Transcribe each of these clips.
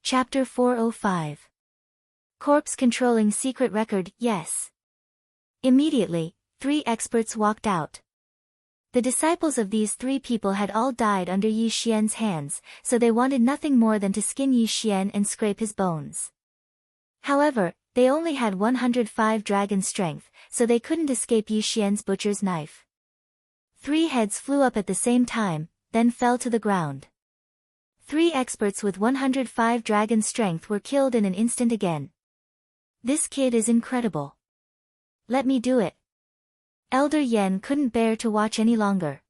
Chapter 405. Corpse controlling secret record, yes. Immediately, 3 experts walked out. The disciples of these 3 people had all died under Yi Xian's hands, so they wanted nothing more than to skin Yi Xian and scrape his bones. However, they only had 105 dragon strength, so they couldn't escape Yi Xian's butcher's knife. 3 heads flew up at the same time, then fell to the ground. 3 experts with 105 dragon strength were killed in an instant again. This kid is incredible. Let me do it. Elder Yen couldn't bear to watch any longer.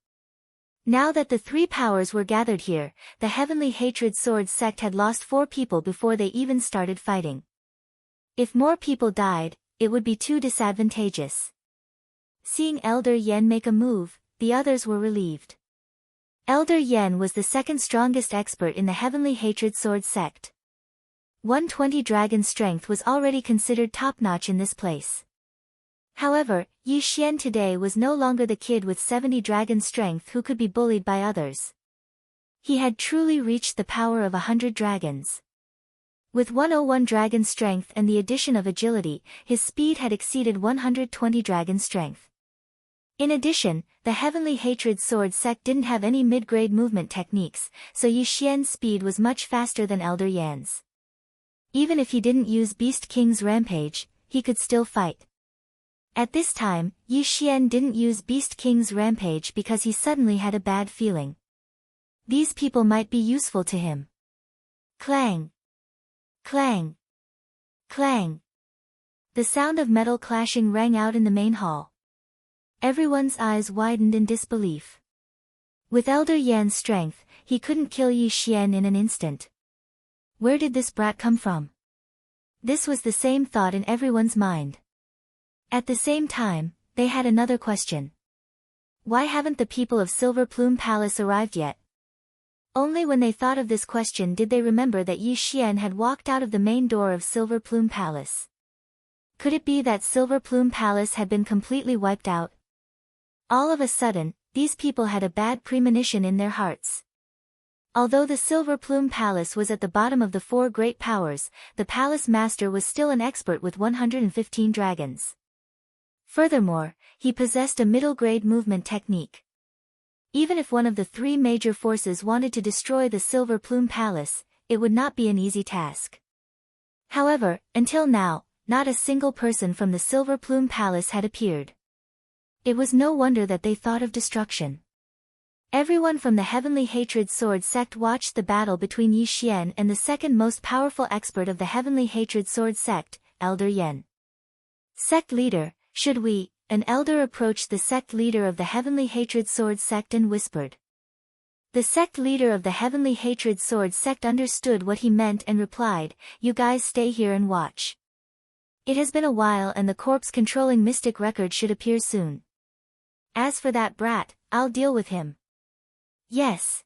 Now that the 3 powers were gathered here, the Heavenly Hatred Sword sect had lost 4 people before they even started fighting. If more people died, it would be too disadvantageous. Seeing Elder Yen make a move, the others were relieved. Elder Yen was the second strongest expert in the Heavenly Hatred Sword sect. 120 dragon strength was already considered top-notch in this place. However, Yi Xian today was no longer the kid with 70 dragon strength who could be bullied by others. He had truly reached the power of 100 dragons. With 101 dragon strength and the addition of agility, his speed had exceeded 120 dragon strength. In addition, the Heavenly Hatred Sword sect didn't have any mid-grade movement techniques, so Yi Xian's speed was much faster than Elder Yan's. Even if he didn't use Beast King's Rampage, he could still fight. At this time, Yi Xian didn't use Beast King's Rampage because he suddenly had a bad feeling. These people might be useful to him. Clang! Clang! Clang! The sound of metal clashing rang out in the main hall. Everyone's eyes widened in disbelief. With Elder Yan's strength, he couldn't kill Yi Xian in an instant. Where did this brat come from? This was the same thought in everyone's mind. At the same time, they had another question. Why haven't the people of Silver Plume Palace arrived yet? Only when they thought of this question did they remember that Yi Xian had walked out of the main door of Silver Plume Palace. Could it be that Silver Plume Palace had been completely wiped out? All of a sudden, these people had a bad premonition in their hearts. Although the Silver Plume Palace was at the bottom of the 4 great powers, the palace master was still an expert with 115 dragons. Furthermore, he possessed a middle-grade movement technique. Even if one of the 3 major forces wanted to destroy the Silver Plume Palace, it would not be an easy task. However, until now, not a single person from the Silver Plume Palace had appeared. It was no wonder that they thought of destruction. Everyone from the Heavenly Hatred Sword sect watched the battle between Yi Xian and the second most powerful expert of the Heavenly Hatred Sword sect, Elder Yen. Sect leader, should we? An elder approached the sect leader of the Heavenly Hatred Sword sect and whispered. The sect leader of the Heavenly Hatred Sword sect understood what he meant and replied, "You guys stay here and watch. It has been a while and the corpse-controlling mystic record should appear soon. As for that brat, I'll deal with him." Yes.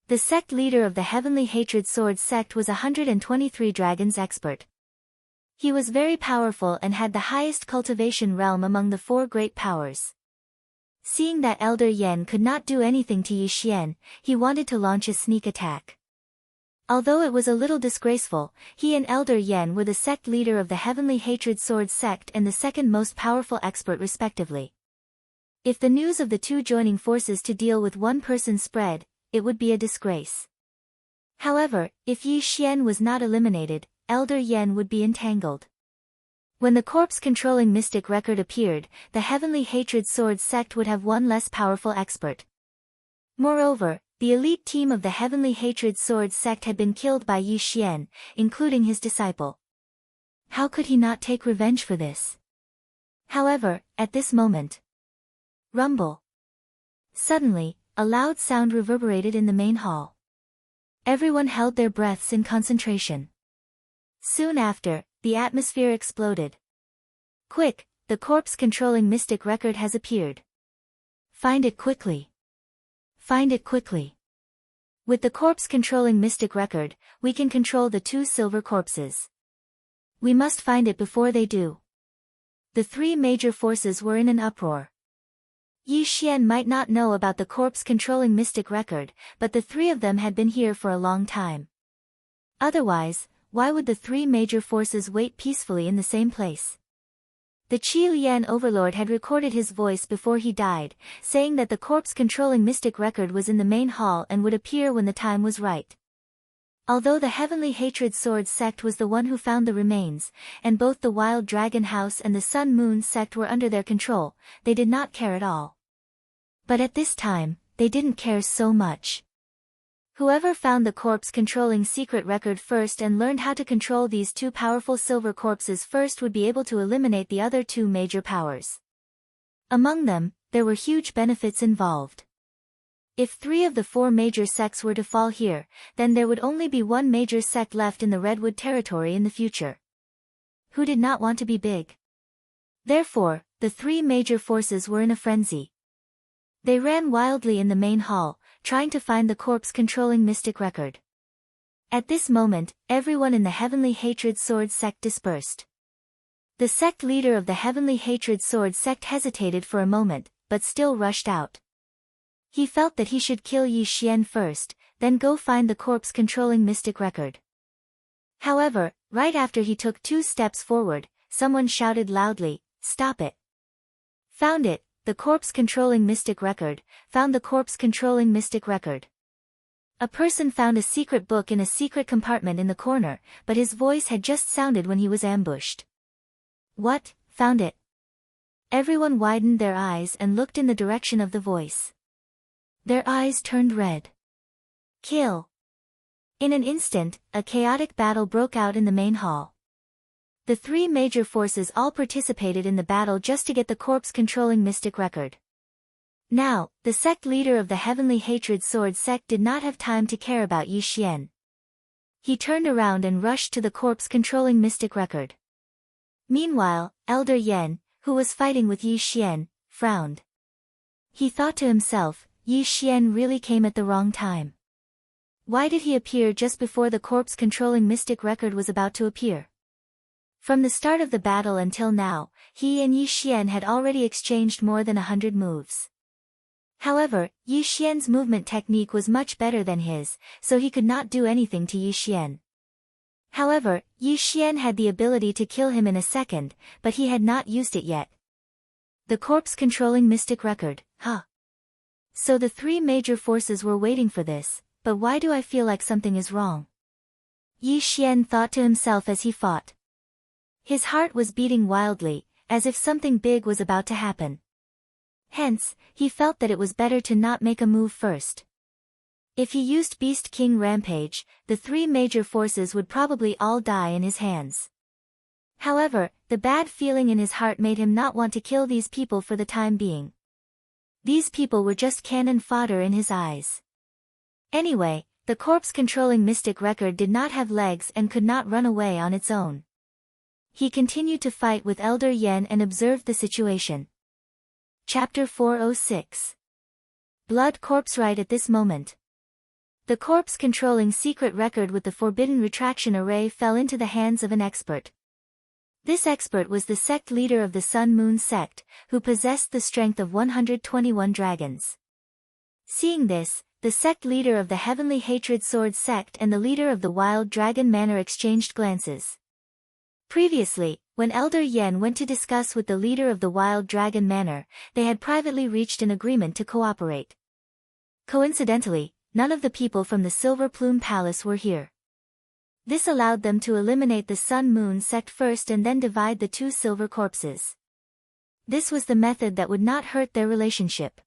The sect leader of the Heavenly Hatred Sword sect was 123 dragons expert. He was very powerful and had the highest cultivation realm among the 4 great powers. Seeing that Elder Yen could not do anything to Yi Xian, he wanted to launch a sneak attack. Although it was a little disgraceful, he and Elder Yen were the sect leader of the Heavenly Hatred Sword sect and the second most powerful expert respectively. If the news of the 2 joining forces to deal with one person spread, it would be a disgrace. However, if Yi Xian was not eliminated, Elder Yen would be entangled. When the corpse-controlling mystic record appeared, the Heavenly Hatred Sword sect would have one less powerful expert. Moreover, the elite team of the Heavenly Hatred Sword sect had been killed by Yi Xian, including his disciple. How could he not take revenge for this? However, at this moment, rumble. Suddenly, a loud sound reverberated in the main hall. Everyone held their breaths in concentration. Soon after, the atmosphere exploded. Quick, the corpse-controlling mystic record has appeared. Find it quickly. Find it quickly. With the corpse-controlling mystic record, we can control the 2 silver corpses. We must find it before they do. The 3 major forces were in an uproar. Yi Xian might not know about the corpse-controlling mystic record, but the 3 of them had been here for a long time. Otherwise, why would the three major forces wait peacefully in the same place? The Qi Lian overlord had recorded his voice before he died, saying that the corpse-controlling mystic record was in the main hall and would appear when the time was right. Although the Heavenly Hatred Sword sect was the one who found the remains, and both the Wild Dragon House and the Sun Moon sect were under their control, they did not care at all. But at this time, they didn't care so much. Whoever found the corpse-controlling secret record first and learned how to control these two powerful silver corpses first would be able to eliminate the other two major powers. Among them, there were huge benefits involved. If 3 of the 4 major sects were to fall here, then there would only be one major sect left in the Redwood territory in the future. Who did not want to be big? Therefore, the 3 major forces were in a frenzy. They ran wildly in the main hall, trying to find the corpse-controlling mystic record. At this moment, everyone in the Heavenly Hatred Sword sect dispersed. The sect leader of the Heavenly Hatred Sword sect hesitated for a moment, but still rushed out. He felt that he should kill Yi Xian first, then go find the corpse-controlling mystic record. However, right after he took 2 steps forward, someone shouted loudly, "Stop it!" Found it, the corpse-controlling mystic record, found the corpse-controlling mystic record. A person found a secret book in a secret compartment in the corner, but his voice had just sounded when he was ambushed. What, found it? Everyone widened their eyes and looked in the direction of the voice. Their eyes turned red. Kill! In an instant, a chaotic battle broke out in the main hall. The 3 major forces all participated in the battle just to get the corpse-controlling mystic record. Now, the sect leader of the Heavenly Hatred Sword sect did not have time to care about Yi Xian. He turned around and rushed to the corpse-controlling mystic record. Meanwhile, Elder Yan, who was fighting with Yi Xian, frowned. He thought to himself, Yi Xian really came at the wrong time. Why did he appear just before the corpse-controlling mystic record was about to appear? From the start of the battle until now, he and Yi Xian had already exchanged more than 100 moves. However, Yi Xian's movement technique was much better than his, so he could not do anything to Yi Xian. However, Yi Xian had the ability to kill him in a second, but he had not used it yet. The corpse-controlling mystic record, huh? So the 3 major forces were waiting for this, but why do I feel like something is wrong? Yi Xian thought to himself as he fought. His heart was beating wildly, as if something big was about to happen. Hence, he felt that it was better to not make a move first. If he used Beast King Rampage, the 3 major forces would probably all die in his hands. However, the bad feeling in his heart made him not want to kill these people for the time being. These people were just cannon fodder in his eyes. Anyway, the corpse-controlling mystic record did not have legs and could not run away on its own. He continued to fight with Elder Yan and observed the situation. Chapter 406. Blood Corpse. Right at this moment, the corpse-controlling secret record with the forbidden retraction array fell into the hands of an expert. This expert was the sect leader of the Sun Moon sect, who possessed the strength of 121 dragons. Seeing this, the sect leader of the Heavenly Hatred Sword sect and the leader of the Wild Dragon Manor exchanged glances. Previously, when Elder Yan went to discuss with the leader of the Wild Dragon Manor, they had privately reached an agreement to cooperate. Coincidentally, none of the people from the Silver Plume Palace were here. This allowed them to eliminate the Sun Moon sect first and then divide the 2 silver corpses. This was the method that would not hurt their relationship.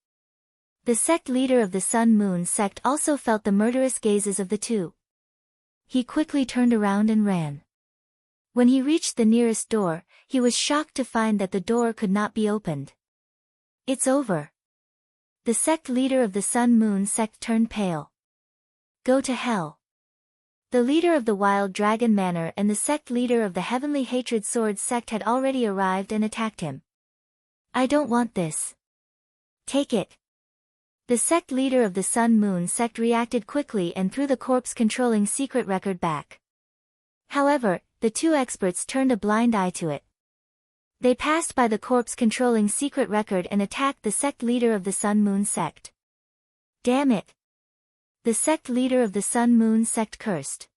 The sect leader of the Sun Moon sect also felt the murderous gazes of the 2. He quickly turned around and ran. When he reached the nearest door, he was shocked to find that the door could not be opened. It's over. The sect leader of the Sun Moon sect turned pale. Go to hell. The leader of the Wild Dragon Manor and the sect leader of the Heavenly Hatred Sword sect had already arrived and attacked him. I don't want this. Take it. The sect leader of the Sun Moon sect reacted quickly and threw the corpse-controlling secret record back. However, the 2 experts turned a blind eye to it. They passed by the corpse-controlling secret record and attacked the sect leader of the Sun Moon sect. Damn it! The sect leader of the Sun Moon sect cursed.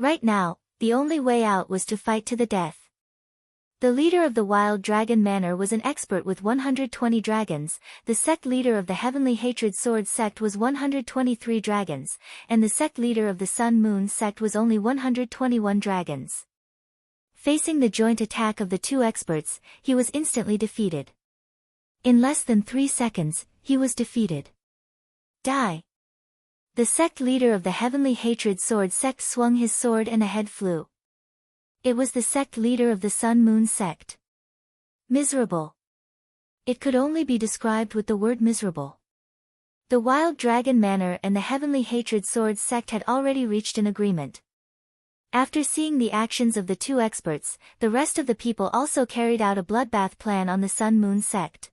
Right now, the only way out was to fight to the death. The leader of the Wild Dragon Manor was an expert with 120 dragons, the sect leader of the Heavenly Hatred Sword sect was 123 dragons, and the sect leader of the Sun Moon sect was only 121 dragons. Facing the joint attack of the two experts, he was instantly defeated. In less than 3 seconds, he was defeated. Die! The sect leader of the Heavenly Hatred Sword sect swung his sword and a head flew. It was the sect leader of the Sun Moon sect. Miserable. It could only be described with the word miserable. The Wild Dragon Manor and the Heavenly Hatred Sword sect had already reached an agreement. After seeing the actions of the two experts, the rest of the people also carried out a bloodbath plan on the Sun Moon sect.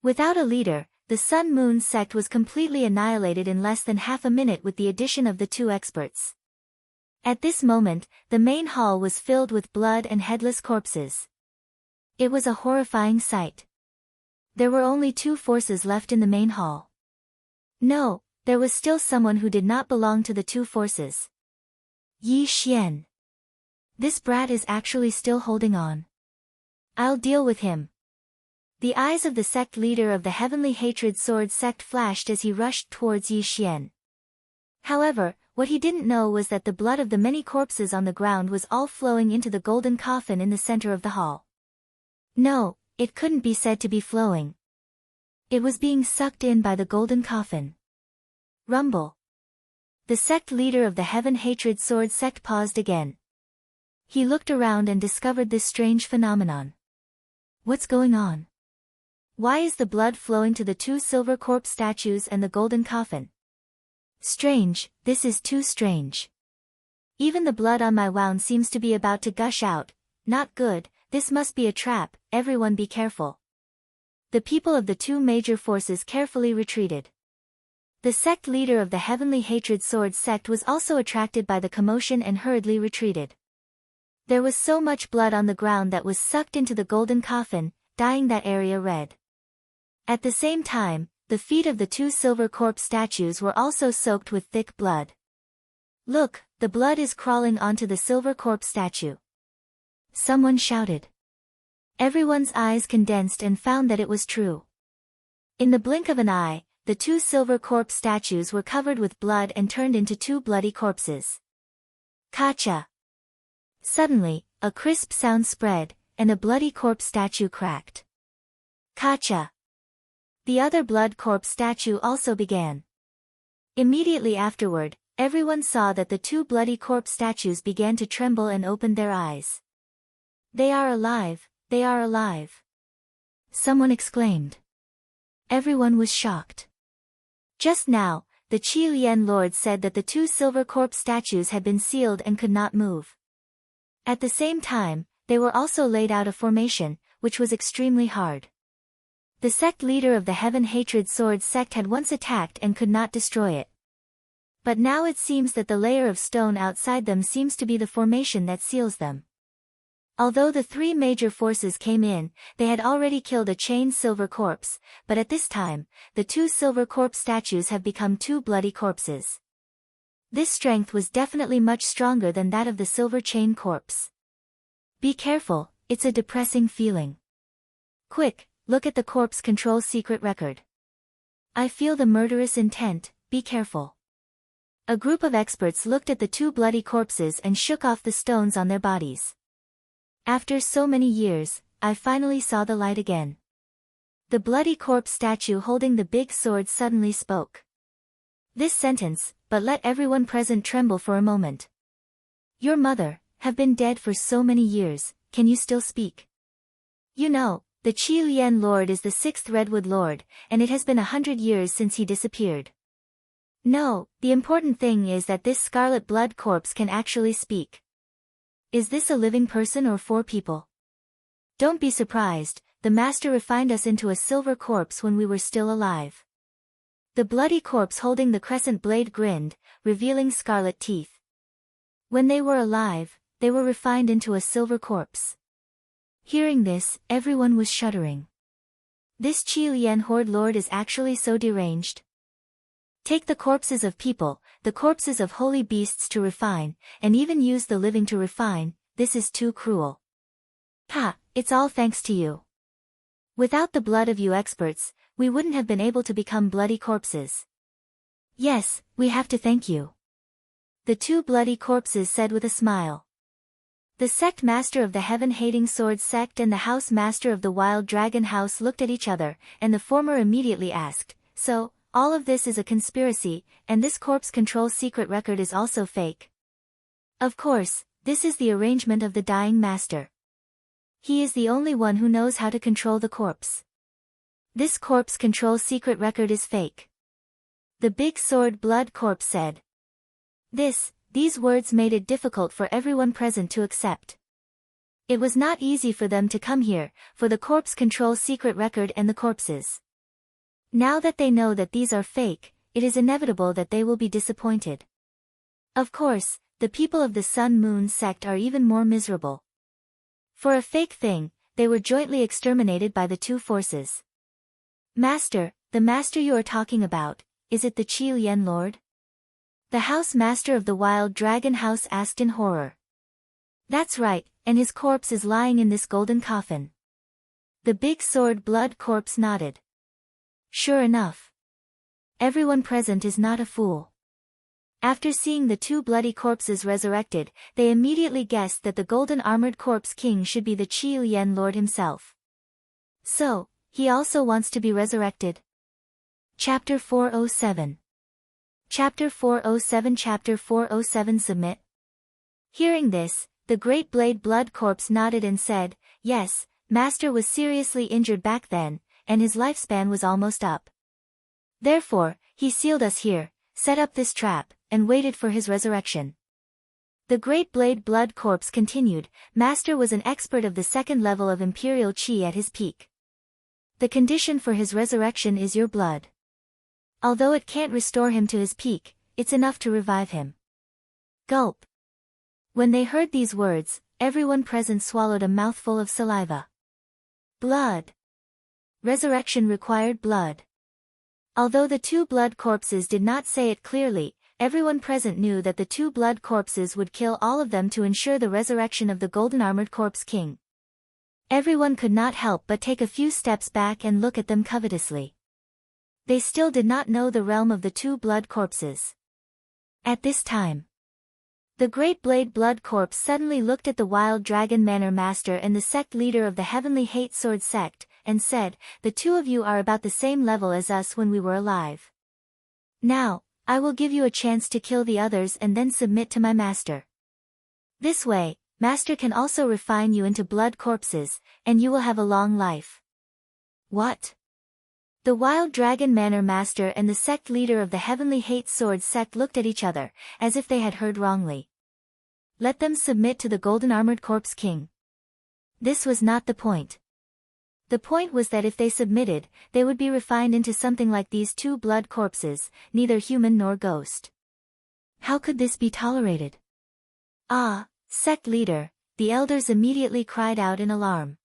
Without a leader, the Sun Moon sect was completely annihilated in less than half a minute with the addition of the two experts. At this moment, the main hall was filled with blood and headless corpses. It was a horrifying sight. There were only 2 forces left in the main hall. No, there was still someone who did not belong to the 2 forces. Yi Xian. This brat is actually still holding on. I'll deal with him. The eyes of the sect leader of the Heavenly Hatred Sword sect flashed as he rushed towards Yi Xian. However, what he didn't know was that the blood of the many corpses on the ground was all flowing into the golden coffin in the center of the hall. No, it couldn't be said to be flowing. It was being sucked in by the golden coffin. Rumble. The sect leader of the Heaven Hatred Sword sect paused again. He looked around and discovered this strange phenomenon. What's going on? Why is the blood flowing to the 2 silver corpse statues and the golden coffin? Strange, this is too strange. Even the blood on my wound seems to be about to gush out. Not good, this must be a trap, everyone be careful. The people of the 2 major forces carefully retreated. The sect leader of the Heavenly Hatred Sword sect was also attracted by the commotion and hurriedly retreated. There was so much blood on the ground that was sucked into the golden coffin, dyeing that area red. At the same time, the feet of the 2 silver corpse statues were also soaked with thick blood. Look, the blood is crawling onto the silver corpse statue. Someone shouted. Everyone's eyes condensed and found that it was true. In the blink of an eye, the 2 silver corpse statues were covered with blood and turned into 2 bloody corpses. Kacha! Suddenly, a crisp sound spread, and a bloody corpse statue cracked. Kacha! The other blood corpse statue also began. Immediately afterward, everyone saw that the 2 bloody corpse statues began to tremble and opened their eyes. They are alive, they are alive. Someone exclaimed. Everyone was shocked. Just now, the Qi Lian Lord said that the 2 silver corpse statues had been sealed and could not move. At the same time, they were also laid out a formation, which was extremely hard. The sect leader of the Heaven Hatred Sword sect had once attacked and could not destroy it. But now it seems that the layer of stone outside them seems to be the formation that seals them. Although the 3 major forces came in, they had already killed a chained silver corpse, but at this time, the 2 silver corpse statues have become 2 bloody corpses. This strength was definitely much stronger than that of the silver chain corpse. Be careful, it's a depressing feeling. Quick, look at the corpse control secret record. I feel the murderous intent, be careful. A group of experts looked at the 2 bloody corpses and shook off the stones on their bodies. After so many years, I finally saw the light again. The bloody corpse statue holding the big sword suddenly spoke. This sentence, but let everyone present tremble for a moment. Your mother, have been dead for so many years, can you still speak? You know, the Qi Lian Lord is the 6th Redwood Lord, and it has been 100 years since he disappeared. No, the important thing is that this scarlet blood corpse can actually speak. Is this a living person or 4 people? Don't be surprised, the master refined us into a silver corpse when we were still alive. The bloody corpse holding the crescent blade grinned, revealing scarlet teeth. When they were alive, they were refined into a silver corpse. Hearing this, everyone was shuddering. This Qi Lian Horde Lord is actually so deranged. Take the corpses of people, the corpses of holy beasts to refine, and even use the living to refine, this is too cruel. Ha, it's all thanks to you. Without the blood of you experts, we wouldn't have been able to become bloody corpses. Yes, we have to thank you. The two bloody corpses said with a smile. The sect master of the heaven-hating sword sect and the house master of the wild dragon house looked at each other, and the former immediately asked, "So, all of this is a conspiracy, and this corpse control secret record is also fake?" Of course, this is the arrangement of the dying master. He is the only one who knows how to control the corpse. This corpse control secret record is fake. The big sword blood corpse said. These words made it difficult for everyone present to accept. It was not easy for them to come here, for the corpse controls secret record and the corpses. Now that they know that these are fake, it is inevitable that they will be disappointed. Of course, the people of the Sun Moon sect are even more miserable. For a fake thing, they were jointly exterminated by the two forces. Master, the master you are talking about, is it the Qiu Yen Lord? The house master of the wild dragon house asked in horror. That's right, and his corpse is lying in this golden coffin. The big sword blood corpse nodded. Sure enough. Everyone present is not a fool. After seeing the two bloody corpses resurrected, they immediately guessed that the golden armored corpse king should be the Qiu Yen Lord himself. So, he also wants to be resurrected. Chapter 407. Chapter 407 Chapter 407 Submit. Hearing this, the great blade blood corpse nodded and said, "Yes, Master was seriously injured back then, and his lifespan was almost up. Therefore, he sealed us here, set up this trap, and waited for his resurrection." The great blade blood corpse continued, "Master was an expert of the second level of Imperial Qi at his peak. The condition for his resurrection is your blood. Although it can't restore him to his peak, it's enough to revive him." Gulp. When they heard these words, everyone present swallowed a mouthful of saliva. Blood. Resurrection required blood. Although the two blood corpses did not say it clearly, everyone present knew that the two blood corpses would kill all of them to ensure the resurrection of the golden armored corpse king. Everyone could not help but take a few steps back and look at them covetously. They still did not know the realm of the two blood corpses. At this time, the great blade blood corpse suddenly looked at the wild dragon manor master and the sect leader of the heavenly hate sword sect, and said, "The two of you are about the same level as us when we were alive. Now, I will give you a chance to kill the others and then submit to my master. This way, master can also refine you into blood corpses, and you will have a long life." What? The wild dragon manor master and the sect leader of the heavenly hate sword sect looked at each other, as if they had heard wrongly. Let them submit to the golden armored corpse king. This was not the point. The point was that if they submitted, they would be refined into something like these two blood corpses, neither human nor ghost. How could this be tolerated? Ah, sect leader, the elders immediately cried out in alarm.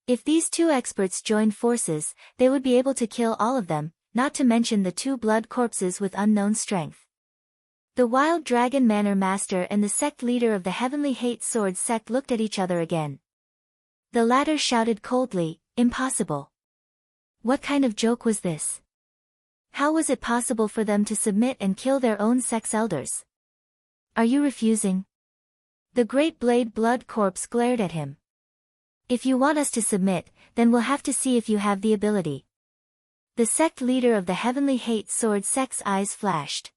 If these two experts joined forces, they would be able to kill all of them, not to mention the two blood corpses with unknown strength. The wild dragon manor master and the sect leader of the heavenly hate sword sect looked at each other again. The latter shouted coldly, "Impossible. What kind of joke was this? How was it possible for them to submit and kill their own sect's elders? Are you refusing?" The great blade blood corpse glared at him. "If you want us to submit, then we'll have to see if you have the ability." The sect leader of the heavenly hate sword sect's eyes flashed.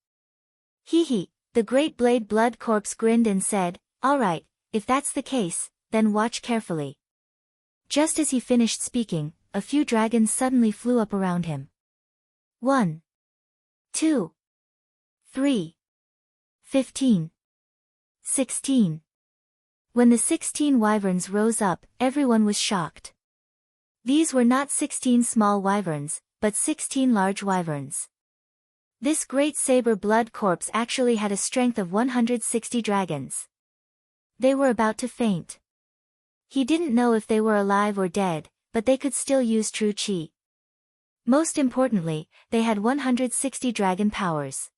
Hee, the great blade blood corpse grinned and said, "All right, if that's the case, then watch carefully." Just as he finished speaking, a few dragons suddenly flew up around him. 1, 2, 3, 15, 16. When the 16 wyverns rose up, everyone was shocked. These were not 16 small wyverns, but 16 large wyverns. This great saber blood corpse actually had a strength of 160 dragons. They were about to faint. He didn't know if they were alive or dead, but they could still use true chi. Most importantly, they had 160 dragon powers.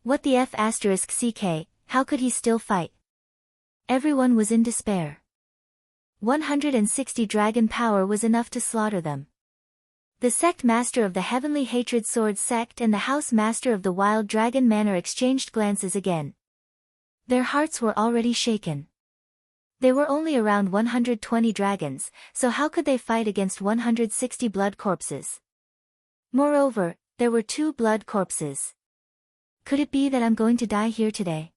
What the F***ck, how could he still fight? Everyone was in despair. 160 dragon power was enough to slaughter them. The sect master of the Heavenly Hatred Sword sect and the house master of the Wild Dragon Manor exchanged glances again. Their hearts were already shaken. They were only around 120 dragons, so how could they fight against 160 blood corpses? Moreover, there were 2 blood corpses. Could it be that I'm going to die here today?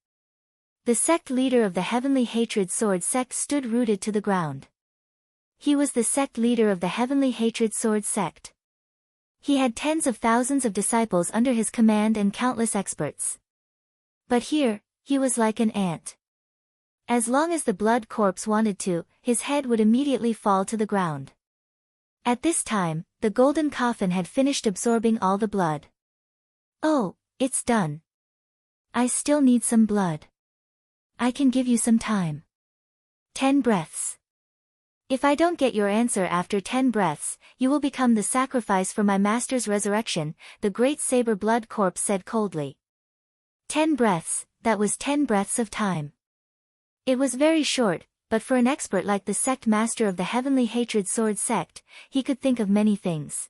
The sect leader of the Heavenly Hatred Sword sect stood rooted to the ground. He was the sect leader of the Heavenly Hatred Sword sect. He had tens of thousands of disciples under his command and countless experts. But here, he was like an ant. As long as the blood corpse wanted to, his head would immediately fall to the ground. At this time, the golden coffin had finished absorbing all the blood. Oh, it's done. I still need some blood. I can give you some time. 10 breaths. If I don't get your answer after 10 breaths, you will become the sacrifice for my master's resurrection, the great saber blood corpse said coldly. 10 breaths, that was 10 breaths of time. It was very short, but for an expert like the sect master of the Heavenly Hatred Sword sect, he could think of many things.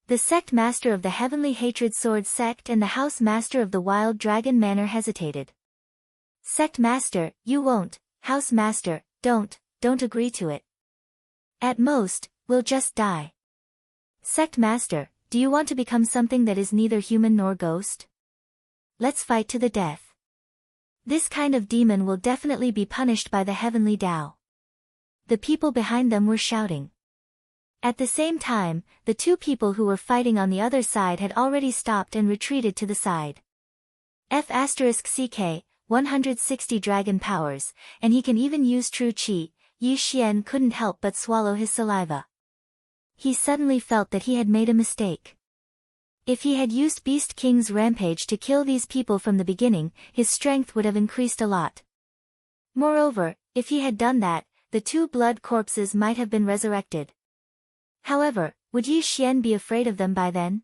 The sect master of the Heavenly Hatred Sword sect and the house master of the Wild Dragon Manor hesitated. Sect master, you won't. House master, don't agree to it. At most, we'll just die. Sect master, do you want to become something that is neither human nor ghost? Let's fight to the death. This kind of demon will definitely be punished by the heavenly Tao. The people behind them were shouting. At the same time, the 2 people who were fighting on the other side had already stopped and retreated to the side. F***ck, 160 dragon powers, and he can even use true chi. Yi Xian couldn't help but swallow his saliva. He suddenly felt that he had made a mistake. If he had used Beast King's rampage to kill these people from the beginning, his strength would have increased a lot. Moreover, if he had done that, the 2 blood corpses might have been resurrected. However, would Yi Xian be afraid of them by then?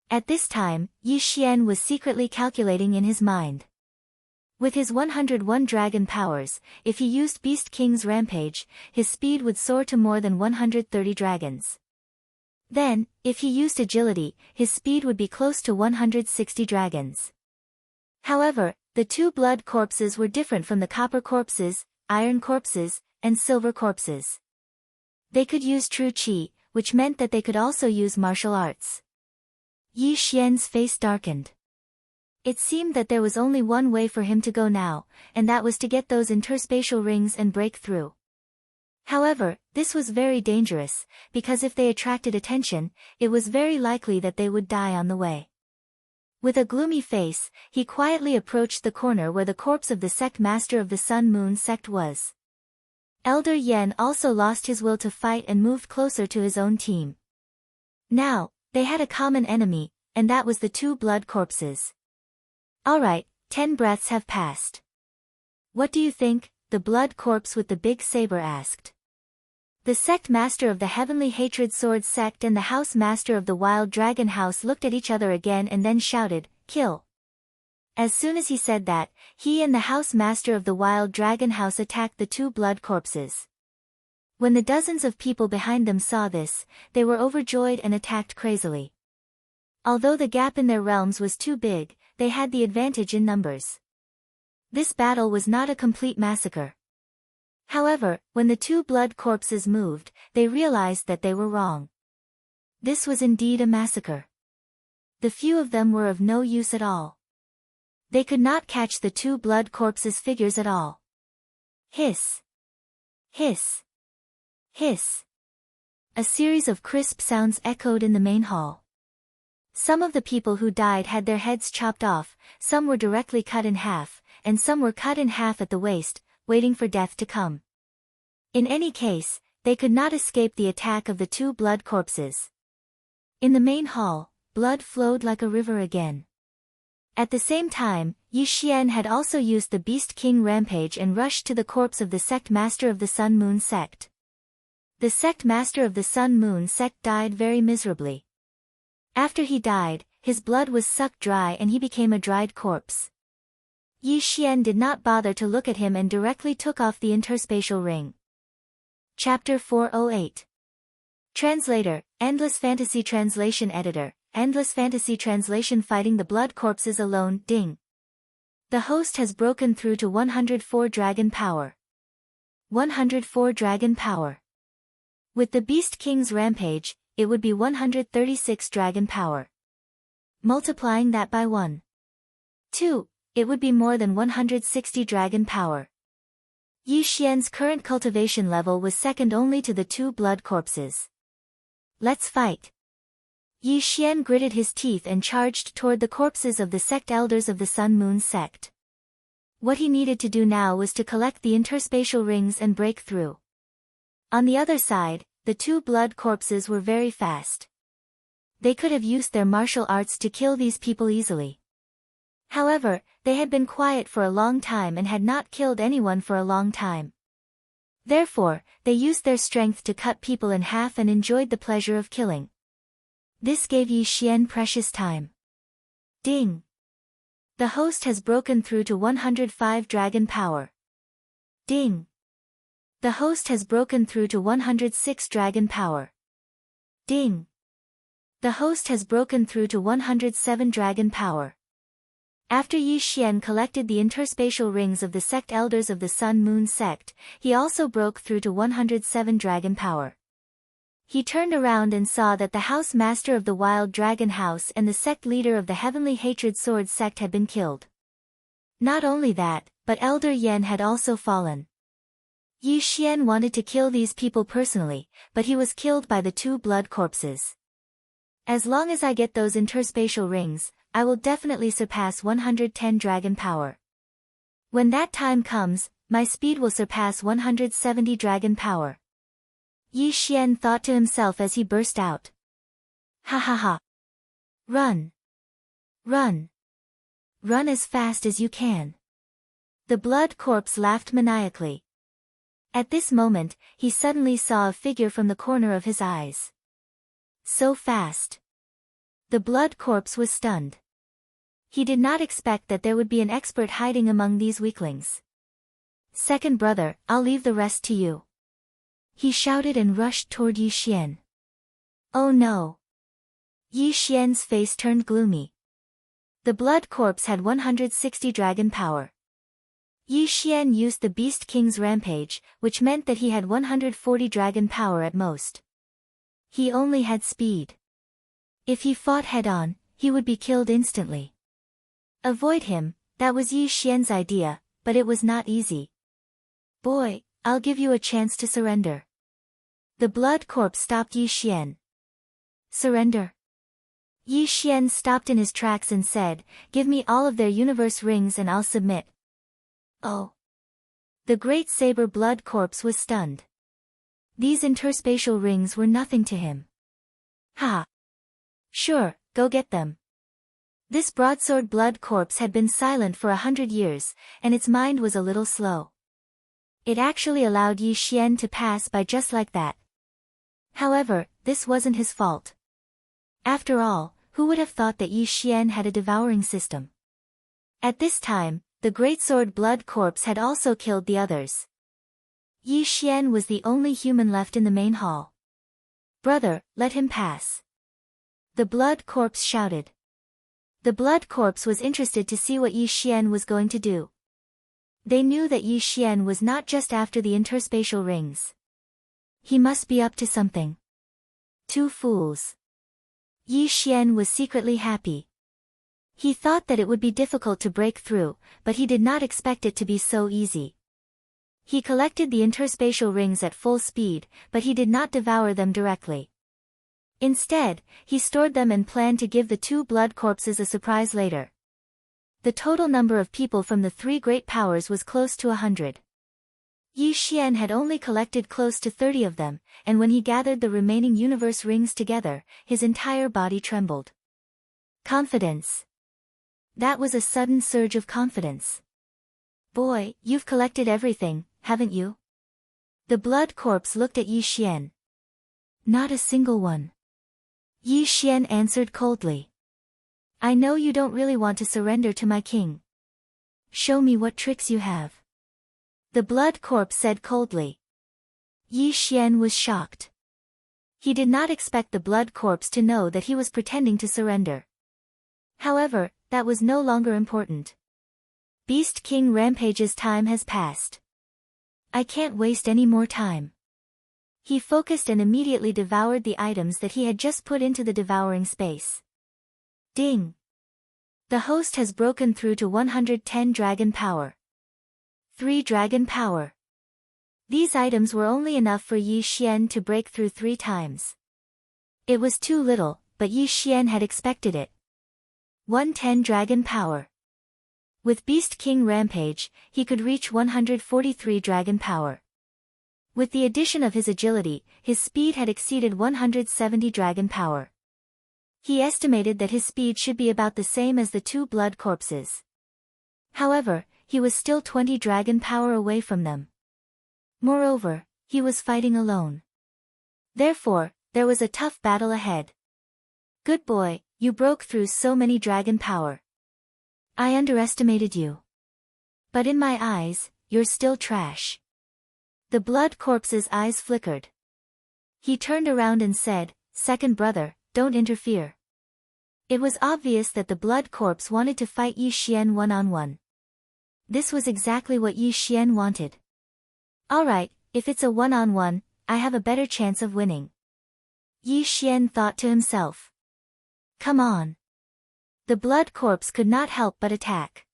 At this time, Yi Xian was secretly calculating in his mind. With his 101 dragon powers, if he used Beast King's rampage, his speed would soar to more than 130 dragons. Then, if he used agility, his speed would be close to 160 dragons. However, the 2 blood corpses were different from the copper corpses, iron corpses, and silver corpses. They could use true chi, which meant that they could also use martial arts. Yi Xian's face darkened. It seemed that there was only one way for him to go now, and that was to get those interspatial rings and break through. However, this was very dangerous, because if they attracted attention, it was very likely that they would die on the way. With a gloomy face, he quietly approached the corner where the corpse of the sect master of the Sun Moon sect was. Elder Yen also lost his will to fight and moved closer to his own team. Now, they had a common enemy, and that was the 2 blood corpses. Alright, 10 breaths have passed. What do you think? The blood corpse with the big saber asked. The sect master of the Heavenly Hatred Sword sect and the house master of the Wild Dragon House looked at each other again and then shouted, "Kill!" As soon as he said that, he and the house master of the Wild Dragon House attacked the 2 blood corpses. When the dozens of people behind them saw this, they were overjoyed and attacked crazily. Although the gap in their realms was too big, they had the advantage in numbers. This battle was not a complete massacre. However, when the 2 blood corpses moved, they realized that they were wrong. This was indeed a massacre. The few of them were of no use at all. They could not catch the 2 blood corpses' figures at all. Hiss! Hiss! Hiss! A series of crisp sounds echoed in the main hall. Some of the people who died had their heads chopped off, some were directly cut in half, and some were cut in half at the waist, waiting for death to come. In any case, they could not escape the attack of the 2 blood corpses. In the main hall, blood flowed like a river again. At the same time, Yi Xian had also used the Beast King rampage and rushed to the corpse of the sect master of the Sun Moon sect. The sect master of the Sun Moon sect died very miserably. After he died, his blood was sucked dry and he became a dried corpse. Yi Xian did not bother to look at him and directly took off the interspatial ring. Chapter 408. Translator, Endless Fantasy Translation Editor, Endless Fantasy Translation. Fighting the blood corpses alone. Ding. The host has broken through to 104 dragon power. 104 dragon power. With the Beast King's rampage, it would be 136 dragon power. Multiplying that by 1. 2, it would be more than 160 dragon power. Yi Xian's current cultivation level was second only to the 2 blood corpses. Let's fight. Yi Xian gritted his teeth and charged toward the corpses of the sect elders of the Sun Moon sect. What he needed to do now was to collect the interspatial rings and break through. On the other side, the 2 blood corpses were very fast. They could have used their martial arts to kill these people easily. However, they had been quiet for a long time and had not killed anyone for a long time. Therefore, they used their strength to cut people in half and enjoyed the pleasure of killing. This gave Yi Xian precious time. Ding! The host has broken through to 105 dragon power. Ding! The host has broken through to 106 dragon power. Ding! The host has broken through to 107 dragon power. After Yi Xian collected the interspatial rings of the sect elders of the Sun Moon sect, he also broke through to 107 dragon power. He turned around and saw that the house master of the Wild Dragon House and the sect leader of the Heavenly Hatred Sword sect had been killed. Not only that, but Elder Yan had also fallen. Yi Xian wanted to kill these people personally, but he was killed by the 2 blood corpses. As long as I get those interspatial rings, I will definitely surpass 110 dragon power. When that time comes, my speed will surpass 170 dragon power. Yi Xian thought to himself as he burst out. Ha ha ha. Run. Run. Run as fast as you can. The blood corpse laughed maniacally. At this moment, he suddenly saw a figure from the corner of his eyes. So fast. The blood corpse was stunned. He did not expect that there would be an expert hiding among these weaklings. Second brother, I'll leave the rest to you. He shouted and rushed toward Yi Xian. Oh no. Yi Xian's face turned gloomy. The blood corpse had 160 dragon power. Yi Xian used the Beast King's rampage, which meant that he had 140 dragon power at most. He only had speed. If he fought head-on, he would be killed instantly. Avoid him, that was Yi Xian's idea, but it was not easy. Boy, I'll give you a chance to surrender. The blood corpse stopped Yi Xian. Surrender? Yi Xian stopped in his tracks and said, give me all of their universe rings and I'll submit. Oh. The great saber blood corpse was stunned. These interspatial rings were nothing to him. Ha! Sure, go get them. This broadsword blood corpse had been silent for 100 years, and its mind was a little slow. It actually allowed Yi Xian to pass by just like that. However, this wasn't his fault. After all, who would have thought that Yi Xian had a devouring system? At this time, the greatsword blood corpse had also killed the others. Yi Xian was the only human left in the main hall. Brother, let him pass. The blood corpse shouted. The blood corpse was interested to see what Yi Xian was going to do. They knew that Yi Xian was not just after the interspatial rings. He must be up to something. 2 fools. Yi Xian was secretly happy. He thought that it would be difficult to break through, but he did not expect it to be so easy. He collected the interspatial rings at full speed, but he did not devour them directly. Instead, he stored them and planned to give the 2 blood corpses a surprise later. The total number of people from the 3 great powers was close to 100. Yi Xian had only collected close to 30 of them, and when he gathered the remaining universe rings together, his entire body trembled. Confidence. That was a sudden surge of confidence. Boy, you've collected everything, haven't you? The blood corpse looked at Yi Xian. Not a single one. Yi Xian answered coldly. I know you don't really want to surrender to my king. Show me what tricks you have. The blood corpse said coldly. Yi Xian was shocked. He did not expect the blood corpse to know that he was pretending to surrender. However, that was no longer important. Beast King Rampage's time has passed. I can't waste any more time. He focused and immediately devoured the items that he had just put into the devouring space. Ding! The host has broken through to 110 dragon power. 3 dragon power. These items were only enough for Yi Xian to break through 3 times. It was too little, but Yi Xian had expected it. 110 dragon power. With Beast King Rampage, he could reach 143 dragon power. With the addition of his agility, his speed had exceeded 170 dragon power. He estimated that his speed should be about the same as the 2 blood corpses. However, he was still 20 dragon power away from them. Moreover, he was fighting alone. Therefore, there was a tough battle ahead. Good boy, you broke through so many dragon power. I underestimated you. But in my eyes, you're still trash. The blood corpse's eyes flickered. He turned around and said, Second brother, don't interfere. It was obvious that the blood corpse wanted to fight Yi Xian one-on-one. This was exactly what Yi Xian wanted. Alright, if it's a one-on-one, I have a better chance of winning. Yi Xian thought to himself. Come on. The blood corpse could not help but attack.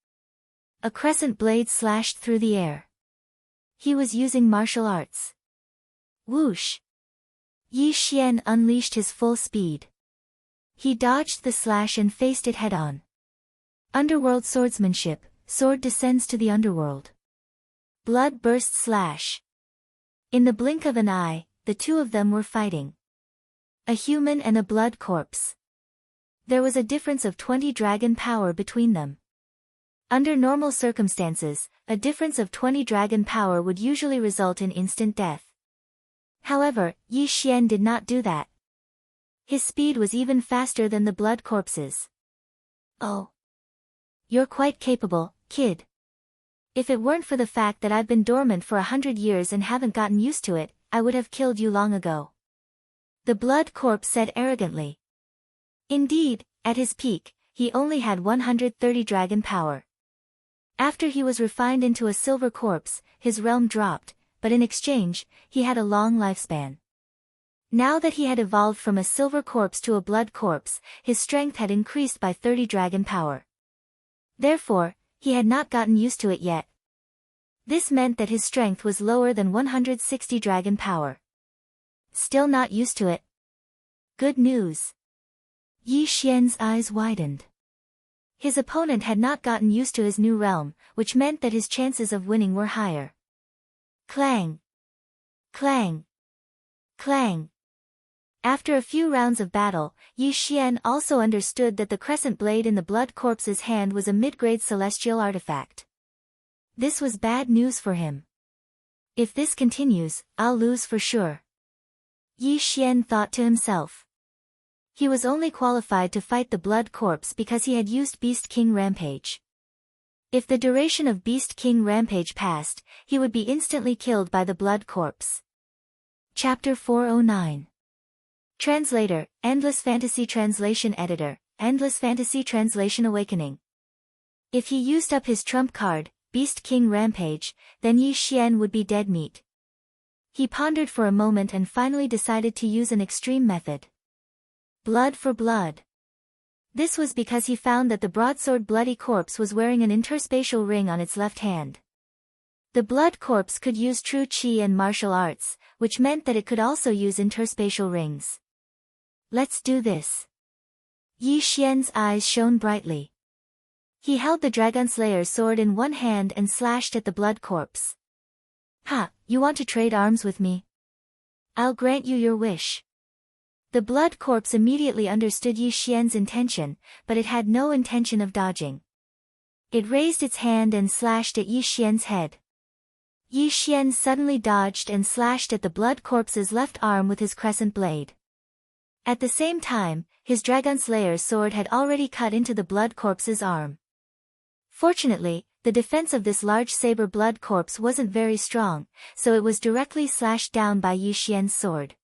A crescent blade slashed through the air. He was using martial arts. Whoosh! Yi Xian unleashed his full speed. He dodged the slash and faced it head-on. Underworld swordsmanship, sword descends to the underworld. Blood burst slash. In the blink of an eye, the 2 of them were fighting. A human and a blood corpse. There was a difference of 20 dragon power between them. Under normal circumstances, a difference of 20 dragon power would usually result in instant death. However, Yi Xian did not do that. His speed was even faster than the blood corpse's. Oh. You're quite capable, kid. If it weren't for the fact that I've been dormant for 100 years and haven't gotten used to it, I would have killed you long ago. The blood corpse said arrogantly. Indeed, at his peak, he only had 130 dragon power. After he was refined into a silver corpse, his realm dropped, but in exchange, he had a long lifespan. Now that he had evolved from a silver corpse to a blood corpse, his strength had increased by 30 dragon power. Therefore, he had not gotten used to it yet. This meant that his strength was lower than 160 dragon power. Still not used to it? Good news. Yi Xian's eyes widened. His opponent had not gotten used to his new realm, which meant that his chances of winning were higher. Clang! Clang! Clang! After a few rounds of battle, Yi Xian also understood that the crescent blade in the blood corpse's hand was a mid-grade celestial artifact. This was bad news for him. If this continues, I'll lose for sure. Yi Xian thought to himself. He was only qualified to fight the blood corpse because he had used Beast King Rampage. If the duration of Beast King Rampage passed, he would be instantly killed by the blood corpse. Chapter 409. Translator, Endless Fantasy Translation Editor, Endless Fantasy Translation Awakening. If he used up his trump card, Beast King Rampage, then Yi Xian would be dead meat. He pondered for a moment and finally decided to use an extreme method. Blood for blood. This was because he found that the broadsword bloody corpse was wearing an interspatial ring on its left hand. The blood corpse could use true chi and martial arts, which meant that it could also use interspatial rings. Let's do this. Yi Xian's eyes shone brightly. He held the Dragonslayer's sword in one hand and slashed at the blood corpse. Ha, you want to trade arms with me? I'll grant you your wish. The blood corpse immediately understood Yi Xian's intention, but it had no intention of dodging. It raised its hand and slashed at Yi Xian's head. Yi Xian suddenly dodged and slashed at the blood corpse's left arm with his crescent blade. At the same time, his Dragon Slayer's sword had already cut into the blood corpse's arm. Fortunately, the defense of this large saber blood corpse wasn't very strong, so it was directly slashed down by Yi Xian's sword.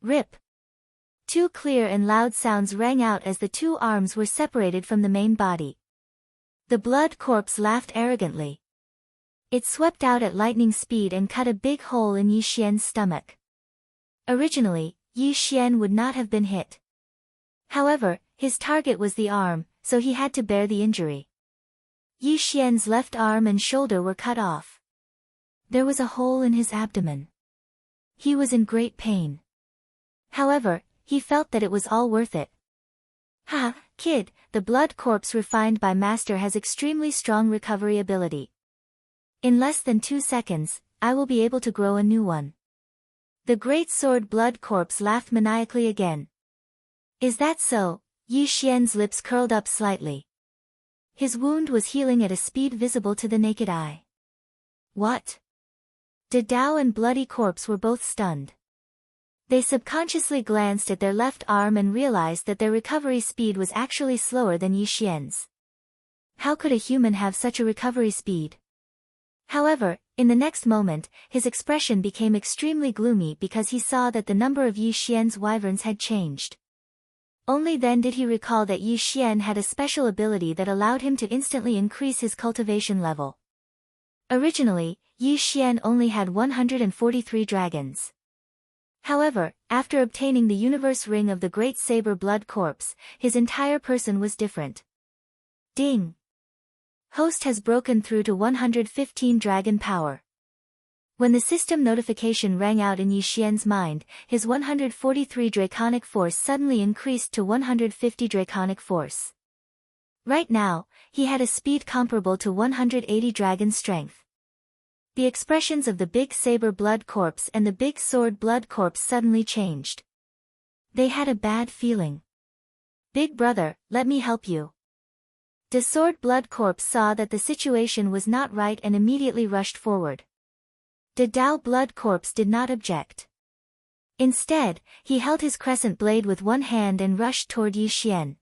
Rip! Two clear and loud sounds rang out as the two arms were separated from the main body. The blood corpse laughed arrogantly. It swept out at lightning speed and cut a big hole in Yi Xian's stomach. Originally, Yi Xian would not have been hit. However, his target was the arm, so he had to bear the injury. Yi Xian's left arm and shoulder were cut off. There was a hole in his abdomen. He was in great pain. However, he felt that it was all worth it. Ha, kid, the blood corpse refined by Master has extremely strong recovery ability. In less than 2 seconds, I will be able to grow a new one. The great sword blood corpse laughed maniacally again. Is that so? Yi Xian's lips curled up slightly. His wound was healing at a speed visible to the naked eye. What? Dao and Bloody Corpse were both stunned. They subconsciously glanced at their left arm and realized that their recovery speed was actually slower than Yi Xian's. How could a human have such a recovery speed? However, in the next moment, his expression became extremely gloomy because he saw that the number of Yi Xian's wyverns had changed. Only then did he recall that Yi Xian had a special ability that allowed him to instantly increase his cultivation level. Originally, Yi Xian only had 143 dragons. However, after obtaining the universe ring of the Great Saber Blood Corpse, his entire person was different. Ding! Host has broken through to 115 dragon power. When the system notification rang out in Yi Xian's mind, his 143 draconic force suddenly increased to 150 draconic force. Right now, he had a speed comparable to 180 dragon strength. The expressions of the Big Saber Blood Corpse and the Big Sword Blood Corpse suddenly changed. They had a bad feeling. Big brother, let me help you. The Sword Blood Corpse saw that the situation was not right and immediately rushed forward. The Dao Blood Corpse did not object. Instead, he held his crescent blade with one hand and rushed toward Yi Xian.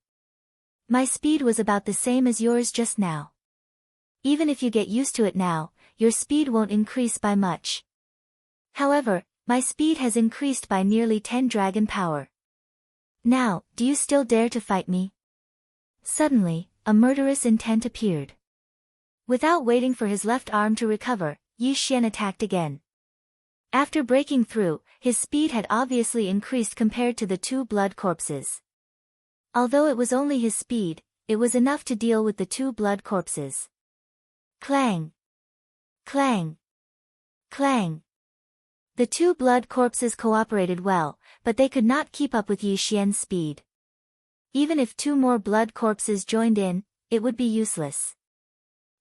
My speed was about the same as yours just now. Even if you get used to it now, your speed won't increase by much. However, my speed has increased by nearly 10 dragon power. Now, do you still dare to fight me? Suddenly, a murderous intent appeared. Without waiting for his left arm to recover, Yi Xian attacked again. After breaking through, his speed had obviously increased compared to the two blood corpses. Although it was only his speed, it was enough to deal with the two blood corpses. Clang! Clang! Clang! The two blood corpses cooperated well, but they could not keep up with Yi Xian's speed. Even if 2 more blood corpses joined in, it would be useless.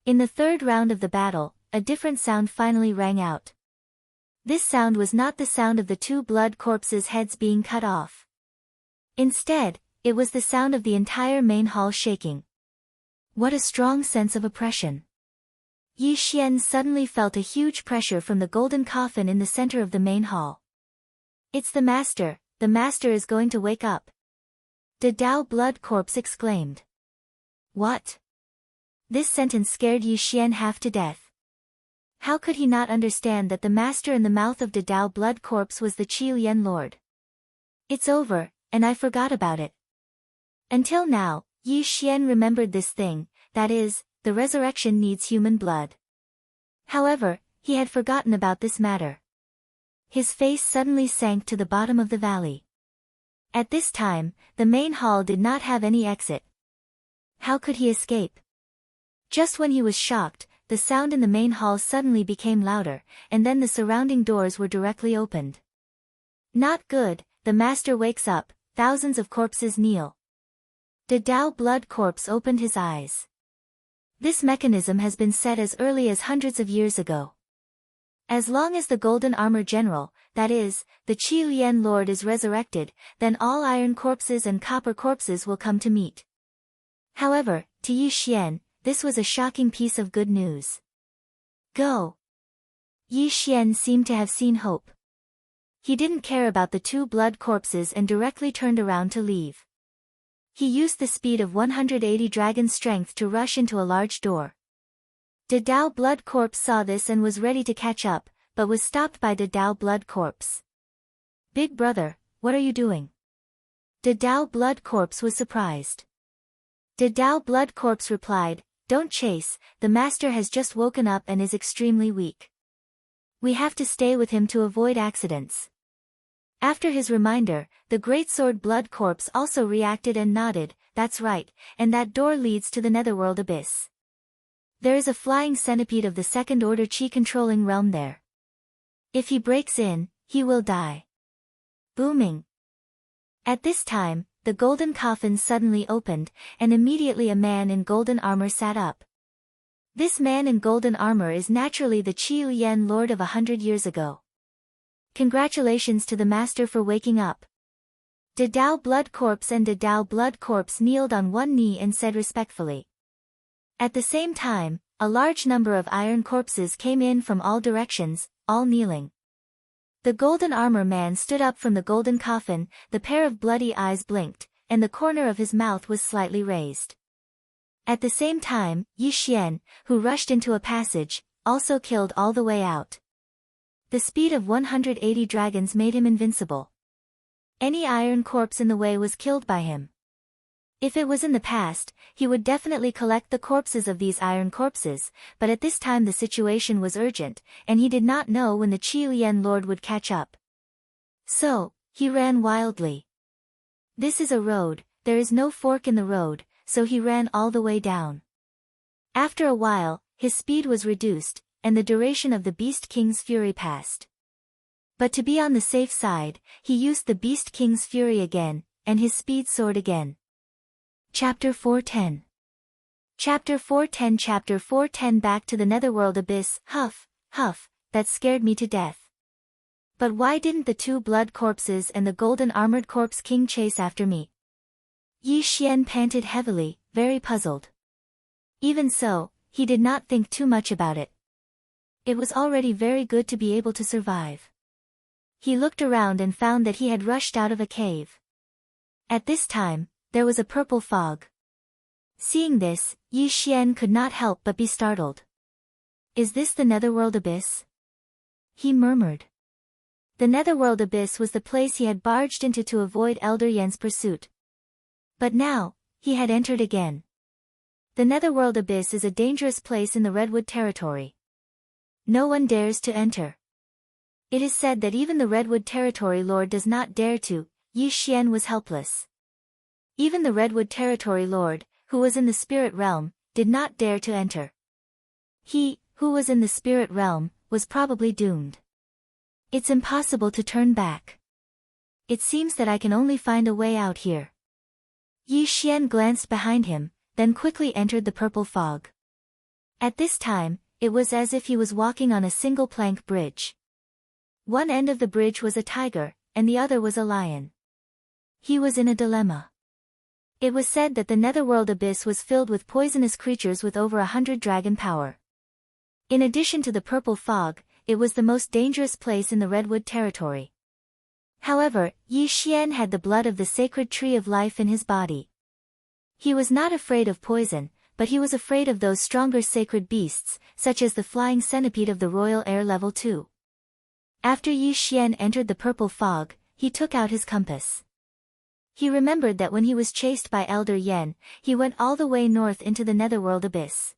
In the third round of the battle, a different sound finally rang out. This sound was not the sound of the 2 blood corpses' heads being cut off. Instead, it was the sound of the entire main hall shaking. What a strong sense of oppression. Yi Xian suddenly felt a huge pressure from the golden coffin in the center of the main hall. It's the master is going to wake up. The Dao Blood Corpse exclaimed. What? This sentence scared Yi Xian half to death. How could he not understand that the master in the mouth of the Dao Blood Corpse was the Qi Lian Lord? It's over, and I forgot about it. Until now, Yi Xian remembered this thing, that is, the resurrection needs human blood. However, he had forgotten about this matter. His face suddenly sank to the bottom of the valley. At this time, the main hall did not have any exit. How could he escape? Just when he was shocked, the sound in the main hall suddenly became louder, and then the surrounding doors were directly opened. Not good, the master wakes up, thousands of corpses kneel. The Dao Blood Corpse opened his eyes. This mechanism has been set as early as hundreds of years ago. As long as the Golden Armor General, that is, the Qi Lian Lord is resurrected, then all iron corpses and copper corpses will come to meet. However, to Yi Xian, this was a shocking piece of good news. Go! Yi Xian seemed to have seen hope. He didn't care about the two blood corpses and directly turned around to leave. He used the speed of 180 dragon strength to rush into a large door. The Dao blood corpse saw this and was ready to catch up, but was stopped by the Dao blood corpse. "Big brother, what are you doing?" The Dao blood corpse was surprised. The Dao blood corpse replied, "Don't chase, the master has just woken up and is extremely weak. We have to stay with him to avoid accidents." After his reminder, the Great Sword blood corpse also reacted and nodded, "That's right, and that door leads to the netherworld abyss. There is a flying centipede of the second order chi controlling realm there. If he breaks in, he will die." Booming. At this time, the golden coffin suddenly opened, and immediately a man in golden armor sat up. This man in golden armor is naturally the Qi Lian Lord of 100 years ago. "Congratulations to the master for waking up." The Dao blood corpse and the Dao blood corpse kneeled on one knee and said respectfully. At the same time, a large number of iron corpses came in from all directions, all kneeling. The golden armor man stood up from the golden coffin, the pair of bloody eyes blinked, and the corner of his mouth was slightly raised. At the same time, Yi Xian, who rushed into a passage, also killed all the way out. The speed of 180 dragons made him invincible. Any iron corpse in the way was killed by him. If it was in the past, he would definitely collect the corpses of these iron corpses, but at this time the situation was urgent, and he did not know when the Qi Lian Lord would catch up. So, he ran wildly. This is a road, there is no fork in the road, so he ran all the way down. After a while, his speed was reduced, and the duration of the Beast King's fury passed. But to be on the safe side, he used the Beast King's fury again, and his speed soared again. Chapter 410. Chapter 410. Chapter 410. Back to the netherworld abyss. Huff, huff, that scared me to death. But why didn't the two blood corpses and the golden armored corpse king chase after me? Yi Xian panted heavily, very puzzled. Even so, he did not think too much about it. It was already very good to be able to survive. He looked around and found that he had rushed out of a cave. At this time, there was a purple fog. Seeing this, Yi Xian could not help but be startled. "Is this the netherworld abyss?" he murmured. The netherworld abyss was the place he had barged into to avoid Elder Yan's pursuit. But now, he had entered again. The netherworld abyss is a dangerous place in the Redwood territory. No one dares to enter. It is said that even the Redwood territory lord does not dare to. Yi Xian was helpless. Even the Redwood territory lord, who was in the spirit realm, did not dare to enter. He, who was in the spirit realm, was probably doomed. It's impossible to turn back. It seems that I can only find a way out here. Yi Xian glanced behind him, then quickly entered the purple fog. At this time, it was as if he was walking on a single plank bridge. One end of the bridge was a tiger, and the other was a lion. He was in a dilemma. It was said that the netherworld abyss was filled with poisonous creatures with over 100 dragon power. In addition to the purple fog, it was the most dangerous place in the Redwood territory. However, Yi Xian had the blood of the sacred tree of life in his body. He was not afraid of poison, but he was afraid of those stronger sacred beasts, such as the flying centipede of the royal air level 2. After Yi Xian entered the purple fog, he took out his compass. He remembered that when he was chased by Elder Yan, he went all the way north into the netherworld abyss.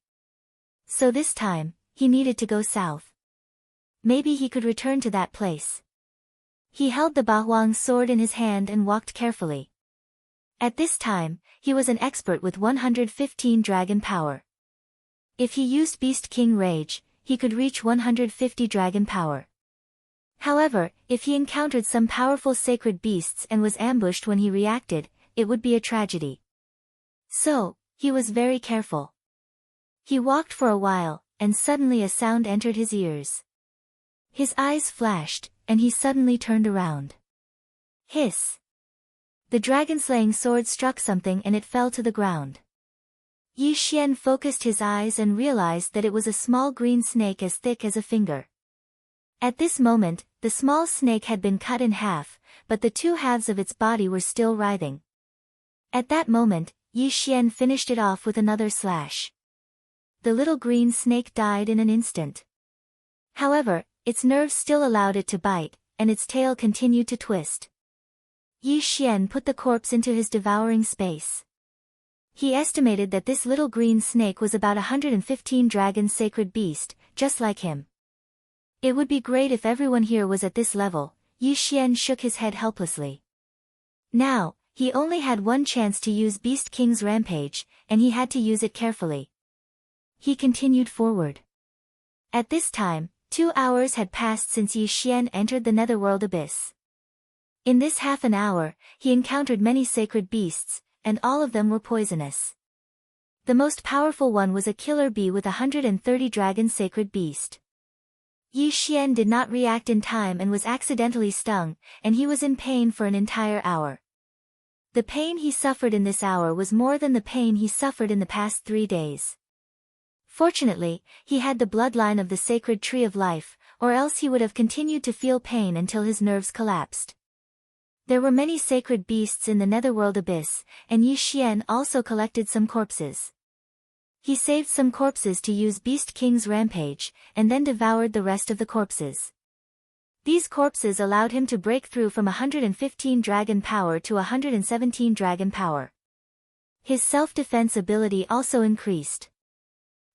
So this time, he needed to go south. Maybe he could return to that place. He held the Bahuang sword in his hand and walked carefully. At this time, he was an expert with 115 dragon power. If he used Beast King Rage, he could reach 150 dragon power. However, if he encountered some powerful sacred beasts and was ambushed when he reacted, it would be a tragedy. So, he was very careful. He walked for a while, and suddenly a sound entered his ears. His eyes flashed, and he suddenly turned around. Hiss! The dragon-slaying sword struck something and it fell to the ground. Yi Xian focused his eyes and realized that it was a small green snake as thick as a finger. At this moment, the small snake had been cut in half, but the two halves of its body were still writhing. At that moment, Yi Xian finished it off with another slash. The little green snake died in an instant. However, its nerves still allowed it to bite, and its tail continued to twist. Yi Xian put the corpse into his devouring space. He estimated that this little green snake was about 115 dragon's sacred beast, just like him. It would be great if everyone here was at this level. Yi Xian shook his head helplessly. Now, he only had one chance to use Beast King's rampage, and he had to use it carefully. He continued forward. At this time, 2 hours had passed since Yi Xian entered the netherworld abyss. In this half an hour, he encountered many sacred beasts, and all of them were poisonous. The most powerful one was a killer bee with 130 dragon sacred beast. Yi Xian did not react in time and was accidentally stung, and he was in pain for an entire hour. The pain he suffered in this hour was more than the pain he suffered in the past 3 days. Fortunately, he had the bloodline of the sacred tree of life, or else he would have continued to feel pain until his nerves collapsed. There were many sacred beasts in the netherworld abyss, and Yi Xian also collected some corpses. He saved some corpses to use Beast King's rampage, and then devoured the rest of the corpses. These corpses allowed him to break through from 115 dragon power to 117 dragon power. His self-defense ability also increased.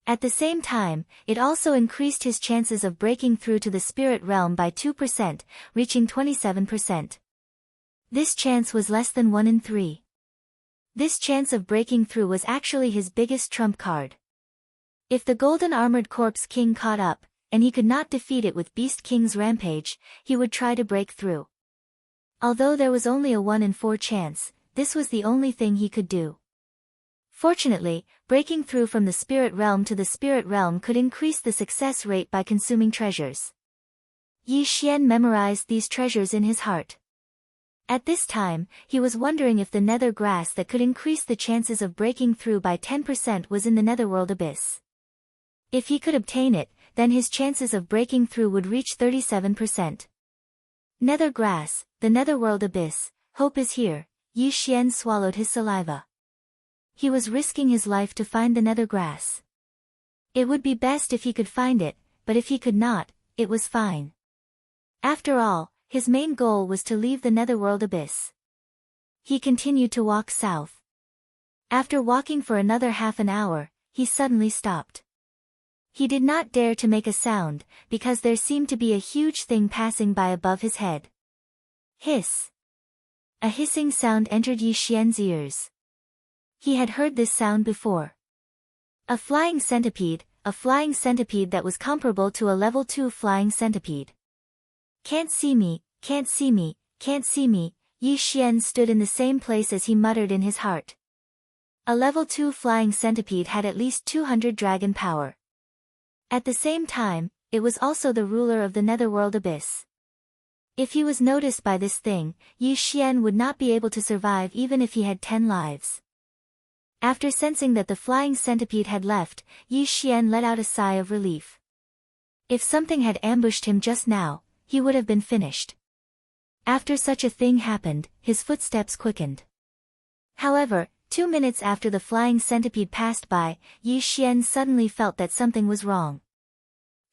At the same time, it also increased his chances of breaking through to the spirit realm by 2%, reaching 27%. This chance was less than 1 in 3. This chance of breaking through was actually his biggest trump card. If the golden armored corpse king caught up, and he could not defeat it with Beast King's rampage, he would try to break through. Although there was only a 1 in 4 chance, this was the only thing he could do. Fortunately, breaking through from the spirit realm to the spirit realm could increase the success rate by consuming treasures. Yi Xian memorized these treasures in his heart. At this time, he was wondering if the nether grass that could increase the chances of breaking through by 10% was in the netherworld abyss. If he could obtain it, then his chances of breaking through would reach 37%. Nether grass, the netherworld abyss, hope is here. Yi Xian swallowed his saliva. He was risking his life to find the nether grass. It would be best if he could find it, but if he could not, it was fine. After all, his main goal was to leave the netherworld abyss. He continued to walk south. After walking for another half an hour, he suddenly stopped. He did not dare to make a sound, because there seemed to be a huge thing passing by above his head. Hiss! A hissing sound entered Yi Xian's ears. He had heard this sound before. A flying centipede that was comparable to a level 2 flying centipede. Can't see me, can't see me, can't see me. Yi Xian stood in the same place as he muttered in his heart. A level 2 flying centipede had at least 200 dragon power. At the same time, it was also the ruler of the netherworld abyss. If he was noticed by this thing, Yi Xian would not be able to survive even if he had 10 lives. After sensing that the flying centipede had left, Yi Xian let out a sigh of relief. If something had ambushed him just now, he would have been finished. After such a thing happened, his footsteps quickened. However, 2 minutes after the flying centipede passed by, Yi Xian suddenly felt that something was wrong.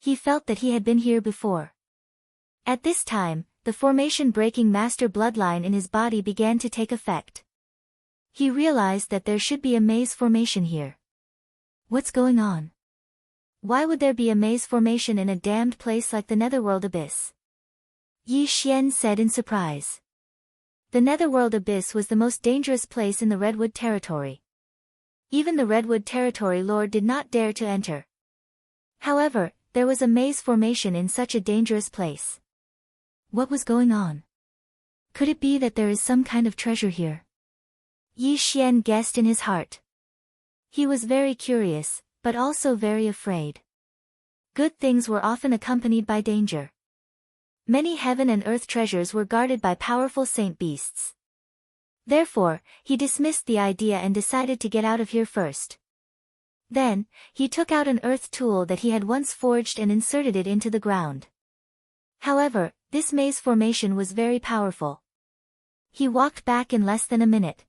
He felt that he had been here before. At this time, the formation-breaking master bloodline in his body began to take effect. He realized that there should be a maze formation here. What's going on? Why would there be a maze formation in a damned place like the netherworld abyss? Yi Xian said in surprise. The netherworld abyss was the most dangerous place in the Redwood territory. Even the Redwood territory lord did not dare to enter. However, there was a maze formation in such a dangerous place. What was going on? Could it be that there is some kind of treasure here? Yi Xian guessed in his heart. He was very curious, but also very afraid. Good things were often accompanied by danger. Many heaven and earth treasures were guarded by powerful saint beasts. Therefore, he dismissed the idea and decided to get out of here first. Then, he took out an earth tool that he had once forged and inserted it into the ground. However, This maze formation was very powerful. He walked back in less than a minute.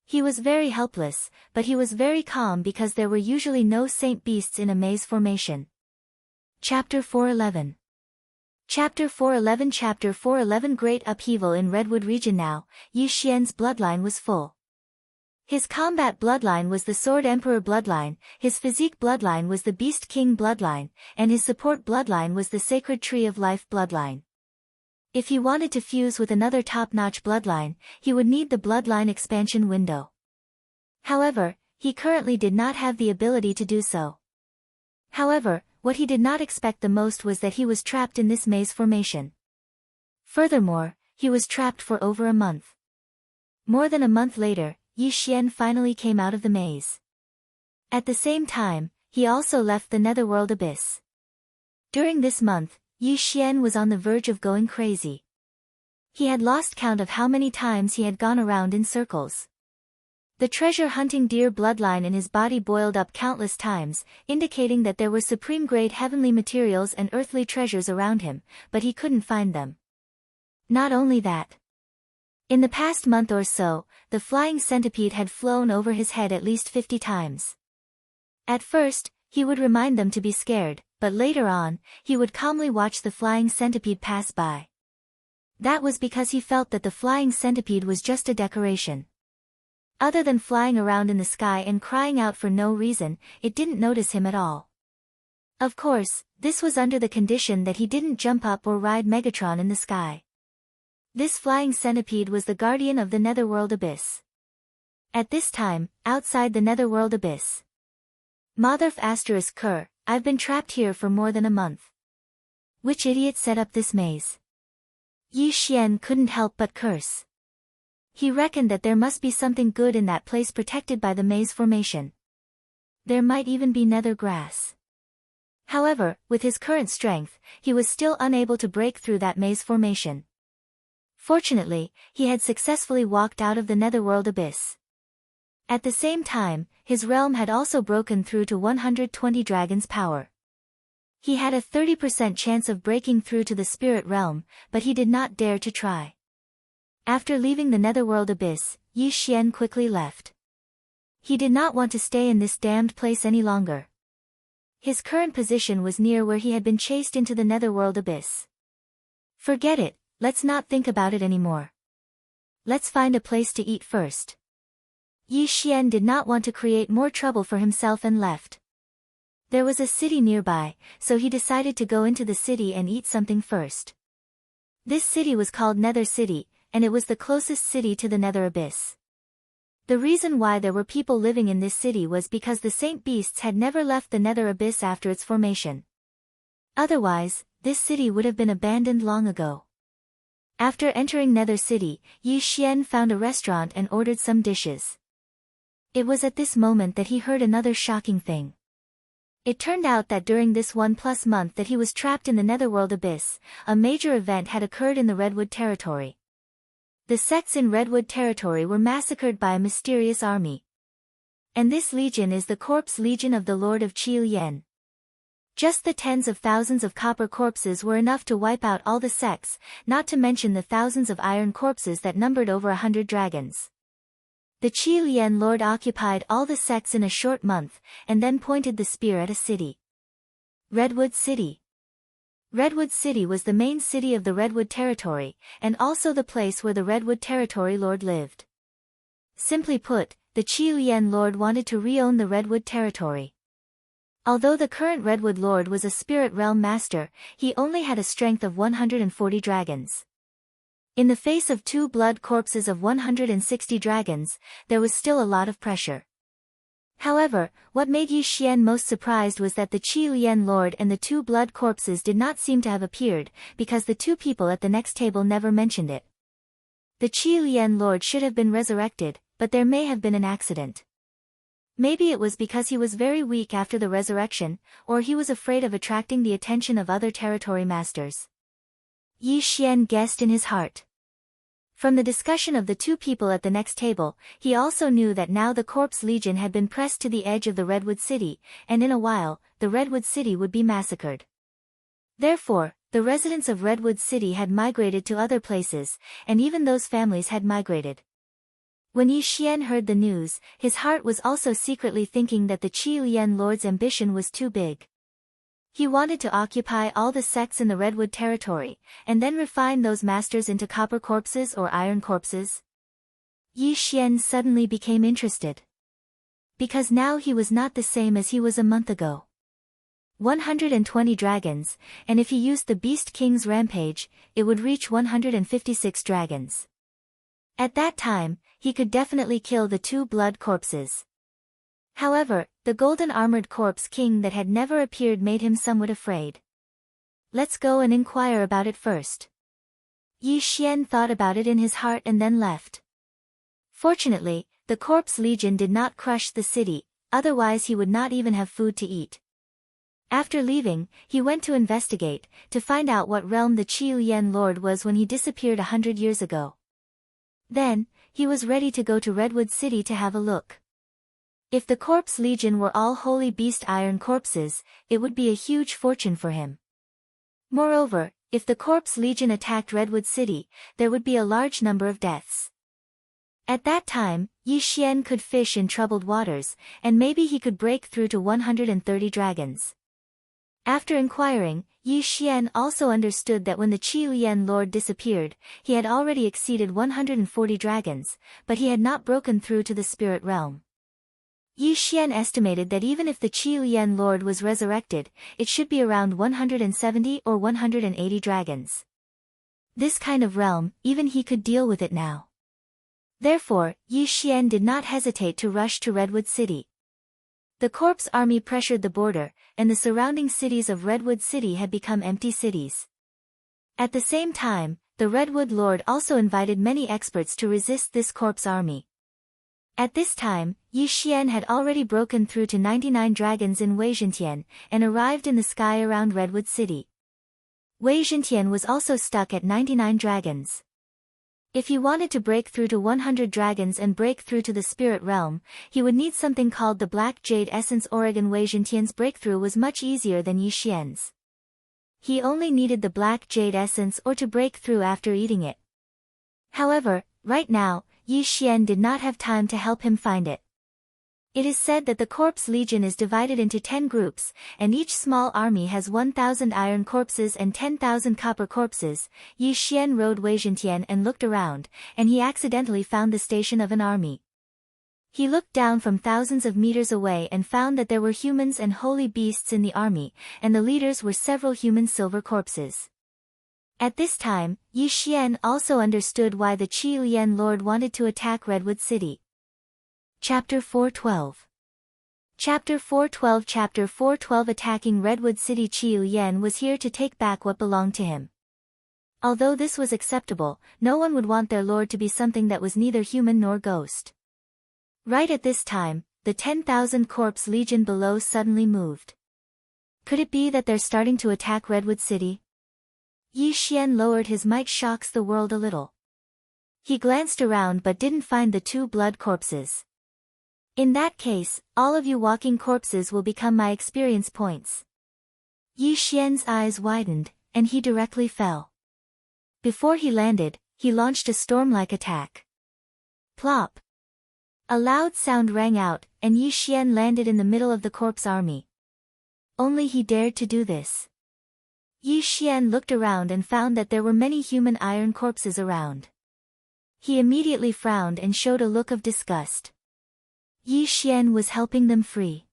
He was very helpless, but he was very calm because there were usually no saint beasts in a maze formation. Chapter 411. Chapter 411 Chapter 411 Great upheaval in Redwood region. Now, Yi Xian's bloodline was full. His combat bloodline was the Sword Emperor bloodline, his physique bloodline was the Beast King bloodline, and his support bloodline was the Sacred Tree of Life bloodline. If he wanted to fuse with another top-notch bloodline, he would need the bloodline expansion window. However, he currently did not have the ability to do so. However, what he did not expect the most was that he was trapped in this maze formation. Furthermore, he was trapped for over a month. More than a month later, Yi Xian finally came out of the maze. At the same time, he also left the netherworld abyss. During this month, Yi Xian was on the verge of going crazy. He had lost count of how many times he had gone around in circles. The treasure-hunting deer bloodline in his body boiled up countless times, indicating that there were supreme-grade heavenly materials and earthly treasures around him, but he couldn't find them. Not only that. In the past month or so, the flying centipede had flown over his head at least 50 times. At first, he would remind them to be scared, but later on, he would calmly watch the flying centipede pass by. That was because he felt that the flying centipede was just a decoration. Other than flying around in the sky and crying out for no reason, it didn't notice him at all. Of course, this was under the condition that he didn't jump up or ride Megatron in the sky. This flying centipede was the guardian of the netherworld abyss. At this time, outside the netherworld abyss. Motherf ****, I've been trapped here for more than a month. Which idiot set up this maze? Yi Xian couldn't help but curse. He reckoned that there must be something good in that place protected by the maze formation. There might even be nether grass. However, with his current strength, he was still unable to break through that maze formation. Fortunately, he had successfully walked out of the netherworld abyss. At the same time, his realm had also broken through to 120 dragons' power. He had a 30% chance of breaking through to the spirit realm, but he did not dare to try. After leaving the netherworld abyss, Yi Xian quickly left. He did not want to stay in this damned place any longer. His current position was near where he had been chased into the netherworld abyss. Forget it, let's not think about it anymore. Let's find a place to eat first. Yi Xian did not want to create more trouble for himself and left. There was a city nearby, so he decided to go into the city and eat something first. This city was called Nether City, and it was the closest city to the Nether Abyss. The reason why there were people living in this city was because the Saint Beasts had never left the Nether Abyss after its formation. Otherwise, this city would have been abandoned long ago. After entering Nether City, Yi Xian found a restaurant and ordered some dishes. It was at this moment that he heard another shocking thing. It turned out that during this 1+ month that he was trapped in the netherworld abyss, a major event had occurred in the Redwood territory. The sects in Redwood territory were massacred by a mysterious army. And this legion is the Corpse Legion of the Lord of Qi Lian. Just the tens of thousands of copper corpses were enough to wipe out all the sects, not to mention the thousands of iron corpses that numbered over 100 dragons. The Qi Lian Lord occupied all the sects in a short month, and then pointed the spear at a city. Redwood City. Redwood City was the main city of the Redwood Territory, and also the place where the Redwood Territory Lord lived. Simply put, the Qi Lian Lord wanted to re-own the Redwood Territory. Although the current Redwood Lord was a Spirit Realm Master, he only had a strength of 140 dragons. In the face of 2 blood corpses of 160 dragons, there was still a lot of pressure. However, what made Yi Xian most surprised was that the Qi Lian Lord and the 2 blood corpses did not seem to have appeared, because the 2 people at the next table never mentioned it. The Qi Lian Lord should have been resurrected, but there may have been an accident. Maybe it was because he was very weak after the resurrection, or he was afraid of attracting the attention of other territory masters. Yi Xian guessed in his heart. From the discussion of the 2 people at the next table, he also knew that now the Corpse Legion had been pressed to the edge of the Redwood City, and in a while, the Redwood City would be massacred. Therefore, The residents of Redwood City had migrated to other places, and even those families had migrated. When Yi Xian heard the news, his heart was also secretly thinking that the Qiuyan Lord's ambition was too big. He wanted to occupy all the sects in the Redwood territory, and then refine those masters into copper corpses or iron corpses. Yi Xian suddenly became interested. Because now he was not the same as he was a month ago. 120 dragons, and if he used the Beast King's rampage, it would reach 156 dragons. At that time, he could definitely kill the 2 blood corpses. However, the golden armored corpse king that had never appeared made him somewhat afraid. Let's go and inquire about it first. Yi Xian thought about it in his heart and then left. Fortunately, the corpse legion did not crush the city, otherwise he would not even have food to eat. After leaving, he went to investigate, to find out what realm the Qiuyan Lord was when he disappeared 100 years ago. Then, he was ready to go to Redwood City to have a look. If the corpse legion were all holy beast iron corpses, it would be a huge fortune for him. Moreover, if the corpse legion attacked Redwood City, there would be a large number of deaths. At that time, Yi Xian could fish in troubled waters, and maybe he could break through to 130 dragons. After inquiring, Yi Xian also understood that when the Qiuyan Lord disappeared, he had already exceeded 140 dragons, but he had not broken through to the spirit realm. Yi Xian estimated that even if the Qiuyan Lord was resurrected, it should be around 170 or 180 dragons. This kind of realm, even he could deal with it now. Therefore, Yi Xian did not hesitate to rush to Redwood City. The corpse army pressured the border, and the surrounding cities of Redwood City had become empty cities. At the same time, the Redwood Lord also invited many experts to resist this corpse army. At this time, Yi Xian had already broken through to 99 dragons in Weizhentian, and arrived in the sky around Redwood City. Weizhentian was also stuck at 99 dragons. If he wanted to break through to 100 dragons and break through to the spirit realm, he would need something called the Black Jade Essence. Oregon Weizhentian's breakthrough was much easier than Yi Xian's. He only needed the Black Jade Essence or to break through after eating it. However, right now, Yi Xian did not have time to help him find it. It is said that the Corpse Legion is divided into 10 groups, and each small army has 1,000 iron corpses and 10,000 copper corpses. Yi Xian rode Weizhentian and looked around, and he accidentally found the station of an army. He looked down from thousands of meters away and found that there were humans and holy beasts in the army, and the leaders were several human silver corpses. At this time, Yi Xian also understood why the Qiuyan Lord wanted to attack Redwood City. Chapter 412. Chapter 412. Chapter 412. Attacking Redwood City. Qiuyan was here to take back what belonged to him. Although this was acceptable, no one would want their lord to be something that was neither human nor ghost. Right at this time, the 10,000 Corpse Legion below suddenly moved. Could it be that they're starting to attack Redwood City? Yi Xian lowered his might. Shocks the world a little. He glanced around but didn't find the 2 blood corpses. In that case, all of you walking corpses will become my experience points. Yi Xian's eyes widened, and he directly fell. Before he landed, he launched a storm-like attack. Plop! A loud sound rang out, and Yi Xian landed in the middle of the corpse army. Only he dared to do this. Yi Xian looked around and found that there were many human iron corpses around. He immediately frowned and showed a look of disgust. Yi Xian was helping them free.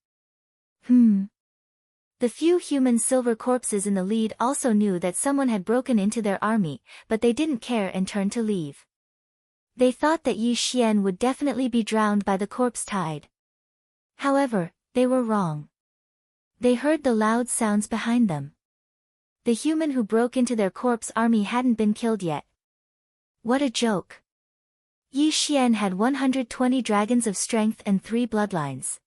The few human silver corpses in the lead also knew that someone had broken into their army, but they didn't care and turned to leave. They thought that Yi Xian would definitely be drowned by the corpse tide. However, they were wrong. They heard the loud sounds behind them. The human who broke into their corpse army hadn't been killed yet. What a joke! Yi Xian had 120 dragons of strength and 3 bloodlines.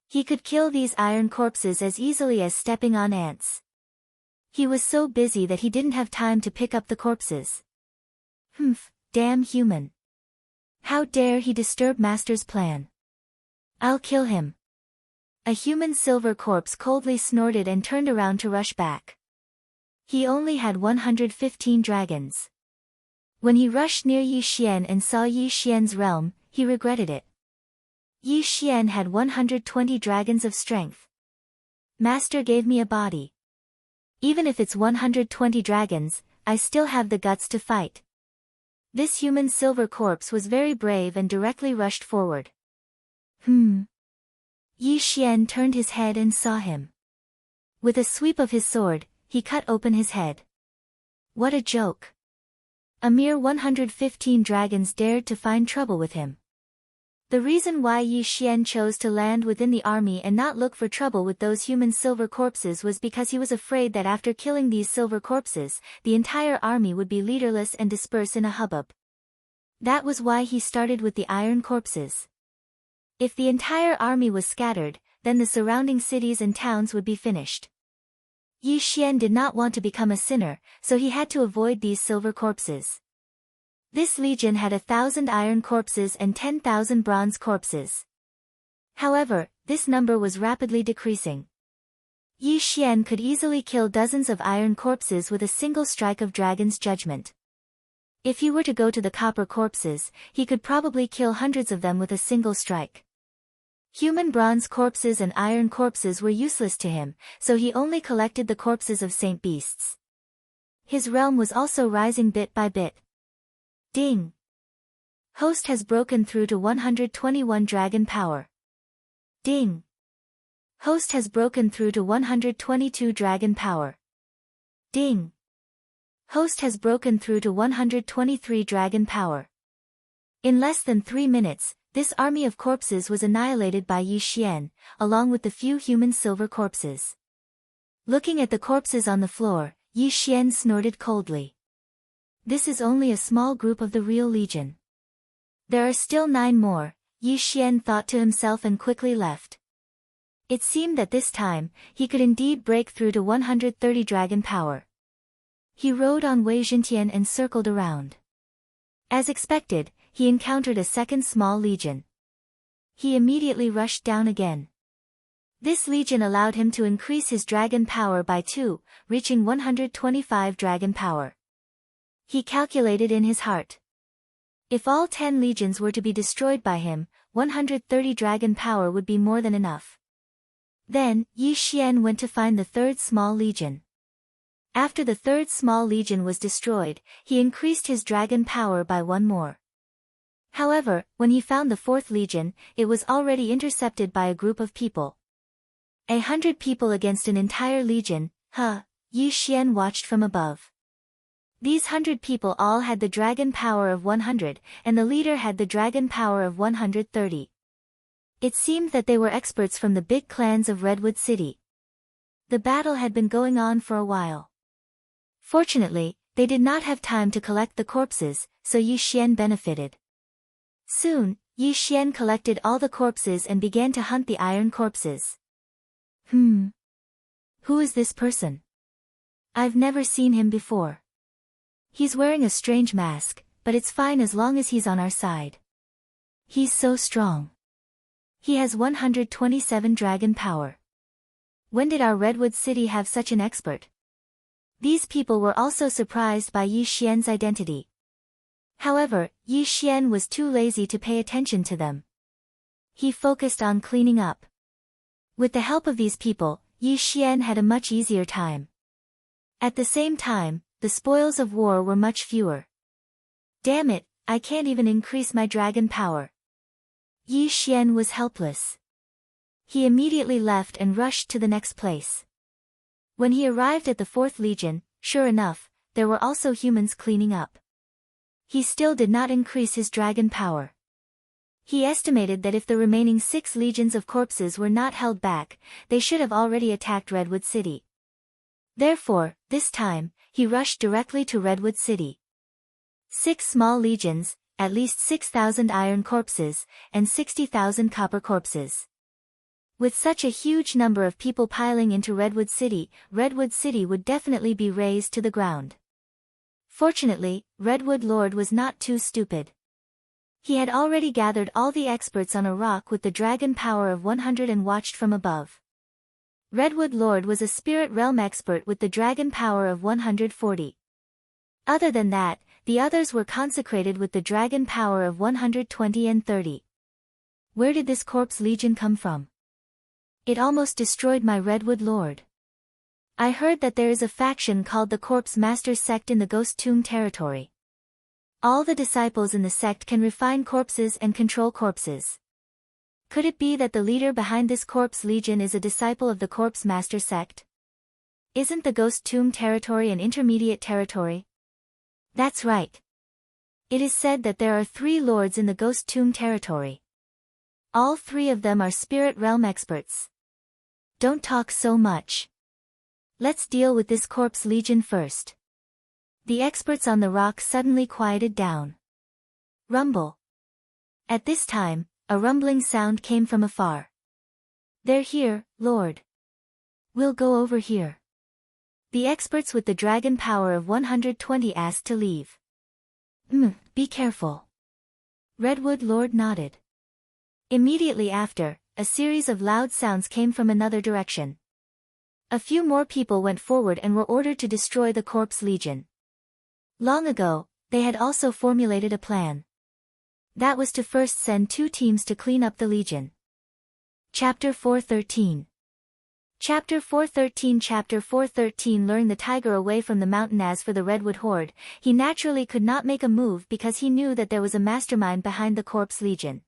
He could kill these iron corpses as easily as stepping on ants. He was so busy that he didn't have time to pick up the corpses. Damn human. How dare he disturb Master's plan? I'll kill him. A human silver corpse coldly snorted and turned around to rush back. he only had 115 dragons. When he rushed near Yi Xian and saw Yi Xian's realm, he regretted it. Yi Xian had 120 dragons of strength. Master gave me a body. Even if it's 120 dragons, I still have the guts to fight. This human silver corpse was very brave and directly rushed forward. Yi Xian turned his head and saw him. With a sweep of his sword, he cut open his head. What a joke! A mere 115 dragons dared to find trouble with him. The reason why Yi Xian chose to land within the army and not look for trouble with those human silver corpses was because he was afraid that after killing these silver corpses, the entire army would be leaderless and disperse in a hubbub. That was why he started with the iron corpses. If the entire army was scattered, then the surrounding cities and towns would be finished. Yi Xian did not want to become a sinner, so he had to avoid these silver corpses. This legion had 1,000 iron corpses and 10,000 bronze corpses. However, this number was rapidly decreasing. Yi Xian could easily kill dozens of iron corpses with a single strike of Dragon's Judgment. If he were to go to the copper corpses, he could probably kill hundreds of them with a single strike. Human bronze corpses and iron corpses were useless to him, so he only collected the corpses of saint beasts. His realm was also rising bit by bit. Ding! Host has broken through to 121 dragon power. Ding! Host has broken through to 122 dragon power. Ding! Host has broken through to 123 dragon power. In less than 3 minutes, this army of corpses was annihilated by Yi Xian, along with the few human silver corpses. Looking at the corpses on the floor, Yi Xian snorted coldly. This is only a small group of the real legion. There are still 9 more, Yi Xian thought to himself and quickly left. It seemed that this time, he could indeed break through to 130 dragon power. He rode on Wei Jintian and circled around. As expected, he encountered a second small legion. He immediately rushed down again. This legion allowed him to increase his dragon power by 2, reaching 125 dragon power. He calculated in his heart. If all 10 legions were to be destroyed by him, 130 dragon power would be more than enough. Then, Yi Xian went to find the third small legion. After the third small legion was destroyed, he increased his dragon power by 1 more. However, when he found the fourth legion, it was already intercepted by a group of people. 100 people against an entire legion, Yi Xian watched from above. These 100 people all had the dragon power of 100, and the leader had the dragon power of 130. It seemed that they were experts from the big clans of Redwood City. The battle had been going on for a while. Fortunately, they did not have time to collect the corpses, so Yi Xian benefited. Soon, Yi Xian collected all the corpses and began to hunt the iron corpses. Who is this person? I've never seen him before. He's wearing a strange mask, but it's fine as long as he's on our side. He's so strong. He has 127 dragon power. When did our Redwood City have such an expert? These people were also surprised by Yi Xian's identity. However, Yi Xian was too lazy to pay attention to them. He focused on cleaning up. With the help of these people, Yi Xian had a much easier time. At the same time, the spoils of war were much fewer. Damn it, I can't even increase my dragon power. Yi Xian was helpless. He immediately left and rushed to the next place. When he arrived at the fourth legion, sure enough, there were also humans cleaning up. He still did not increase his dragon power. He estimated that if the remaining 6 legions of corpses were not held back, they should have already attacked Redwood City. Therefore, this time, he rushed directly to Redwood City. 6 small legions, at least 6,000 iron corpses, and 60,000 copper corpses. With such a huge number of people piling into Redwood City would definitely be razed to the ground. Fortunately, Redwood Lord was not too stupid. He had already gathered all the experts on a rock with the dragon power of 100 and watched from above. Redwood Lord was a spirit realm expert with the dragon power of 140. Other than that, the others were consecrated with the dragon power of 120 and 30. Where did this corpse legion come from? It almost destroyed my Redwood Lord. I heard that there is a faction called the Corpse Masters sect in the Ghost Tomb territory. All the disciples in the sect can refine corpses and control corpses. Could it be that the leader behind this corpse legion is a disciple of the Corpse Master sect? Isn't the Ghost Tomb territory an intermediate territory? That's right. It is said that there are 3 lords in the Ghost Tomb territory. All 3 of them are spirit realm experts. Don't talk so much. Let's deal with this corpse legion first. The experts on the rock suddenly quieted down. Rumble. At this time, a rumbling sound came from afar. They're here, Lord. We'll go over here. The experts with the dragon power of 120 asked to leave. Be careful. Redwood Lord nodded. Immediately after, a series of loud sounds came from another direction. A few more people went forward and were ordered to destroy the Corpse Legion. Long ago, they had also formulated a plan. That was to first send 2 teams to clean up the Legion. Chapter 413. Chapter 413 luring the tiger away from the mountain. As for the Redwood Horde, he naturally could not make a move because he knew that there was a mastermind behind the Corpse Legion.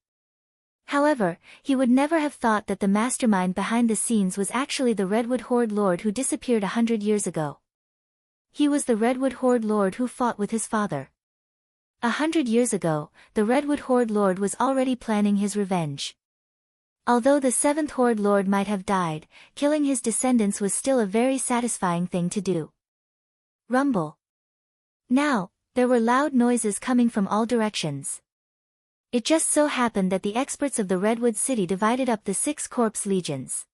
However, he would never have thought that the mastermind behind the scenes was actually the Redwood Horde Lord who disappeared 100 years ago. He was the Redwood Horde Lord who fought with his father. 100 years ago, the Redwood Horde Lord was already planning his revenge. Although the 7th Horde Lord might have died, killing his descendants was still a very satisfying thing to do. Rumble. Now, there were loud noises coming from all directions. It just so happened that the experts of the Redwood City divided up the 6 corpse legions.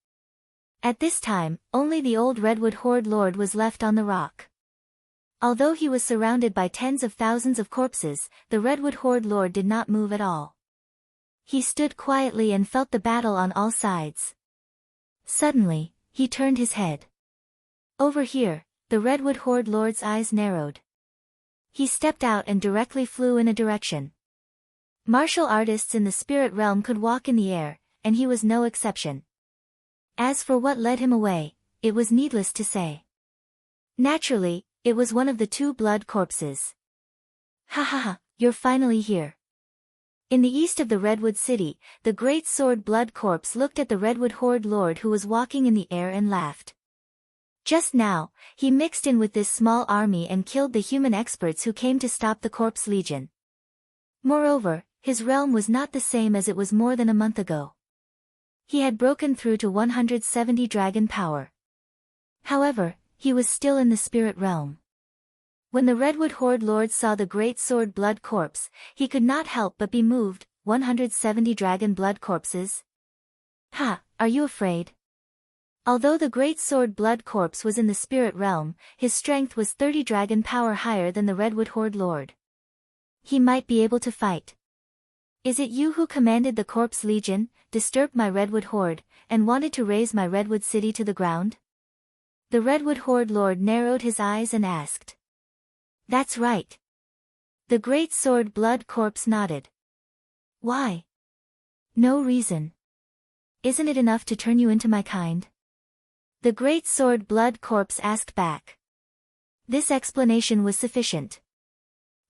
At this time, only the old Redwood Horde Lord was left on the rock. Although he was surrounded by tens of thousands of corpses, the Redwood Horde Lord did not move at all. He stood quietly and felt the battle on all sides. Suddenly, he turned his head. Over here, the Redwood Horde Lord's eyes narrowed. He stepped out and directly flew in a direction. Martial artists in the spirit realm could walk in the air, and he was no exception. As for what led him away, it was needless to say. Naturally, it was one of the 2 blood corpses. Ha ha ha, you're finally here. In the east of the Redwood City, the great sword blood corpse looked at the Redwood Horde Lord who was walking in the air and laughed. Just now, he mixed in with this small army and killed the human experts who came to stop the Corpse Legion. Moreover, his realm was not the same as it was more than a month ago. He had broken through to 170 dragon power. However, he was still in the spirit realm. When the Redwood Horde Lord saw the great sword blood corpse, he could not help but be moved. 170 dragon blood corpses? Ha, are you afraid? Although the great sword blood corpse was in the spirit realm, his strength was 30 dragon power higher than the Redwood Horde Lord. He might be able to fight. Is it you who commanded the Corpse Legion, disturbed my Redwood Horde, and wanted to raze my Redwood City to the ground? The Redwood Horde Lord narrowed his eyes and asked. That's right. The great sword blood corpse nodded. Why? No reason. Isn't it enough to turn you into my kind? The great sword blood corpse asked back. This explanation was sufficient.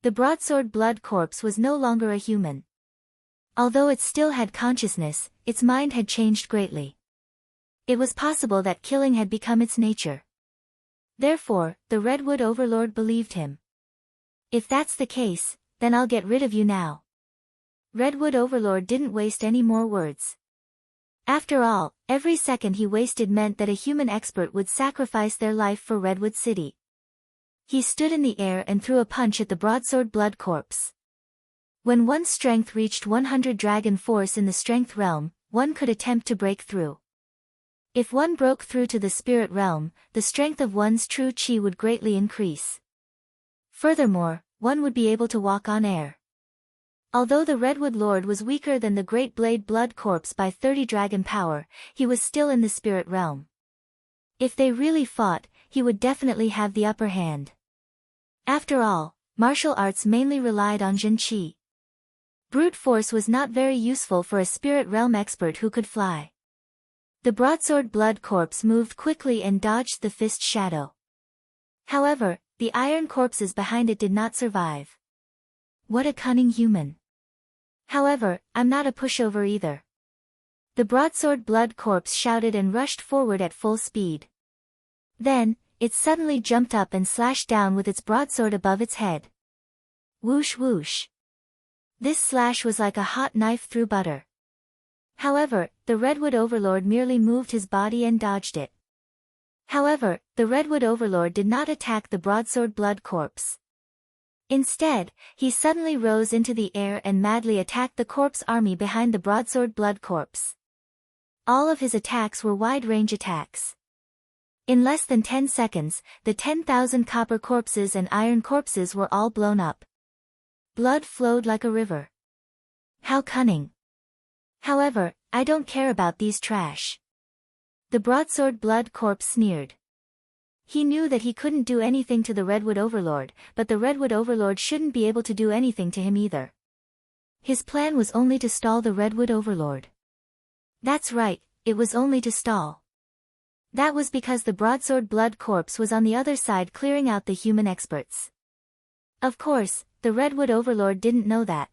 The broadsword blood corpse was no longer a human. Although it still had consciousness, its mind had changed greatly. It was possible that killing had become its nature. Therefore, the Redwood Overlord believed him. If that's the case, then I'll get rid of you now. Redwood Overlord didn't waste any more words. After all, every second he wasted meant that a human expert would sacrifice their life for Redwood City. He stood in the air and threw a punch at the broadsword blood corpse. When one's strength reached 100 dragon force in the strength realm, one could attempt to break through. If one broke through to the spirit realm, the strength of one's true chi would greatly increase. Furthermore, one would be able to walk on air. Although the Redwood Lord was weaker than the Great Blade Blood Corpse by 30 dragon power, he was still in the spirit realm. If they really fought, he would definitely have the upper hand. After all, martial arts mainly relied on Jin Qi. Brute force was not very useful for a spirit realm expert who could fly. The broadsword blood corpse moved quickly and dodged the fist shadow. However, the iron corpses behind it did not survive. What a cunning human. However, I'm not a pushover either. The broadsword blood corpse shouted and rushed forward at full speed. Then, it suddenly jumped up and slashed down with its broadsword above its head. Whoosh whoosh. This slash was like a hot knife through butter. However, the Redwood Overlord merely moved his body and dodged it. However, the Redwood Overlord did not attack the broadsword blood corpse. Instead, he suddenly rose into the air and madly attacked the corpse army behind the broadsword blood corpse. All of his attacks were wide-range attacks. In less than 10 seconds, the 10,000 copper corpses and iron corpses were all blown up. Blood flowed like a river. How cunning. However, I don't care about these trash. The broadsword blood corpse sneered. He knew that he couldn't do anything to the Redwood Overlord, but the Redwood Overlord shouldn't be able to do anything to him either. His plan was only to stall the Redwood Overlord. That's right, it was only to stall. That was because the broadsword blood corpse was on the other side clearing out the human experts. Of course, the Redwood Overlord didn't know that.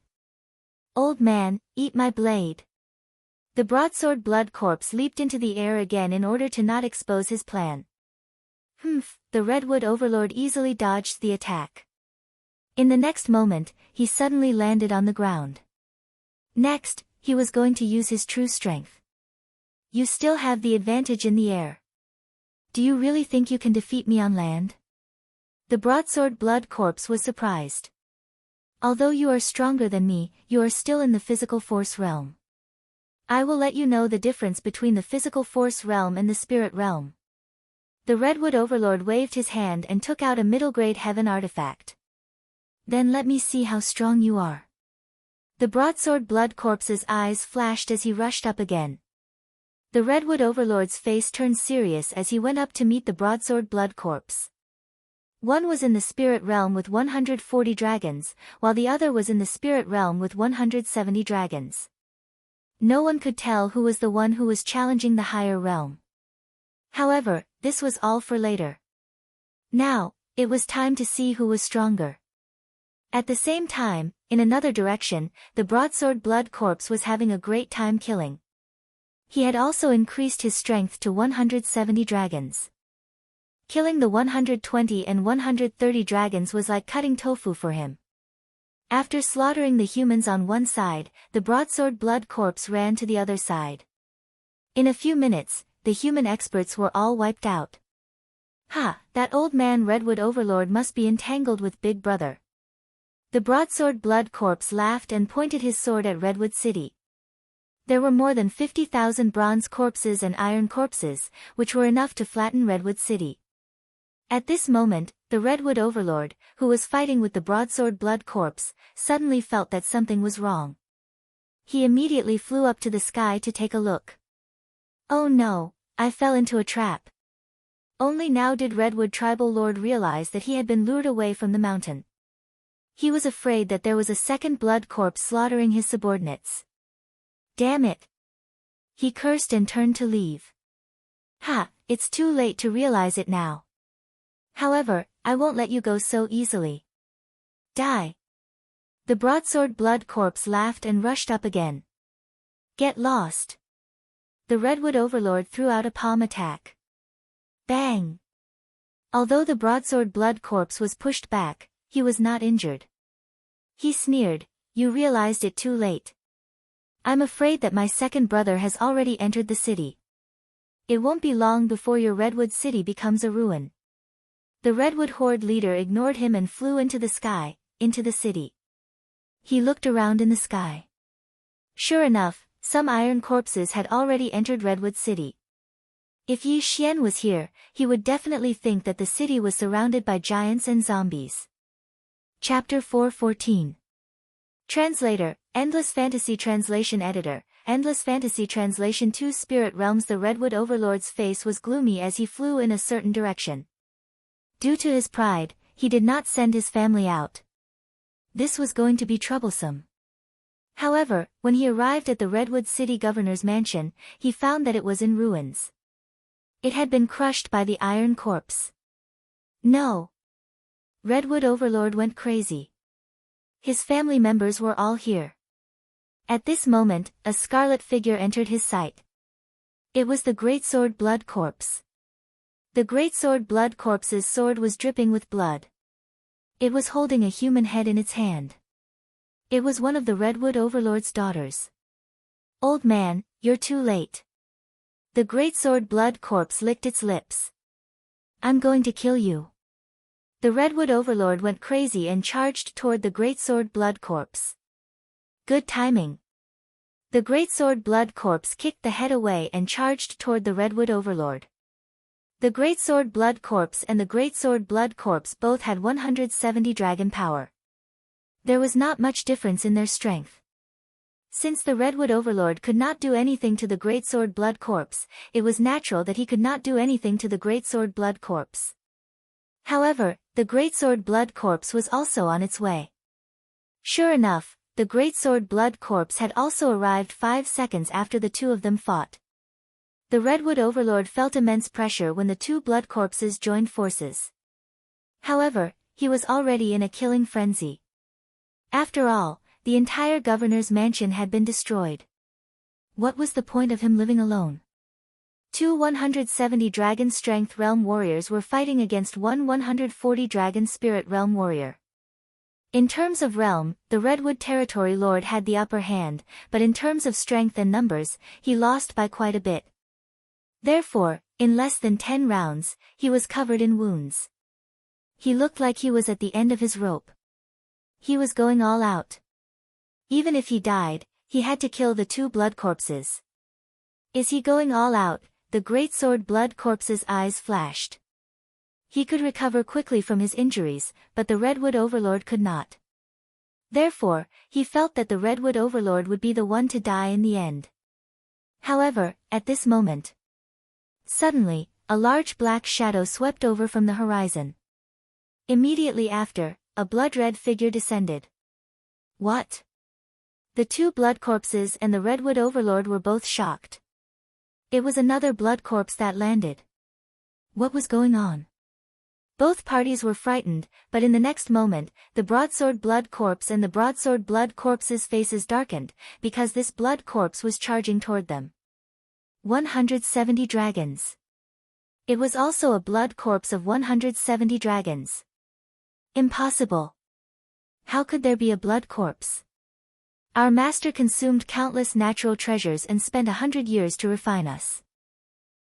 Old man, eat my blade. The broadsword blood corpse leaped into the air again in order to not expose his plan. Humph, the Redwood Overlord easily dodged the attack. In the next moment, he suddenly landed on the ground. Next, he was going to use his true strength. You still have the advantage in the air. Do you really think you can defeat me on land? The broadsword blood corpse was surprised. Although you are stronger than me, you are still in the physical force realm. I will let you know the difference between the physical force realm and the spirit realm. The Redwood Overlord waved his hand and took out a middle-grade heaven artifact. Then let me see how strong you are. The broadsword blood corpse's eyes flashed as he rushed up again. The Redwood Overlord's face turned serious as he went up to meet the broadsword blood corpse. One was in the spirit realm with 140 dragons, while the other was in the spirit realm with 170 dragons. No one could tell who was the one who was challenging the higher realm. However, this was all for later. Now, it was time to see who was stronger. At the same time, in another direction, the broadsword blood corpse was having a great time killing. He had also increased his strength to 170 dragons. Killing the 120 and 130 dragons was like cutting tofu for him. After slaughtering the humans on one side, the broadsword blood corpse ran to the other side. In a few minutes, the human experts were all wiped out. Ha, that old man Redwood Overlord must be entangled with Big Brother. The broadsword blood corpse laughed and pointed his sword at Redwood City. There were more than 50,000 bronze corpses and iron corpses, which were enough to flatten Redwood City. At this moment, the Redwood Overlord, who was fighting with the broadsword blood corpse, suddenly felt that something was wrong. He immediately flew up to the sky to take a look. Oh no, I fell into a trap. Only now did Redwood Tribal Lord realize that he had been lured away from the mountain. He was afraid that there was a second blood corpse slaughtering his subordinates. Damn it! He cursed and turned to leave. Ha, it's too late to realize it now. However, I won't let you go so easily. Die! The broadsword blood corpse laughed and rushed up again. Get lost! The Redwood Overlord threw out a palm attack. Bang! Although the broadsword blood corpse was pushed back, he was not injured. He sneered, you realized it too late. I'm afraid that my second brother has already entered the city. It won't be long before your Redwood City becomes a ruin. The Redwood Horde leader ignored him and flew into the sky, into the city. He looked around in the sky. Sure enough, some iron corpses had already entered Redwood City. If Yi Xian was here, he would definitely think that the city was surrounded by giants and zombies. Chapter 4:14. Translator, Endless Fantasy Translation Editor, Endless Fantasy Translation 2 Spirit Realms. The Redwood Overlord's face was gloomy as he flew in a certain direction. Due to his pride, he did not send his family out. This was going to be troublesome. However, when he arrived at the Redwood City Governor's mansion, he found that it was in ruins. It had been crushed by the Iron Corpse. No! Redwood Overlord went crazy. His family members were all here. At this moment, a scarlet figure entered his sight. It was the Greatsword Blood Corpse. The Greatsword Blood Corpse's sword was dripping with blood. It was holding a human head in its hand. It was one of the Redwood Overlord's daughters. Old man, you're too late. The Greatsword Blood Corpse licked its lips. I'm going to kill you. The Redwood Overlord went crazy and charged toward the Greatsword Blood Corpse. Good timing. The Greatsword Blood Corpse kicked the head away and charged toward the Redwood Overlord. The Greatsword Blood Corpse and the Greatsword Blood Corpse both had 170 dragon power. There was not much difference in their strength. Since the Redwood Overlord could not do anything to the Greatsword Blood Corpse, it was natural that he could not do anything to the Greatsword Blood Corpse. However, the Greatsword Blood Corpse was also on its way. Sure enough, the Greatsword Blood Corpse had also arrived 5 seconds after the two of them fought. The Redwood Overlord felt immense pressure when the two blood corpses joined forces. However, he was already in a killing frenzy. After all, the entire governor's mansion had been destroyed. What was the point of him living alone? Two 170 Dragon Strength Realm Warriors were fighting against one 140 Dragon Spirit Realm Warrior. In terms of realm, the Redwood Territory Lord had the upper hand, but in terms of strength and numbers, he lost by quite a bit. Therefore, in less than 10 rounds, he was covered in wounds. He looked like he was at the end of his rope. He was going all out. Even if he died, he had to kill the two blood corpses. Is he going all out? The Greatsword Blood Corpse's eyes flashed. He could recover quickly from his injuries, but the Redwood Overlord could not. Therefore, he felt that the Redwood Overlord would be the one to die in the end. However, at this moment, suddenly, a large black shadow swept over from the horizon. Immediately after, a blood-red figure descended. What? The two blood corpses and the Redwood Overlord were both shocked. It was another blood corpse that landed. What was going on? Both parties were frightened, but in the next moment, the Broadsword Blood Corpse and the Broadsword Blood Corpse's faces darkened, because this blood corpse was charging toward them. 170 dragons. It was also a blood corpse of 170 dragons. Impossible. How could there be a blood corpse? Our master consumed countless natural treasures and spent 100 years to refine us.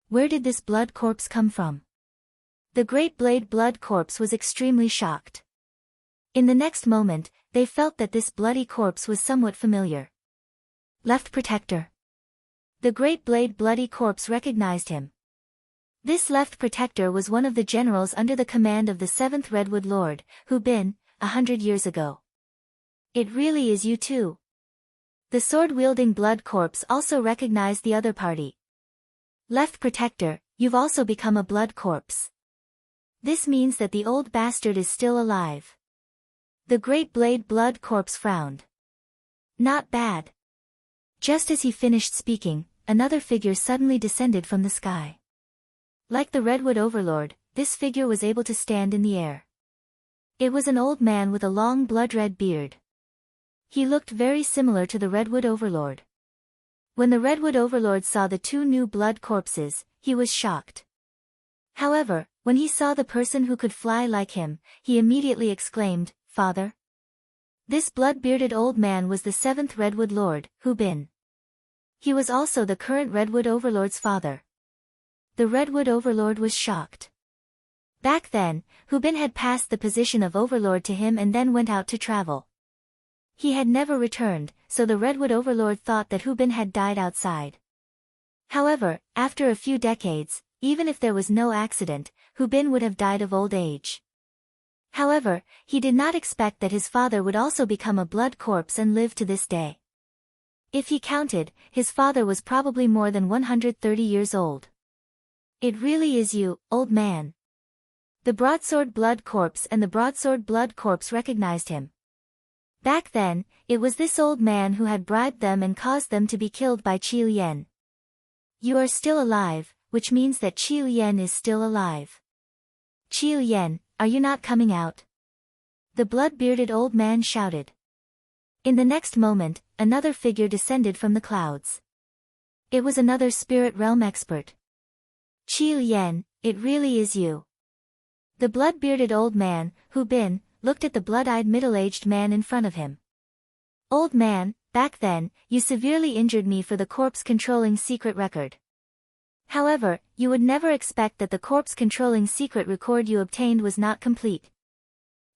Where did this blood corpse come from? The Great Blade Blood Corpse was extremely shocked. In the next moment, they felt that this bloody corpse was somewhat familiar. Left Protector. The Great Blade Bloody Corpse recognized him. This Left Protector was one of the generals under the command of the 7th Redwood Lord, who been, 100 years ago. It really is you too. The sword-wielding Blood Corpse also recognized the other party. Left Protector, you've also become a blood corpse. This means that the old bastard is still alive. The Great Blade Blood Corpse frowned. Not bad. Just as he finished speaking, another figure suddenly descended from the sky. Like the Redwood Overlord, this figure was able to stand in the air. It was an old man with a long blood-red beard. He looked very similar to the Redwood Overlord. When the Redwood Overlord saw the two new blood corpses, he was shocked. However, when he saw the person who could fly like him, he immediately exclaimed, "Father?" This blood-bearded old man was the 7th Redwood Lord, Hu Bin. He was also the current Redwood Overlord's father. The Redwood Overlord was shocked. Back then, Hu Bin had passed the position of Overlord to him and then went out to travel. He had never returned, so the Redwood Overlord thought that Hu Bin had died outside. However, after a few decades, even if there was no accident, Hu Bin would have died of old age. However, he did not expect that his father would also become a blood corpse and live to this day. If he counted, his father was probably more than 130 years old. It really is you, old man. The broadsword blood corpse and the broadsword blood corpse recognized him. Back then, it was this old man who had bribed them and caused them to be killed by Qi Lian. You are still alive, which means that Qi Lian is still alive. Qi Lian, are you not coming out? The blood-bearded old man shouted. In the next moment, another figure descended from the clouds. It was another spirit realm expert. Qi Lian, it really is you. The blood-bearded old man, Hu Bin, looked at the blood-eyed middle-aged man in front of him. Old man, back then, you severely injured me for the corpse-controlling secret record. However, you would never expect that the corpse-controlling secret record you obtained was not complete.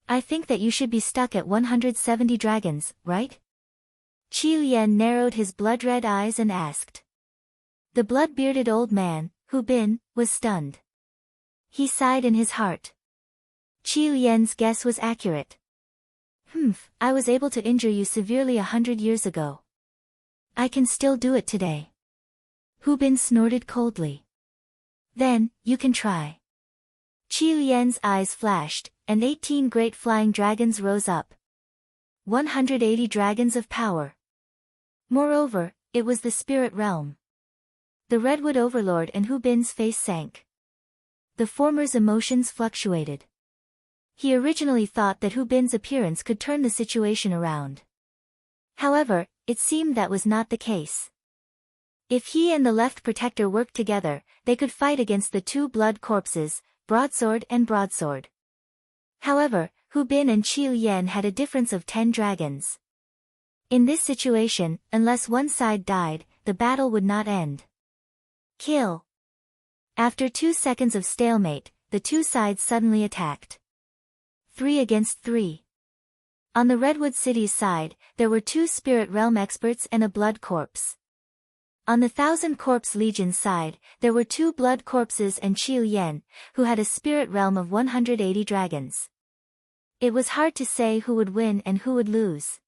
I think that you should be stuck at 170 dragons, right? Qi Lian narrowed his blood-red eyes and asked. The blood-bearded old man, Hu Bin, was stunned. He sighed in his heart. Qi Lian's guess was accurate. I was able to injure you severely 100 years ago. I can still do it today. Hu Bin snorted coldly. Then, you can try. Qi Lian's eyes flashed, and 18 great flying dragons rose up. 180 dragons of power. Moreover, it was the spirit realm. The Redwood Overlord and Hu Bin's face sank. The former's emotions fluctuated. He originally thought that Hu Bin's appearance could turn the situation around. However, it seemed that was not the case. If he and the left protector worked together, they could fight against the two blood corpses, broadsword and broadsword. However, Hu Bin and Qi Lian had a difference of 10 dragons. In this situation, unless one side died, the battle would not end. Kill. After 2 seconds of stalemate, the two sides suddenly attacked. 3 against 3. On the Redwood City's side, there were 2 Spirit Realm experts and a blood corpse. On the Thousand Corpse Legion's side, there were 2 blood corpses and Qi Lian, who had a Spirit Realm of 180 dragons. It was hard to say who would win and who would lose.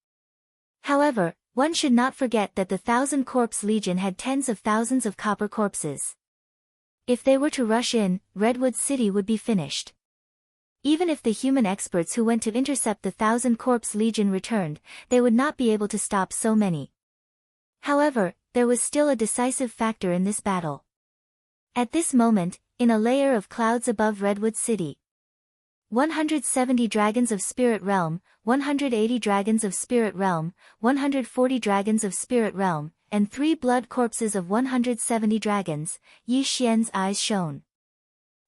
However, one should not forget that the Thousand Corpse Legion had tens of thousands of copper corpses. If they were to rush in, Redwood City would be finished. Even if the human experts who went to intercept the Thousand Corpse Legion returned, they would not be able to stop so many. However, there was still a decisive factor in this battle. At this moment, in a layer of clouds above Redwood City, 170 dragons of Spirit Realm, 180 dragons of Spirit Realm, 140 dragons of Spirit Realm, and 3 blood corpses of 170 dragons, Yi Xian's eyes shone.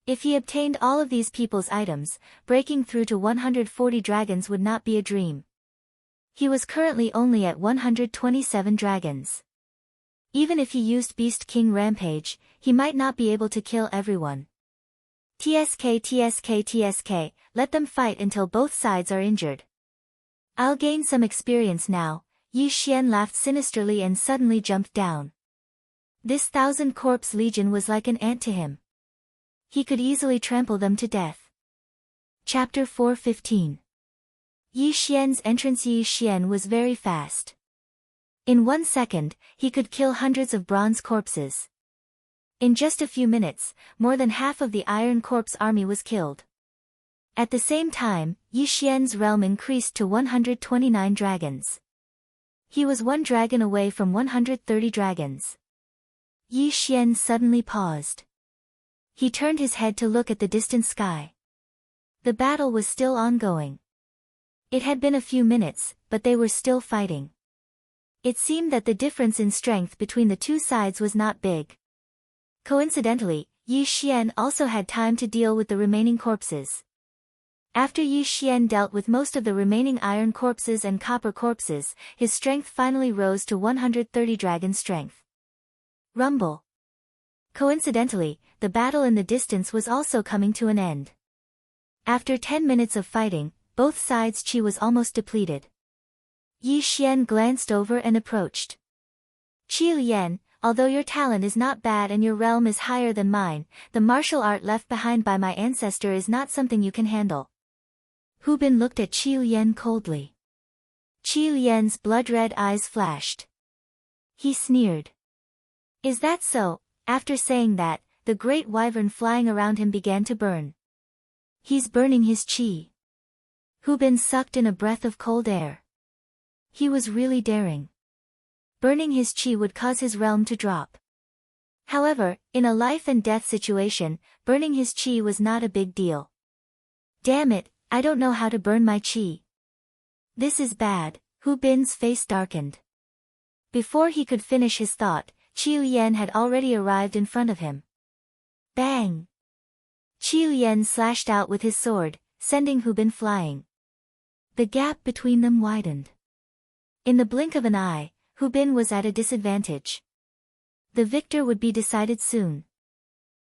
If he obtained all of these people's items, breaking through to 140 dragons would not be a dream. He was currently only at 127 dragons. Even if he used Beast King Rampage, he might not be able to kill everyone. TSK, let them fight until both sides are injured. I'll gain some experience now, Yi Xian laughed sinisterly and suddenly jumped down. This Thousand Corpse Legion was like an ant to him. He could easily trample them to death. Chapter 4:15. Yi Xian's entrance. Yi Xian was very fast. In 1 second, he could kill hundreds of bronze corpses. In just a few minutes, more than half of the Iron Corpse army was killed. At the same time, Yi Xian's realm increased to 129 dragons. He was 1 dragon away from 130 dragons. Yi Xian suddenly paused. He turned his head to look at the distant sky. The battle was still ongoing. It had been a few minutes, but they were still fighting. It seemed that the difference in strength between the two sides was not big. Coincidentally, Yi Xian also had time to deal with the remaining corpses. After Yi Xian dealt with most of the remaining iron corpses and copper corpses, his strength finally rose to 130 dragon strength. Rumble. Coincidentally, the battle in the distance was also coming to an end. After 10 minutes of fighting, both sides' chi was almost depleted. Yi Xian glanced over and approached. Qi Lian, although your talent is not bad and your realm is higher than mine, the martial art left behind by my ancestor is not something you can handle. Hu Bin looked at Qi Lian coldly. Qi Lian's blood-red eyes flashed. He sneered. Is that so? After saying that, the great wyvern flying around him began to burn. He's burning his chi. Hu Bin sucked in a breath of cold air. He was really daring. Burning his chi would cause his realm to drop. However, in a life and death situation, burning his chi was not a big deal. Damn it, I don't know how to burn my chi. This is bad. Hu Bin's face darkened. Before he could finish his thought, Qi Lian had already arrived in front of him. Bang! Qi Lian slashed out with his sword, sending Hu Bin flying. The gap between them widened. In the blink of an eye, Hu Bin was at a disadvantage. The victor would be decided soon.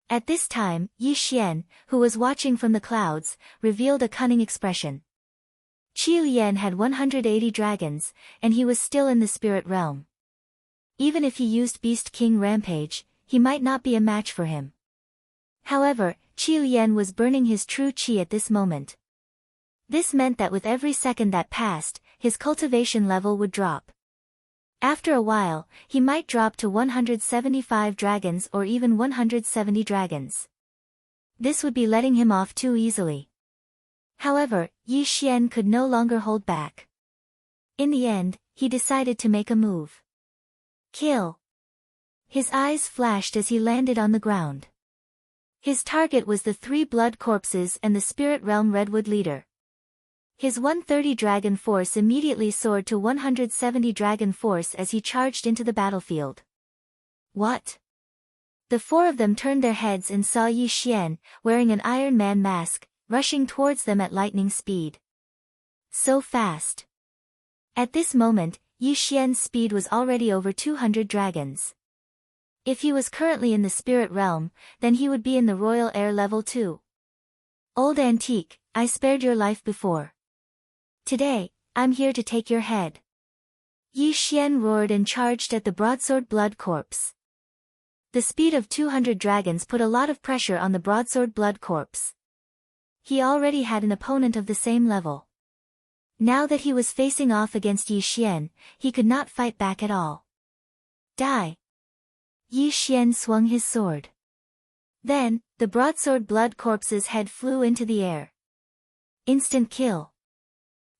At this time, Yi Xian, who was watching from the clouds, revealed a cunning expression. Qi Lian had 180 dragons, and he was still in the spirit realm. Even if he used Beast King Rampage, he might not be a match for him. However, Qi Lian was burning his true qi at this moment. This meant that with every second that passed, his cultivation level would drop. After a while, he might drop to 175 dragons or even 170 dragons. This would be letting him off too easily. However, Yi Xian could no longer hold back. In the end, he decided to make a move. Kill! His eyes flashed as he landed on the ground. His target was the 3 blood corpses and the spirit realm redwood leader. His 130 dragon force immediately soared to 170 dragon force as he charged into the battlefield. What? The 4 of them turned their heads and saw Yi Xian, wearing an Iron Man mask, rushing towards them at lightning speed. So fast. At this moment, Yi Xian's speed was already over 200 dragons. If he was currently in the spirit realm, then he would be in the royal air level too. Old antique, I spared your life before. Today, I'm here to take your head. Yi Xian roared and charged at the broadsword blood corpse. The speed of 200 dragons put a lot of pressure on the broadsword blood corpse. He already had an opponent of the same level. Now that he was facing off against Yi Xian, he could not fight back at all. Die! Yi Xian swung his sword. Then, the broadsword blood corpse's head flew into the air. Instant kill.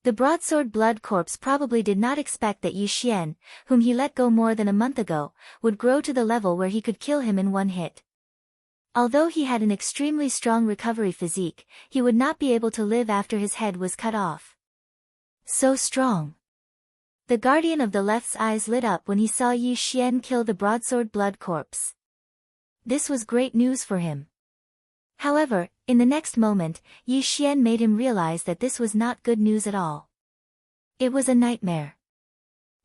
The broadsword blood corpse probably did not expect that Yi Xian, whom he let go more than a month ago, would grow to the level where he could kill him in one hit. Although he had an extremely strong recovery physique, he would not be able to live after his head was cut off. So strong. The guardian of the left's eyes lit up when he saw Yi Xian kill the broadsword blood corpse. This was great news for him. However, in the next moment, Yi Xian made him realize that this was not good news at all. It was a nightmare.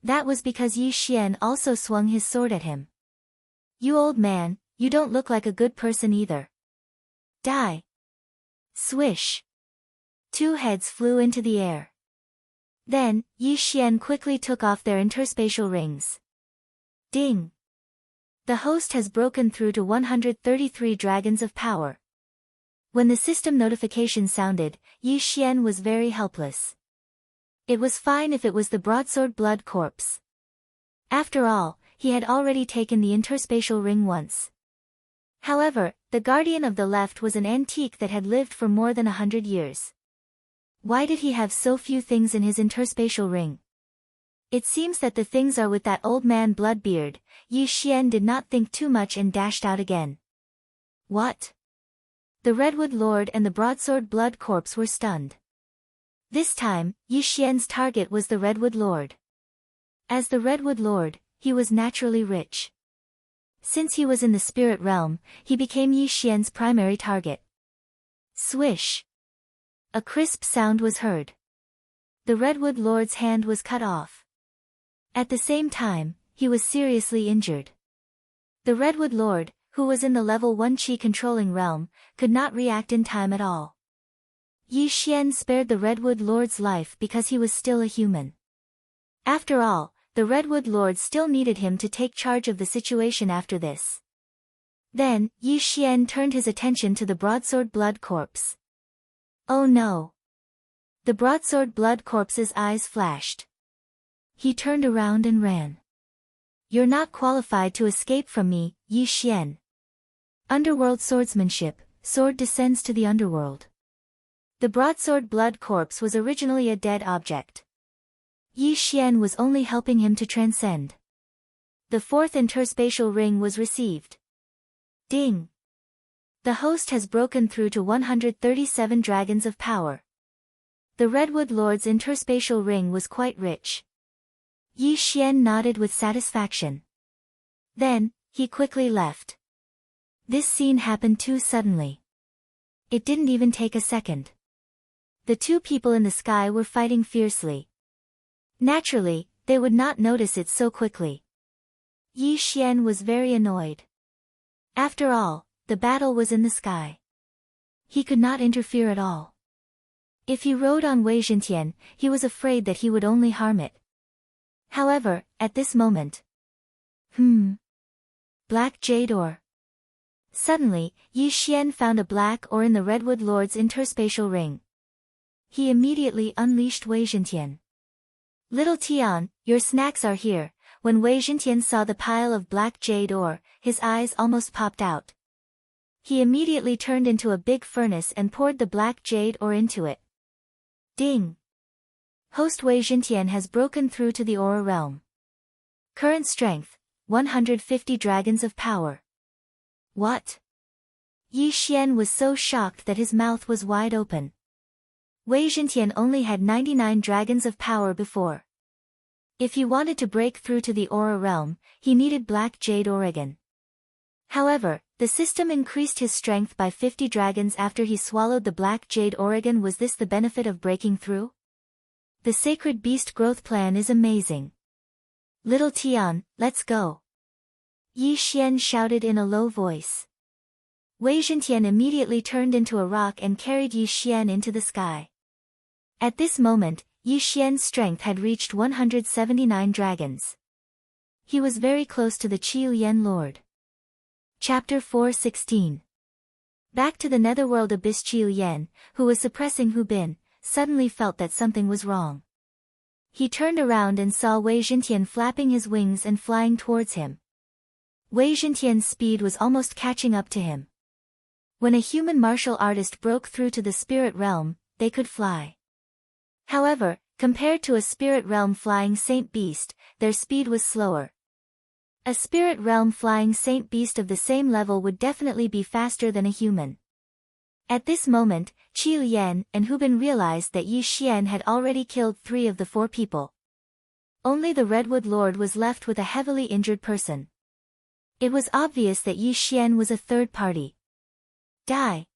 That was because Yi Xian also swung his sword at him. You old man, you don't look like a good person either. Die! Swish! 2 heads flew into the air. Then, Yi Xian quickly took off their interspatial rings. Ding! The host has broken through to 133 dragons of power. When the system notification sounded, Yi Xian was very helpless. It was fine if it was the broadsword blood corpse. After all, he had already taken the interspatial ring once. However, the guardian of the left was an antique that had lived for more than 100 years. Why did he have so few things in his interspatial ring? It seems that the things are with that old man Bloodbeard. Yi Xian did not think too much and dashed out again. What? The Redwood Lord and the Broadsword Blood Corpse were stunned. This time, Yi Xian's target was the Redwood Lord. As the Redwood Lord, he was naturally rich. Since he was in the spirit realm, he became Yi Xian's primary target. Swish! A crisp sound was heard. The Redwood Lord's hand was cut off. At the same time, he was seriously injured. The Redwood Lord, who was in the level 1 Qi controlling realm, could not react in time at all. Yi Xian spared the Redwood Lord's life because he was still a human. After all, the Redwood Lord still needed him to take charge of the situation after this. Then, Yi Xian turned his attention to the Broadsword Blood Corpse. Oh no! The Broadsword Blood Corpse's eyes flashed. He turned around and ran. You're not qualified to escape from me, Yi Xian. Underworld swordsmanship, sword descends to the underworld. The broadsword blood corpse was originally a dead object. Yi Xian was only helping him to transcend. The fourth interspatial ring was received. Ding! The host has broken through to 137 dragons of power. The Redwood Lord's interspatial ring was quite rich. Yi Xian nodded with satisfaction. Then, he quickly left. This scene happened too suddenly. It didn't even take a second. The two people in the sky were fighting fiercely. Naturally, they would not notice it so quickly. Yi Xian was very annoyed. After all, the battle was in the sky. He could not interfere at all. If he rode on Wei Zhentian, he was afraid that he would only harm it. However, at this moment... Black jade ore. Suddenly, Yi Xian found a black ore in the Redwood Lord's interspatial ring. He immediately unleashed Wei Zhentian. Little Tian, your snacks are here. When Wei Zhentian saw the pile of black jade ore, his eyes almost popped out. He immediately turned into a big furnace and poured the black jade ore into it. Ding! Host Wei Zhentian has broken through to the aura realm. Current strength, 150 dragons of power. What? Yi Xian was so shocked that his mouth was wide open. Wei Zhentian only had 99 dragons of power before. If he wanted to break through to the aura realm, he needed black jade Oregon. However, the system increased his strength by 50 dragons after he swallowed the black jade Oregon. Was this the benefit of breaking through? The sacred beast growth plan is amazing. Little Tian, let's go. Yi Xian shouted in a low voice. Wei Zhentian immediately turned into a rock and carried Yi Xian into the sky. At this moment, Yi Xian's strength had reached 179 dragons. He was very close to the Qiuyan Lord. Chapter 4:16. Back to the netherworld abyss. Qiuyan, who was suppressing Hu Bin, suddenly felt that something was wrong. He turned around and saw Wei Zhentian flapping his wings and flying towards him. Wei Zhentian's speed was almost catching up to him. When a human martial artist broke through to the spirit realm, they could fly. However, compared to a spirit realm flying saint beast, their speed was slower. A spirit realm flying saint beast of the same level would definitely be faster than a human. At this moment, Qiuyan and Hu Bin realized that Yi Xian had already killed 3 of the 4 people. Only the Redwood Lord was left with a heavily injured person. It was obvious that Yi Xian was a third party. Die!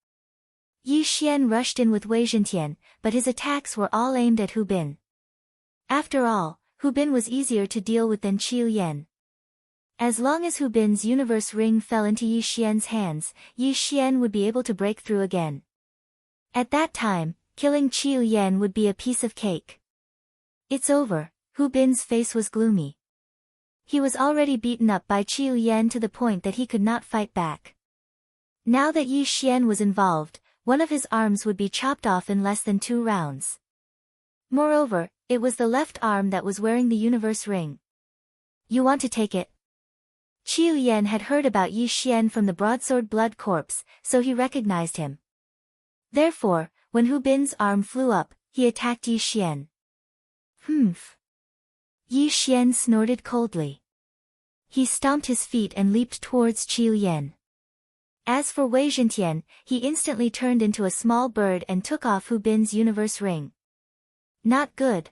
Yi Xian rushed in with Wei Zhentian, but his attacks were all aimed at Hu Bin. After all, Hu Bin was easier to deal with than Qiuyan. As long as Hu Bin's universe ring fell into Yi Xian's hands, Yi Xian would be able to break through again. At that time, killing Qiuyan would be a piece of cake. It's over. Hu Bin's face was gloomy. He was already beaten up by Qiuyan to the point that he could not fight back. Now that Yi Xian was involved, one of his arms would be chopped off in less than 2 rounds. Moreover, it was the left arm that was wearing the universe ring. You want to take it? Qiuyan had heard about Yi Xian from the broadsword blood corpse, so he recognized him. Therefore, when Hu Bin's arm flew up, he attacked Yi Xian. Humph. Yi Xian snorted coldly. He stomped his feet and leaped towards Qiuyan. As for Wei Zhentian, he instantly turned into a small bird and took off Hu Bin's universe ring. Not good.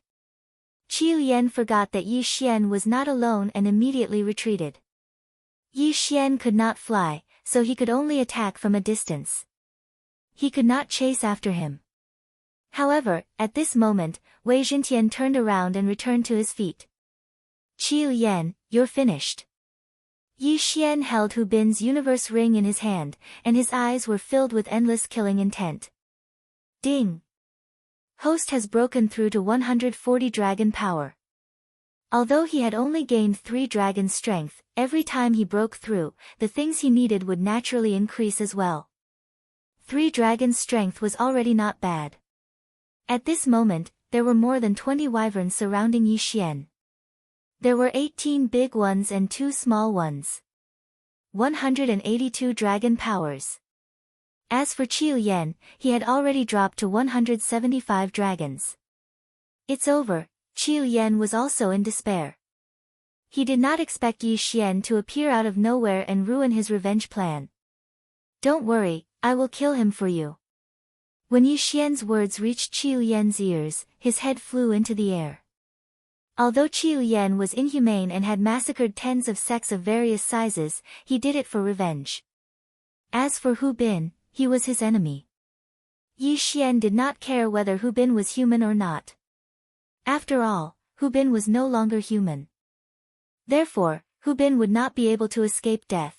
Qiuyan forgot that Yi Xian was not alone and immediately retreated. Yi Xian could not fly, so he could only attack from a distance. He could not chase after him. However, at this moment, Wei Zhentian turned around and returned to his feet. Qiuyan, you're finished. Yi Xian held Hu Bin's universe ring in his hand, and his eyes were filled with endless killing intent. Ding! Host has broken through to 140 dragon power. Although he had only gained 3 dragon strength, every time he broke through, the things he needed would naturally increase as well. 3 dragon strength was already not bad. At this moment, there were more than 20 wyverns surrounding Yi Xian. There were 18 big ones and 2 small ones. 182 dragon powers. As for Qiu Yan, he had already dropped to 175 dragons. It's over, Qiu Yan was also in despair. He did not expect Yi Xian to appear out of nowhere and ruin his revenge plan. Don't worry, I will kill him for you. When Yi Xian's words reached Qiu Yan's ears, his head flew into the air. Although Qiu Yan was inhumane and had massacred tens of sects of various sizes, he did it for revenge. As for Hu Bin, he was his enemy. Yi Xian did not care whether Hu Bin was human or not. After all, Hu Bin was no longer human. Therefore, Hu Bin would not be able to escape death.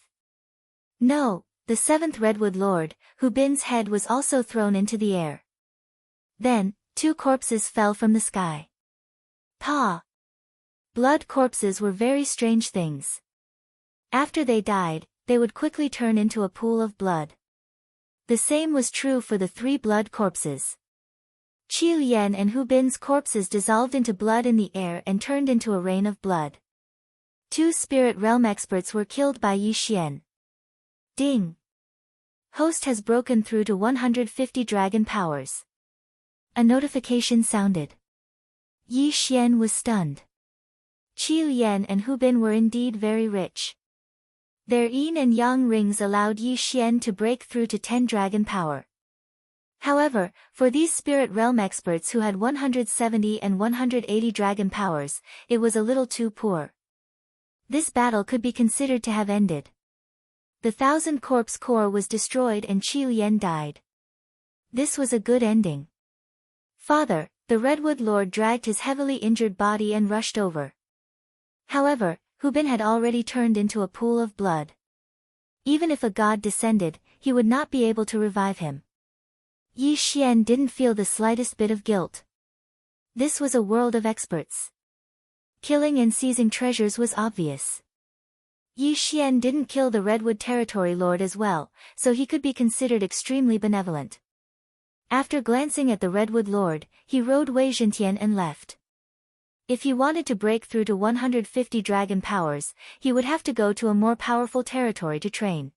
No, the seventh Redwood Lord, Hu Bin's head was also thrown into the air. Then, 2 corpses fell from the sky. Pa! Blood corpses were very strange things. After they died, they would quickly turn into a pool of blood. The same was true for the 3 blood corpses. Qiu Yan and Hu Bin's corpses dissolved into blood in the air and turned into a rain of blood. 2 spirit realm experts were killed by Yi Xian. Ding! Host has broken through to 150 dragon powers. A notification sounded. Yi Xian was stunned. Qiu Yan and Hu Bin were indeed very rich. Their yin and yang rings allowed Yi Xian to break through to 10 dragon power. However, for these spirit realm experts who had 170 and 180 dragon powers, it was a little too poor. This battle could be considered to have ended. The 1,000 corpse core was destroyed and Qiu Yan died. This was a good ending. Father, the Redwood Lord dragged his heavily injured body and rushed over. However, Hu Bin had already turned into a pool of blood. Even if a god descended, he would not be able to revive him. Yi Xian didn't feel the slightest bit of guilt. This was a world of experts. Killing and seizing treasures was obvious. Yi Xian didn't kill the Redwood Territory Lord as well, so he could be considered extremely benevolent. After glancing at the Redwood Lord, he rode Wei Zhentian and left. If he wanted to break through to 150 dragon powers, he would have to go to a more powerful territory to train.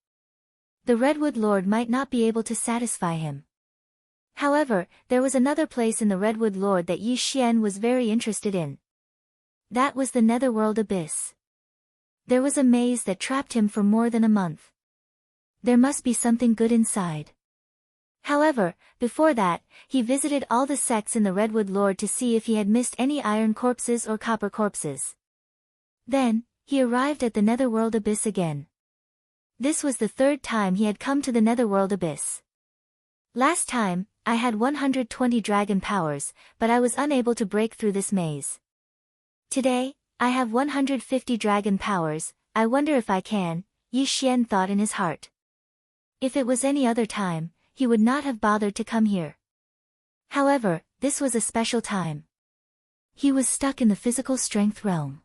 The Redwood Lord might not be able to satisfy him. However, there was another place in the Redwood Lord that Yi Xian was very interested in. That was the Netherworld Abyss. There was a maze that trapped him for more than a month. There must be something good inside. However, before that, he visited all the sects in the Redwood Lord to see if he had missed any iron corpses or copper corpses. Then, he arrived at the Netherworld Abyss again. This was the 3rd time he had come to the Netherworld Abyss. Last time, I had 120 dragon powers, but I was unable to break through this maze. Today, I have 150 dragon powers, I wonder if I can, Yi Xian thought in his heart. If it was any other time, he would not have bothered to come here. However, this was a special time. He was stuck in the physical strength realm.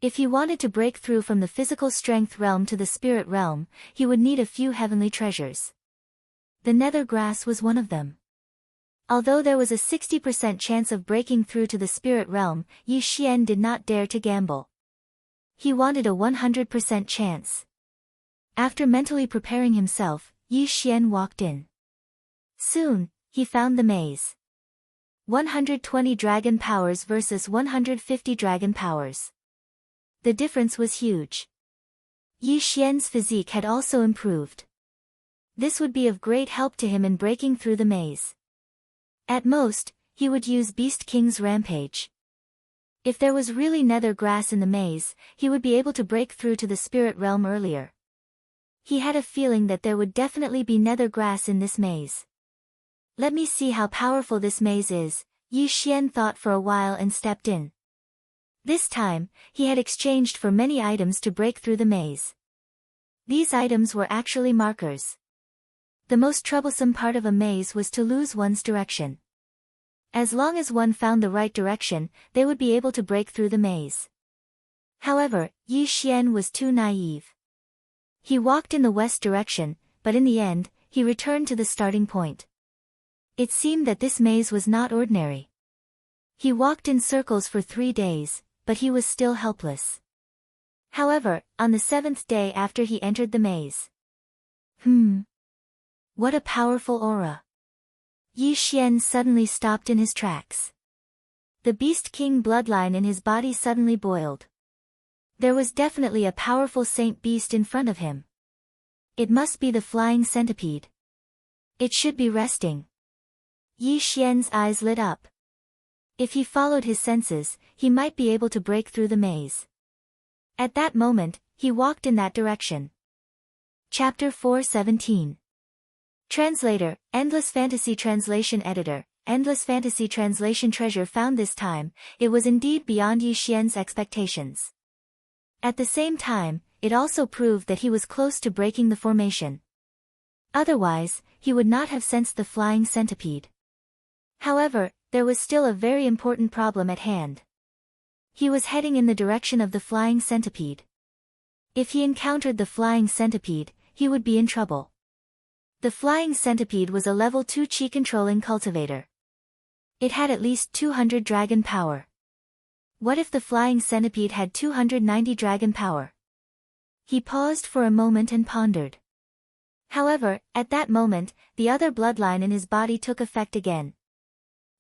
If he wanted to break through from the physical strength realm to the spirit realm, he would need a few heavenly treasures. The nether grass was one of them. Although there was a 60% chance of breaking through to the spirit realm, Yi Xian did not dare to gamble. He wanted a 100% chance. After mentally preparing himself, Yi Xian walked in. Soon, he found the maze. 120 dragon powers versus 150 dragon powers. The difference was huge. Yi Xian's physique had also improved. This would be of great help to him in breaking through the maze. At most, he would use Beast King's Rampage. If there was really nether grass in the maze, he would be able to break through to the spirit realm earlier. He had a feeling that there would definitely be nether grass in this maze. Let me see how powerful this maze is, Yi Xian thought for a while and stepped in. This time, he had exchanged for many items to break through the maze. These items were actually markers. The most troublesome part of a maze was to lose one's direction. As long as one found the right direction, they would be able to break through the maze. However, Yi Xian was too naive. He walked in the west direction, but in the end, he returned to the starting point. It seemed that this maze was not ordinary. He walked in circles for 3 days, but he was still helpless. However, on the 7th day after he entered the maze. What a powerful aura. Yi Xian suddenly stopped in his tracks. The Beast King bloodline in his body suddenly boiled. There was definitely a powerful saint beast in front of him. It must be the flying centipede. It should be resting. Yi Xian's eyes lit up. If he followed his senses, he might be able to break through the maze. At that moment, he walked in that direction. Chapter 4:17. Translator, Endless Fantasy Translation Editor, Endless Fantasy Translation Treasure found this time, it was indeed beyond Yi Xian's expectations. At the same time, it also proved that he was close to breaking the formation. Otherwise, he would not have sensed the flying centipede. However, there was still a very important problem at hand. He was heading in the direction of the flying centipede. If he encountered the flying centipede, he would be in trouble. The flying centipede was a level 2 chi controlling cultivator. It had at least 200 dragon power. What if the flying centipede had 290 dragon power? He paused for a moment and pondered. However, at that moment, the other bloodline in his body took effect again.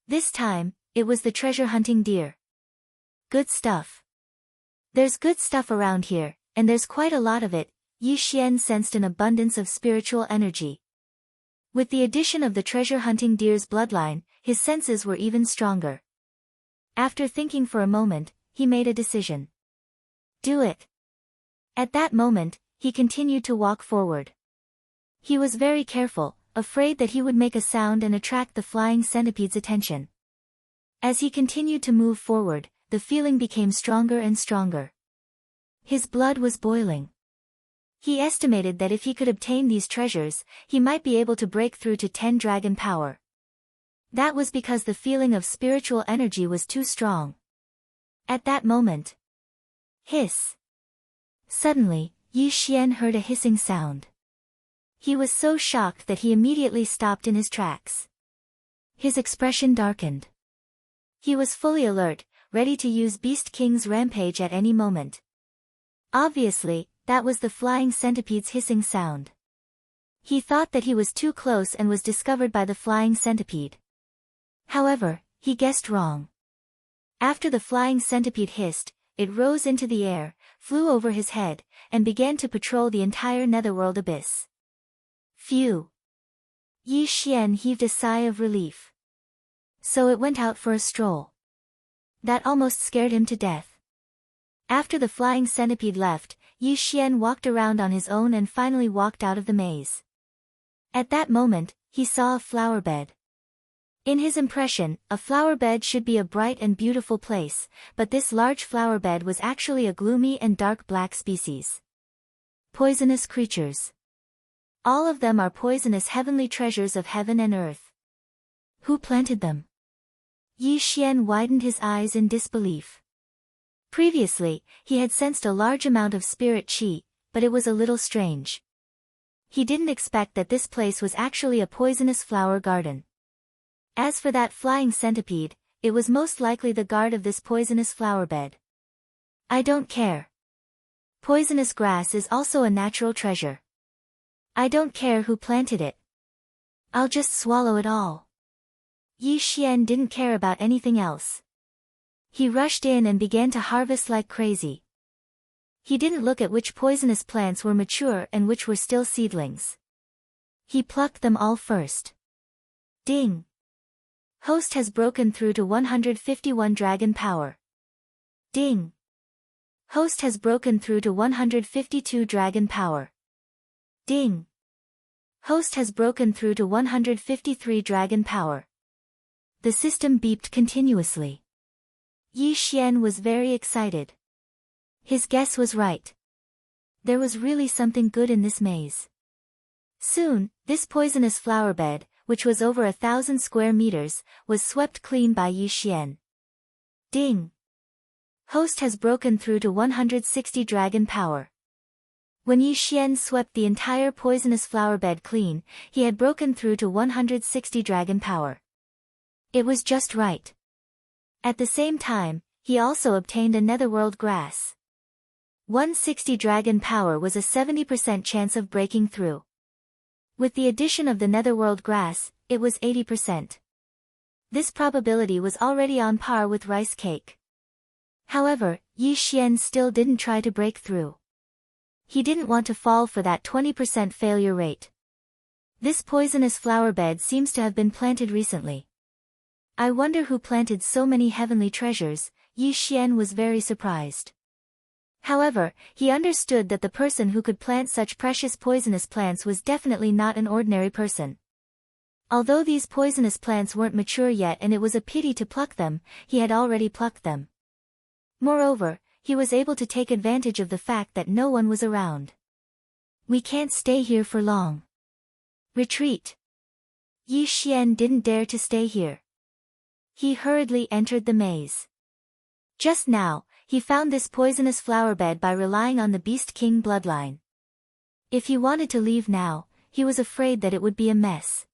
This time, it was the treasure-hunting deer. Good stuff. There's good stuff around here, and there's quite a lot of it. Yi Xian sensed an abundance of spiritual energy. With the addition of the treasure-hunting deer's bloodline, his senses were even stronger. After thinking for a moment, he made a decision. Do it. At that moment, he continued to walk forward. He was very careful, afraid that he would make a sound and attract the flying centipede's attention. As he continued to move forward, the feeling became stronger and stronger. His blood was boiling. He estimated that if he could obtain these treasures, he might be able to break through to 10 dragon power. That was because the feeling of spiritual energy was too strong. At that moment. Hiss. Suddenly, Yi Xian heard a hissing sound. He was so shocked that he immediately stopped in his tracks. His expression darkened. He was fully alert, ready to use Beast King's rampage at any moment. Obviously, that was the flying centipede's hissing sound. He thought that he was too close and was discovered by the flying centipede. However, he guessed wrong. After the flying centipede hissed, it rose into the air, flew over his head, and began to patrol the entire netherworld abyss. Phew! Yi Xian heaved a sigh of relief. So it went out for a stroll. That almost scared him to death. After the flying centipede left, Yi Xian walked around on his own and finally walked out of the maze. At that moment, he saw a flower bed. In his impression, a flower bed should be a bright and beautiful place, but this large flower bed was actually a gloomy and dark black species. Poisonous creatures. All of them are poisonous heavenly treasures of heaven and earth. Who planted them? Yi Xian widened his eyes in disbelief. Previously, he had sensed a large amount of spirit qi, but it was a little strange. He didn't expect that this place was actually a poisonous flower garden. As for that flying centipede, it was most likely the guard of this poisonous flower bed. I don't care. Poisonous grass is also a natural treasure. I don't care who planted it. I'll just swallow it all. Yi Xian didn't care about anything else. He rushed in and began to harvest like crazy. He didn't look at which poisonous plants were mature and which were still seedlings. He plucked them all first. Ding! Host has broken through to 151 dragon power. Ding! Host has broken through to 152 dragon power. Ding! Host has broken through to 153 dragon power. The system beeped continuously. Yi Xian was very excited. His guess was right. There was really something good in this maze. Soon, this poisonous flower bed, which was over 1,000 square meters, was swept clean by Yi Xian. Ding! Host has broken through to 160 dragon power. When Yi Xian swept the entire poisonous flower bed clean, he had broken through to 160 dragon power. It was just right. At the same time, he also obtained a netherworld grass. 160 dragon power was a 70% chance of breaking through. With the addition of the netherworld grass, it was 80%. This probability was already on par with rice cake. However, Yi Xian still didn't try to break through. He didn't want to fall for that 20% failure rate. This poisonous flower bed seems to have been planted recently. I wonder who planted so many heavenly treasures. Yi Xian was very surprised. However, he understood that the person who could plant such precious poisonous plants was definitely not an ordinary person. Although these poisonous plants weren't mature yet and it was a pity to pluck them, he had already plucked them. Moreover, he was able to take advantage of the fact that no one was around. We can't stay here for long. Retreat. Yi Xian didn't dare to stay here. He hurriedly entered the maze. Just now, he found this poisonous flower bed by relying on the Beast King bloodline. If he wanted to leave now, he was afraid that it would be a mess.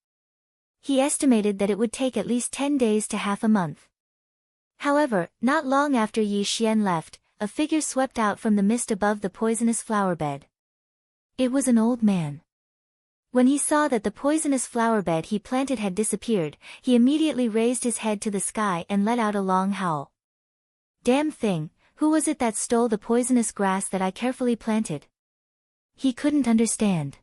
He estimated that it would take at least 10 days to half a month. However, not long after Yi Xian left, a figure swept out from the mist above the poisonous flower bed. It was an old man. When he saw that the poisonous flower bed he planted had disappeared, he immediately raised his head to the sky and let out a long howl. Damn thing, who was it that stole the poisonous grass that I carefully planted? He couldn't understand.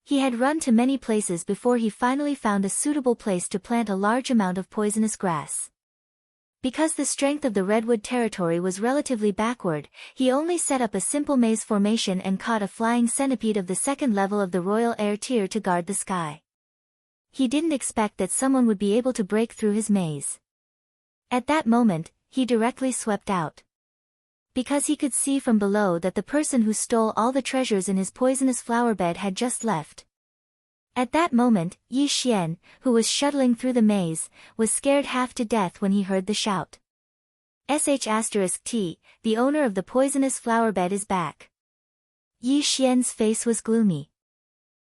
He had run to many places before he finally found a suitable place to plant a large amount of poisonous grass. Because the strength of the redwood territory was relatively backward, he only set up a simple maze formation and caught a flying centipede of the second level of the royal air tier to guard the sky. He didn't expect that someone would be able to break through his maze. At that moment, he directly swept out. Because he could see from below that the person who stole all the treasures in his poisonous flower bed had just left. At that moment, Yi Xian, who was shuttling through the maze, was scared half to death when he heard the shout. *T, the owner of the poisonous flower bed is back. Yi Xian's face was gloomy.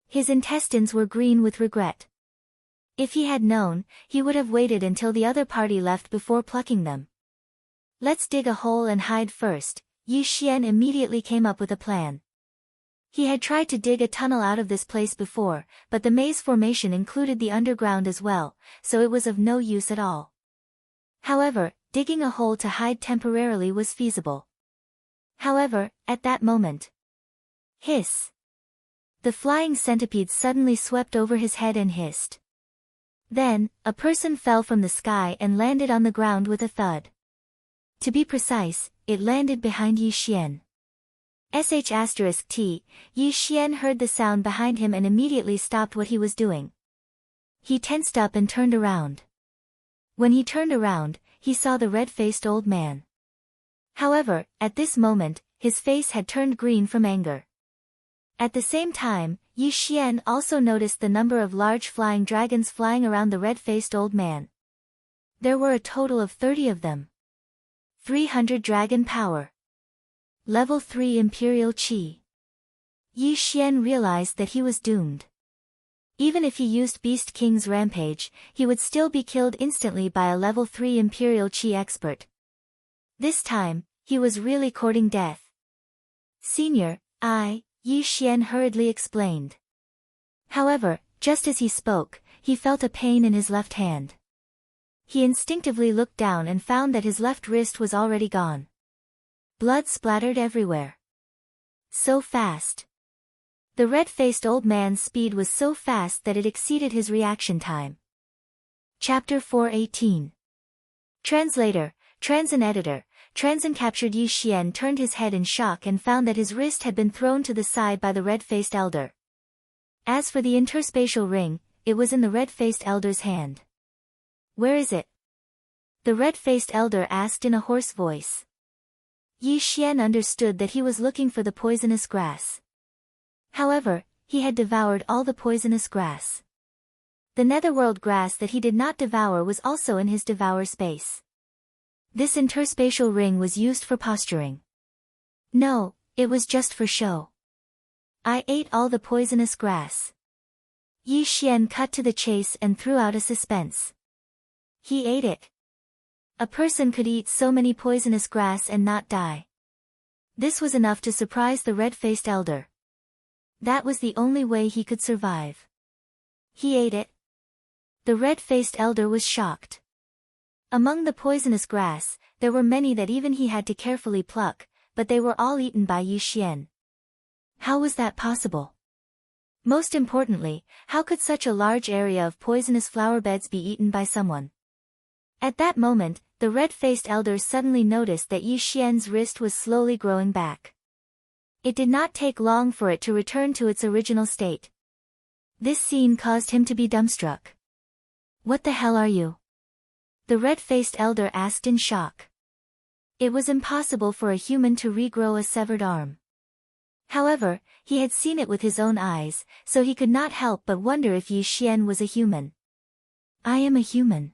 His intestines were green with regret. If he had known, he would have waited until the other party left before plucking them. Let's dig a hole and hide first. Yi Xian immediately came up with a plan. He had tried to dig a tunnel out of this place before, but the maze formation included the underground as well, so it was of no use at all. However, digging a hole to hide temporarily was feasible. However, at that moment. Hiss! The flying centipede suddenly swept over his head and hissed. Then, a person fell from the sky and landed on the ground with a thud. To be precise, it landed behind Yi Xian. *T, Yi Xian heard the sound behind him and immediately stopped what he was doing. He tensed up and turned around. When he turned around, he saw the red-faced old man. However, at this moment, his face had turned green from anger. At the same time, Yi Xian also noticed the number of large flying dragons flying around the red-faced old man. There were a total of 30 of them. 300 dragon power. Level 3 Imperial Qi. Yi Xian realized that he was doomed. Even if he used Beast King's Rampage, he would still be killed instantly by a level 3 Imperial Qi expert. This time, he was really courting death. Senior, Yi Xian hurriedly explained. However, just as he spoke, he felt a pain in his left hand. He instinctively looked down and found that his left wrist was already gone. Blood splattered everywhere. So fast. The red-faced old man's speed was so fast that it exceeded his reaction time. Chapter 418. Translator, Transin Editor, Transin captured Yi Xian turned his head in shock and found that his wrist had been thrown to the side by the red-faced elder. As for the interspatial ring, it was in the red-faced elder's hand. Where is it? The red-faced elder asked in a hoarse voice. Yi Xian understood that he was looking for the poisonous grass. However, he had devoured all the poisonous grass. The netherworld grass that he did not devour was also in his devour space. This interspatial ring was used for posturing. No, it was just for show. I ate all the poisonous grass. Yi Xian cut to the chase and threw out a suspense. He ate it. A person could eat so many poisonous grass and not die. This was enough to surprise the red-faced elder. That was the only way he could survive. He ate it. The red-faced elder was shocked. Among the poisonous grass, there were many that even he had to carefully pluck, but they were all eaten by Yi Xian. How was that possible? Most importantly, how could such a large area of poisonous flower beds be eaten by someone? At that moment, the red-faced elder suddenly noticed that Yi Xian's wrist was slowly growing back. It did not take long for it to return to its original state. This scene caused him to be dumbstruck. "What the hell are you?" the red-faced elder asked in shock. It was impossible for a human to regrow a severed arm. However, he had seen it with his own eyes, so he could not help but wonder if Yi Xian was a human. "I am a human.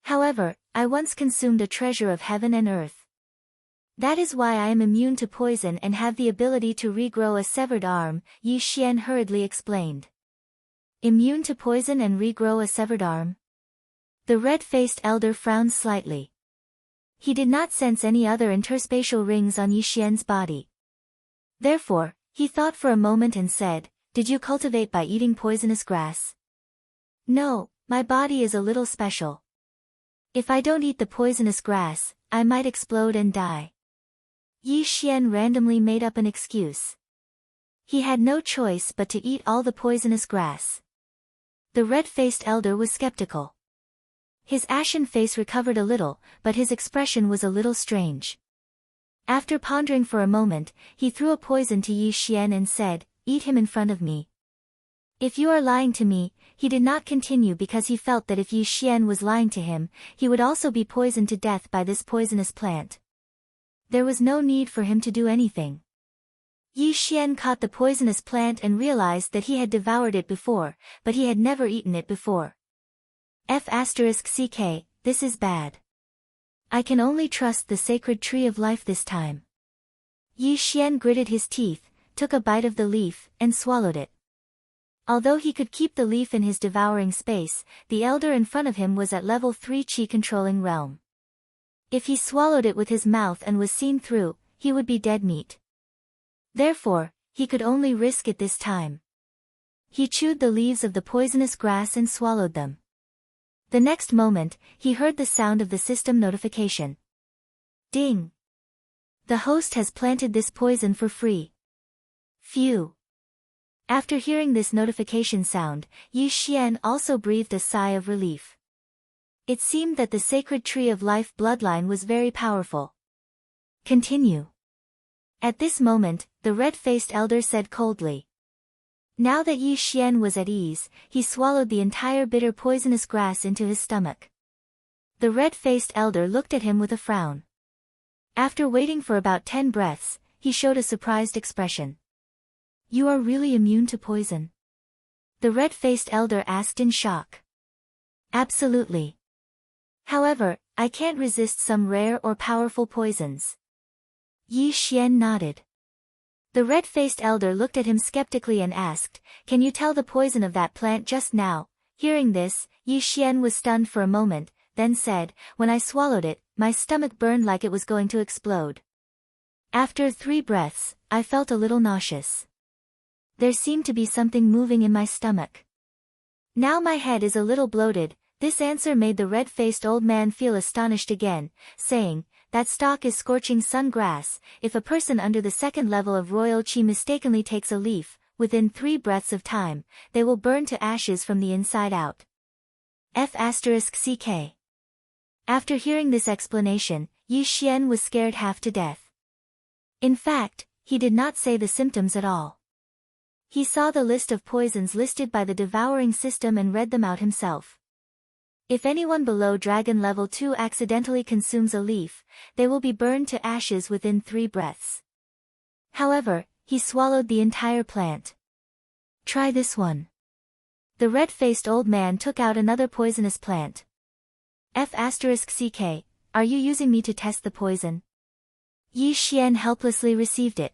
However, I once consumed a treasure of heaven and earth. That is why I am immune to poison and have the ability to regrow a severed arm," Yi Xian hurriedly explained. "Immune to poison and regrow a severed arm?" The red-faced elder frowned slightly. He did not sense any other interspatial rings on Yi Xian's body. Therefore, he thought for a moment and said, "Did you cultivate by eating poisonous grass?" "No, my body is a little special. If I don't eat the poisonous grass, I might explode and die." Yi Xian randomly made up an excuse. He had no choice but to eat all the poisonous grass. The red-faced elder was skeptical. His ashen face recovered a little, but his expression was a little strange. After pondering for a moment, he threw a poison to Yi Xian and said, "Eat him in front of me." "If you are lying to me," he did not continue because he felt that if Yi Xian was lying to him, he would also be poisoned to death by this poisonous plant. There was no need for him to do anything. Yi Xian caught the poisonous plant and realized that he had devoured it before, but he had never eaten it before. ****, this is bad. I can only trust the sacred tree of life this time." Yi Xian gritted his teeth, took a bite of the leaf, and swallowed it. Although he could keep the leaf in his devouring space, the elder in front of him was at level 3 Qi-controlling realm. If he swallowed it with his mouth and was seen through, he would be dead meat. Therefore, he could only risk it this time. He chewed the leaves of the poisonous grass and swallowed them. The next moment, he heard the sound of the system notification. Ding! The host has planted this poison for free. Phew! After hearing this notification sound, Yi Xian also breathed a sigh of relief. It seemed that the sacred tree of life bloodline was very powerful. Continue. At this moment, the red-faced elder said coldly. Now that Yi Xian was at ease, he swallowed the entire bitter poisonous grass into his stomach. The red-faced elder looked at him with a frown. After waiting for about 10 breaths, he showed a surprised expression. "You are really immune to poison?" the red-faced elder asked in shock. "Absolutely. However, I can't resist some rare or powerful poisons." Yi Xian nodded. The red-faced elder looked at him skeptically and asked, "Can you tell the poison of that plant just now?" Hearing this, Yi Xian was stunned for a moment, then said, "When I swallowed it, my stomach burned like it was going to explode. After 3 breaths, I felt a little nauseous. There seemed to be something moving in my stomach. Now my head is a little bloated." This answer made the red-faced old man feel astonished again, saying, "That stalk is scorching sun grass. If a person under the 2nd level of royal qi mistakenly takes a leaf, within 3 breaths of time, they will burn to ashes from the inside out." ****CK. After hearing this explanation, Yi Xian was scared half to death. In fact, he did not say the symptoms at all. He saw the list of poisons listed by the devouring system and read them out himself. If anyone below Dragon Level 2 accidentally consumes a leaf, they will be burned to ashes within 3 breaths. However, he swallowed the entire plant. "Try this one." The red-faced old man took out another poisonous plant. ****CK, are you using me to test the poison?" Yi Xian helplessly received it.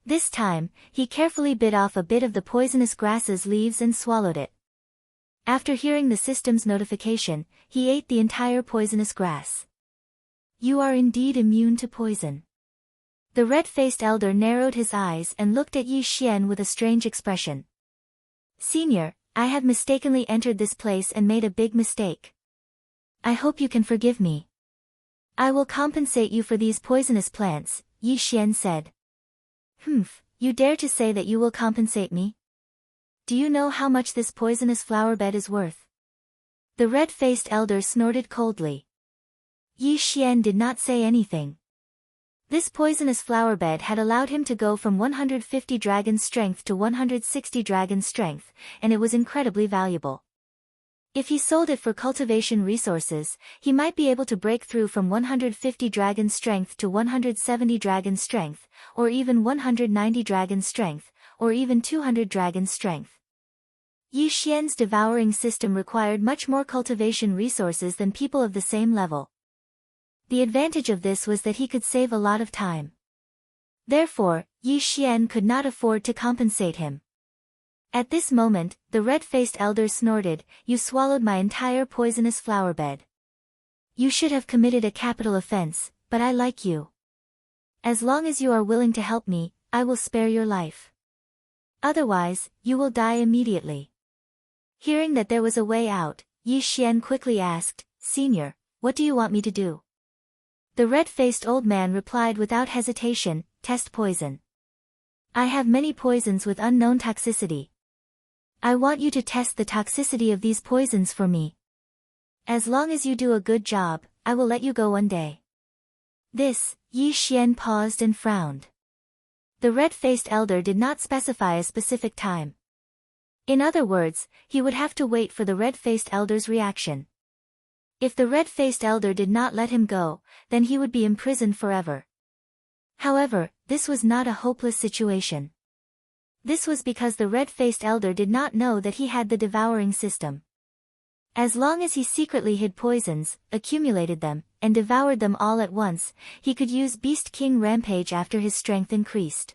This time, he carefully bit off a bit of the poisonous grass's leaves and swallowed it. After hearing the system's notification, he ate the entire poisonous grass. You are indeed immune to poison. The red-faced elder narrowed his eyes and looked at Yi Xian with a strange expression. Senior, I have mistakenly entered this place and made a big mistake. I hope you can forgive me. I will compensate you for these poisonous plants, Yi Xian said. Humph, you dare to say that you will compensate me? Do you know how much this poisonous flower bed is worth? The red-faced elder snorted coldly. Yi Xian did not say anything. This poisonous flower bed had allowed him to go from 150 dragon strength to 160 dragon strength, and it was incredibly valuable. If he sold it for cultivation resources, he might be able to break through from 150 dragon strength to 170 dragon strength, or even 190 dragon strength, or even 200 dragon strength. Yi Xian's devouring system required much more cultivation resources than people of the same level. The advantage of this was that he could save a lot of time. Therefore, Yi Xian could not afford to compensate him. At this moment, the red-faced elder snorted, You swallowed my entire poisonous flower bed. You should have committed a capital offense, but I like you. As long as you are willing to help me, I will spare your life. Otherwise, you will die immediately. Hearing that there was a way out, Yi Xian quickly asked, Senior, what do you want me to do? The red-faced old man replied without hesitation, Test poison. I have many poisons with unknown toxicity. I want you to test the toxicity of these poisons for me. As long as you do a good job, I will let you go one day. This, Yi Xian paused and frowned. The red-faced elder did not specify a specific time. In other words, he would have to wait for the red-faced elder's reaction. If the red-faced elder did not let him go, then he would be imprisoned forever. However, this was not a hopeless situation. This was because the red-faced elder did not know that he had the devouring system. As long as he secretly hid poisons, accumulated them, and devoured them all at once, he could use Beast King Rampage after his strength increased.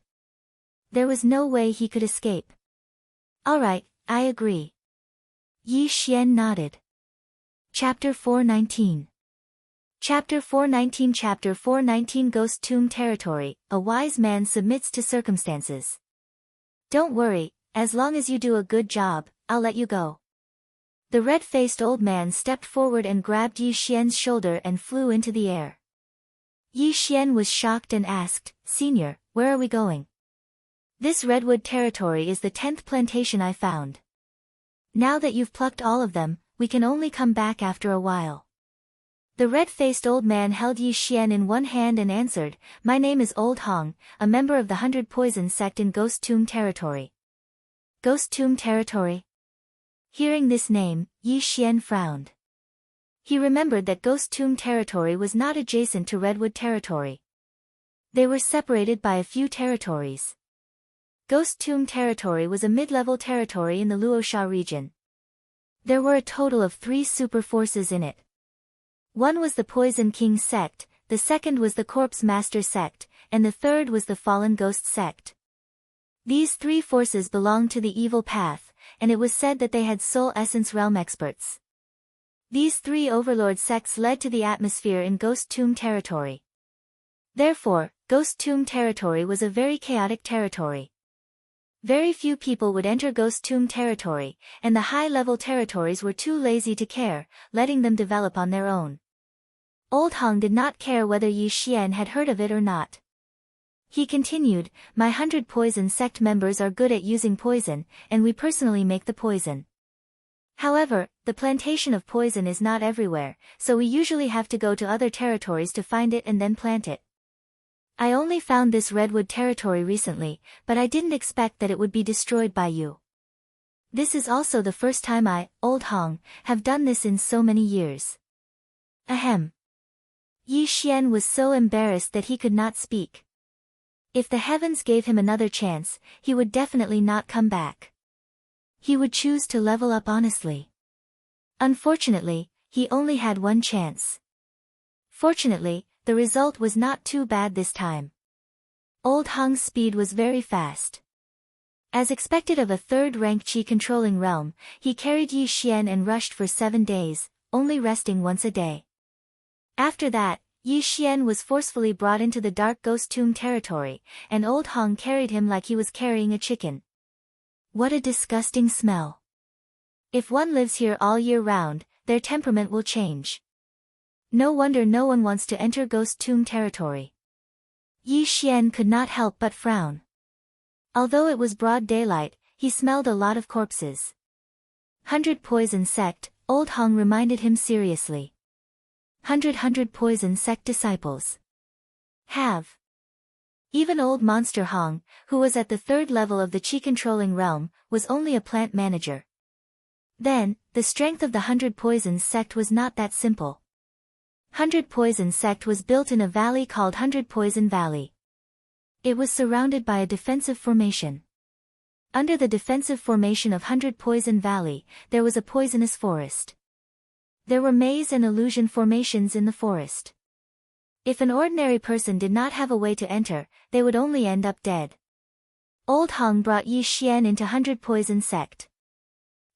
There was no way he could escape. Alright, I agree. Yi Xian nodded. Chapter 419. Chapter 419 Chapter 419 Ghost Tomb Territory, A wise man submits to circumstances. Don't worry, as long as you do a good job, I'll let you go. The red-faced old man stepped forward and grabbed Yi Xian's shoulder and flew into the air. Yi Xian was shocked and asked, Senior, where are we going? This redwood territory is the 10th plantation I found. Now that you've plucked all of them, we can only come back after a while. The red-faced old man held Yi Xian in one hand and answered, My name is Old Hong, a member of the 100 Poison sect in Ghost Tomb Territory. Ghost Tomb Territory? Hearing this name, Yi Xian frowned. He remembered that Ghost Tomb Territory was not adjacent to Redwood Territory. They were separated by a few territories. Ghost Tomb Territory was a mid-level territory in the Luosha region. There were a total of 3 super forces in it. One was the Poison King sect, the second was the Corpse Master sect, and the third was the Fallen Ghost sect. These 3 forces belonged to the evil path, and it was said that they had Soul Essence Realm experts. These 3 overlord sects led to the atmosphere in Ghost Tomb Territory. Therefore, Ghost Tomb Territory was a very chaotic territory. Very few people would enter Ghost Tomb Territory, and the high-level territories were too lazy to care, letting them develop on their own. Old Hong did not care whether Yi Xian had heard of it or not. He continued, My 100 Poison sect members are good at using poison, and we personally make the poison. However, the plantation of poison is not everywhere, so we usually have to go to other territories to find it and then plant it. I only found this redwood territory recently, but I didn't expect that it would be destroyed by you. This is also the first time I, Old Hong, have done this in so many years. Ahem. Yi Xian was so embarrassed that he could not speak. If the heavens gave him another chance, he would definitely not come back. He would choose to level up honestly. Unfortunately, he only had one chance. Fortunately, the result was not too bad this time. Old Hong's speed was very fast. As expected of a third-rank qi-controlling realm, he carried Yi Xian and rushed for 7 days, only resting once a day. After that, Yi Xian was forcefully brought into the dark ghost tomb territory, and old Hong carried him like he was carrying a chicken. What a disgusting smell. If one lives here all year round, their temperament will change. No wonder no one wants to enter ghost tomb territory. Yi Xian could not help but frown. Although it was broad daylight, he smelled a lot of corpses. 100 poison sect, old Hong reminded him seriously. 100 poison sect disciples. Have. Even old monster Hong, who was at the 3rd level of the qi-controlling realm, was only a plant manager. Then, the strength of the 100 poison sect was not that simple. 100 poison sect was built in a valley called 100 Poison Valley. It was surrounded by a defensive formation. Under the defensive formation of 100 Poison Valley, there was a poisonous forest. There were maze and illusion formations in the forest. If an ordinary person did not have a way to enter, they would only end up dead. Old Hong brought Yi Xian into 100 Poison Sect.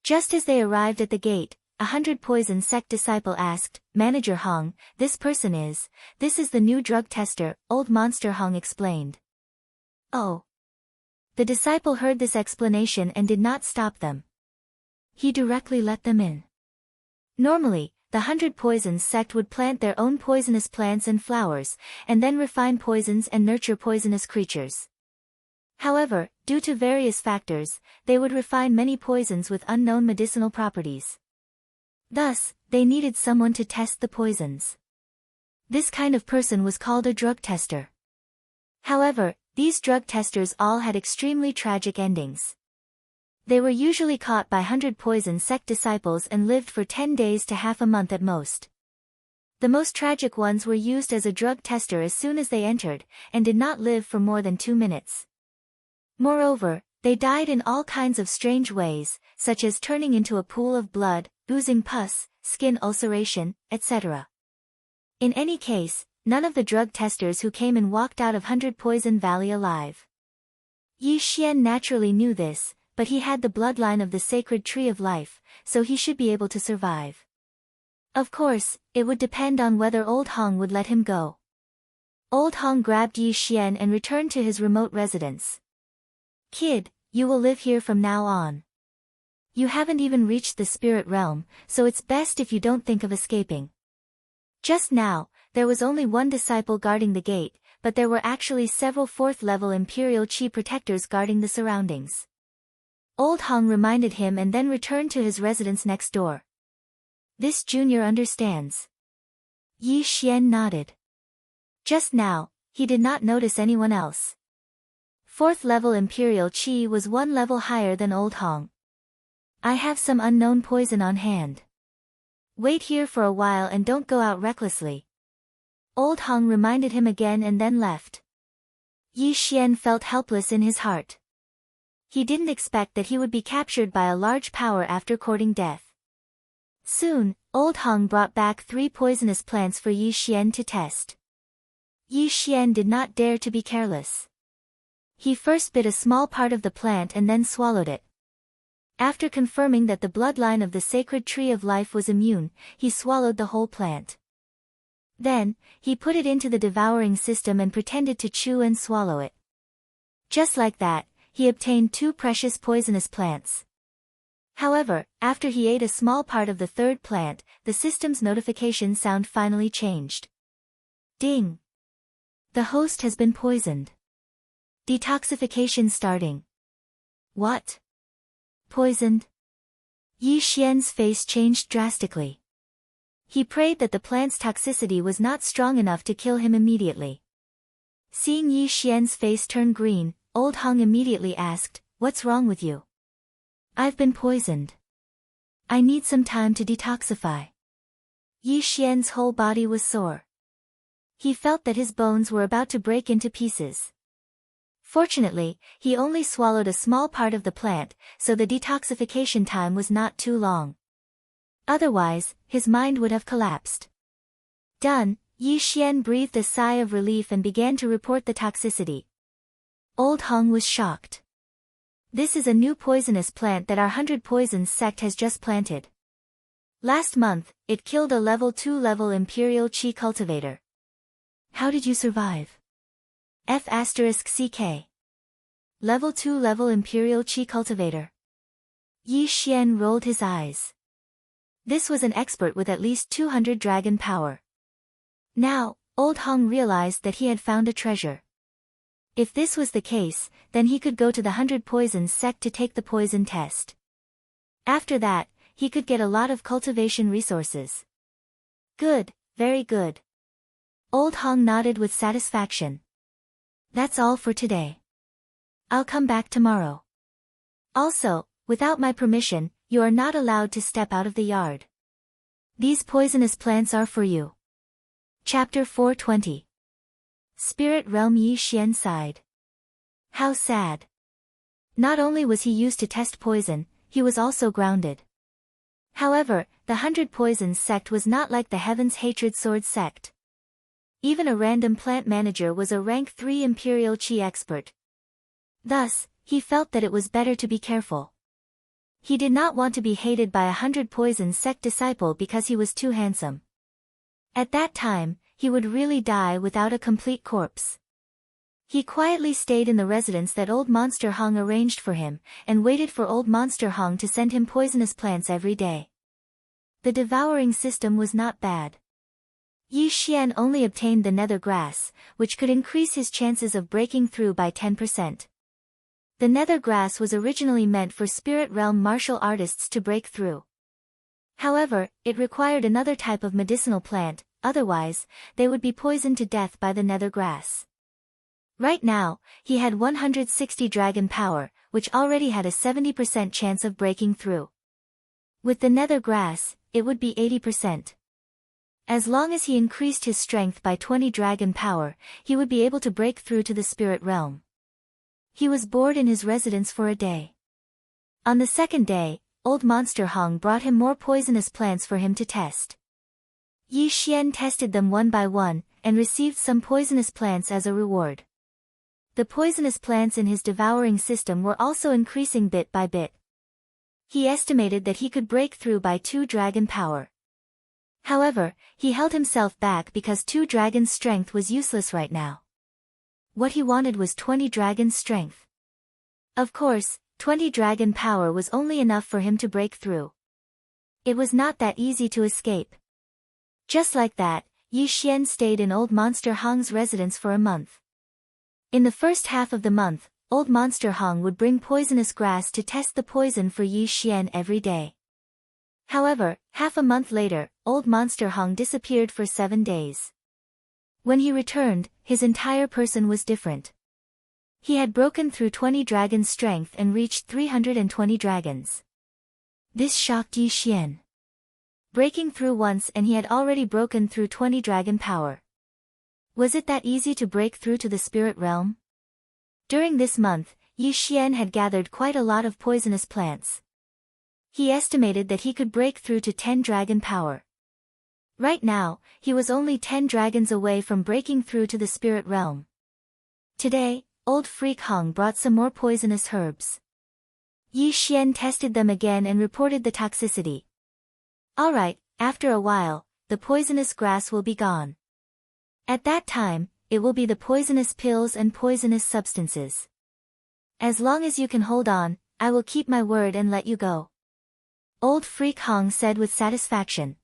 Just as they arrived at the gate, 100 Poison Sect disciple asked, "Manager Hong, this is the new drug tester," old monster Hong explained. Oh. The disciple heard this explanation and did not stop them. He directly let them in. Normally, the 100 Poisons sect would plant their own poisonous plants and flowers, and then refine poisons and nurture poisonous creatures. However, due to various factors, they would refine many poisons with unknown medicinal properties. Thus, they needed someone to test the poisons. This kind of person was called a drug tester. However, these drug testers all had extremely tragic endings. They were usually caught by 100 Poison sect disciples and lived for 10 days to half a month at most. The most tragic ones were used as a drug tester as soon as they entered, and did not live for more than 2 minutes. Moreover, they died in all kinds of strange ways, such as turning into a pool of blood, oozing pus, skin ulceration, etc. In any case, none of the drug testers who came in walked out of 100 Poison Valley alive. Yi Xian naturally knew this, but he had the bloodline of the sacred tree of life, so he should be able to survive. Of course, it would depend on whether Old Hong would let him go. Old Hong grabbed Yi Xian and returned to his remote residence. "Kid, you will live here from now on. You haven't even reached the spirit realm, so it's best if you don't think of escaping." Just now, there was only one disciple guarding the gate, but there were actually several 4th-level Imperial Qi protectors guarding the surroundings. Old Hong reminded him and then returned to his residence next door. "This junior understands." Yi Xian nodded. Just now, he did not notice anyone else. 4th-level Imperial Qi was 1 level higher than Old Hong. "I have some unknown poison on hand. Wait here for a while and don't go out recklessly." Old Hong reminded him again and then left. Yi Xian felt helpless in his heart. He didn't expect that he would be captured by a large power after courting death. Soon, Old Hong brought back 3 poisonous plants for Yi Xian to test. Yi Xian did not dare to be careless. He first bit a small part of the plant and then swallowed it. After confirming that the bloodline of the sacred tree of life was immune, he swallowed the whole plant. Then, he put it into the devouring system and pretended to chew and swallow it. Just like that, he obtained 2 precious poisonous plants. However, after he ate a small part of the 3rd plant, the system's notification sound finally changed. Ding! The host has been poisoned. Detoxification starting. What? Poisoned? Yi Xian's face changed drastically. He prayed that the plant's toxicity was not strong enough to kill him immediately. Seeing Yi Xian's face turn green, Old Hong immediately asked, "What's wrong with you?" "I've been poisoned. I need some time to detoxify." Yi Xian's whole body was sore. He felt that his bones were about to break into pieces. Fortunately, he only swallowed a small part of the plant, so the detoxification time was not too long. Otherwise, his mind would have collapsed. Done, Yi Xian breathed a sigh of relief and began to report the toxicity. Old Hong was shocked. This is a new poisonous plant that our 100 Poisons sect has just planted. Last month, it killed a level 2 Imperial Chi cultivator. How did you survive? F***CK. Level 2 Imperial Chi cultivator. Yi Xian rolled his eyes. This was an expert with at least 200 dragon power. Now, Old Hong realized that he had found a treasure. If this was the case, then he could go to the 100 Poisons sect to take the poison test. After that, he could get a lot of cultivation resources. Good, very good. Old Hong nodded with satisfaction. That's all for today. I'll come back tomorrow. Also, without my permission, you are not allowed to step out of the yard. These poisonous plants are for you. Chapter 420. Spirit Realm. Yi Xian sighed. How sad. Not only was he used to test poison, he was also grounded. However, the 100 Poisons sect was not like the Heaven's Hatred Sword sect. Even a random plant manager was a rank 3 Imperial Chi expert. Thus, he felt that it was better to be careful. He did not want to be hated by a 100 Poisons sect disciple because he was too handsome. At that time, he would really die without a complete corpse. He quietly stayed in the residence that Old Monster Hong arranged for him, and waited for Old Monster Hong to send him poisonous plants every day. The devouring system was not bad. Yi Xian only obtained the nether grass, which could increase his chances of breaking through by 10%. The nether grass was originally meant for Spirit Realm martial artists to break through. However, it required another type of medicinal plant, otherwise, they would be poisoned to death by the nether grass. Right now, he had 160 dragon power, which already had a 70% chance of breaking through. With the nether grass, it would be 80%. As long as he increased his strength by 20 dragon power, he would be able to break through to the spirit realm. He was bored in his residence for a day. On the second day, Old Monster Hong brought him more poisonous plants for him to test. Yi Xian tested them one by one, and received some poisonous plants as a reward. The poisonous plants in his devouring system were also increasing bit by bit. He estimated that he could break through by 2 dragon power. However, he held himself back because 2 dragon strength was useless right now. What he wanted was 20 dragon strength. Of course, 20 dragon power was only enough for him to break through. It was not that easy to escape. Just like that, Yi Xian stayed in Old Monster Hong's residence for a month. In the first half of the month, Old Monster Hong would bring poisonous grass to test the poison for Yi Xian every day. However, half a month later, Old Monster Hong disappeared for 7 days. When he returned, his entire person was different. He had broken through 20 dragon strength and reached 320 dragons. This shocked Yi Xian. Breaking through once and he had already broken through 20 dragon power. Was it that easy to break through to the spirit realm? During this month, Yi Xian had gathered quite a lot of poisonous plants. He estimated that he could break through to 10 dragon power. Right now, he was only 10 dragons away from breaking through to the spirit realm. Today, Old Freak Hong brought some more poisonous herbs. Yi Xian tested them again and reported the toxicity. Alright, after a while, the poisonous grass will be gone. At that time, it will be the poisonous pills and poisonous substances. As long as you can hold on, I will keep my word and let you go. Old Freak Hong said with satisfaction.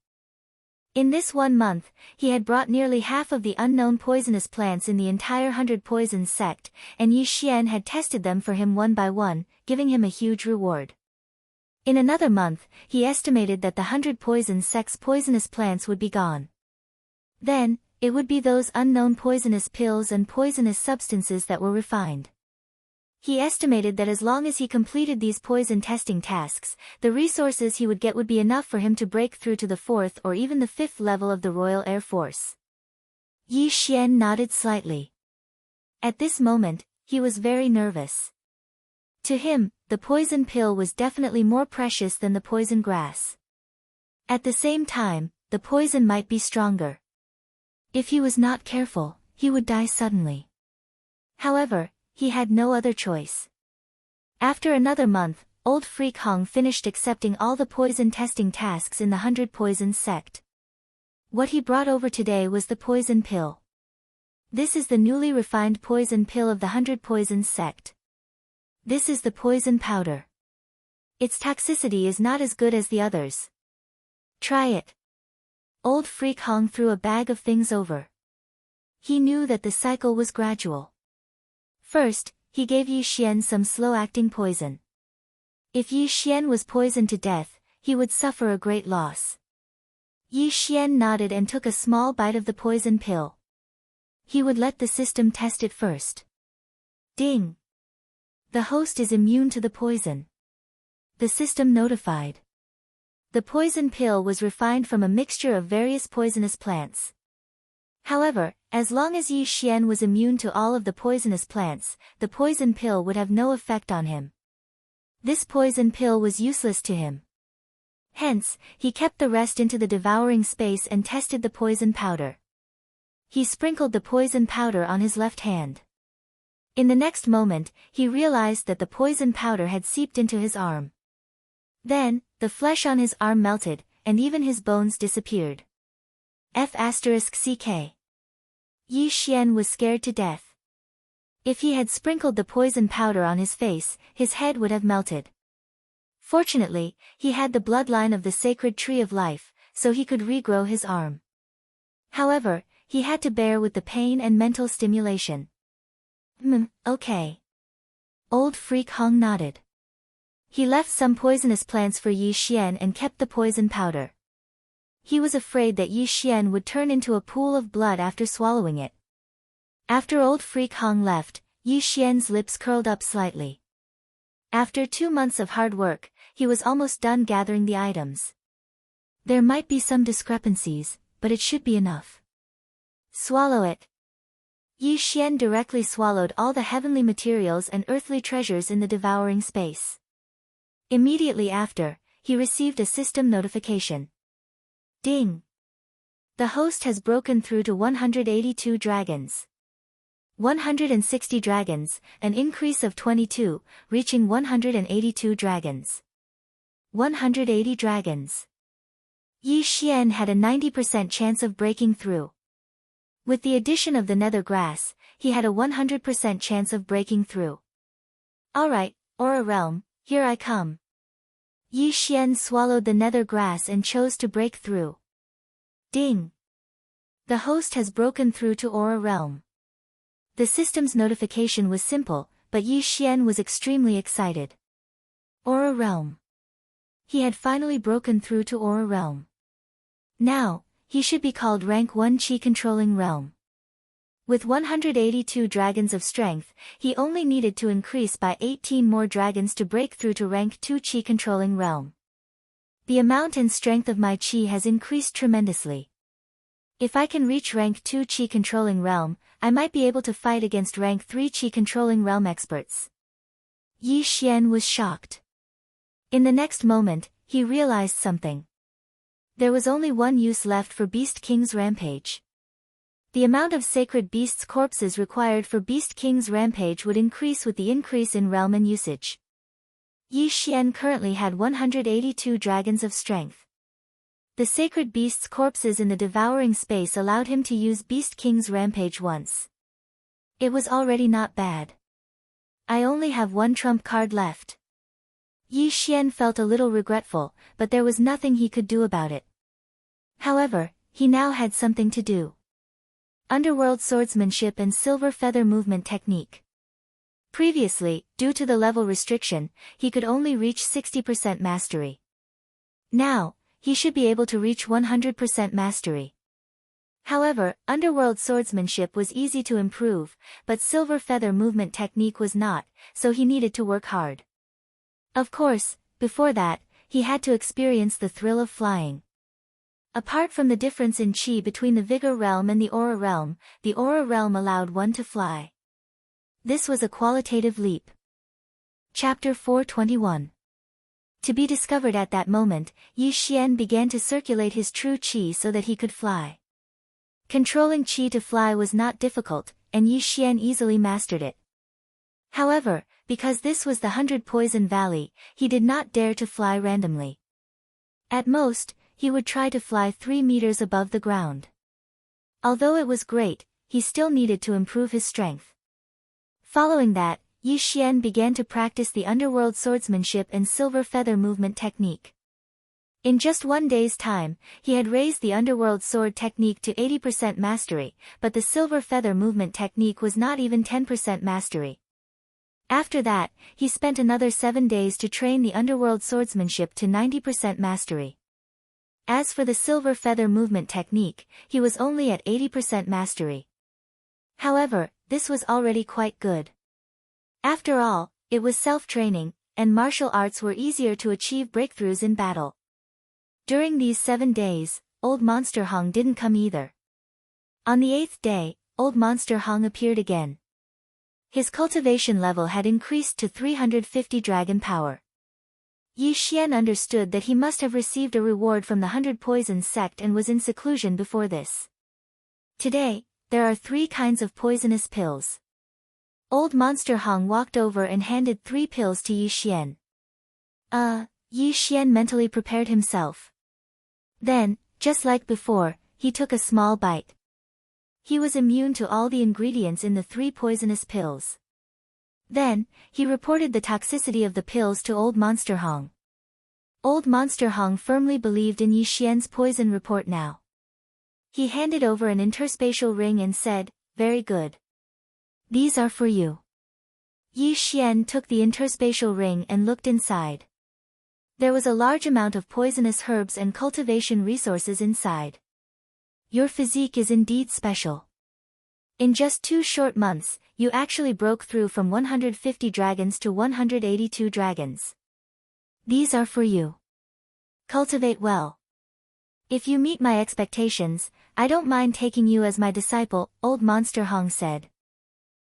In this 1 month, he had brought nearly half of the unknown poisonous plants in the entire 100 Poisons sect, and Yi Xian had tested them for him one by one, giving him a huge reward. In another month, he estimated that the 100 Poisons sect's poisonous plants would be gone. Then, it would be those unknown poisonous pills and poisonous substances that were refined. He estimated that as long as he completed these poison testing tasks, the resources he would get would be enough for him to break through to the 4th or even the 5th level of the Royal Air Force. Yi Xian nodded slightly. At this moment, he was very nervous. To him, the poison pill was definitely more precious than the poison grass. At the same time, the poison might be stronger. If he was not careful, he would die suddenly. However, he had no other choice. After another month, Old Freak Hong finished accepting all the poison testing tasks in the 100 Poisons sect. What he brought over today was the poison pill. This is the newly refined poison pill of the 100 Poisons sect. This is the poison powder. Its toxicity is not as good as the others. Try it. Old Freak Hong threw a bag of things over. He knew that the cycle was gradual. First, he gave Yi Xian some slow-acting poison. If Yi Xian was poisoned to death, he would suffer a great loss. Yi Xian nodded and took a small bite of the poison pill. He would let the system test it first. Ding! The host is immune to the poison. The system notified. The poison pill was refined from a mixture of various poisonous plants. However, as long as Yi Xian was immune to all of the poisonous plants, the poison pill would have no effect on him. This poison pill was useless to him. Hence, he kept the rest into the devouring space and tested the poison powder. He sprinkled the poison powder on his left hand. In the next moment, he realized that the poison powder had seeped into his arm. Then, the flesh on his arm melted, and even his bones disappeared. F***CK. Yi Xian was scared to death. If he had sprinkled the poison powder on his face, his head would have melted. Fortunately, he had the bloodline of the sacred tree of life, so he could regrow his arm. However, he had to bear with the pain and mental stimulation. Okay. Old Freak Hong nodded. He left some poisonous plants for Yi Xian and kept the poison powder. He was afraid that Yi Xian would turn into a pool of blood after swallowing it. After Old Freak Hong left, Yi Xian's lips curled up slightly. After 2 months of hard work, he was almost done gathering the items. There might be some discrepancies, but it should be enough. Swallow it. Yi Xian directly swallowed all the heavenly materials and earthly treasures in the devouring space. Immediately after, he received a system notification. Ding! The host has broken through to 182 dragons. 160 dragons, an increase of 22, reaching 182 dragons. 180 dragons. Yi Xian had a 90% chance of breaking through. With the addition of the nether grass, he had a 100% chance of breaking through. Alright, Aura Realm, here I come. Yi Xian swallowed the nether grass and chose to break through. Ding! The host has broken through to Aura Realm. The system's notification was simple, but Yi Xian was extremely excited. Aura Realm. He had finally broken through to Aura Realm. Now, he should be called Rank 1 Qi-controlling Realm. With 182 dragons of strength, he only needed to increase by 18 more dragons to break through to Rank 2 Qi-controlling Realm. The amount and strength of my Qi has increased tremendously. If I can reach Rank 2 Qi-controlling Realm, I might be able to fight against Rank 3 Qi-controlling Realm experts. Yi Xian was shocked. In the next moment, he realized something. There was only one use left for Beast King's rampage. The amount of sacred beasts' corpses required for Beast King's rampage would increase with the increase in realm and usage. Yi Xian currently had 182 dragons of strength. The sacred beasts' corpses in the devouring space allowed him to use Beast King's rampage once. It was already not bad. I only have one trump card left. Yi Xian felt a little regretful, but there was nothing he could do about it. However, he now had something to do. Underworld swordsmanship and silver feather movement technique. Previously, due to the level restriction, he could only reach 60% mastery. Now, he should be able to reach 100% mastery. However, underworld swordsmanship was easy to improve, but silver feather movement technique was not, so he needed to work hard. Of course, before that, he had to experience the thrill of flying. Apart from the difference in Qi between the Vigor Realm and the Aura Realm allowed one to fly. This was a qualitative leap. Chapter 421. To be discovered at that moment, Yi Xian began to circulate his true Qi so that he could fly. Controlling Qi to fly was not difficult, and Yi Xian easily mastered it. However, because this was the 100 Poison Valley, he did not dare to fly randomly. At most, he would try to fly 3 meters above the ground. Although it was great, he still needed to improve his strength. Following that, Yi Xian began to practice the underworld swordsmanship and silver feather movement technique. In just 1 day's time, he had raised the underworld sword technique to 80% mastery, but the silver feather movement technique was not even 10% mastery. After that, he spent another 7 days to train the underworld swordsmanship to 90% mastery. As for the silver feather movement technique, he was only at 80% mastery. However, this was already quite good. After all, it was self-training, and martial arts were easier to achieve breakthroughs in battle. During these 7 days, Old Monster Hong didn't come either. On the 8th day, Old Monster Hong appeared again. His cultivation level had increased to 350 dragon power. Yi Xian understood that he must have received a reward from the 100 Poisons sect and was in seclusion before this. Today, there are 3 kinds of poisonous pills. Old Monster Hong walked over and handed 3 pills to Yi Xian. Yi Xian mentally prepared himself. Then, just like before, he took a small bite. He was immune to all the ingredients in the 3 poisonous pills. Then, he reported the toxicity of the pills to Old Monster Hong. Old Monster Hong firmly believed in Yi Xian's poison report now. He handed over an interspatial ring and said, "Very good. These are for you." Yi Xian took the interspatial ring and looked inside. There was a large amount of poisonous herbs and cultivation resources inside. Your physique is indeed special. In just 2 short months, you actually broke through from 150 dragons to 182 dragons. These are for you. Cultivate well. If you meet my expectations, I don't mind taking you as my disciple, Old Monster Hong said.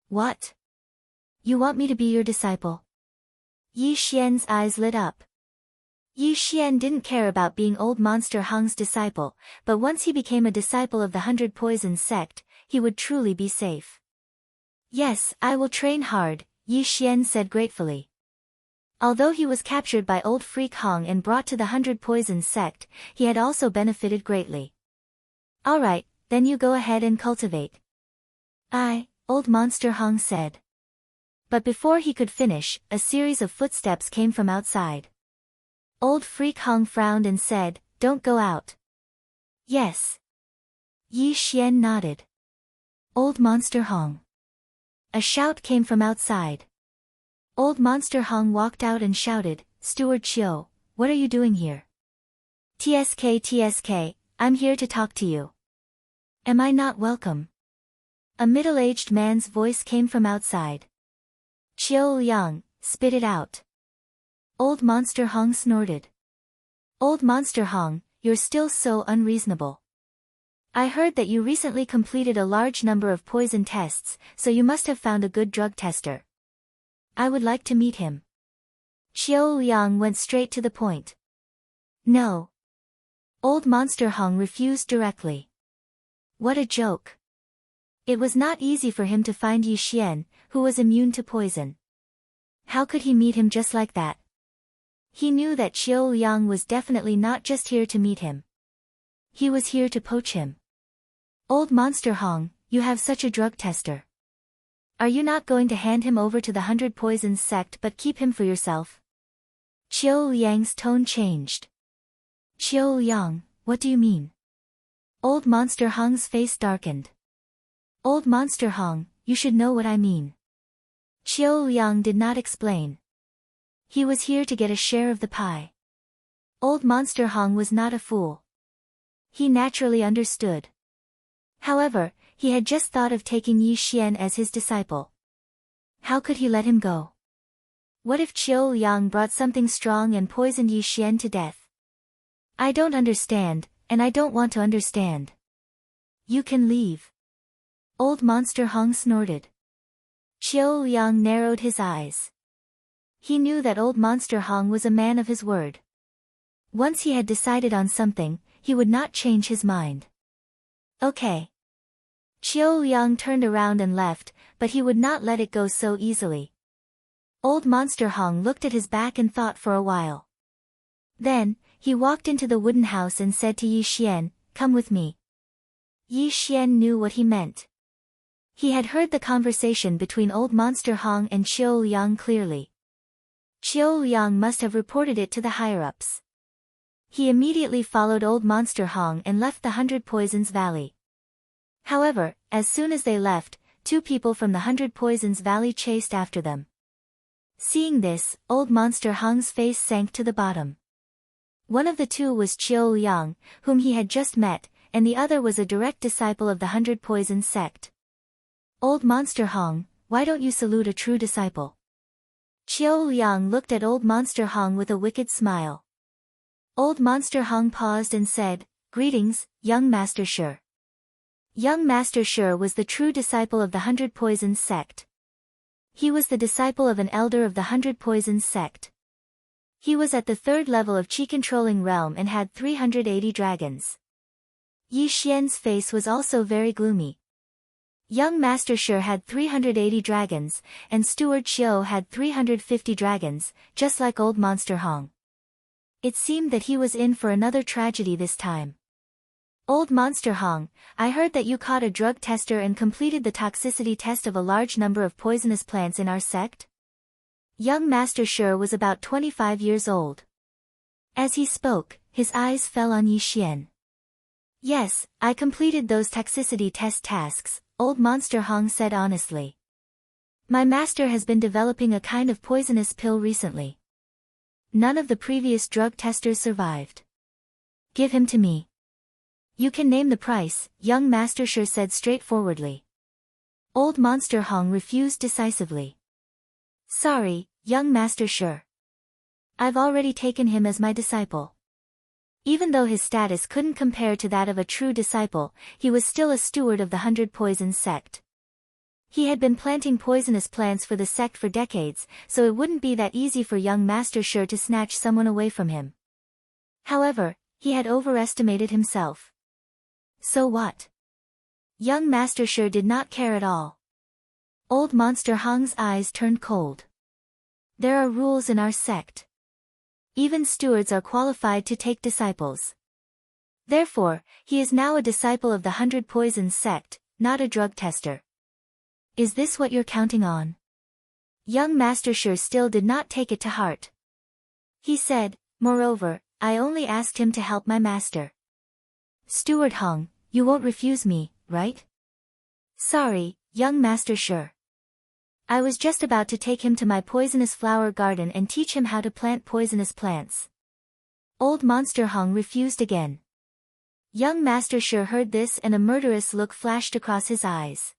What? You want me to be your disciple? Yi Xian's eyes lit up. Yi Xian didn't care about being Old Monster Hong's disciple, but once he became a disciple of the 100 Poisons sect, he would truly be safe. Yes, I will train hard, Yi Xian said gratefully. Although he was captured by Old Freak Hong and brought to the 100 Poisons sect, he had also benefited greatly. Alright, then you go ahead and cultivate. Old Monster Hong said. But before he could finish, a series of footsteps came from outside. Old Freak Hong frowned and said, "Don't go out." Yes. Yi Xian nodded. Old Monster Hong. A shout came from outside. Old Monster Hong walked out and shouted, "Steward Chiu, what are you doing here?" TSK, I'm here to talk to you. Am I not welcome?" A middle-aged man's voice came from outside. Chiu Yang, spit it out. Old Monster Hong snorted. Old Monster Hong, you're still so unreasonable. I heard that you recently completed a large number of poison tests, so you must have found a good drug tester. I would like to meet him. Chiu Yang went straight to the point. No. Old Monster Hong refused directly. What a joke. It was not easy for him to find Yi Xian, who was immune to poison. How could he meet him just like that? He knew that Chiu Yang was definitely not just here to meet him. He was here to poach him. Old Monster Hong, you have such a drug tester. Are you not going to hand him over to the 100 Poisons sect but keep him for yourself? Chiu Yang's tone changed. Chiu Yang, what do you mean? Old Monster Hong's face darkened. Old Monster Hong, you should know what I mean. Chiu Yang did not explain. He was here to get a share of the pie. Old Monster Hong was not a fool. He naturally understood. However, he had just thought of taking Yi Xian as his disciple. How could he let him go? What if Chiu Yang brought something strong and poisoned Yi Xian to death? I don't understand, and I don't want to understand. You can leave. Old Monster Hong snorted. Chiu Yang narrowed his eyes. He knew that Old Monster Hong was a man of his word. Once he had decided on something, he would not change his mind. Okay. Chiu Yang turned around and left, but he would not let it go so easily. Old Monster Hong looked at his back and thought for a while. Then, he walked into the wooden house and said to Yi Xian, "Come with me." Yi Xian knew what he meant. He had heard the conversation between Old Monster Hong and Qiu Liang clearly. Qiu Liang must have reported it to the higher-ups. He immediately followed Old Monster Hong and left the 100 Poisons Valley. However, as soon as they left, 2 people from the 100 Poisons Valley chased after them. Seeing this, Old Monster Hong's face sank to the bottom. One of the 2 was Qiu Liang, whom he had just met, and the other was a direct disciple of the 100 Poisons sect. "Old Monster Hong, why don't you salute a true disciple?" Qiu Liang looked at Old Monster Hong with a wicked smile. Old Monster Hong paused and said, "Greetings, young Master Shi." Young Master Shi was the true disciple of the 100 Poisons sect. He was the disciple of an elder of the 100 Poisons sect. He was at the 3rd level of Qi-controlling realm and had 380 dragons. Yi Xian's face was also very gloomy. Young Master Shi had 380 dragons, and Steward Xiu had 350 dragons, just like Old Monster Hong. It seemed that he was in for another tragedy this time. "Old Monster Hong, I heard that you caught a drug tester and completed the toxicity test of a large number of poisonous plants in our sect?" Young Master Shi was about 25 years old. As he spoke, his eyes fell on Yi Xian. "Yes, I completed those toxicity test tasks," Old Monster Hong said honestly. "My master has been developing a kind of poisonous pill recently. None of the previous drug testers survived. Give him to me." "You can name the price," young Master Shi said straightforwardly. Old Monster Hong refused decisively. "Sorry, young Master Shi. I've already taken him as my disciple." Even though his status couldn't compare to that of a true disciple, he was still a steward of the 100 Poisons sect. He had been planting poisonous plants for the sect for decades, so it wouldn't be that easy for young Master Shi to snatch someone away from him. However, he had overestimated himself. So what? Young Master Shi did not care at all. Old Monster Hong's eyes turned cold. "There are rules in our sect. Even stewards are qualified to take disciples. Therefore, he is now a disciple of the 100 Poisons sect, not a drug tester. Is this what you're counting on?" Young Master Shi still did not take it to heart. He said, "Moreover, I only asked him to help my master." "Steward Hong, you won't refuse me, right?" "Sorry, young Master Shi. I was just about to take him to my poisonous flower garden and teach him how to plant poisonous plants." Old Monster Hong refused again. Young Master Shi heard this and a murderous look flashed across his eyes.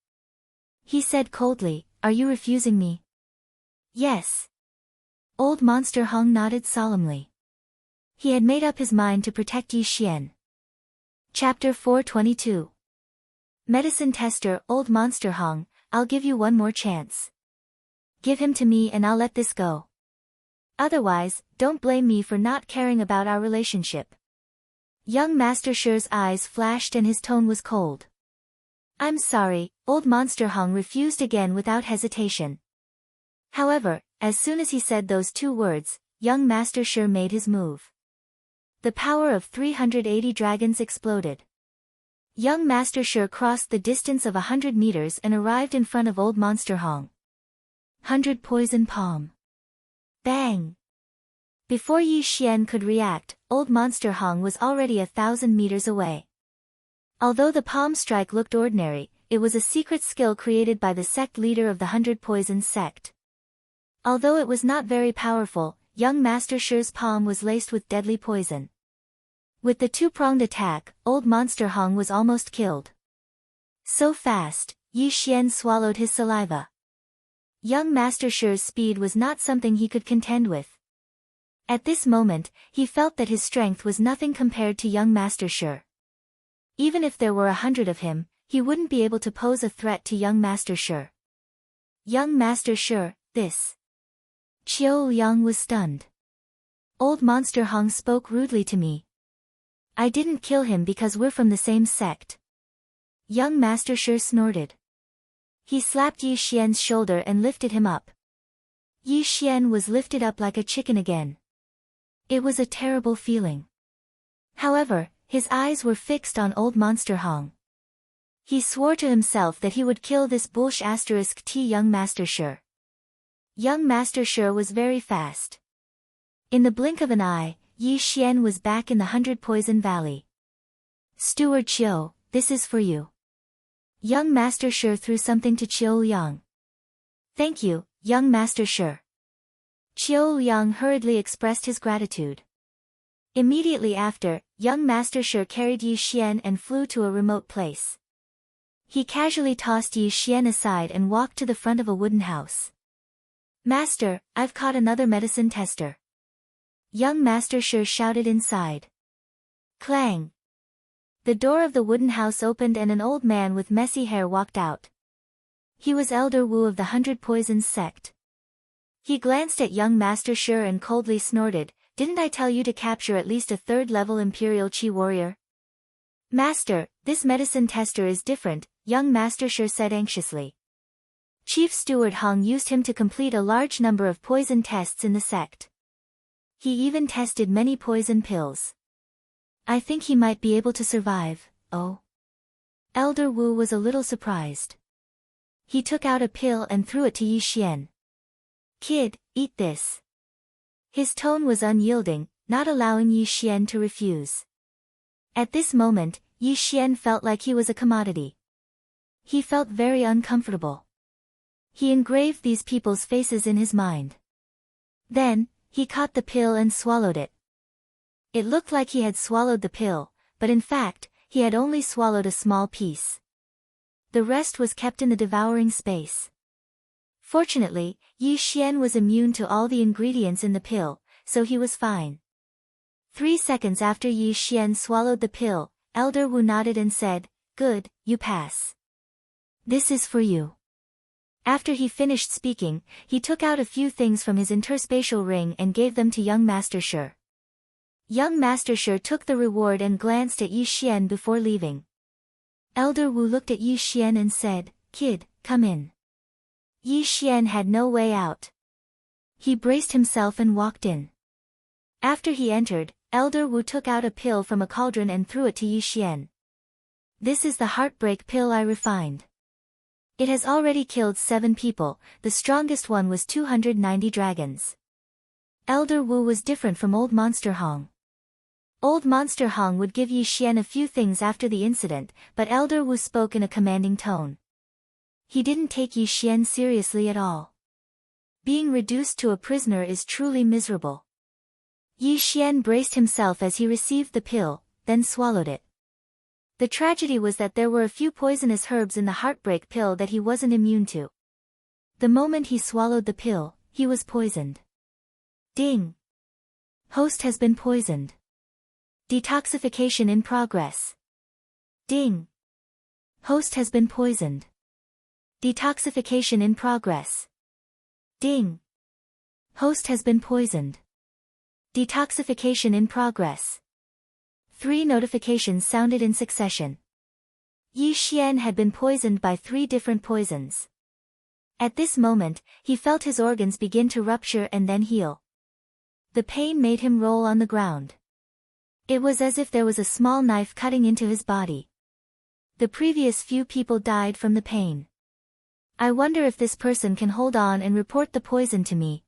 He said coldly, "Are you refusing me?" "Yes." Old Monster Hong nodded solemnly. He had made up his mind to protect Yi Xian. Chapter 422. Medicine Tester. Old Monster Hong, I'll give you one more chance. Give him to me and I'll let this go. Otherwise, don't blame me for not caring about our relationship." Young Master Shi's eyes flashed and his tone was cold. "I'm sorry," Old Monster Hong refused again without hesitation. However, as soon as he said those 2 words, young Master Shi made his move. The power of 380 dragons exploded. Young Master Shi crossed the distance of 100 meters and arrived in front of Old Monster Hong. 100 Poison Palm. Bang! Before Yi Xian could react, Old Monster Hong was already 1,000 meters away. Although the palm strike looked ordinary, it was a secret skill created by the sect leader of the 100 Poisons sect. Although it was not very powerful, young Master Shi's palm was laced with deadly poison. With the 2-pronged attack, Old Monster Hong was almost killed. So fast, Yi Xian swallowed his saliva. Young Master Shi's speed was not something he could contend with. At this moment, he felt that his strength was nothing compared to young Master Shi. Even if there were 100 of him, he wouldn't be able to pose a threat to young Master Shi. Young Master Shi, this. Qiu Liang was stunned. Old Monster Hong spoke rudely to me. I didn't kill him because we're from the same sect. Young Master Shi snorted. He slapped Yi Xian's shoulder and lifted him up. Yi Xian was lifted up like a chicken again. It was a terrible feeling. However, his eyes were fixed on old Monster Hong. He swore to himself that he would kill this bullsh *t young Master Shi. Young Master Shi was very fast. In the blink of an eye, Yi Xian was back in the 100 Poison Valley. Steward Qiu, this is for you. Young Master Shi threw something to Qiu Liang. Thank you, young Master Shi. Qiu Liang hurriedly expressed his gratitude. Immediately after, young Master Shi carried Yi Xian and flew to a remote place. He casually tossed Yi Xian aside and walked to the front of a wooden house. Master, I've caught another medicine tester. Young Master Shi shouted inside. Clang! The door of the wooden house opened and an old man with messy hair walked out. He was Elder Wu of the 100 Poisons sect. He glanced at young Master Shi and coldly snorted, "Didn't I tell you to capture at least a 3rd-level Imperial Qi warrior?" Master, this medicine tester is different, young Master Shi said anxiously. Chief Steward Hong used him to complete a large number of poison tests in the sect. He even tested many poison pills. I think he might be able to survive, oh. Elder Wu was a little surprised. He took out a pill and threw it to Yi Xian. Kid, eat this. His tone was unyielding, not allowing Yi Xian to refuse. At this moment, Yi Xian felt like he was a commodity. He felt very uncomfortable. He engraved these people's faces in his mind. Then, he caught the pill and swallowed it. It looked like he had swallowed the pill, but in fact, he had only swallowed a small piece. The rest was kept in the devouring space. Fortunately, Yi Xian was immune to all the ingredients in the pill, so he was fine. 3 seconds after Yi Xian swallowed the pill, Elder Wu nodded and said, "Good, you pass. This is for you." After he finished speaking, he took out a few things from his interspatial ring and gave them to young Master Shi. Young Master Shi took the reward and glanced at Yi Xian before leaving. Elder Wu looked at Yi Xian and said, "Kid, come in." Yi Xian had no way out. He braced himself and walked in. After he entered, Elder Wu took out a pill from a cauldron and threw it to Yi Xian. This is the heartbreak pill I refined. It has already killed 7 people, the strongest one was 290 dragons. Elder Wu was different from old Monster Hong. Old Monster Hong would give Yi Xian a few things after the incident, but Elder Wu spoke in a commanding tone. He didn't take Yi Xian seriously at all. Being reduced to a prisoner is truly miserable. Yi Xian braced himself as he received the pill, then swallowed it. The tragedy was that there were a few poisonous herbs in the heartbreak pill that he wasn't immune to. The moment he swallowed the pill, he was poisoned. Ding! Host has been poisoned. Detoxification in progress. Ding! Host has been poisoned. Detoxification in progress. Ding! Host has been poisoned. Detoxification in progress. 3 notifications sounded in succession. Yi Xian had been poisoned by 3 different poisons. At this moment, he felt his organs begin to rupture and then heal. The pain made him roll on the ground. It was as if there was a small knife cutting into his body. The previous few people died from the pain. I wonder if this person can hold on and report the poison to me.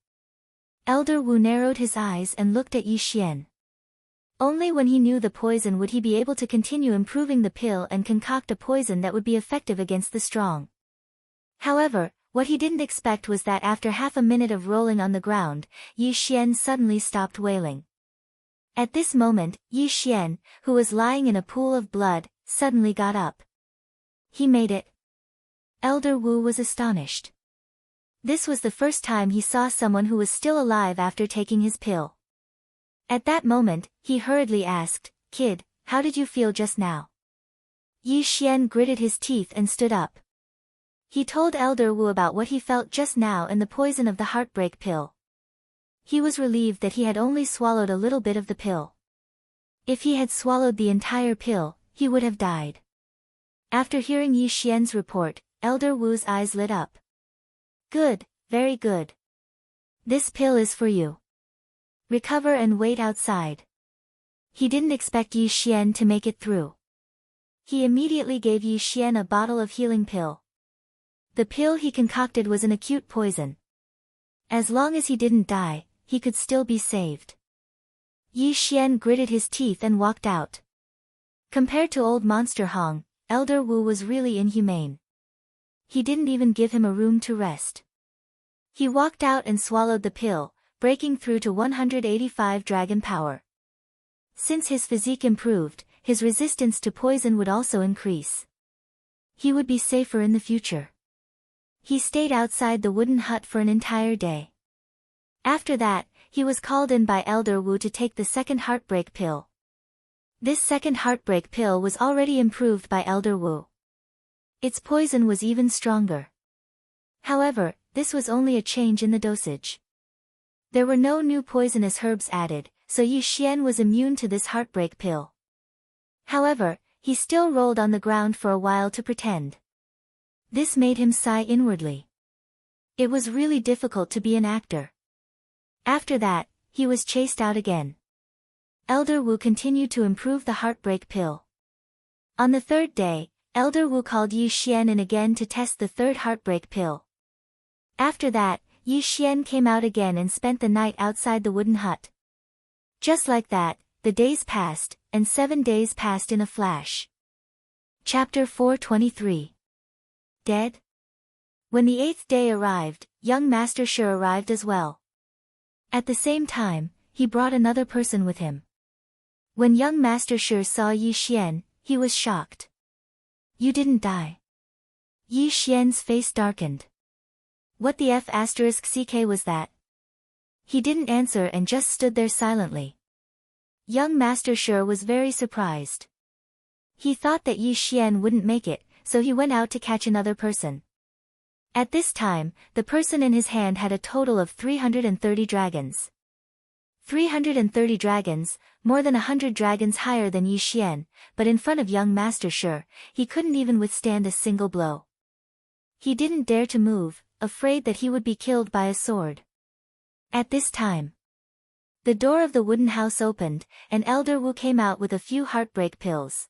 Elder Wu narrowed his eyes and looked at Yi Xian. Only when he knew the poison would he be able to continue improving the pill and concoct a poison that would be effective against the strong. However, what he didn't expect was that after half a minute of rolling on the ground, Yi Xian suddenly stopped wailing. At this moment, Yi Xian, who was lying in a pool of blood, suddenly got up. He made it. Elder Wu was astonished. This was the first time he saw someone who was still alive after taking his pill. At that moment, he hurriedly asked, "Kid, how did you feel just now?" Yi Xian gritted his teeth and stood up. He told Elder Wu about what he felt just now and the poison of the heartbreak pill. He was relieved that he had only swallowed a little bit of the pill. If he had swallowed the entire pill, he would have died. After hearing Yi Xian's report, Elder Wu's eyes lit up. Good, very good. This pill is for you. Recover and wait outside. He didn't expect Yi Xian to make it through. He immediately gave Yi Xian a bottle of healing pill. The pill he concocted was an acute poison. As long as he didn't die, he could still be saved. Yi Xian gritted his teeth and walked out. Compared to old Monster Hong, Elder Wu was really inhumane. He didn't even give him a room to rest. He walked out and swallowed the pill, breaking through to 185 dragon power. Since his physique improved, his resistance to poison would also increase. He would be safer in the future. He stayed outside the wooden hut for an entire day. After that, he was called in by Elder Wu to take the second heartbreak pill. This second heartbreak pill was already improved by Elder Wu. Its poison was even stronger. However, this was only a change in the dosage. There were no new poisonous herbs added, so Yi Xian was immune to this heartbreak pill. However, he still rolled on the ground for a while to pretend. This made him sigh inwardly. It was really difficult to be an actor. After that, he was chased out again. Elder Wu continued to improve the heartbreak pill. On the third day, Elder Wu called Yi Xian in again to test the third heartbreak pill. After that, Yi Xian came out again and spent the night outside the wooden hut. Just like that, the days passed, and 7 days passed in a flash. Chapter 423. Dead? When the 8th day arrived, young Master Shi arrived as well. At the same time, he brought another person with him. When young Master Shi saw Yi Xian, he was shocked. You didn't die. Yi Xian's face darkened. What the F***ck was that? He didn't answer and just stood there silently. Young Master Shi was very surprised. He thought that Yi Xian wouldn't make it, so he went out to catch another person. At this time, the person in his hand had a total of 330 dragons. 330 dragons, more than 100 dragons higher than Yi Xian, but in front of young Master Shi, he couldn't even withstand a single blow. He didn't dare to move, afraid that he would be killed by a sword. At this time, the door of the wooden house opened, and Elder Wu came out with a few heartbreak pills.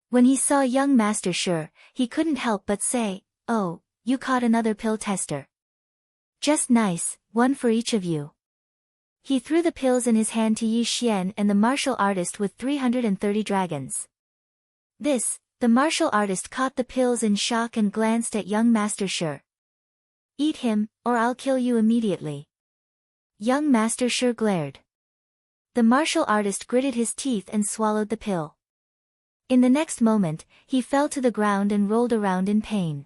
When he saw young Master Shi, he couldn't help but say, "Oh, you caught another pill tester. Just nice, one for each of you." He threw the pills in his hand to Yi Xian and the martial artist with 330 dragons. The martial artist caught the pills in shock and glanced at young Master Shi. "Eat him, or I'll kill you immediately." Young Master Shi glared. The martial artist gritted his teeth and swallowed the pill. In the next moment, he fell to the ground and rolled around in pain.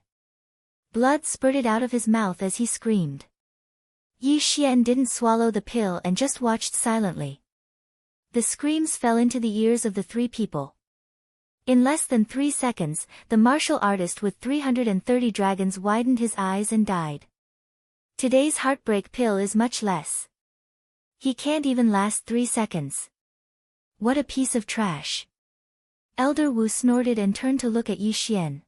Blood spurted out of his mouth as he screamed. Yi Xian didn't swallow the pill and just watched silently. The screams fell into the ears of the three people. In less than 3 seconds, the martial artist with 330 dragons widened his eyes and died. Today's heartbreak pill is much less. He can't even last 3 seconds. What a piece of trash. Elder Wu snorted and turned to look at Yi Xian.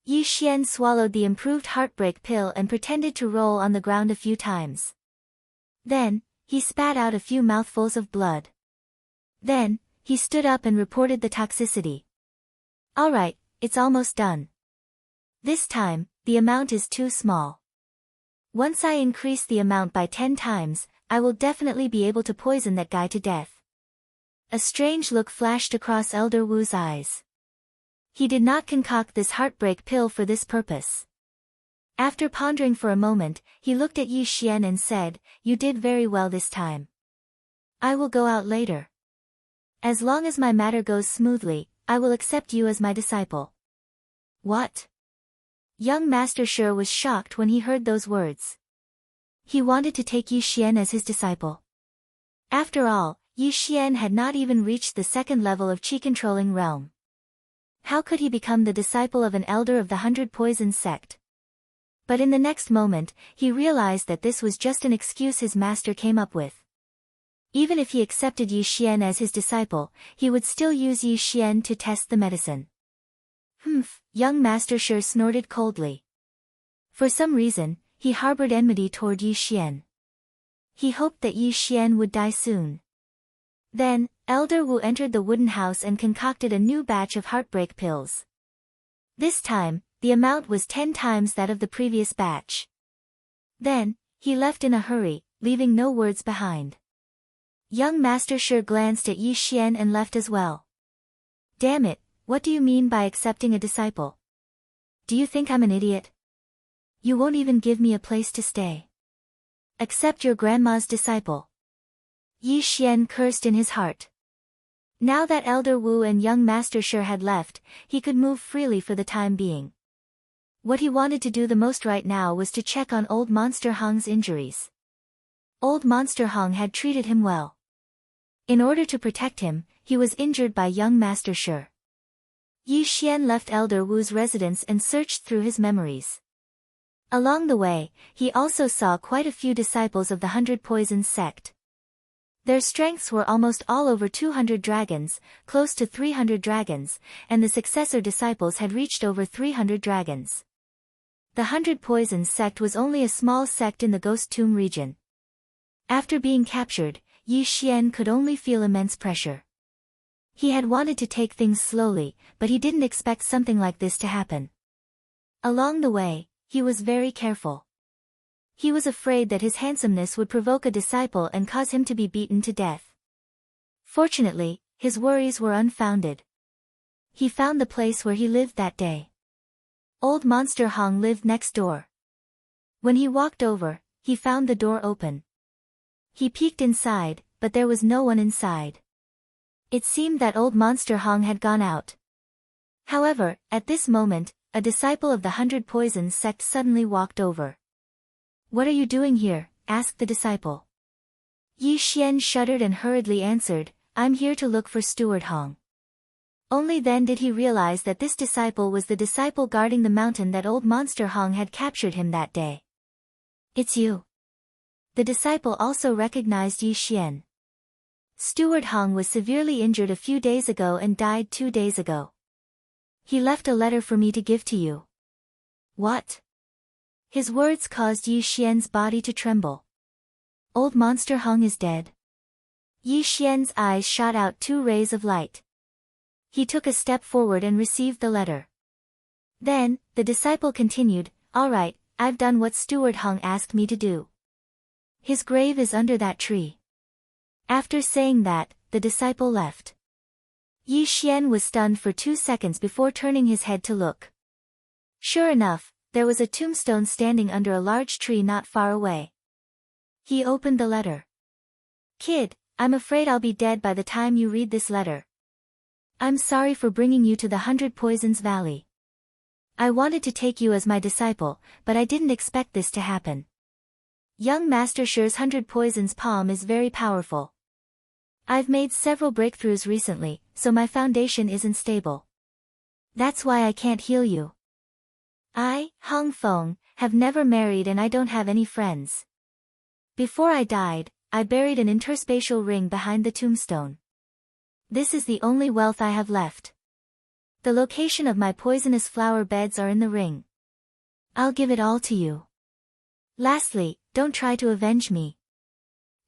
Yi Xian swallowed the improved heartbreak pill and pretended to roll on the ground a few times. Then, he spat out a few mouthfuls of blood. Then, he stood up and reported the toxicity. "Alright, it's almost done. This time, the amount is too small. Once I increase the amount by 10 times, I will definitely be able to poison that guy to death." A strange look flashed across Elder Wu's eyes. He did not concoct this heartbreak pill for this purpose. After pondering for a moment, he looked at Yi Xian and said, "You did very well this time. I will go out later. As long as my matter goes smoothly, I will accept you as my disciple." What? Young Master Shi was shocked when he heard those words. He wanted to take Yi Xian as his disciple. After all, Yi Xian had not even reached the second level of Qi-controlling realm. How could he become the disciple of an elder of the 100 Poisons sect? But in the next moment, he realized that this was just an excuse his master came up with. Even if he accepted Yi Xian as his disciple, he would still use Yi Xian to test the medicine. Young Master Shi snorted coldly. For some reason, he harbored enmity toward Yi Xian. He hoped that Yi Xian would die soon. Then, Elder Wu entered the wooden house and concocted a new batch of heartbreak pills. This time, the amount was 10 times that of the previous batch. Then, he left in a hurry, leaving no words behind. Young Master Shi glanced at Yi Xian and left as well. Damn it, what do you mean by accepting a disciple? Do you think I'm an idiot? You won't even give me a place to stay. Accept your grandma's disciple. Yi Xian cursed in his heart. Now that Elder Wu and young Master Shi had left, he could move freely for the time being. What he wanted to do the most right now was to check on old Monster Hong's injuries. Old Monster Hong had treated him well. In order to protect him, he was injured by young Master Shi. Yi Xian left Elder Wu's residence and searched through his memories. Along the way, he also saw quite a few disciples of the 100 Poisons sect. Their strengths were almost all over 200 dragons, close to 300 dragons, and the successor disciples had reached over 300 dragons. The 100 Poisons sect was only a small sect in the Ghost Tomb region. After being captured, Yi Xian could only feel immense pressure. He had wanted to take things slowly, but he didn't expect something like this to happen. Along the way, he was very careful. He was afraid that his handsomeness would provoke a disciple and cause him to be beaten to death. Fortunately, his worries were unfounded. He found the place where he lived that day. Old Monster Hong lived next door. When he walked over, he found the door open. He peeked inside, but there was no one inside. It seemed that old Monster Hong had gone out. However, at this moment, a disciple of the 100 Poisons sect suddenly walked over. "What are you doing here?" asked the disciple. Yi Xian shuddered and hurriedly answered, "I'm here to look for Steward Hong." Only then did he realize that this disciple was the disciple guarding the mountain that old Monster Hong had captured him that day. "It's you." The disciple also recognized Yi Xian. Steward Hong was severely injured a few days ago and died 2 days ago. He left a letter for me to give to you. What? His words caused Yi Xian's body to tremble. Old Monster Hong is dead. Yi Xian's eyes shot out 2 rays of light. He took a step forward and received the letter. Then, the disciple continued, "All right, I've done what Steward Hong asked me to do. His grave is under that tree." After saying that, the disciple left. Yi Xian was stunned for 2 seconds before turning his head to look. Sure enough, there was a tombstone standing under a large tree not far away. He opened the letter. "Kid, I'm afraid I'll be dead by the time you read this letter. I'm sorry for bringing you to the 100 Poisons Valley. I wanted to take you as my disciple, but I didn't expect this to happen. Young Master Shi's 100 Poisons palm is very powerful. I've made several breakthroughs recently, so my foundation isn't stable. That's why I can't heal you. I, Hong Feng, have never married and I don't have any friends. Before I died, I buried an interspatial ring behind the tombstone. This is the only wealth I have left. The location of my poisonous flower beds are in the ring. I'll give it all to you. Lastly, don't try to avenge me."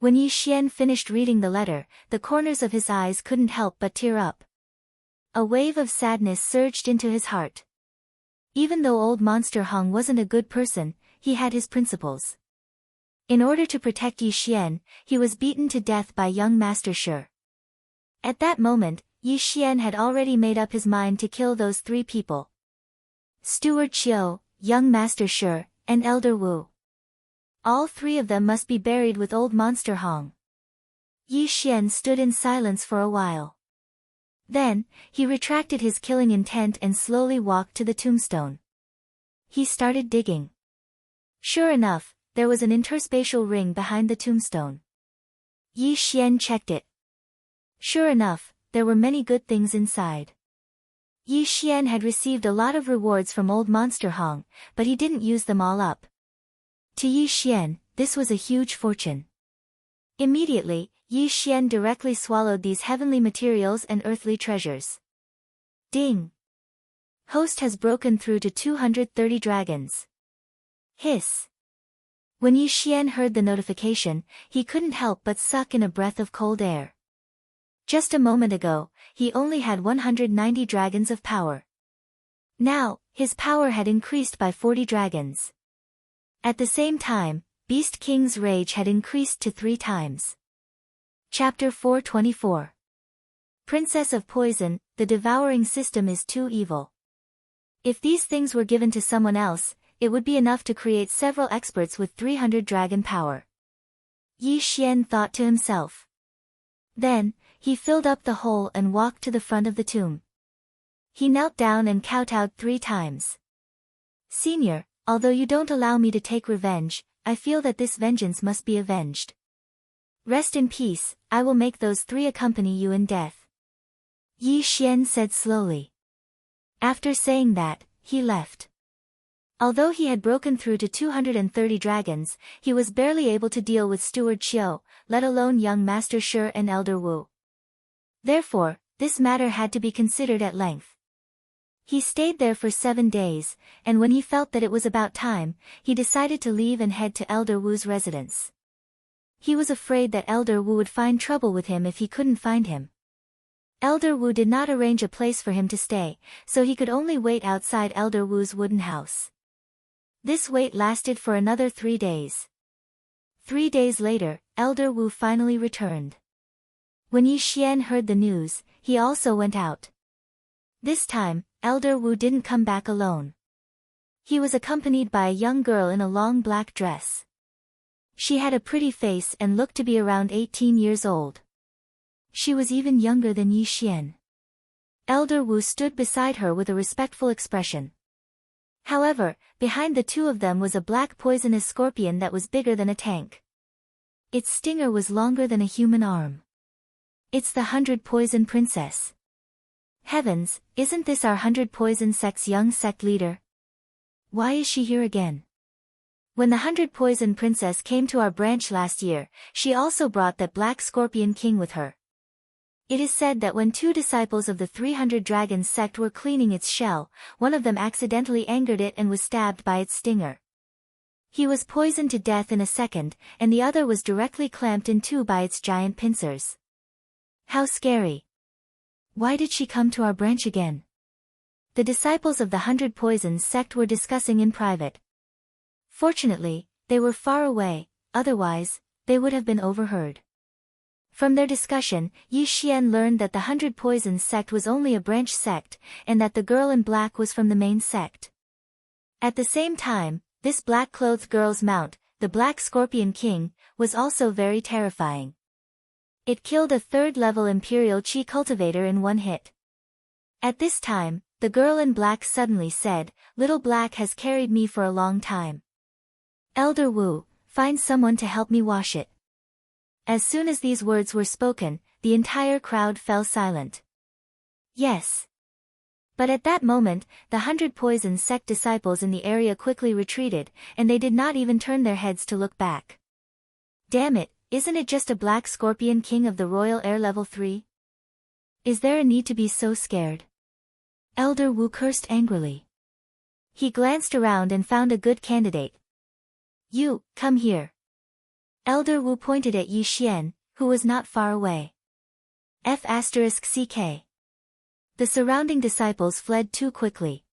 When Yi Xian finished reading the letter, the corners of his eyes couldn't help but tear up. A wave of sadness surged into his heart. Even though old Monster Hong wasn't a good person, he had his principles. In order to protect Yi Xian, he was beaten to death by young Master Shi. At that moment, Yi Xian had already made up his mind to kill those 3 people. Steward Qiu, young Master Shi, and Elder Wu. All 3 of them must be buried with old Monster Hong. Yi Xian stood in silence for a while. Then, he retracted his killing intent and slowly walked to the tombstone. He started digging. Sure enough, there was an interspatial ring behind the tombstone. Yi Xian checked it. Sure enough, there were many good things inside. Yi Xian had received a lot of rewards from old Monster Hong, but he didn't use them all up. To Yi Xian, this was a huge fortune. Immediately, Yi Xian directly swallowed these heavenly materials and earthly treasures. Ding! Host has broken through to 230 dragons. Hiss! When Yi Xian heard the notification, he couldn't help but suck in a breath of cold air. Just a moment ago, he only had 190 dragons of power. Now, his power had increased by 40 dragons. At the same time, Beast King's rage had increased to 3 times. Chapter 424. Princess of Poison, the devouring system is too evil. If these things were given to someone else, it would be enough to create several experts with 300 dragon power. Yi Xian thought to himself. Then, he filled up the hole and walked to the front of the tomb. He knelt down and kowtowed 3 times. Senior, although you don't allow me to take revenge, I feel that this vengeance must be avenged. Rest in peace, I will make those 3 accompany you in death. Yi Xian said slowly. After saying that, he left. Although he had broken through to 230 dragons, he was barely able to deal with Steward Qiu, let alone young Master Shi and Elder Wu. Therefore, this matter had to be considered at length. He stayed there for 7 days, and when he felt that it was about time, he decided to leave and head to Elder Wu's residence. He was afraid that Elder Wu would find trouble with him if he couldn't find him. Elder Wu did not arrange a place for him to stay, so he could only wait outside Elder Wu's wooden house. This wait lasted for another 3 days. 3 days later, Elder Wu finally returned. When Yi Xian heard the news, he also went out. This time, Elder Wu didn't come back alone. He was accompanied by a young girl in a long black dress. She had a pretty face and looked to be around 18 years old. She was even younger than Yi Xian. Elder Wu stood beside her with a respectful expression. However, behind the 2 of them was a black poisonous scorpion that was bigger than a tank. Its stinger was longer than a human arm. It's the 100 Poison Princess. Heavens, isn't this our 100 Poison sect's young sect leader? Why is she here again? When the 100 Poison Princess came to our branch last year, she also brought that black scorpion king with her. It is said that when 2 disciples of the 300 Dragons sect were cleaning its shell, one of them accidentally angered it and was stabbed by its stinger. He was poisoned to death in a second, and the other was directly clamped in 2 by its giant pincers. How scary. Why did she come to our branch again? The disciples of the 100 Poisons sect were discussing in private. Fortunately, they were far away, otherwise, they would have been overheard. From their discussion, Yi Xian learned that the 100 Poisons sect was only a branch sect, and that the girl in black was from the main sect. At the same time, this black-clothed girl's mount, the Black Scorpion King, was also very terrifying. It killed a 3rd-level Imperial Qi cultivator in 1 hit. At this time, the girl in black suddenly said, "Little Black has carried me for a long time. Elder Wu, find someone to help me wash it." As soon as these words were spoken, the entire crowd fell silent. Yes. But at that moment, the 100 Poison sect disciples in the area quickly retreated, and they did not even turn their heads to look back. Damn it, isn't it just a black scorpion king of the Royal Air Level 3? Is there a need to be so scared? Elder Wu cursed angrily. He glanced around and found a good candidate. You, come here. Elder Wu pointed at Yi Xian, who was not far away. F***CK. The surrounding disciples fled too quickly.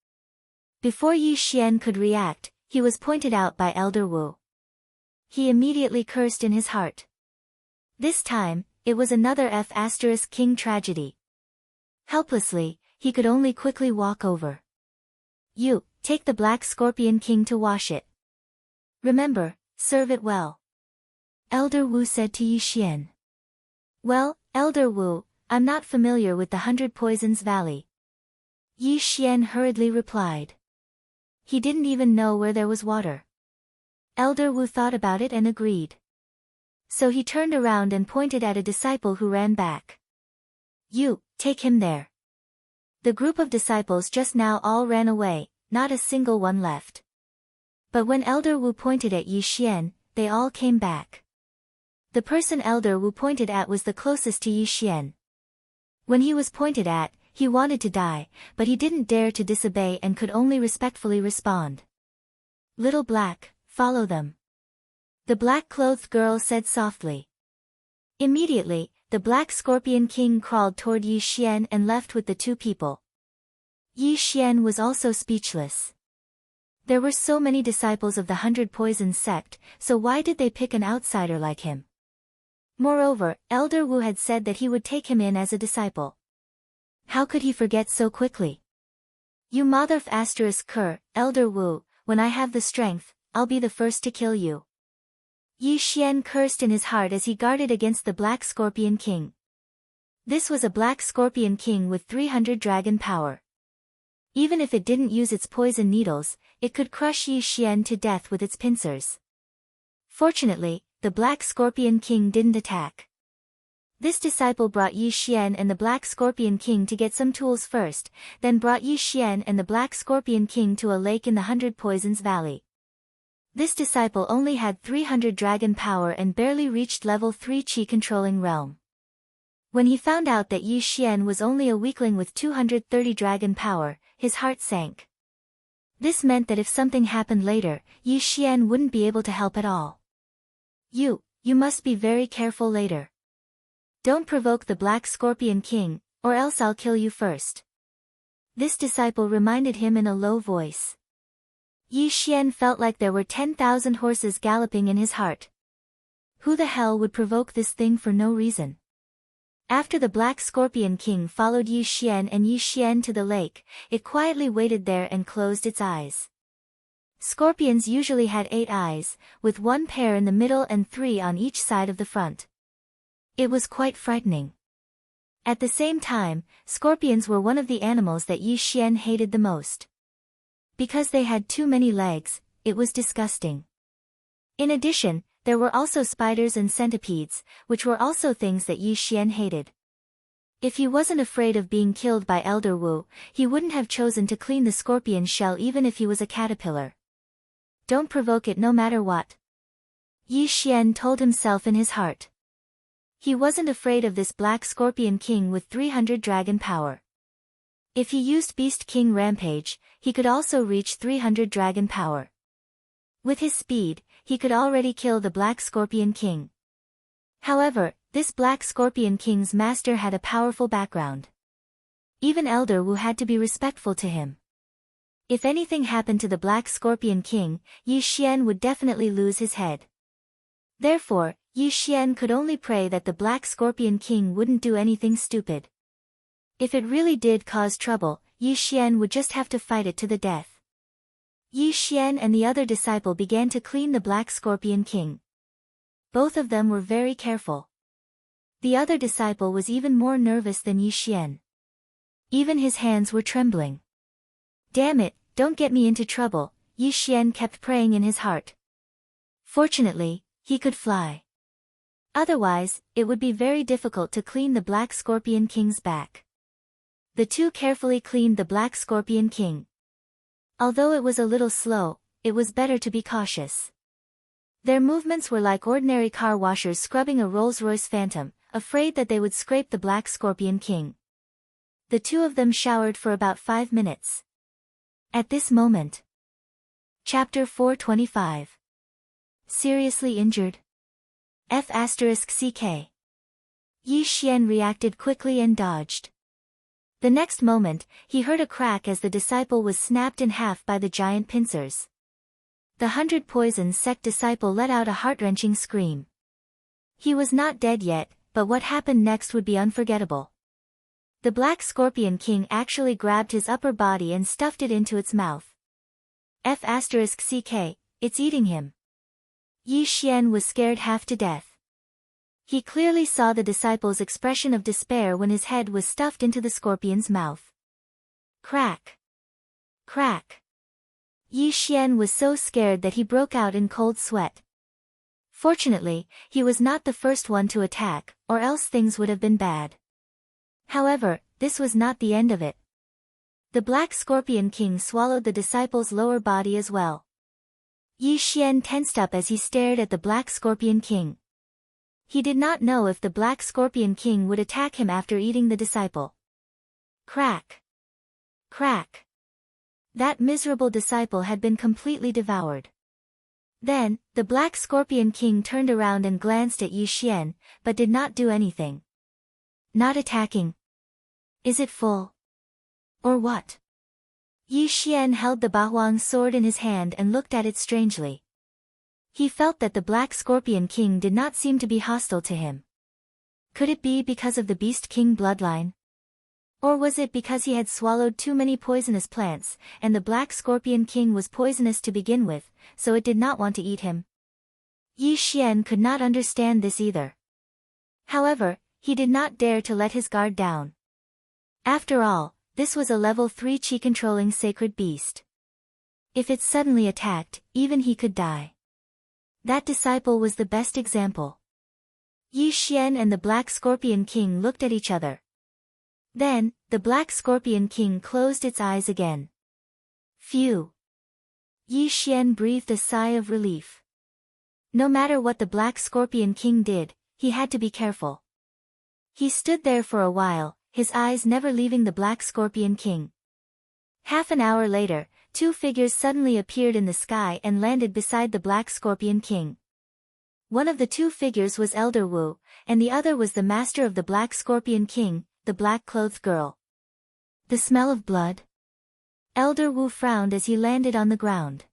Before Yi Xian could react, he was pointed out by Elder Wu. He immediately cursed in his heart. This time, it was another F***King tragedy. Helplessly, he could only quickly walk over. You, take the Black Scorpion King to wash it. Remember, serve it well. Elder Wu said to Yi Xian. Well, Elder Wu, I'm not familiar with the 100 Poisons Valley. Yi Xian hurriedly replied. He didn't even know where there was water. Elder Wu thought about it and agreed. So he turned around and pointed at a disciple who ran back. You, take him there. The group of disciples just now all ran away, not a single one left. But when Elder Wu pointed at Yi Xian, they all came back. The person Elder Wu pointed at was the closest to Yi Xian. When he was pointed at, he wanted to die, but he didn't dare to disobey and could only respectfully respond. Little Black, follow them. the black-clothed girl said softly. Immediately, the Black Scorpion King crawled toward Yi Xian and left with the two people. Yi Xian was also speechless. There were so many disciples of the 100 Poisons sect, so why did they pick an outsider like him? Moreover, Elder Wu had said that he would take him in as a disciple. How could he forget so quickly? You motherf **Ker, Elder Wu, when I have the strength, I'll be the first to kill you. Yi Xian cursed in his heart as he guarded against the Black Scorpion King. This was a Black Scorpion King with 300 dragon power. Even if it didn't use its poison needles, it could crush Yi Xian to death with its pincers. Fortunately, the Black Scorpion King didn't attack. This disciple brought Yi Xian and the Black Scorpion King to get some tools first, then brought Yi Xian and the Black Scorpion King to a lake in the 100 Poisons Valley. This disciple only had 300 dragon power and barely reached level 3 Qi controlling realm. When he found out that Yi Xian was only a weakling with 230 dragon power, his heart sank. This meant that if something happened later, Yi Xian wouldn't be able to help at all. You must be very careful later. Don't provoke the Black Scorpion King, or else I'll kill you first. This disciple reminded him in a low voice. Yi Xian felt like there were 10,000 horses galloping in his heart. Who the hell would provoke this thing for no reason? After the Black Scorpion King followed Yi Xian and Yi Xian to the lake, it quietly waited there and closed its eyes. Scorpions usually had 8 eyes, with 1 pair in the middle and 3 on each side of the front. It was quite frightening. At the same time, scorpions were one of the animals that Yi Xian hated the most. Because they had too many legs, it was disgusting. In addition, there were also spiders and centipedes, which were also things that Yi Xian hated. If he wasn't afraid of being killed by Elder Wu, he wouldn't have chosen to clean the scorpion shell even if he was a caterpillar. Don't provoke it no matter what. Yi Xian told himself in his heart. He wasn't afraid of this Black Scorpion King with 300 dragon power. If he used Beast King Rampage, he could also reach 300 dragon power. With his speed, he could already kill the Black Scorpion King. However, this Black Scorpion King's master had a powerful background. Even Elder Wu had to be respectful to him. If anything happened to the Black Scorpion King, Yi Xian would definitely lose his head. Therefore, Yi Xian could only pray that the Black Scorpion King wouldn't do anything stupid. If it really did cause trouble, Yi Xian would just have to fight it to the death. Yi Xian and the other disciple began to clean the Black Scorpion King. Both of them were very careful. The other disciple was even more nervous than Yi Xian. Even his hands were trembling. Damn it, don't get me into trouble, Yi Xian kept praying in his heart. Fortunately, he could fly. Otherwise, it would be very difficult to clean the Black Scorpion King's back. The two carefully cleaned the Black Scorpion King. Although it was a little slow, it was better to be cautious. Their movements were like ordinary car washers scrubbing a Rolls-Royce Phantom, afraid that they would scrape the Black Scorpion King. The two of them showered for about 5 minutes. At this moment. Chapter 425. Seriously injured? F***CK. Yi Xian reacted quickly and dodged. The next moment, he heard a crack as the disciple was snapped in half by the giant pincers. The 100 Poisons sect disciple let out a heart-wrenching scream. He was not dead yet, but what happened next would be unforgettable. The Black Scorpion King actually grabbed his upper body and stuffed it into its mouth. F***CK, it's eating him. Yi Xian was scared half to death. He clearly saw the disciple's expression of despair when his head was stuffed into the scorpion's mouth. Crack! Crack! Yi Xian was so scared that he broke out in cold sweat. Fortunately, he was not the first one to attack, or else things would have been bad. However, this was not the end of it. The Black Scorpion King swallowed the disciple's lower body as well. Yi Xian tensed up as he stared at the Black Scorpion King. He did not know if the Black Scorpion King would attack him after eating the disciple. Crack! Crack! That miserable disciple had been completely devoured. Then, the Black Scorpion King turned around and glanced at Yi Xian, but did not do anything. Not attacking. Is it full? Or what? Yi Xian held the Bahuang sword in his hand and looked at it strangely. He felt that the Black Scorpion King did not seem to be hostile to him. Could it be because of the Beast King bloodline? Or was it because he had swallowed too many poisonous plants, and the Black Scorpion King was poisonous to begin with, so it did not want to eat him? Yi Xian could not understand this either. However, he did not dare to let his guard down. After all, this was a level 3 chi-controlling sacred beast. If it suddenly attacked, even he could die. That disciple was the best example. Yi Xian and the Black Scorpion King looked at each other. Then, the Black Scorpion King closed its eyes again. Phew! Yi Xian breathed a sigh of relief. No matter what the Black Scorpion King did, he had to be careful. He stood there for a while, his eyes never leaving the Black Scorpion King. Half an hour later, two figures suddenly appeared in the sky and landed beside the Black Scorpion King. One of the two figures was Elder Wu, and the other was the master of the Black Scorpion King, the black-clothed girl. The smell of blood? Elder Wu frowned as he landed on the ground.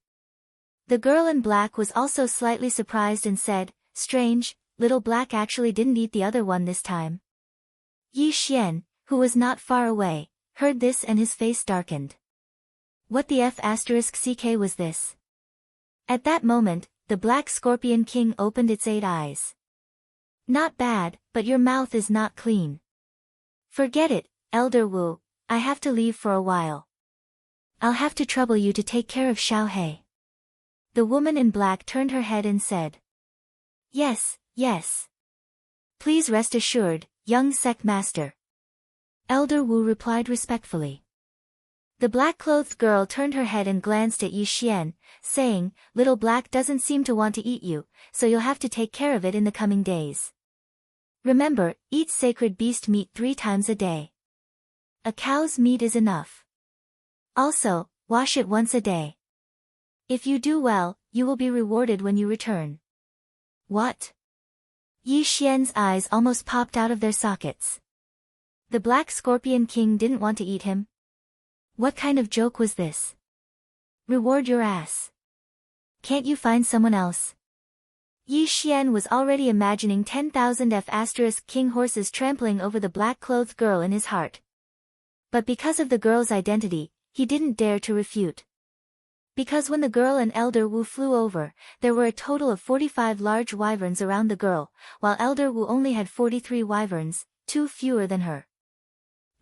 The girl in black was also slightly surprised and said, "Strange, little black actually didn't eat the other one this time." Yi Xian, who was not far away, heard this and his face darkened. What the F***ck was this? At that moment, the Black Scorpion King opened its 8 eyes. Not bad, but your mouth is not clean. Forget it, Elder Wu, I have to leave for a while. I'll have to trouble you to take care of Xiao He. The woman in black turned her head and said. Yes, yes. Please rest assured, young sect master. Elder Wu replied respectfully. The black-clothed girl turned her head and glanced at Yi Xian, saying, Little Black doesn't seem to want to eat you, so you'll have to take care of it in the coming days. Remember, eat sacred beast meat 3 times a day. A cow's meat is enough. Also, wash it once a day. If you do well, you will be rewarded when you return. What? Yi Xian's eyes almost popped out of their sockets. The Black Scorpion King didn't want to eat him? What kind of joke was this? Reward your ass. Can't you find someone else? Yi Xian was already imagining 10,000 F***king horses trampling over the black-clothed girl in his heart. But because of the girl's identity, he didn't dare to refute. Because when the girl and Elder Wu flew over, there were a total of 45 large wyverns around the girl, while Elder Wu only had 43 wyverns, 2 fewer than her.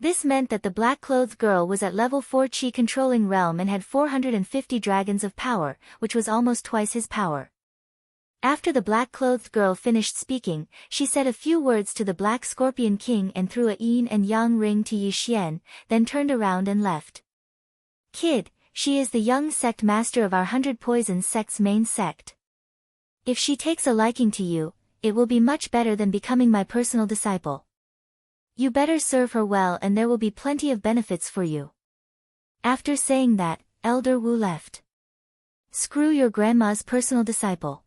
This meant that the black-clothed girl was at level 4 chi-controlling realm and had 450 dragons of power, which was almost twice his power. After the black-clothed girl finished speaking, she said a few words to the Black Scorpion King and threw a yin and yang ring to Yi Xian, then turned around and left. Kid, she is the young sect master of our 100 Poisons sect's main sect. If she takes a liking to you, it will be much better than becoming my personal disciple. You better serve her well and there will be plenty of benefits for you. After saying that, Elder Wu left. Screw your grandma's personal disciple.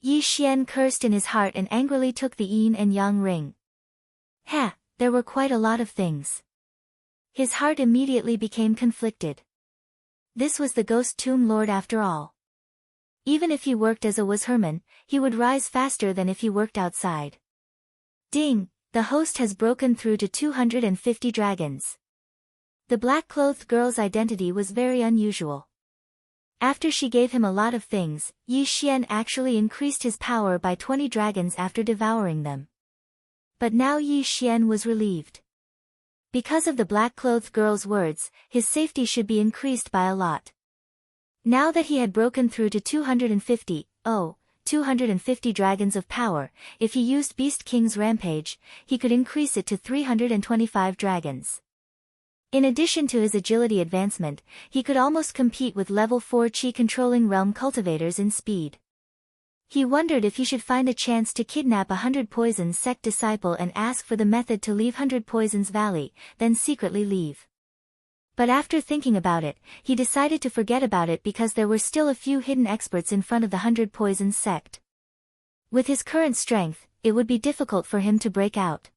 Yi Xian cursed in his heart and angrily took the yin and yang ring. Ha, there were quite a lot of things. His heart immediately became conflicted. This was the Ghost Tomb Lord after all. Even if he worked as a Herman, he would rise faster than if he worked outside. Ding! The host has broken through to 250 dragons. The black-clothed girl's identity was very unusual. After she gave him a lot of things, Yi Xian actually increased his power by 20 dragons after devouring them. But now Yi Xian was relieved. Because of the black-clothed girl's words, his safety should be increased by a lot. Now that he had broken through to 250 dragons of power, if he used Beast King's Rampage, he could increase it to 325 dragons. In addition to his agility advancement, he could almost compete with level 4 chi-controlling realm cultivators in speed. He wondered if he should find a chance to kidnap 100 Poisons sect disciple and ask for the method to leave 100 Poisons Valley, then secretly leave. But after thinking about it, he decided to forget about it because there were still a few hidden experts in front of the 100 Poisons sect. With his current strength, it would be difficult for him to break out.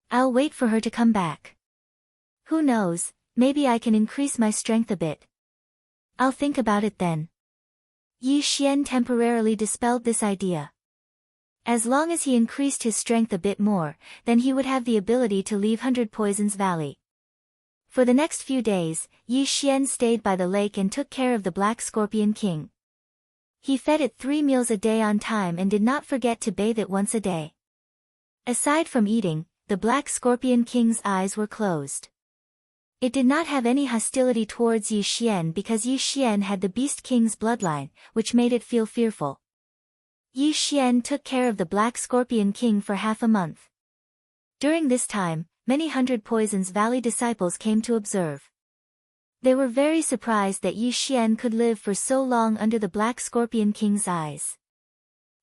I'll wait for her to come back. Who knows, maybe I can increase my strength a bit. I'll think about it then. Yi Xian temporarily dispelled this idea. As long as he increased his strength a bit more, then he would have the ability to leave 100 Poisons Valley. For the next few days, Yi Xian stayed by the lake and took care of the Black Scorpion King. He fed it 3 meals a day on time and did not forget to bathe it once a day. Aside from eating, the Black Scorpion King's eyes were closed. It did not have any hostility towards Yi Xian because Yi Xian had the Beast King's bloodline, which made it feel fearful. Yi Xian took care of the Black Scorpion King for half a month. During this time, many 100 Poisons Valley disciples came to observe. They were very surprised that Yi Xian could live for so long under the Black Scorpion King's eyes.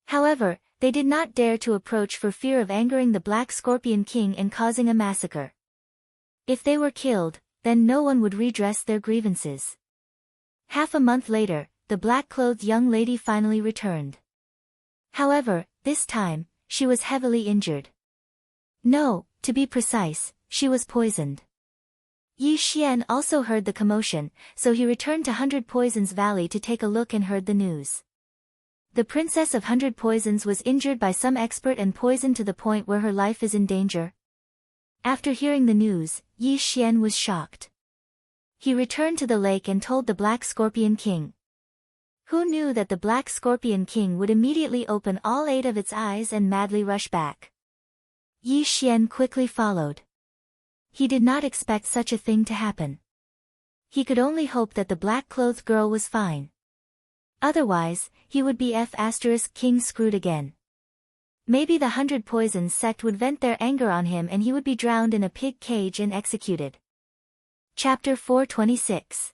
However, they did not dare to approach for fear of angering the Black Scorpion King and causing a massacre. If they were killed, then no one would redress their grievances. Half a month later, the black-clothed young lady finally returned. However, this time, she was heavily injured. No, to be precise, she was poisoned. Yi Xian also heard the commotion, so he returned to 100 Poisons Valley to take a look and heard the news. The Princess of 100 Poisons was injured by some expert and poisoned to the point where her life is in danger. After hearing the news, Yi Xian was shocked. He returned to the lake and told the Black Scorpion King. Who knew that the Black Scorpion King would immediately open all 8 of its eyes and madly rush back? Yi Xian quickly followed. He did not expect such a thing to happen. He could only hope that the black-clothed girl was fine. Otherwise, he would be King screwed again. Maybe the 100 Poisons sect would vent their anger on him and he would be drowned in a pig cage and executed. Chapter 426.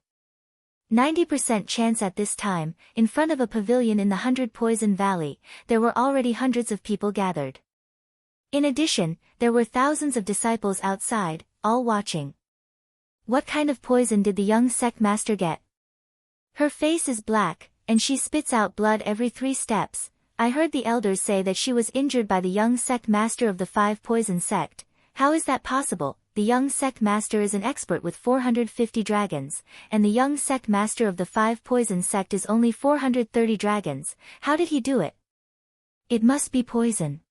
90% chance. At this time, in front of a pavilion in the 100 Poison Valley, there were already hundreds of people gathered. In addition, there were thousands of disciples outside, all watching. What kind of poison did the young sect master get? Her face is black, and she spits out blood every 3 steps. I heard the elders say that she was injured by the young sect master of the 5 Poison sect. How is that possible? The young sect master is an expert with 450 dragons, and the young sect master of the 5 Poison sect is only 430 dragons. How did he do it? It must be poison.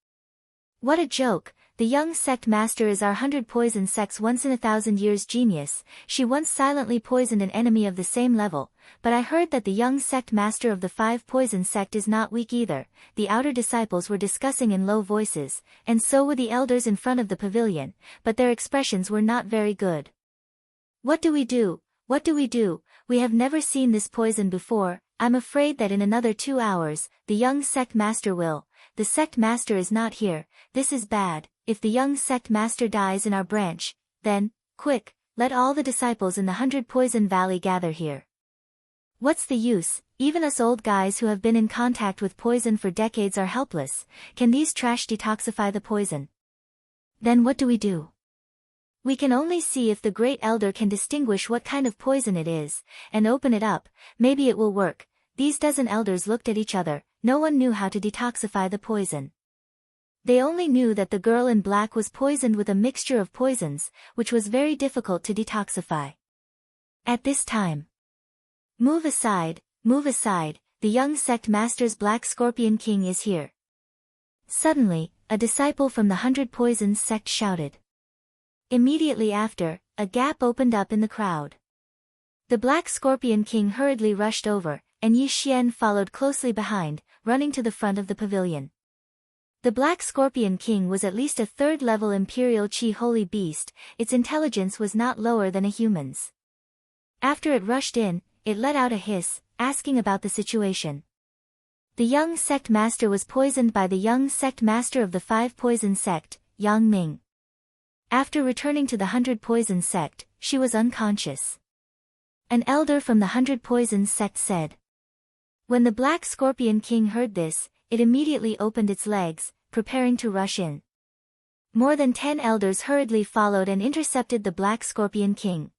What a joke! The young sect master is our 100 Poison sect's once-in-a-thousand-years genius. She once silently poisoned an enemy of the same level, but I heard that the young sect master of the 5 Poison sect is not weak either. The outer disciples were discussing in low voices, and so were the elders in front of the pavilion, but their expressions were not very good. What do we do? What do we do? We have never seen this poison before. I'm afraid that in another 2 hours, the young sect master will. The sect master is not here. This is bad. If the young sect master dies in our branch, then, quick, let all the disciples in the 100 Poison Valley gather here. What's the use? Even us old guys who have been in contact with poison for decades are helpless. Can these trash detoxify the poison? Then what do we do? We can only see if the great elder can distinguish what kind of poison it is, and open it up. Maybe it will work. These dozen elders looked at each other. No one knew how to detoxify the poison. They only knew that the girl in black was poisoned with a mixture of poisons, which was very difficult to detoxify. At this time, move aside, the young sect master's Black Scorpion King is here. Suddenly, a disciple from the 100 Poisons sect shouted. Immediately after, a gap opened up in the crowd. The Black Scorpion King hurriedly rushed over, and Yi Xian followed closely behind, running to the front of the pavilion. The Black Scorpion King was at least a 3rd-level Imperial Chi Holy Beast. Its intelligence was not lower than a human's. After it rushed in, it let out a hiss, asking about the situation. The young sect master was poisoned by the young sect master of the 5 Poison sect, Yang Ming. After returning to the 100 Poison sect, she was unconscious. An elder from the 100 Poison sect said. When the Black Scorpion King heard this, it immediately opened its legs, preparing to rush in. More than 10 elders hurriedly followed and intercepted the Black Scorpion King.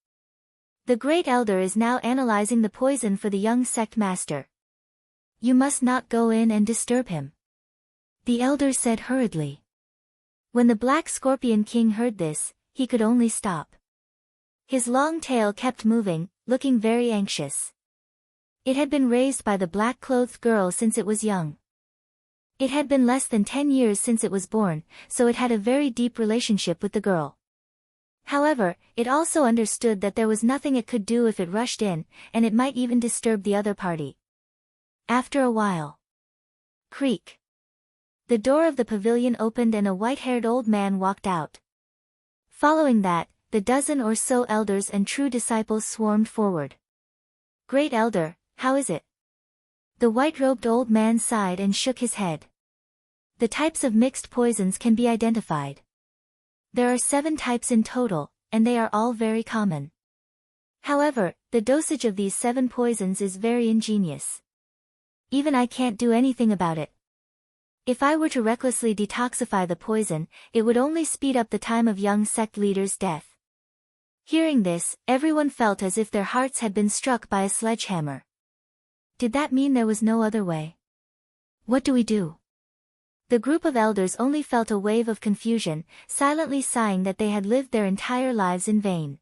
The great elder is now analyzing the poison for the young sect master. You must not go in and disturb him, the elder said hurriedly. When the Black Scorpion King heard this, he could only stop. His long tail kept moving, looking very anxious. It had been raised by the black-clothed girl since it was young. It had been less than 10 years since it was born, so it had a very deep relationship with the girl. However, it also understood that there was nothing it could do if it rushed in, and it might even disturb the other party. After a while, creak. The door of the pavilion opened and a white-haired old man walked out. Following that, the dozen or so elders and true disciples swarmed forward. Great Elder, how is it? The white-robed old man sighed and shook his head. The types of mixed poisons can be identified. There are 7 types in total, and they are all very common. However, the dosage of these 7 poisons is very ingenious. Even I can't do anything about it. If I were to recklessly detoxify the poison, it would only speed up the time of young sect leader's death. Hearing this, everyone felt as if their hearts had been struck by a sledgehammer. Did that mean there was no other way? What do we do? The group of elders only felt a wave of confusion, silently sighing that they had lived their entire lives in vain.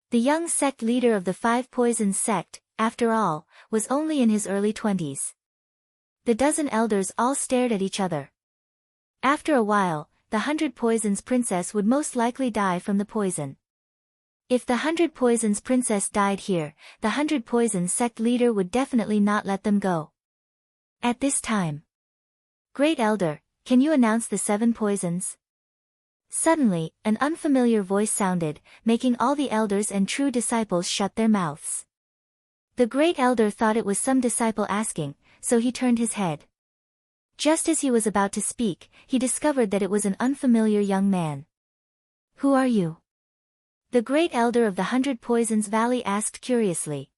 The young sect leader of the 5 Poisons sect, after all, was only in his early 20s. The dozen elders all stared at each other. After a while, the 100 Poisons princess would most likely die from the poison. If the 100 Poisons princess died here, the 100 Poisons sect leader would definitely not let them go. At this time, Great Elder, can you announce the 7 poisons? Suddenly, an unfamiliar voice sounded, making all the elders and true disciples shut their mouths. The Great Elder thought it was some disciple asking, so he turned his head. Just as he was about to speak, he discovered that it was an unfamiliar young man. Who are you? The Great Elder of the 100 Poisons Valley asked curiously.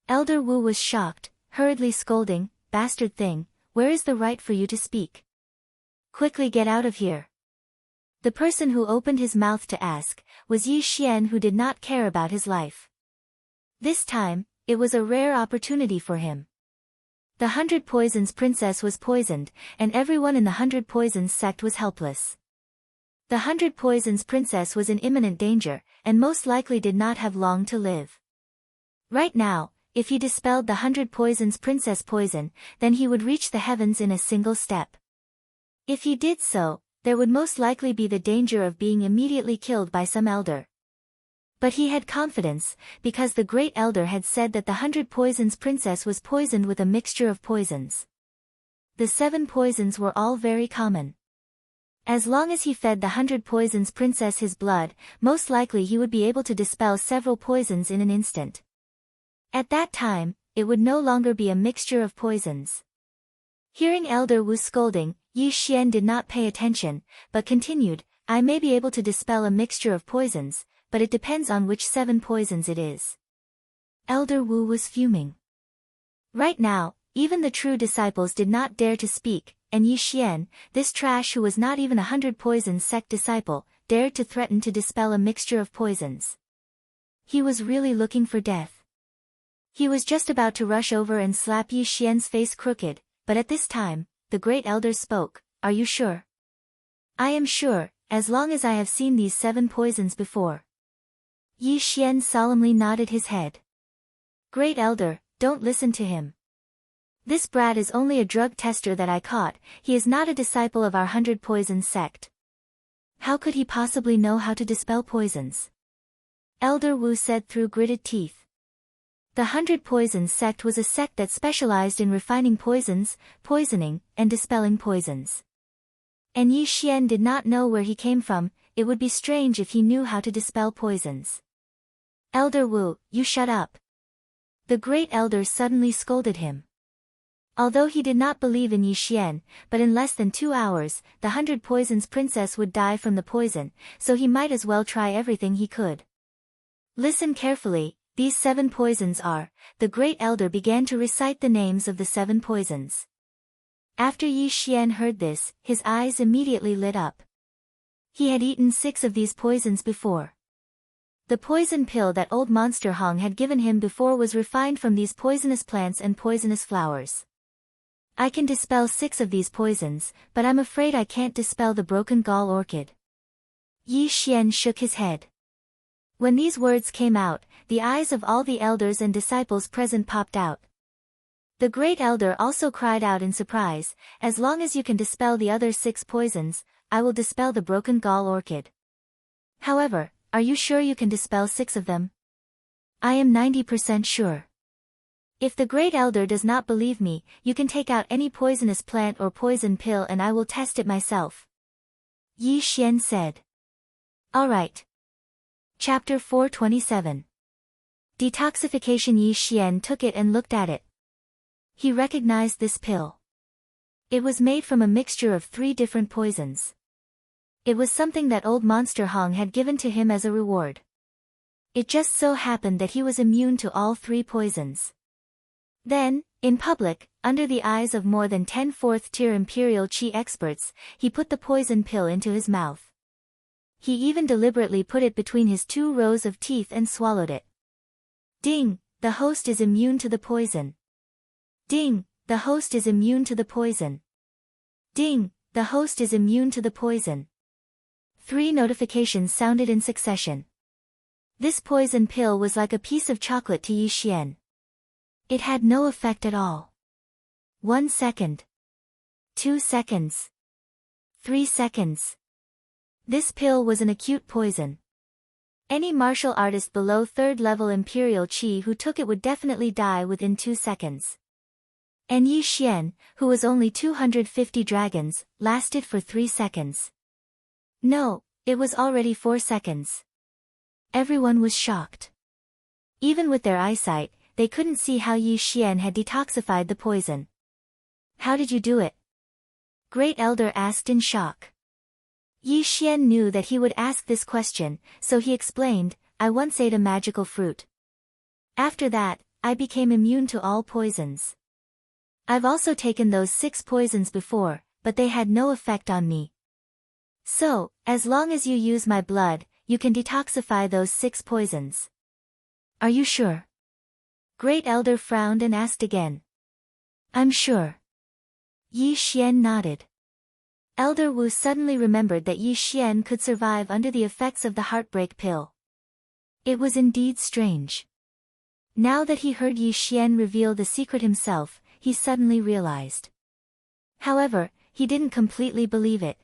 Elder Wu was shocked, hurriedly scolding, bastard thing, where is the right for you to speak? Quickly get out of here. The person who opened his mouth to ask, was Yi Xian, who did not care about his life. This time, it was a rare opportunity for him. The 100 Poisons princess was poisoned, and everyone in the 100 Poisons sect was helpless. The 100 Poisons princess was in imminent danger, and most likely did not have long to live. Right now, if he dispelled the 100 Poisons princess poison, then he would reach the heavens in a single step. If he did so, there would most likely be the danger of being immediately killed by some elder. But he had confidence, because the Great Elder had said that the 100 Poisons princess was poisoned with a mixture of poisons. The 7 poisons were all very common. As long as he fed the 100 Poisons princess his blood, most likely he would be able to dispel several poisons in an instant. At that time, it would no longer be a mixture of poisons. Hearing Elder Wu scolding, Yi Xian did not pay attention, but continued, I may be able to dispel a mixture of poisons, but it depends on which 7 poisons it is. Elder Wu was fuming. Right now, even the true disciples did not dare to speak, and Yi Xian, this trash who was not even a 100 Poisons sect disciple, dared to threaten to dispel a mixture of poisons. He was really looking for death. He was just about to rush over and slap Yi Xian's face crooked, but at this time, the Great Elder spoke, Are you sure? I am sure, as long as I have seen these 7 poisons before. Yi Xian solemnly nodded his head. Great Elder, don't listen to him. This brat is only a drug tester that I caught, he is not a disciple of our 100 Poisons sect. How could he possibly know how to dispel poisons? Elder Wu said through gritted teeth. The 100 Poisons sect was a sect that specialized in refining poisons, poisoning, and dispelling poisons. And Yi Xian did not know where he came from, it would be strange if he knew how to dispel poisons. Elder Wu, you shut up. The Great Elder suddenly scolded him. Although he did not believe in Yi Xian, but in less than 2 hours, the 100 Poisons princess would die from the poison, so he might as well try everything he could. Listen carefully. These 7 poisons are, the Great Elder began to recite the names of the 7 poisons. After Yi Xian heard this, his eyes immediately lit up. He had eaten 6 of these poisons before. The poison pill that old Monster Hong had given him before was refined from these poisonous plants and poisonous flowers. I can dispel 6 of these poisons, but I'm afraid I can't dispel the broken gall orchid. Yi Xian shook his head. When these words came out, the eyes of all the elders and disciples present popped out. The great elder also cried out in surprise, as long as you can dispel the other 6 poisons, I will dispel the broken gall orchid. However, are you sure you can dispel 6 of them? I am 90% sure. If the great elder does not believe me, you can take out any poisonous plant or poison pill and I will test it myself. Yi Xian said. Alright. Chapter 427. Detoxification. Yi Xian took it and looked at it. He recognized this pill. It was made from a mixture of 3 different poisons. It was something that old Monster Hong had given to him as a reward. It just so happened that he was immune to all 3 poisons. Then, in public, under the eyes of more than 10 4th-tier Imperial Qi experts, he put the poison pill into his mouth. He even deliberately put it between his 2 rows of teeth and swallowed it. Ding! The host is immune to the poison. Ding! The host is immune to the poison. Ding! The host is immune to the poison. 3 notifications sounded in succession. This poison pill was like a piece of chocolate to Yi Xian. It had no effect at all. 1 second. 2 seconds. 3 seconds. This pill was an acute poison. Any martial artist below 3rd level Imperial Qi who took it would definitely die within 2 seconds. And Yi Xian, who was only 250 dragons, lasted for 3 seconds. No, it was already 4 seconds. Everyone was shocked. Even with their eyesight, they couldn't see how Yi Xian had detoxified the poison. How did you do it? Great Elder asked in shock. Yi Xian knew that he would ask this question, so he explained, I once ate a magical fruit. After that, I became immune to all poisons. I've also taken those 6 poisons before, but they had no effect on me. So, as long as you use my blood, you can detoxify those 6 poisons. Are you sure? Great Elder frowned and asked again. I'm sure. Yi Xian nodded. Elder Wu suddenly remembered that Yi Xian could survive under the effects of the heartbreak pill. It was indeed strange. Now that he heard Yi Xian reveal the secret himself, he suddenly realized. However, he didn't completely believe it.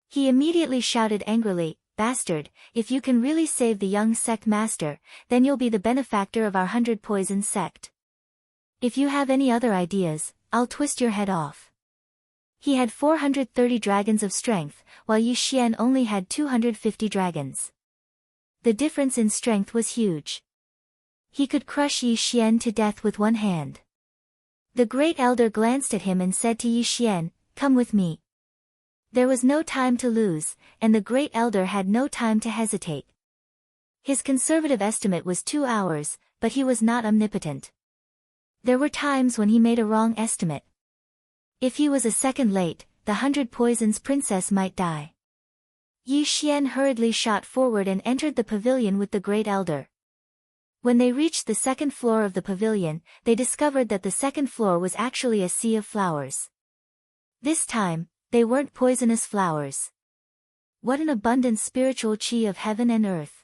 He immediately shouted angrily, Bastard, if you can really save the young sect master, then you'll be the benefactor of our 100 poison sect. If you have any other ideas, I'll twist your head off. He had 430 dragons of strength, while Yi Xian only had 250 dragons. The difference in strength was huge. He could crush Yi Xian to death with one hand. The great elder glanced at him and said to Yi Xian, Come with me. There was no time to lose, and the great elder had no time to hesitate. His conservative estimate was 2 hours, but he was not omnipotent. There were times when he made a wrong estimate. If he was a second late, the 100 poisons princess might die. Yi Xian hurriedly shot forward and entered the pavilion with the great elder. When they reached the 2nd floor of the pavilion, they discovered that the 2nd floor was actually a sea of flowers. This time, they weren't poisonous flowers. What an abundant spiritual qi of heaven and earth.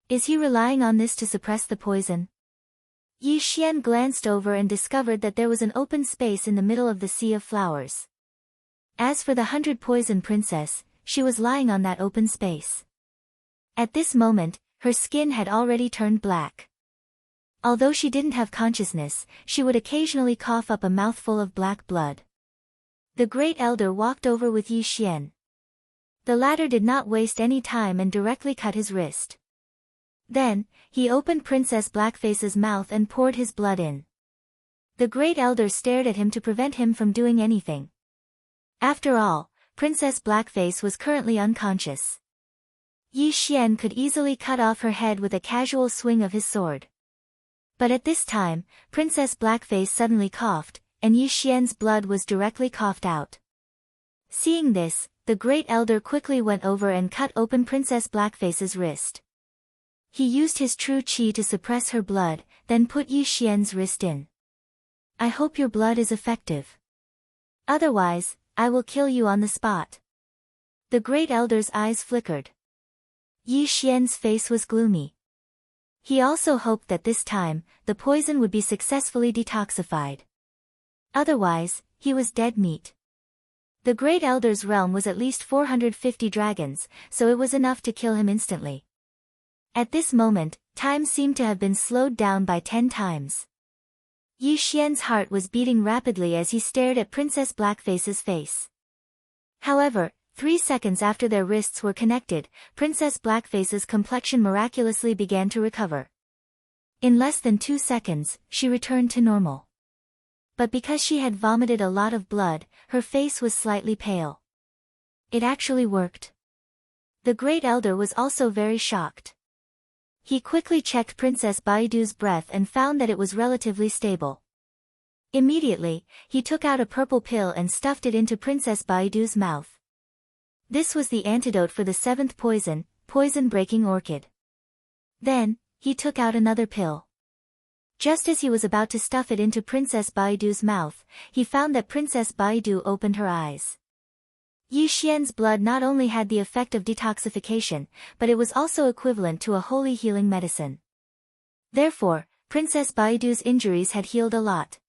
Is he relying on this to suppress the poison? Yi Xian glanced over and discovered that there was an open space in the middle of the sea of flowers. As for the 100 poison princess, she was lying on that open space. At this moment, her skin had already turned black. Although she didn't have consciousness, she would occasionally cough up a mouthful of black blood. The great elder walked over with Yi Xian. The latter did not waste any time and directly cut his wrist. Then, he opened Princess Blackface's mouth and poured his blood in. The great elder stared at him to prevent him from doing anything. After all, Princess Blackface was currently unconscious. Yi Xian could easily cut off her head with a casual swing of his sword. But at this time, Princess Blackface suddenly coughed, and Yi Xian's blood was directly coughed out. Seeing this, the great elder quickly went over and cut open Princess Blackface's wrist. He used his true qi to suppress her blood, then put Yi Xian's wrist in. I hope your blood is effective. Otherwise, I will kill you on the spot. The great elder's eyes flickered. Yi Xian's face was gloomy. He also hoped that this time, the poison would be successfully detoxified. Otherwise, he was dead meat. The great elder's realm was at least 450 dragons, so it was enough to kill him instantly. At this moment, time seemed to have been slowed down by 10 times. Yi Xian's heart was beating rapidly as he stared at Princess Blackface's face. However, 3 seconds after their wrists were connected, Princess Blackface's complexion miraculously began to recover. In less than 2 seconds, she returned to normal. But because she had vomited a lot of blood, her face was slightly pale. It actually worked. The great elder was also very shocked. He quickly checked Princess Baidu's breath and found that it was relatively stable. Immediately, he took out a purple pill and stuffed it into Princess Baidu's mouth. This was the antidote for the 7th poison, poison-breaking orchid. Then, he took out another pill. Just as he was about to stuff it into Princess Baidu's mouth, he found that Princess Baidu opened her eyes. Yi Xian's blood not only had the effect of detoxification, but it was also equivalent to a holy healing medicine. Therefore, Princess Baidu's injuries had healed a lot.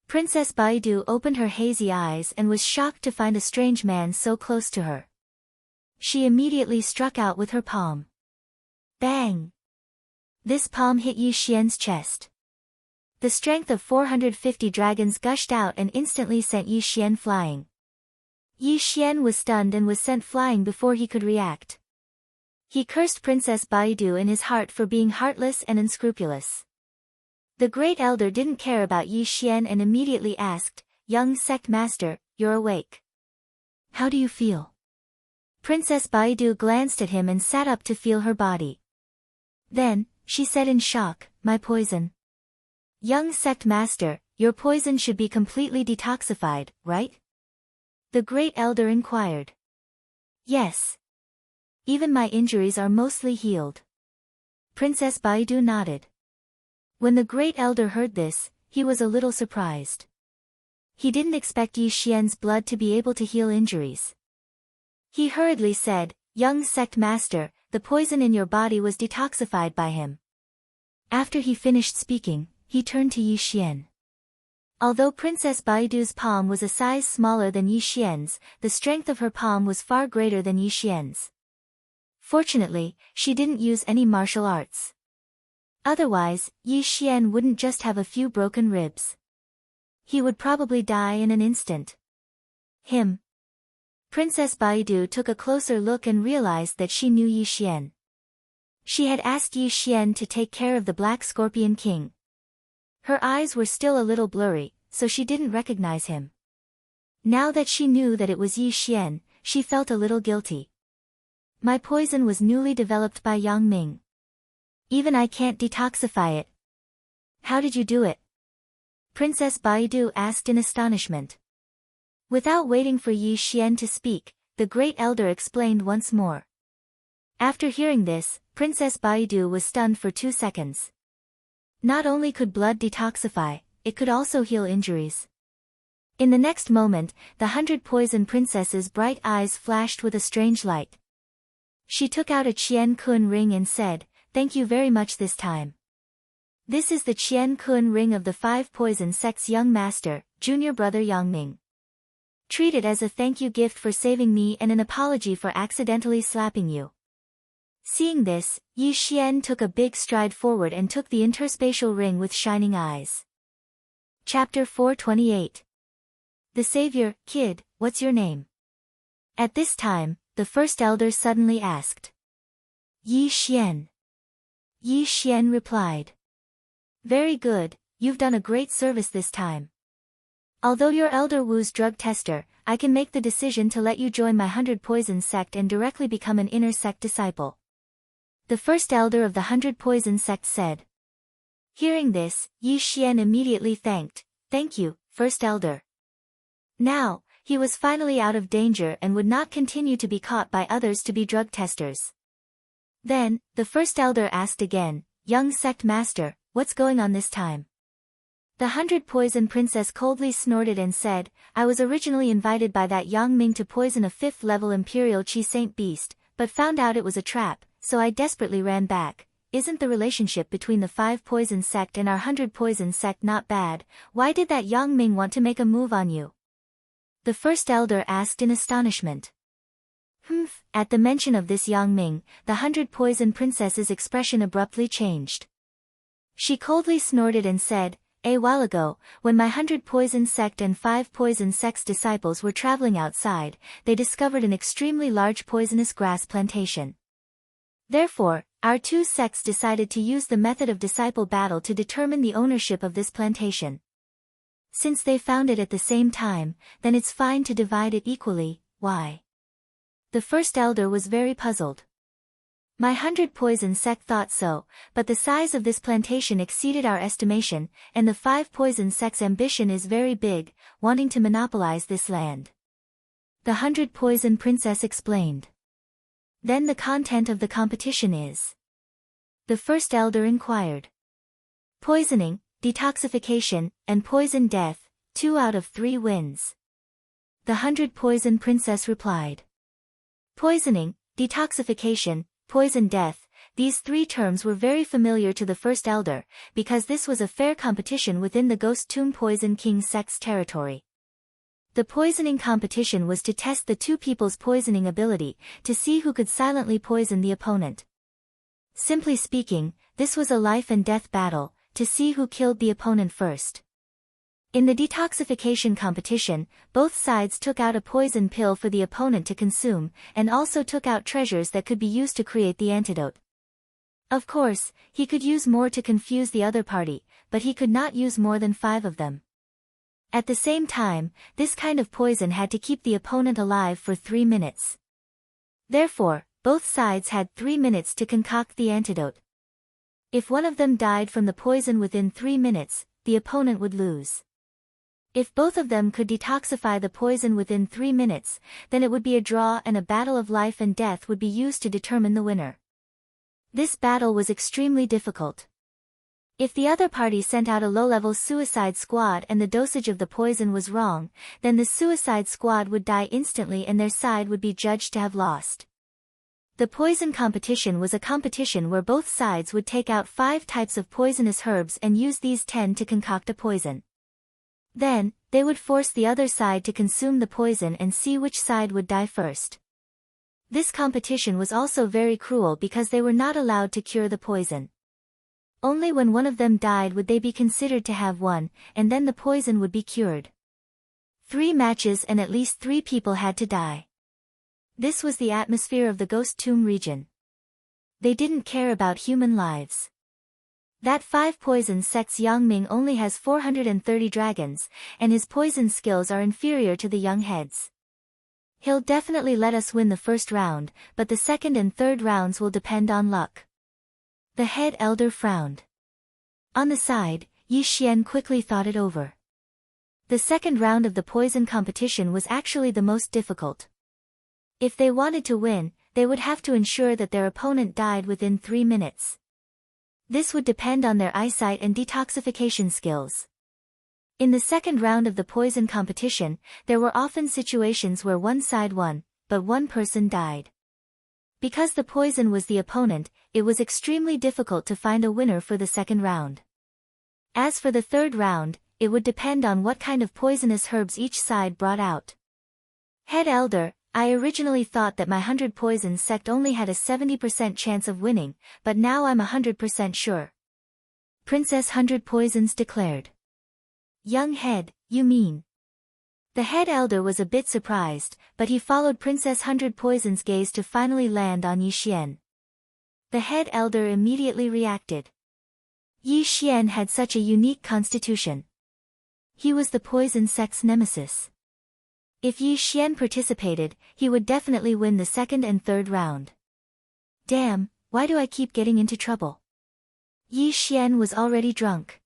Princess Baidu opened her hazy eyes and was shocked to find a strange man so close to her. She immediately struck out with her palm. Bang! This palm hit Yi Xian's chest. The strength of 450 dragons gushed out and instantly sent Yi Xian flying. Yi Xian was stunned and was sent flying before he could react. He cursed Princess Baidu in his heart for being heartless and unscrupulous. The great elder didn't care about Yi Xian and immediately asked, "Young sect master, you're awake. How do you feel?" Princess Baidu glanced at him and sat up to feel her body. Then, she said in shock, "My poison." "Young sect master, your poison should be completely detoxified, right?" The great elder inquired. "Yes. Even my injuries are mostly healed." Princess Baidu nodded. When the great elder heard this, he was a little surprised. He didn't expect Yi Xian's blood to be able to heal injuries. He hurriedly said, "Young sect master, the poison in your body was detoxified by him." After he finished speaking, he turned to Yi Xian. Although Princess Baidu's palm was a size smaller than Yi Xian's, the strength of her palm was far greater than Yi Xian's. Fortunately, she didn't use any martial arts. Otherwise, Yi Xian wouldn't just have a few broken ribs. He would probably die in an instant. Princess Baidu took a closer look and realized that she knew Yi Xian. She had asked Yi Xian to take care of the Black Scorpion King. Her eyes were still a little blurry, so she didn't recognize him. Now that she knew that it was Yi Xian, she felt a little guilty. "My poison was newly developed by Yang Ming. Even I can't detoxify it. How did you do it?" Princess Baidu asked in astonishment. Without waiting for Yi Xian to speak, the great elder explained once more. After hearing this, Princess Baidu was stunned for 2 seconds. Not only could blood detoxify, it could also heal injuries. In the next moment, the 100 Poison Princess's bright eyes flashed with a strange light. She took out a Qian Kun ring and said, "Thank you very much this time. This is the Qian Kun ring of the 5 Poison Sect's young master, junior brother Yang Ming. Treat it as a thank you gift for saving me and an apology for accidentally slapping you." Seeing this, Yi Xian took a big stride forward and took the interspatial ring with shining eyes. Chapter 428. The Savior, "Kid, what's your name?" At this time, the first elder suddenly asked. "Yi Xian." Yi Xian replied. "Very good, you've done a great service this time. Although you're Elder Wu's drug tester, I can make the decision to let you join my 100 Poison sect and directly become an inner sect disciple." The first elder of the 100 Poison sect said. Hearing this, Yi Xian immediately thanked, "Thank you, first elder." Now, he was finally out of danger and would not continue to be caught by others to be drug testers. Then, the first elder asked again, "Young sect master, what's going on this time?" The 100 Poison Princess coldly snorted and said, "I was originally invited by that Yang Ming to poison a 5th level Imperial Chi Saint beast, but found out it was a trap, so I desperately ran back. Isn't the relationship between the 5 Poison sect and our 100 Poison sect not bad? Why did that Yang Ming want to make a move on you?" The first elder asked in astonishment. "Humph." At the mention of this Yang Ming, the 100 Poison Princess's expression abruptly changed. She coldly snorted and said, "A while ago, when my 100 Poison sect and 5 Poison sect's disciples were traveling outside, they discovered an extremely large poisonous grass plantation. Therefore, our 2 sects decided to use the method of disciple battle to determine the ownership of this plantation. Since they found it at the same time, then it's fine to divide it equally. Why?" The first elder was very puzzled. "My 100 Poison sect thought so, but the size of this plantation exceeded our estimation, and the 5 Poison sect's ambition is very big, wanting to monopolize this land." The 100 Poison Princess explained. "Then the content of the competition is?" the first elder inquired. "Poisoning, detoxification, and poison death, 2 out of 3 wins." The 100 Poison Princess replied. Poisoning, detoxification, poison death, these 3 terms were very familiar to the first elder, because this was a fair competition within the Ghost Tomb Poison King sect's territory. The poisoning competition was to test the 2 people's poisoning ability, to see who could silently poison the opponent. Simply speaking, this was a life and death battle, to see who killed the opponent first. In the detoxification competition, both sides took out a poison pill for the opponent to consume, and also took out treasures that could be used to create the antidote. Of course, he could use more to confuse the other party, but he could not use more than 5 of them. At the same time, this kind of poison had to keep the opponent alive for 3 minutes. Therefore, both sides had 3 minutes to concoct the antidote. If one of them died from the poison within 3 minutes, the opponent would lose. If both of them could detoxify the poison within 3 minutes, then it would be a draw and a battle of life and death would be used to determine the winner. This battle was extremely difficult. If the other party sent out a low-level suicide squad and the dosage of the poison was wrong, then the suicide squad would die instantly and their side would be judged to have lost. The poison competition was a competition where both sides would take out 5 types of poisonous herbs and use these 10 to concoct a poison. Then, they would force the other side to consume the poison and see which side would die first. This competition was also very cruel because they were not allowed to cure the poison. Only when one of them died would they be considered to have won, and then the poison would be cured. 3 matches and at least 3 people had to die. This was the atmosphere of the Ghost Tomb region. They didn't care about human lives. That 5 Poison sect's Yang Ming only has 430 dragons, and his poison skills are inferior to the young heads. He'll definitely let us win the first round, but the second and third rounds will depend on luck. The head elder frowned. On the side, Yi Xian quickly thought it over. The second round of the poison competition was actually the most difficult. If they wanted to win, they would have to ensure that their opponent died within 3 minutes. This would depend on their eyesight and detoxification skills. In the second round of the poison competition, there were often situations where one side won, but one person died. Because the poison was the opponent, it was extremely difficult to find a winner for the second round. As for the third round, it would depend on what kind of poisonous herbs each side brought out. Head elder, I originally thought that my 100 Poison sect only had a 70% chance of winning, but now I'm 100% sure. Princess 100 Poisons declared. Young head, you mean? The head elder was a bit surprised, but he followed Princess 100 Poison's gaze to finally land on Yi Xian. The head elder immediately reacted. Yi Xian had such a unique constitution. He was the poison sect's nemesis. If Yi Xian participated, he would definitely win the second and third round. Damn, why do I keep getting into trouble? Yi Xian was already drunk.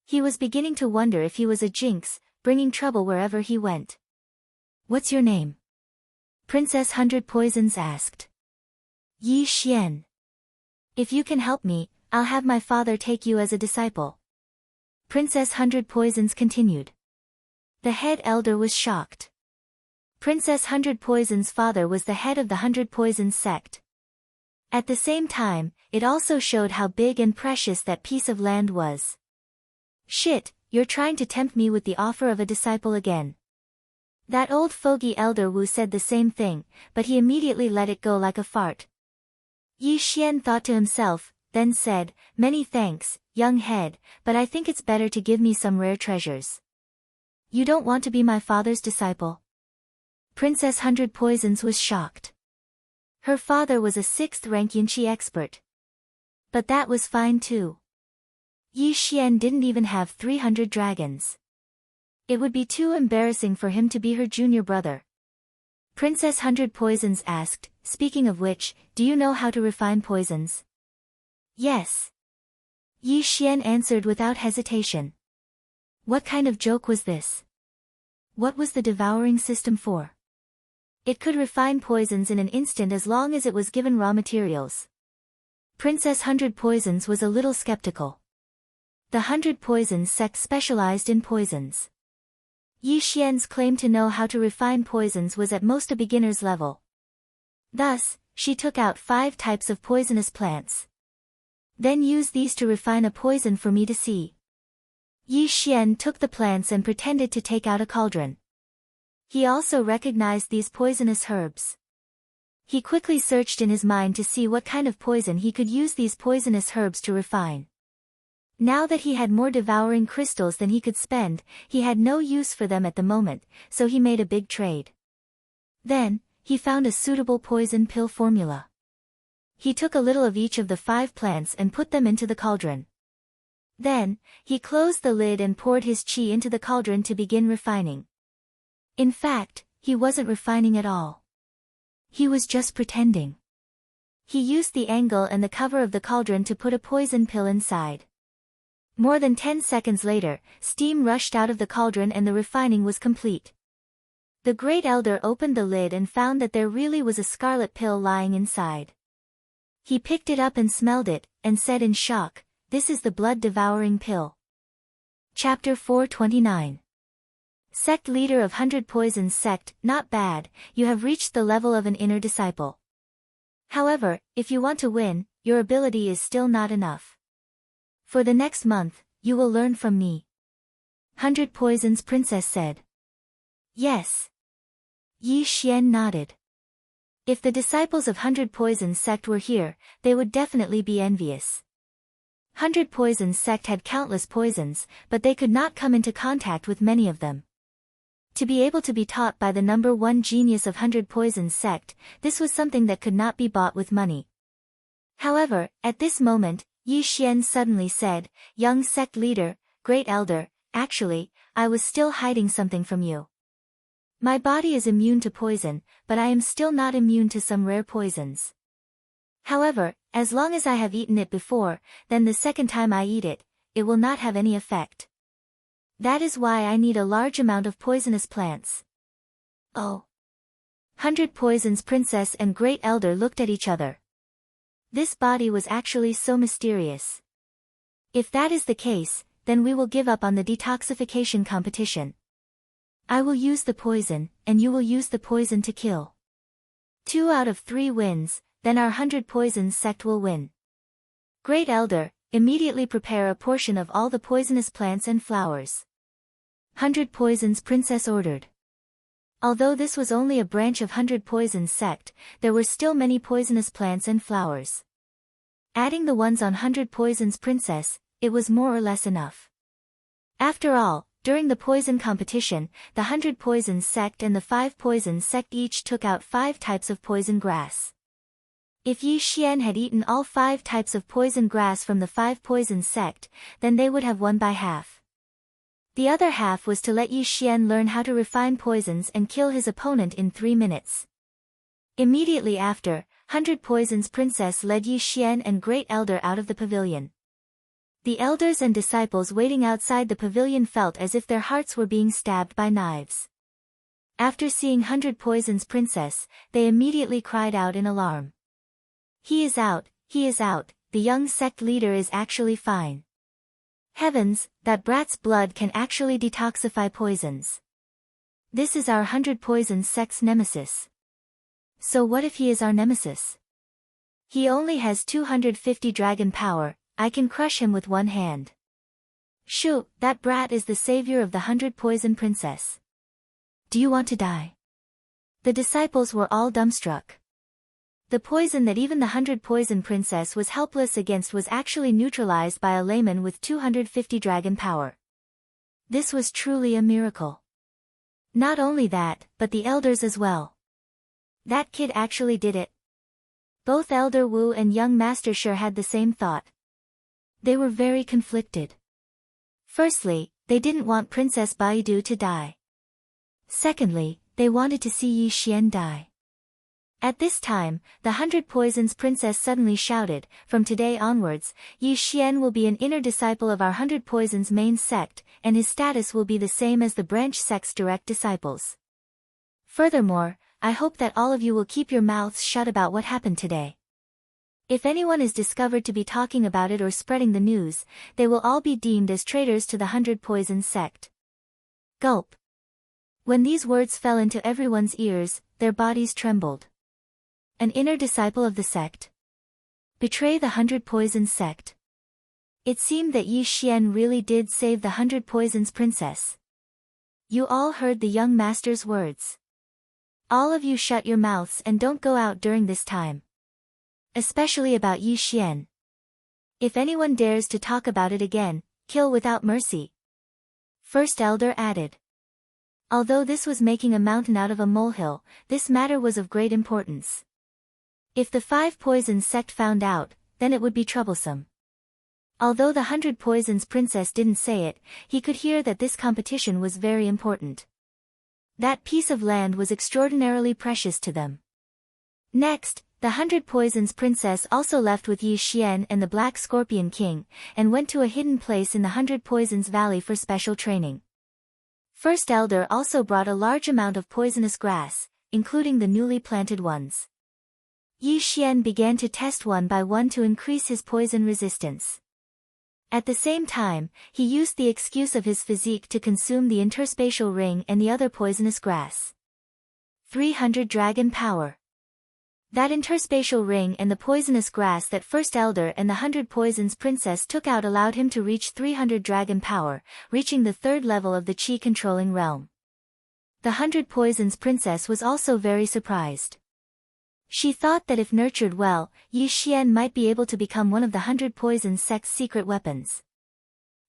He was beginning to wonder if he was a jinx, bringing trouble wherever he went. What's your name? Princess 100 Poisons asked. Yi Xian. If you can help me, I'll have my father take you as a disciple. Princess Hundred Poisons continued. The head elder was shocked. Princess Hundred Poisons' father was the head of the Hundred Poisons sect. At the same time, it also showed how big and precious that piece of land was. Shit, you're trying to tempt me with the offer of a disciple again. That old fogey Elder Wu said the same thing, but he immediately let it go like a fart. Yi Xian thought to himself, then said, "Many thanks, young head, but I think it's better to give me some rare treasures." You don't want to be my father's disciple? Princess Hundred Poisons was shocked. Her father was a 6th rank Yinqi expert. But that was fine too. Yi Xian didn't even have 300 dragons. It would be too embarrassing for him to be her junior brother. Princess Hundred Poisons asked, "Speaking of which, do you know how to refine poisons?" "Yes." Yi Xian answered without hesitation. What kind of joke was this? What was the devouring system for? It could refine poisons in an instant as long as it was given raw materials. Princess Hundred Poisons was a little skeptical. The Hundred Poisons sect specialized in poisons. Yi Xian's claim to know how to refine poisons was at most a beginner's level. Thus, she took out 5 types of poisonous plants. Then use these to refine a poison for me to see. Yi Xian took the plants and pretended to take out a cauldron. He also recognized these poisonous herbs. He quickly searched in his mind to see what kind of poison he could use these poisonous herbs to refine. Now that he had more devouring crystals than he could spend, he had no use for them at the moment, so he made a big trade. Then, he found a suitable poison pill formula. He took a little of each of the 5 plants and put them into the cauldron. Then, he closed the lid and poured his qi into the cauldron to begin refining. In fact, he wasn't refining at all. He was just pretending. He used the angle and the cover of the cauldron to put a poison pill inside. More than 10 seconds later, steam rushed out of the cauldron and the refining was complete. The Great Elder opened the lid and found that there really was a scarlet pill lying inside. He picked it up and smelled it, and said in shock, "This is the blood-devouring pill." Chapter 429. Sect Leader of Hundred Poisons Sect, not bad, you have reached the level of an inner disciple. However, if you want to win, your ability is still not enough. For the next month, you will learn from me. Hundred Poisons Princess said. Yes. Yi Xian nodded. If the disciples of Hundred Poisons Sect were here, they would definitely be envious. Hundred Poisons Sect had countless poisons, but they could not come into contact with many of them. To be able to be taught by the number 1 genius of Hundred Poisons Sect, this was something that could not be bought with money. However, at this moment, Yi Xian suddenly said, "Young sect leader, Great Elder, actually, I was still hiding something from you. My body is immune to poison, but I am still not immune to some rare poisons. However, as long as I have eaten it before, then the second time I eat it, it will not have any effect. That is why I need a large amount of poisonous plants." Oh. Hundred Poisons Princess and Great Elder looked at each other. This body was actually so mysterious. If that is the case, then we will give up on the detoxification competition. I will use the poison, and you will use the poison to kill. 2 out of 3 wins, then our Hundred Poisons Sect will win. Great Elder, immediately prepare a portion of all the poisonous plants and flowers. Hundred Poisons Princess ordered. Although this was only a branch of Hundred Poisons Sect, there were still many poisonous plants and flowers. Adding the ones on Hundred Poisons Princess, it was more or less enough. After all, during the poison competition, the Hundred Poisons Sect and the 5 Poisons Sect each took out 5 types of poison grass. If Yi Xian had eaten all 5 types of poison grass from the 5 Poisons Sect, then they would have won by half. The other half was to let Yi Xian learn how to refine poisons and kill his opponent in 3 minutes. Immediately after, Hundred Poisons Princess led Yi Xian and Great Elder out of the pavilion. The elders and disciples waiting outside the pavilion felt as if their hearts were being stabbed by knives. After seeing Hundred Poisons Princess, they immediately cried out in alarm. "He is out, he is out, the young sect leader is actually fine. Heavens, that brat's blood can actually detoxify poisons. This is our 100 Poisons sect's nemesis. So what if he is our nemesis? He only has 250 dragon power, I can crush him with one hand. Shoo, that brat is the savior of the 100 Poison Princess. Do you want to die? The disciples were all dumbstruck. The poison that even the 100 Poison Princess was helpless against was actually neutralized by a layman with 250 dragon power. This was truly a miracle. Not only that, but the elders as well. That kid actually did it. Both Elder Wu and young Master Shi had the same thought. They were very conflicted. Firstly, they didn't want Princess Baidu to die. Secondly, they wanted to see Yi Xian die. At this time, the 100 Poisons Princess suddenly shouted, "From today onwards, Yi Xian will be an inner disciple of our 100 Poisons main sect, and his status will be the same as the branch sect's direct disciples. Furthermore, I hope that all of you will keep your mouths shut about what happened today. If anyone is discovered to be talking about it or spreading the news, they will all be deemed as traitors to the 100 Poisons sect." Gulp. When these words fell into everyone's ears, their bodies trembled. An inner disciple of the sect? Betray the 100 Poisons sect? It seemed that Yi Xian really did save the 100 Poisons Princess. You all heard the young master's words. All of you shut your mouths and don't go out during this time. Especially about Yi Xian. If anyone dares to talk about it again, kill without mercy. First Elder added. Although this was making a mountain out of a molehill, this matter was of great importance. If the 5 Poisons sect found out, then it would be troublesome. Although the 100 Poisons Princess didn't say it, he could hear that this competition was very important. That piece of land was extraordinarily precious to them. Next, the 100 Poisons Princess also left with Yi Xian and the Black Scorpion King, and went to a hidden place in the 100 Poisons Valley for special training. First Elder also brought a large amount of poisonous grass, including the newly planted ones. Yi Xian began to test one by one to increase his poison resistance. At the same time, he used the excuse of his physique to consume the interspatial ring and the other poisonous grass. 300 dragon power. That interspatial ring and the poisonous grass that First Elder and the 100 Poisons Princess took out allowed him to reach 300 dragon power, reaching the 3rd level of the Qi-controlling realm. The 100 Poisons Princess was also very surprised. She thought that if nurtured well, Yi Xian might be able to become one of the 100 Poisons sect's secret weapons.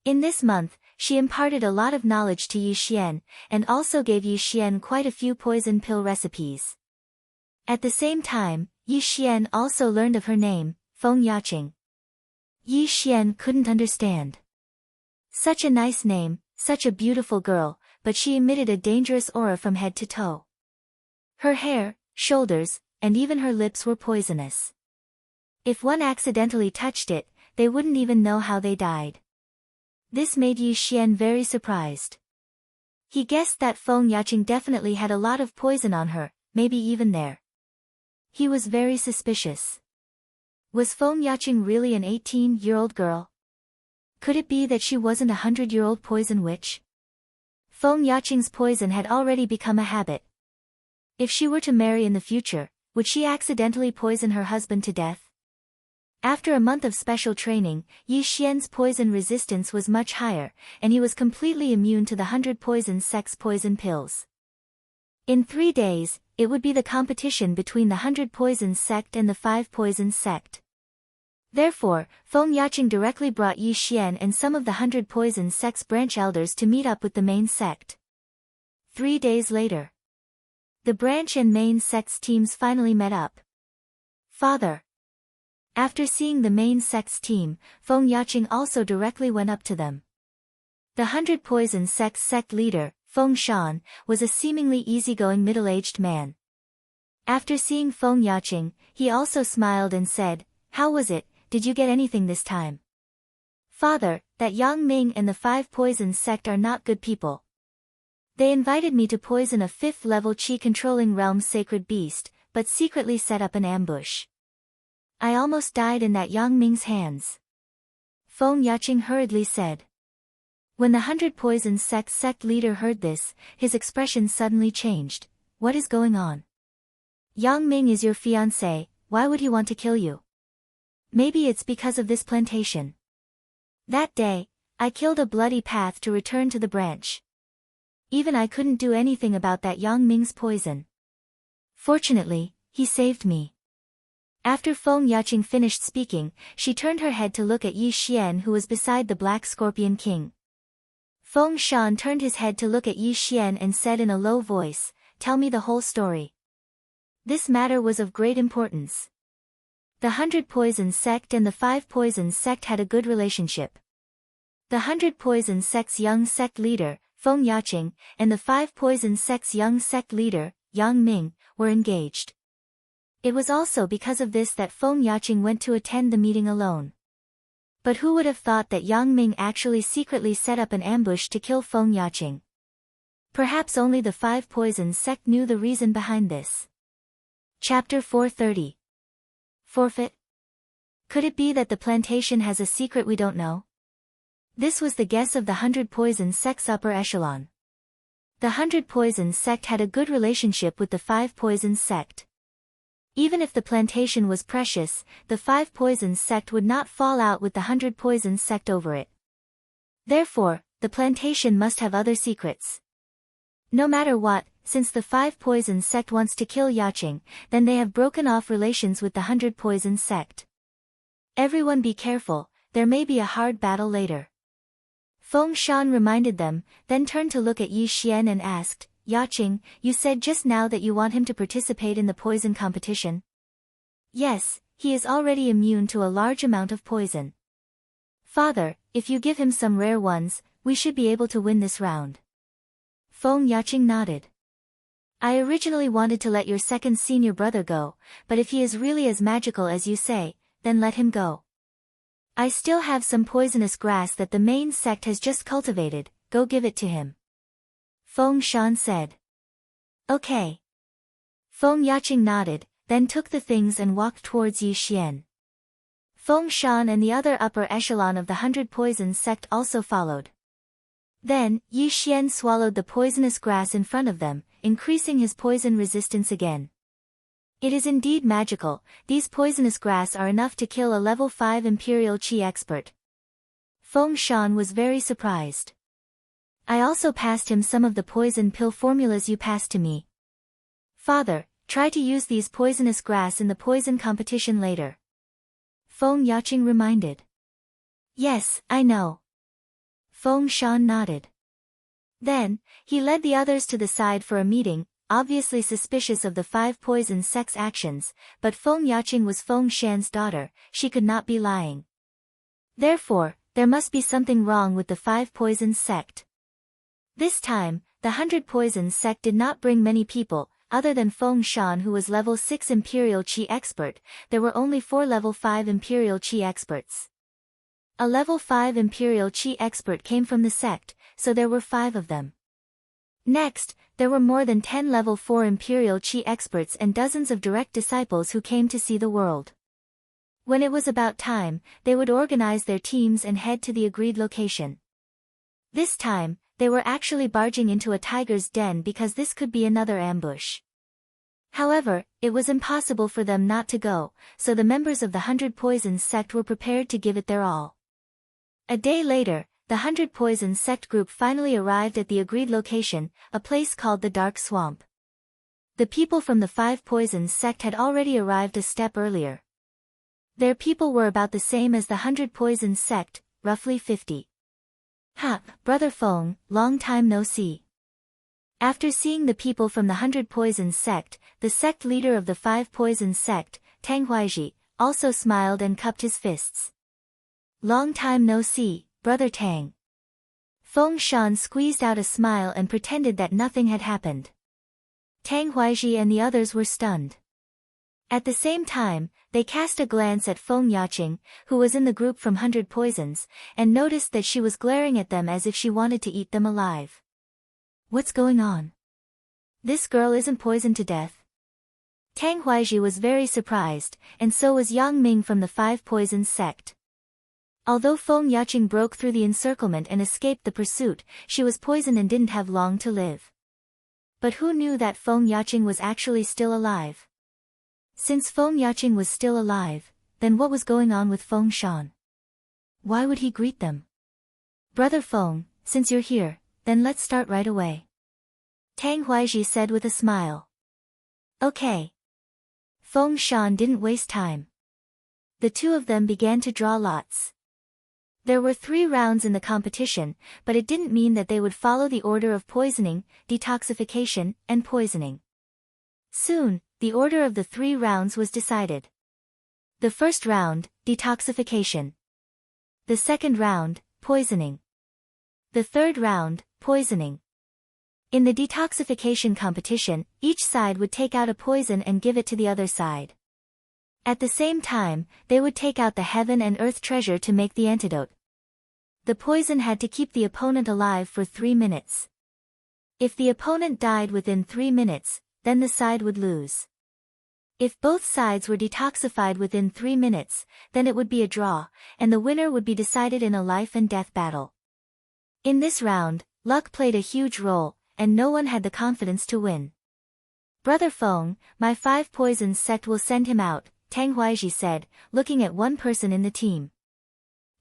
In this month, she imparted a lot of knowledge to Yi Xian, and also gave Yi Xian quite a few poison pill recipes. At the same time, Yi Xian also learned of her name, Feng Yaqing. Yi Xian couldn't understand. Such a nice name, such a beautiful girl, but she emitted a dangerous aura from head to toe. Her hair, shoulders, and even her lips were poisonous. If one accidentally touched it, they wouldn't even know how they died. This made Yi Xian very surprised. He guessed that Feng Yaqing definitely had a lot of poison on her, maybe even there. He was very suspicious. Was Feng Yaqing really an 18-year-old girl? Could it be that she wasn't a 100-year-old poison witch? Feng Yaqing's poison had already become a habit. If she were to marry in the future, would she accidentally poison her husband to death? After a month of special training, Yi Xian's poison resistance was much higher, and he was completely immune to the 100 Poisons sect's poison pills. In 3 days, it would be the competition between the 100 Poisons sect and the 5 Poisons sect. Therefore, Feng Yaqing directly brought Yi Xian and some of the 100 Poisons sect's branch elders to meet up with the main sect. 3 days later, the branch and main sect's teams finally met up. Father. After seeing the main sect's team, Feng Yaqing also directly went up to them. The 100 Poisons sect's sect leader, Feng Shan, was a seemingly easygoing middle-aged man. After seeing Feng Yaqing, he also smiled and said, "How was it, did you get anything this time?" "Father, that Yang Ming and the 5 Poisons sect are not good people. They invited me to poison a 5th-level Qi-controlling realm sacred beast, but secretly set up an ambush. I almost died in that Yang Ming's hands. Feng Yaqing hurriedly said. When the 100 Poisons sect leader heard this, his expression suddenly changed. What is going on? Yang Ming is your fiancé, why would he want to kill you? Maybe it's because of this plantation. That day, I killed a bloody path to return to the branch. Even I couldn't do anything about that Yang Ming's poison. Fortunately, he saved me. After Feng Yaqing finished speaking, she turned her head to look at Yi Xian who was beside the Black Scorpion King. Feng Shan turned his head to look at Yi Xian and said in a low voice, "Tell me the whole story." This matter was of great importance. The 100 Poisons sect and the 5 Poisons sect had a good relationship. The 100 Poisons sect's young sect leader, Feng Yaqing, and the 5 Poisons sect's young sect leader, Yang Ming, were engaged. It was also because of this that Feng Yaqing went to attend the meeting alone. But who would have thought that Yang Ming actually secretly set up an ambush to kill Feng Yaqing? Perhaps only the 5 Poisons sect knew the reason behind this. Chapter 430. Forfeit? Could it be that the plantation has a secret we don't know? This was the guess of the 100 Poisons sect's upper echelon. The 100 Poisons sect had a good relationship with the 5 Poisons sect. Even if the plantation was precious, the 5 Poisons sect would not fall out with the 100 Poisons sect over it. Therefore, the plantation must have other secrets. No matter what, since the 5 Poisons sect wants to kill Yaqing, then they have broken off relations with the 100 Poisons sect. Everyone be careful, there may be a hard battle later. Feng Shan reminded them, then turned to look at Yi Xian and asked, Yaqing, you said just now that you want him to participate in the poison competition? Yes, he is already immune to a large amount of poison. Father, if you give him some rare ones, we should be able to win this round. Feng Yaqing nodded. I originally wanted to let your second senior brother go, but if he is really as magical as you say, then let him go. I still have some poisonous grass that the main sect has just cultivated, go give it to him. Feng Shan said. Okay. Feng Yaqing nodded, then took the things and walked towards Yi Xian. Feng Shan and the other upper echelon of the 100 Poisons sect also followed. Then, Yi Xian swallowed the poisonous grass in front of them, increasing his poison resistance again. It is indeed magical, these poisonous grass are enough to kill a level 5 Imperial Qi expert. Feng Shan was very surprised. I also passed him some of the poison pill formulas you passed to me. Father, try to use these poisonous grass in the poison competition later. Feng Yaqing reminded. Yes, I know. Feng Shan nodded. Then, he led the others to the side for a meeting, obviously suspicious of the 5 Poisons sect's actions, but Feng Yaqing was Feng Shan's daughter, she could not be lying. Therefore, there must be something wrong with the 5 Poisons sect. This time, the 100 Poisons sect did not bring many people, other than Feng Shan who was level 6 Imperial Qi expert, there were only 4 level 5 Imperial Qi experts. A level 5 Imperial Qi expert came from the sect, so there were 5 of them. Next, there were more than 10 level 4 Imperial Qi experts and dozens of direct disciples who came to see the world. When it was about time, they would organize their teams and head to the agreed location. This time, they were actually barging into a tiger's den because this could be another ambush. However, it was impossible for them not to go, so the members of the 100 Poisons sect were prepared to give it their all. A day later, the 100 Poisons sect group finally arrived at the agreed location, a place called the Dark Swamp. The people from the 5 Poisons sect had already arrived a step earlier. Their people were about the same as the 100 Poisons sect, roughly 50. Ha, Brother Feng, long time no see. After seeing the people from the 100 Poisons sect, the sect leader of the 5 Poisons sect, Tang Huaiji, also smiled and cupped his fists. Long time no see, Brother Tang. Feng Shan squeezed out a smile and pretended that nothing had happened. Tang Huaiji and the others were stunned. At the same time, they cast a glance at Feng Yaqing, who was in the group from 100 Poisons, and noticed that she was glaring at them as if she wanted to eat them alive. What's going on? This girl isn't poisoned to death. Tang Huaizhi was very surprised, and so was Yang Ming from the Five Poisons sect. Although Feng Yaqing broke through the encirclement and escaped the pursuit, she was poisoned and didn't have long to live. But who knew that Feng Yaqing was actually still alive? Since Feng Yaqing was still alive, then what was going on with Feng Shan? Why would he greet them? Brother Feng, since you're here, then let's start right away. Tang Huaizhi said with a smile. Okay. Feng Shan didn't waste time. The two of them began to draw lots. There were 3 rounds in the competition, but it didn't mean that they would follow the order of poisoning, detoxification, and poisoning. Soon, the order of the 3 rounds was decided. The first round, detoxification. The second round, poisoning. The third round, poisoning. In the detoxification competition, each side would take out a poison and give it to the other side. At the same time, they would take out the heaven and earth treasure to make the antidote. The poison had to keep the opponent alive for 3 minutes. If the opponent died within 3 minutes, then the side would lose. If both sides were detoxified within 3 minutes, then it would be a draw, and the winner would be decided in a life and death battle. In this round, luck played a huge role, and no one had the confidence to win. Brother Feng, my 5 Poisons sect will send him out, Tang Huaizhi said, looking at one person in the team.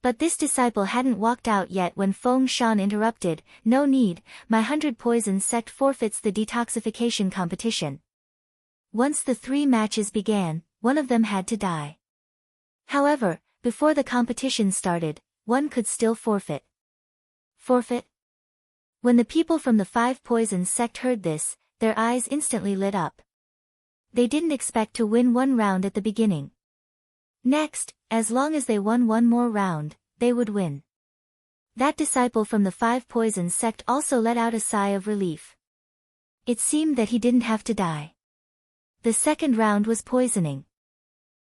But this disciple hadn't walked out yet when Feng Shan interrupted, no need, my 100 Poisons sect forfeits the detoxification competition. Once the 3 matches began, one of them had to die. However, before the competition started, one could still forfeit. Forfeit? When the people from the 5 Poisons sect heard this, their eyes instantly lit up. They didn't expect to win 1 round at the beginning. Next, as long as they won 1 more round, they would win. That disciple from the 5 Poisons sect also let out a sigh of relief. It seemed that he didn't have to die. The second round was poisoning.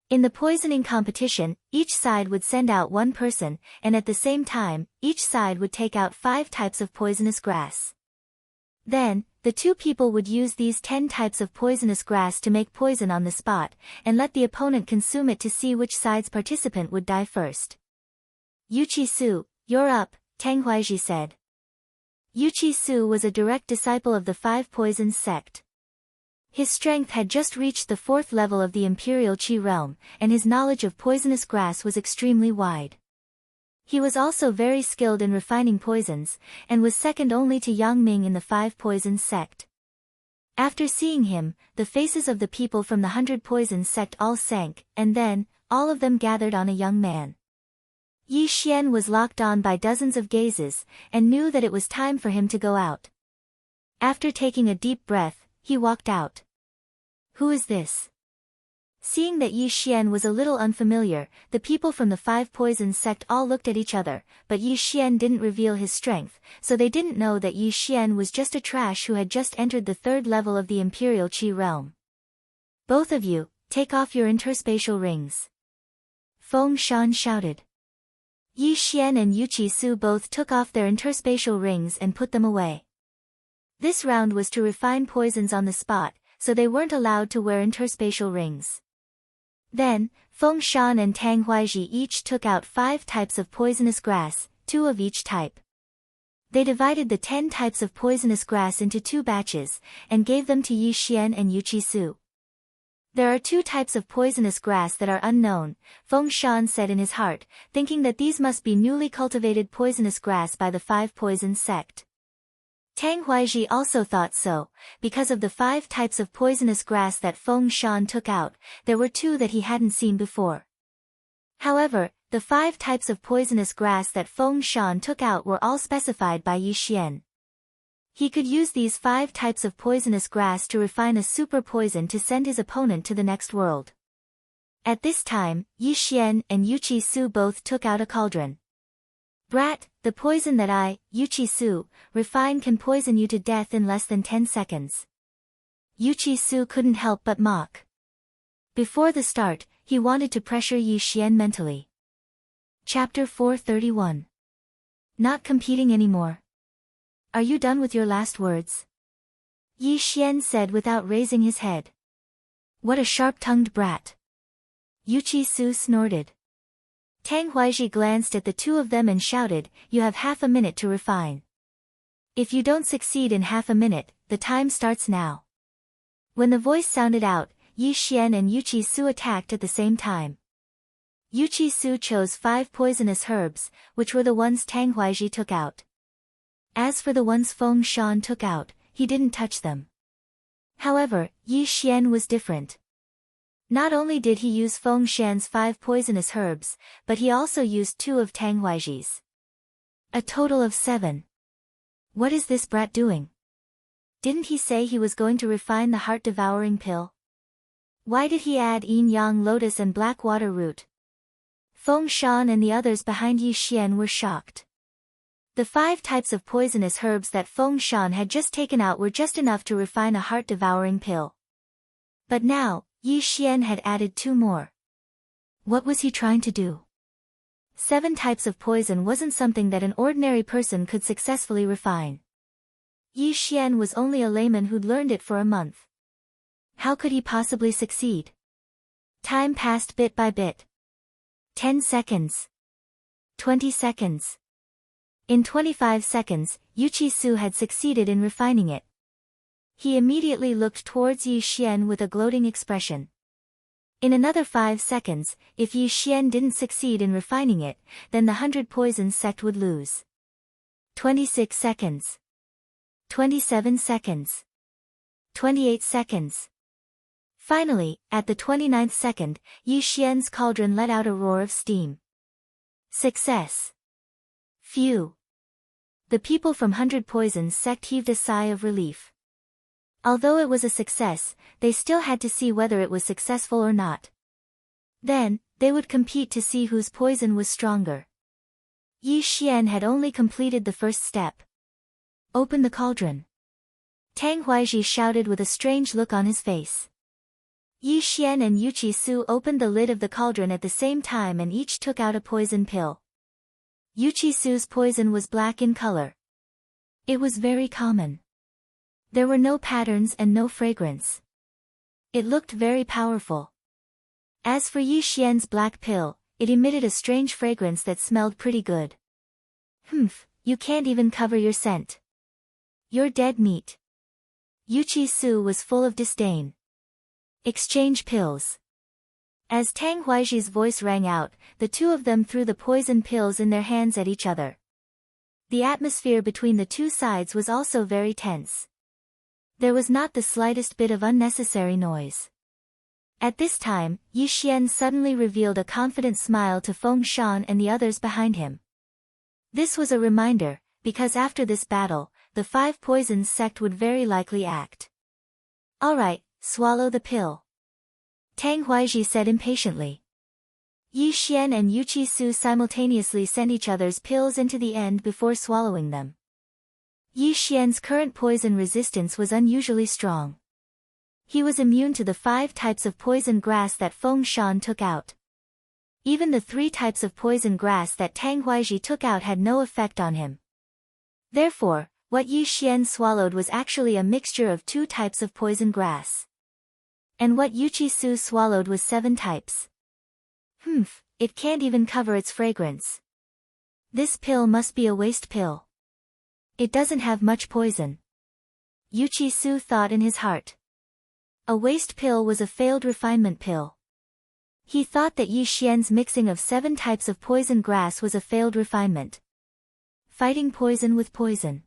In the poisoning competition, each side would send out 1 person, and at the same time, each side would take out 5 types of poisonous grass. Then, the 2 people would use these 10 types of poisonous grass to make poison on the spot, and let the opponent consume it to see which side's participant would die first. Yuqi Su, you're up, Tang Huaizhi said. Yuqi Su was a direct disciple of the 5 Poisons sect. His strength had just reached the 4th level of the Imperial Qi realm, and his knowledge of poisonous grass was extremely wide. He was also very skilled in refining poisons, and was second only to Yang Ming in the 5 Poisons sect. After seeing him, the faces of the people from the 100 Poisons sect all sank, and then, all of them gathered on a young man. Yi Xian was locked on by dozens of gazes, and knew that it was time for him to go out. After taking a deep breath, he walked out. Who is this? Seeing that Yi Xian was a little unfamiliar, the people from the 5 Poisons sect all looked at each other, but Yi Xian didn't reveal his strength, so they didn't know that Yi Xian was just a trash who had just entered the 3rd level of the Imperial Qi realm. Both of you, take off your interspatial rings. Feng Shan shouted. Yi Xian and Yuqi Su both took off their interspatial rings and put them away. This round was to refine poisons on the spot, so they weren't allowed to wear interspatial rings. Then, Feng Shan and Tang Huaizhi each took out 5 types of poisonous grass, 2 of each type. They divided the 10 types of poisonous grass into 2 batches, and gave them to Yi Xian and Yuqi Su. There are 2 types of poisonous grass that are unknown, Feng Shan said in his heart, thinking that these must be newly cultivated poisonous grass by the 5 Poisons sect. Tang Huaizhi also thought so, because of the 5 types of poisonous grass that Feng Shan took out, there were 2 that he hadn't seen before. However, the 5 types of poisonous grass that Feng Shan took out were all specified by Yi Xian. He could use these 5 types of poisonous grass to refine a super poison to send his opponent to the next world. At this time, Yi Xian and Yuqi Su both took out a cauldron. Brat, the poison that I, Yuqi Su, refine can poison you to death in less than 10 seconds. Yuqi Su couldn't help but mock. Before the start, he wanted to pressure Yi Xian mentally. Chapter 431. Not competing anymore. Are you done with your last words? Yi Xian said without raising his head. What a sharp-tongued brat. Yuchi-su snorted. Tang Huaizhi glanced at the two of them and shouted, "You have half a minute to refine. If you don't succeed in half a minute, the time starts now." When the voice sounded out, Yi Xian and Yuchi-su attacked at the same time. Yuchi-su chose 5 poisonous herbs, which were the ones Tang Huaizhi took out. As for the ones Feng Shan took out, he didn't touch them. However, Yi Xian was different. Not only did he use Feng Shan's 5 poisonous herbs, but he also used 2 of Tang Huaizhi's. A total of 7. What is this brat doing? Didn't he say he was going to refine the heart-devouring pill? Why did he add yin-yang lotus and black water root? Feng Shan and the others behind Yi Xian were shocked. The 5 types of poisonous herbs that Feng Shan had just taken out were just enough to refine a heart-devouring pill. But now, Yi Xian had added 2 more. What was he trying to do? 7 types of poison wasn't something that an ordinary person could successfully refine. Yi Xian was only a layman who'd learned it for a month. How could he possibly succeed? Time passed bit by bit. 10 seconds. 20 seconds. In 25 seconds, Yuchi-su had succeeded in refining it. He immediately looked towards Yi Xian with a gloating expression. In another 5 seconds, if Yi Xian didn't succeed in refining it, then the 100 poisons sect would lose. 26 seconds. 27 seconds. 28 seconds. Finally, at the 29th second, Yi Xian's cauldron let out a roar of steam. Success. Phew. The people from 100 Poisons sect heaved a sigh of relief. Although it was a success, they still had to see whether it was successful or not. Then, they would compete to see whose poison was stronger. Yi Xian had only completed the first step. Open the cauldron. Tang Huaizhi shouted with a strange look on his face. Yi Xian and Yuchi-su opened the lid of the cauldron at the same time and each took out a poison pill. Yuchi-su's poison was black in color. It was very common. There were no patterns and no fragrance. It looked very powerful. As for Yi Xian's black pill, it emitted a strange fragrance that smelled pretty good. Humph, you can't even cover your scent. You're dead meat. Yuchi-su was full of disdain. Exchange pills. As Tang Huaizhi's voice rang out, the two of them threw the poison pills in their hands at each other. The atmosphere between the two sides was also very tense. There was not the slightest bit of unnecessary noise. At this time, Yi Xian suddenly revealed a confident smile to Feng Shan and the others behind him. This was a reminder, because after this battle, the 5 Poisons sect would very likely act. Alright, swallow the pill. Tang Huaizhi said impatiently. Yi Xian and Yuchi-su simultaneously sent each other's pills into the end before swallowing them. Yi Xian's current poison resistance was unusually strong. He was immune to the 5 types of poison grass that Feng Shan took out. Even the 3 types of poison grass that Tang Huaizhi took out had no effect on him. Therefore, what Yi Xian swallowed was actually a mixture of 2 types of poison grass. And what Yuchi-su swallowed was 7 types. Humph, it can't even cover its fragrance. This pill must be a waste pill. It doesn't have much poison. Yuchi-su thought in his heart. A waste pill was a failed refinement pill. He thought that Yi Xian's mixing of 7 types of poison grass was a failed refinement. Fighting poison with poison.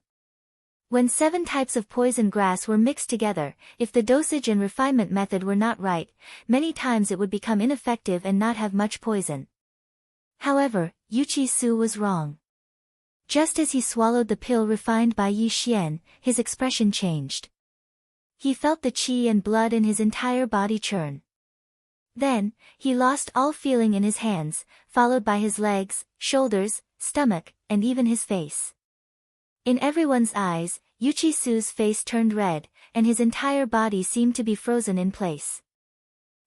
When 7 types of poison grass were mixed together, if the dosage and refinement method were not right, many times it would become ineffective and not have much poison. However, Yuchi-su was wrong. Just as he swallowed the pill refined by Yi Xian, his expression changed. He felt the qi and blood in his entire body churn. Then, he lost all feeling in his hands, followed by his legs, shoulders, stomach, and even his face. In everyone's eyes, Yuchi-su's face turned red, and his entire body seemed to be frozen in place.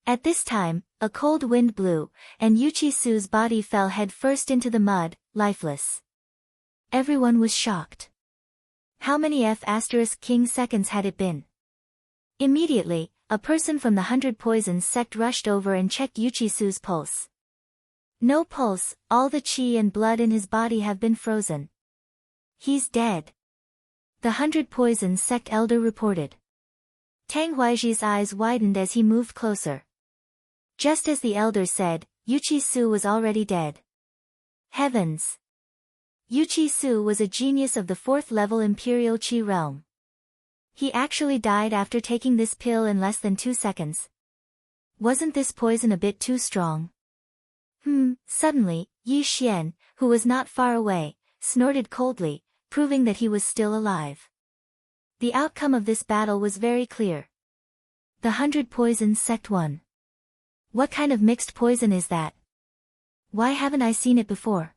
At this time, a cold wind blew, and Yuchi-su's body fell head first into the mud, lifeless. Everyone was shocked. How many F** king seconds had it been? Immediately, a person from the 100 Poisons sect rushed over and checked Yuchi-su's pulse. No pulse, all the qi and blood in his body have been frozen. He's dead. The 100 Poisons sect elder reported. Tang Huaiji's eyes widened as he moved closer. Just as the elder said, Yuchi-su was already dead. Heavens! Yuchi-su was a genius of the 4th level Imperial Qi realm. He actually died after taking this pill in less than 2 seconds. Wasn't this poison a bit too strong? Suddenly, Yi Xian, who was not far away, snorted coldly, proving that he was still alive. The outcome of this battle was very clear. The 100 Poisons sect won. What kind of mixed poison is that? Why haven't I seen it before?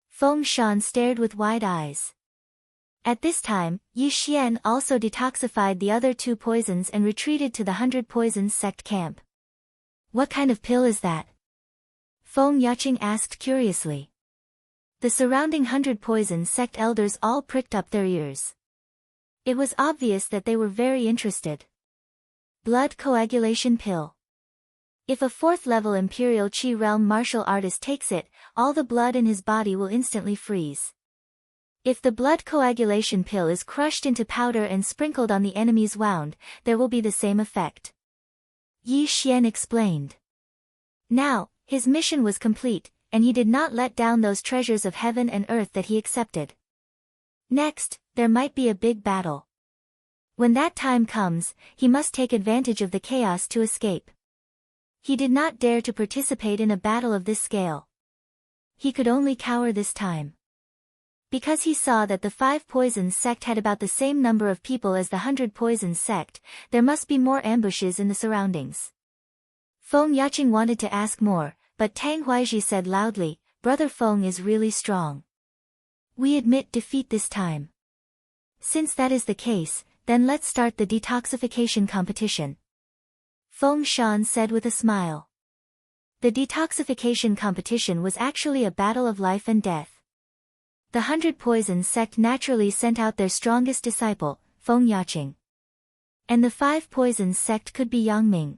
Feng Shan stared with wide eyes. At this time, Yi Xian also detoxified the other 2 poisons and retreated to the 100 Poisons sect camp. What kind of pill is that? Feng Yaqing asked curiously. The surrounding 100 Poisons sect elders all pricked up their ears. It was obvious that they were very interested. Blood coagulation pill. If a 4th level Imperial Qi realm martial artist takes it, all the blood in his body will instantly freeze. If the blood coagulation pill is crushed into powder and sprinkled on the enemy's wound, there will be the same effect. Yi Xian explained. Now, his mission was complete, and he did not let down those treasures of heaven and earth that he accepted. Next, there might be a big battle. When that time comes, he must take advantage of the chaos to escape. He did not dare to participate in a battle of this scale. He could only cower this time. Because he saw that the 5 Poisons sect had about the same number of people as the 100 Poisons sect, there must be more ambushes in the surroundings. Feng Yaqing wanted to ask more, but Tang Huaiji said loudly, Brother Feng is really strong. We admit defeat this time. Since that is the case, then let's start the detoxification competition. Feng Shan said with a smile. The detoxification competition was actually a battle of life and death. The 100 Poisons sect naturally sent out their strongest disciple, Feng Yaqing. And the 5 Poisons sect could be Yang Ming.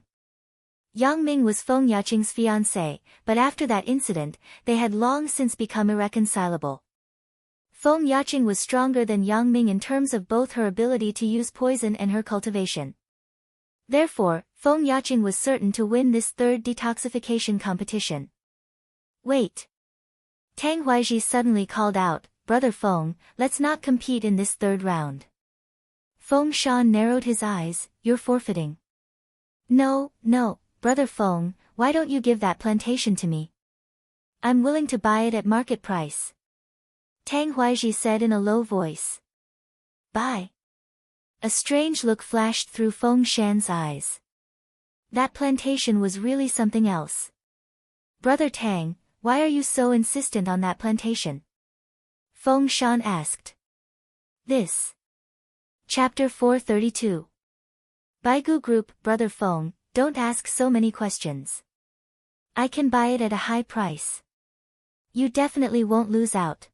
Yang Ming was Feng Yaqing's fiancé, but after that incident, they had long since become irreconcilable. Feng Yaqing was stronger than Yang Ming in terms of both her ability to use poison and her cultivation. Therefore, Feng Yaqing was certain to win this 3rd detoxification competition. Wait! Tang Huaiji suddenly called out, Brother Feng, let's not compete in this 3rd round. Feng Shan narrowed his eyes, you're forfeiting. No, Brother Feng, why don't you give that plantation to me? I'm willing to buy it at market price. Tang Huaiji said in a low voice. Buy. A strange look flashed through Feng Shan's eyes. That plantation was really something else. Brother Tang, why are you so insistent on that plantation? Feng Shan asked. This. Chapter 432. Baigu Group, Brother Feng, don't ask so many questions. I can buy it at a high price. You definitely won't lose out.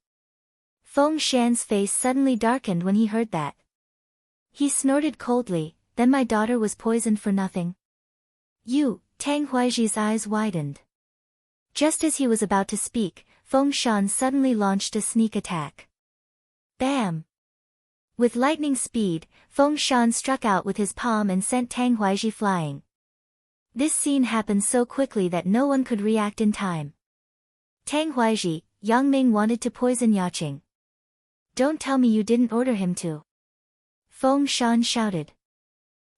Feng Shan's face suddenly darkened when he heard that. He snorted coldly, then my daughter was poisoned for nothing. You, Tang Huaiji's eyes widened. Just as he was about to speak, Feng Shan suddenly launched a sneak attack. Bam! With lightning speed, Feng Shan struck out with his palm and sent Tang Huaiji flying. This scene happened so quickly that no one could react in time. Tang Huaiji, Yang Ming wanted to poison Yaqing. Don't tell me you didn't order him to. Feng Shan shouted.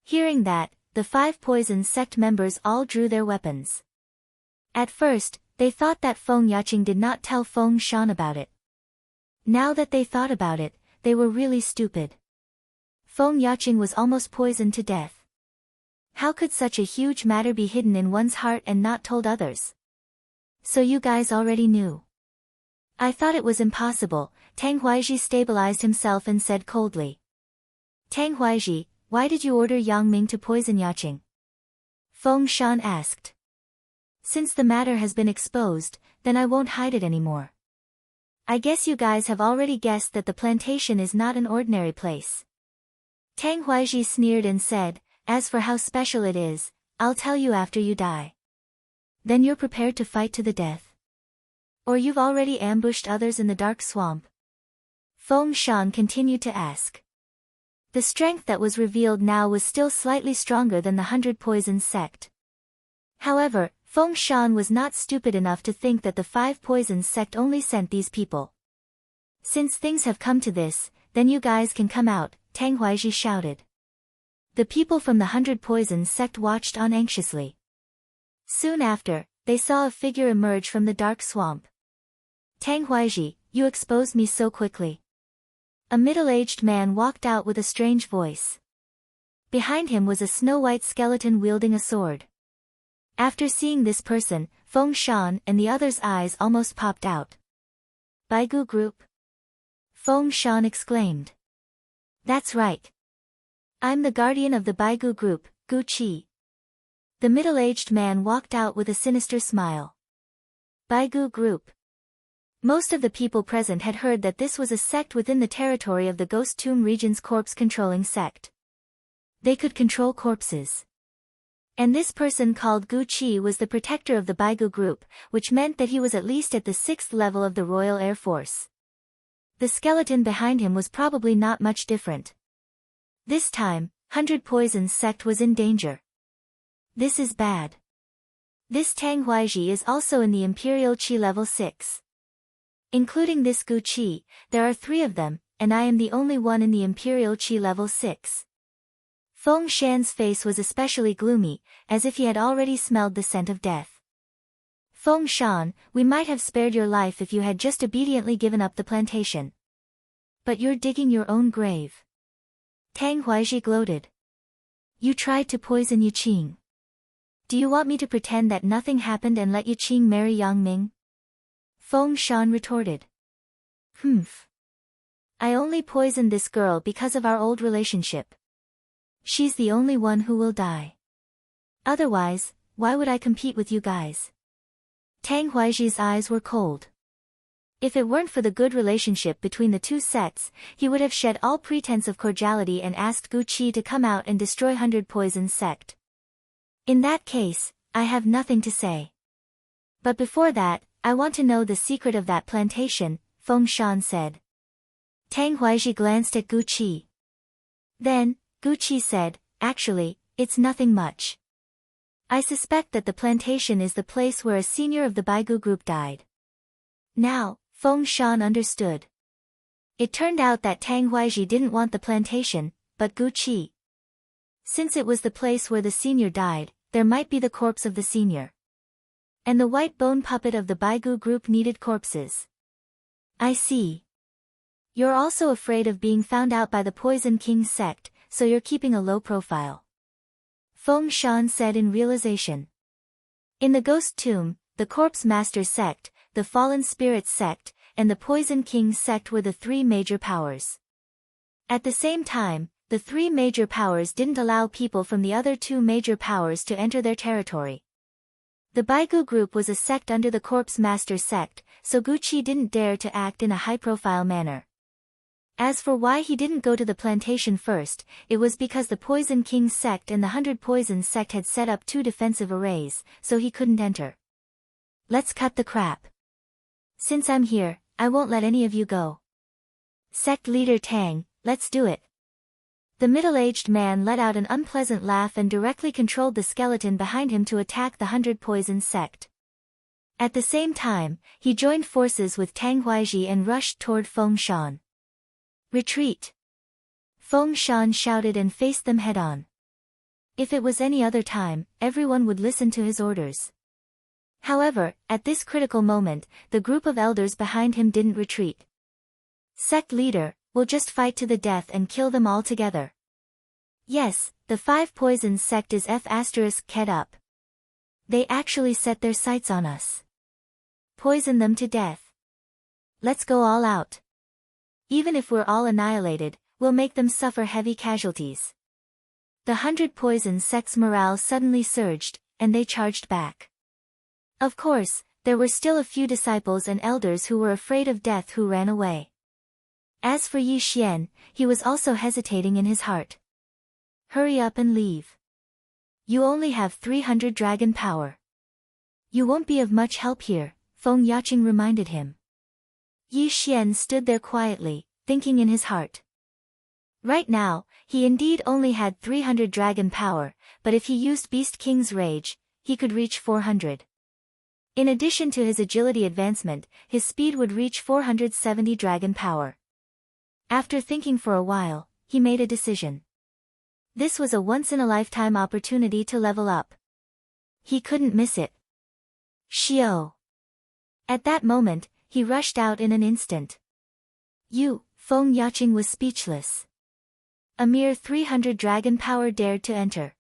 Hearing that, the 5 Poisons sect members all drew their weapons. At first, they thought that Feng Yaqing did not tell Feng Shan about it. Now that they thought about it, they were really stupid. Feng Yaqing was almost poisoned to death. How could such a huge matter be hidden in one's heart and not told others? So you guys already knew. I thought it was impossible. Tang Huaiji stabilized himself and said coldly. Tang Huaiji, why did you order Yang Ming to poison Yaqing? Feng Shan asked. Since the matter has been exposed, then I won't hide it anymore. I guess you guys have already guessed that the plantation is not an ordinary place. Tang Huaiji sneered and said, as for how special it is, I'll tell you after you die. Then you're prepared to fight to the death? Or you've already ambushed others in the dark swamp? Feng Shan continued to ask. The strength that was revealed now was still slightly stronger than the 100 Poisons sect. However, Feng Shan was not stupid enough to think that the 5 Poisons sect only sent these people. Since things have come to this, then you guys can come out, Tang Huaizhi shouted. The people from the 100 Poisons sect watched on anxiously. Soon after, they saw a figure emerge from the dark swamp. Tang Huaizhi, you exposed me so quickly. A middle-aged man walked out with a strange voice. Behind him was a snow-white skeleton wielding a sword. After seeing this person, Feng Shan and the others' eyes almost popped out. Baigu Group? Feng Shan exclaimed. That's right. I'm the guardian of the Baigu Group, Gu Qi. The middle-aged man walked out with a sinister smile. Baigu Group. Most of the people present had heard that this was a sect within the territory of the Ghost Tomb region's corpse-controlling sect. They could control corpses. And this person called Gu Qi was the protector of the Baigu Group, which meant that he was at least at the 6th level of the Royal Air Force. The skeleton behind him was probably not much different. This time, 100 Poisons sect was in danger. This is bad. This Tang Huaizhi is also in the Imperial Qi level 6. Including this Gu Qi, there are 3 of them, and I am the only one in the Imperial Qi level 6. Feng Shan's face was especially gloomy, as if he had already smelled the scent of death. Feng Shan, we might have spared your life if you had just obediently given up the plantation. But you're digging your own grave. Tang Huaizhi gloated. You tried to poison Yuqing. Do you want me to pretend that nothing happened and let Yuqing marry Yang Ming? Feng Shan retorted. Humph. I only poisoned this girl because of our old relationship. She's the only one who will die. Otherwise, why would I compete with you guys? Tang Huaizhi's eyes were cold. If it weren't for the good relationship between the 2 sects, he would have shed all pretense of cordiality and asked Gu Qi to come out and destroy 100 Poisons sect. In that case, I have nothing to say. But before that, I want to know the secret of that plantation, Feng Shan said. Tang Huaizhi glanced at Gu Qi. Then, Gu Qi said, actually, it's nothing much. I suspect that the plantation is the place where a senior of the Baigu Group died. Now, Feng Shan understood. It turned out that Tang Huaizhi didn't want the plantation, but Gu Qi. Since it was the place where the senior died, there might be the corpse of the senior. And the white bone puppet of the Baigu Group needed corpses. I see. You're also afraid of being found out by the Poison King sect, so you're keeping a low profile. Feng Shan said in realization. In the Ghost Tomb, the Corpse Master sect, the Fallen Spirits sect, and the Poison King sect were the 3 major powers. At the same time, the 3 major powers didn't allow people from the other 2 major powers to enter their territory. The Baigu Group was a sect under the Corpse Master sect, so Gu Qi didn't dare to act in a high-profile manner. As for why he didn't go to the plantation first, it was because the Poison King sect and the 100 Poisons sect had set up 2 defensive arrays, so he couldn't enter. Let's cut the crap. Since I'm here, I won't let any of you go. Sect leader Tang, let's do it. The middle-aged man let out an unpleasant laugh and directly controlled the skeleton behind him to attack the 100 Poisons sect. At the same time, he joined forces with Tang Huaizhi and rushed toward Feng Shan. Retreat! Feng Shan shouted and faced them head-on. If it was any other time, everyone would listen to his orders. However, at this critical moment, the group of elders behind him didn't retreat. Sect leader, we'll just fight to the death and kill them all together. Yes, the 5 Poisons sect is F***ed up. They actually set their sights on us. Poison them to death. Let's go all out. Even if we're all annihilated, we'll make them suffer heavy casualties. The 100 Poisons sect's morale suddenly surged, and they charged back. Of course, there were still a few disciples and elders who were afraid of death who ran away. As for Yi Xian, he was also hesitating in his heart. hurry up and leave. You only have 300 dragon power. You won't be of much help here, Feng Yaqing reminded him. Yi Xian stood there quietly, thinking in his heart. Right now, he indeed only had 300 dragon power, but if he used Beast King's Rage, he could reach 400. In addition to his agility advancement, his speed would reach 470 dragon power. After thinking for a while, he made a decision. This was a once-in-a-lifetime opportunity to level up. He couldn't miss it. Xiao. At that moment, he rushed out in an instant. Feng Yaqing was speechless. A mere 300 dragon power dared to enter.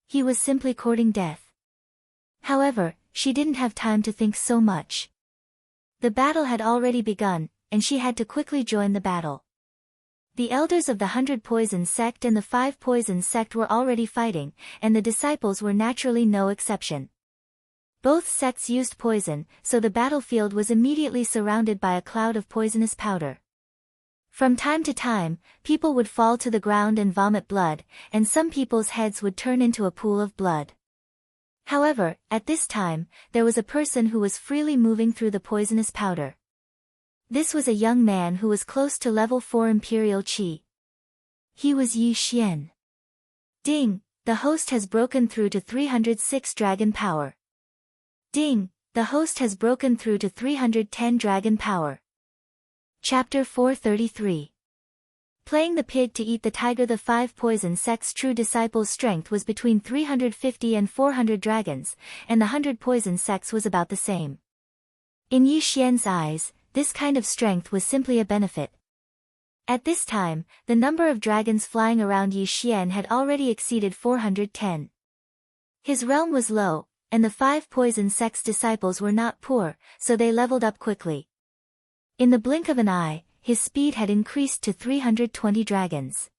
He was simply courting death. However, she didn't have time to think so much. The battle had already begun, and she had to quickly join the battle. The elders of the 100 Poison sect and the 5 Poison sect were already fighting, and the disciples were naturally no exception. Both sects used poison, so the battlefield was immediately surrounded by a cloud of poisonous powder. From time to time, people would fall to the ground and vomit blood, and some people's heads would turn into a pool of blood. However, at this time, there was a person who was freely moving through the poisonous powder. This was a young man who was close to level 4 Imperial Qi. He was Yi Xian. Ding! The host has broken through to 306 dragon power. Ding! The host has broken through to 310 dragon power. Chapter 433. Playing the pig to eat the tiger. The 5 Poison sect's true disciples' strength was between 350 and 400 dragons, and the 100 Poison sects was about the same. In Yi Xian's eyes, this kind of strength was simply a benefit. At this time, the number of dragons flying around Yi Xian had already exceeded 410. His realm was low, and the 5 Poison sect's disciples were not poor, so they leveled up quickly. In the blink of an eye, his speed had increased to 320 dragons.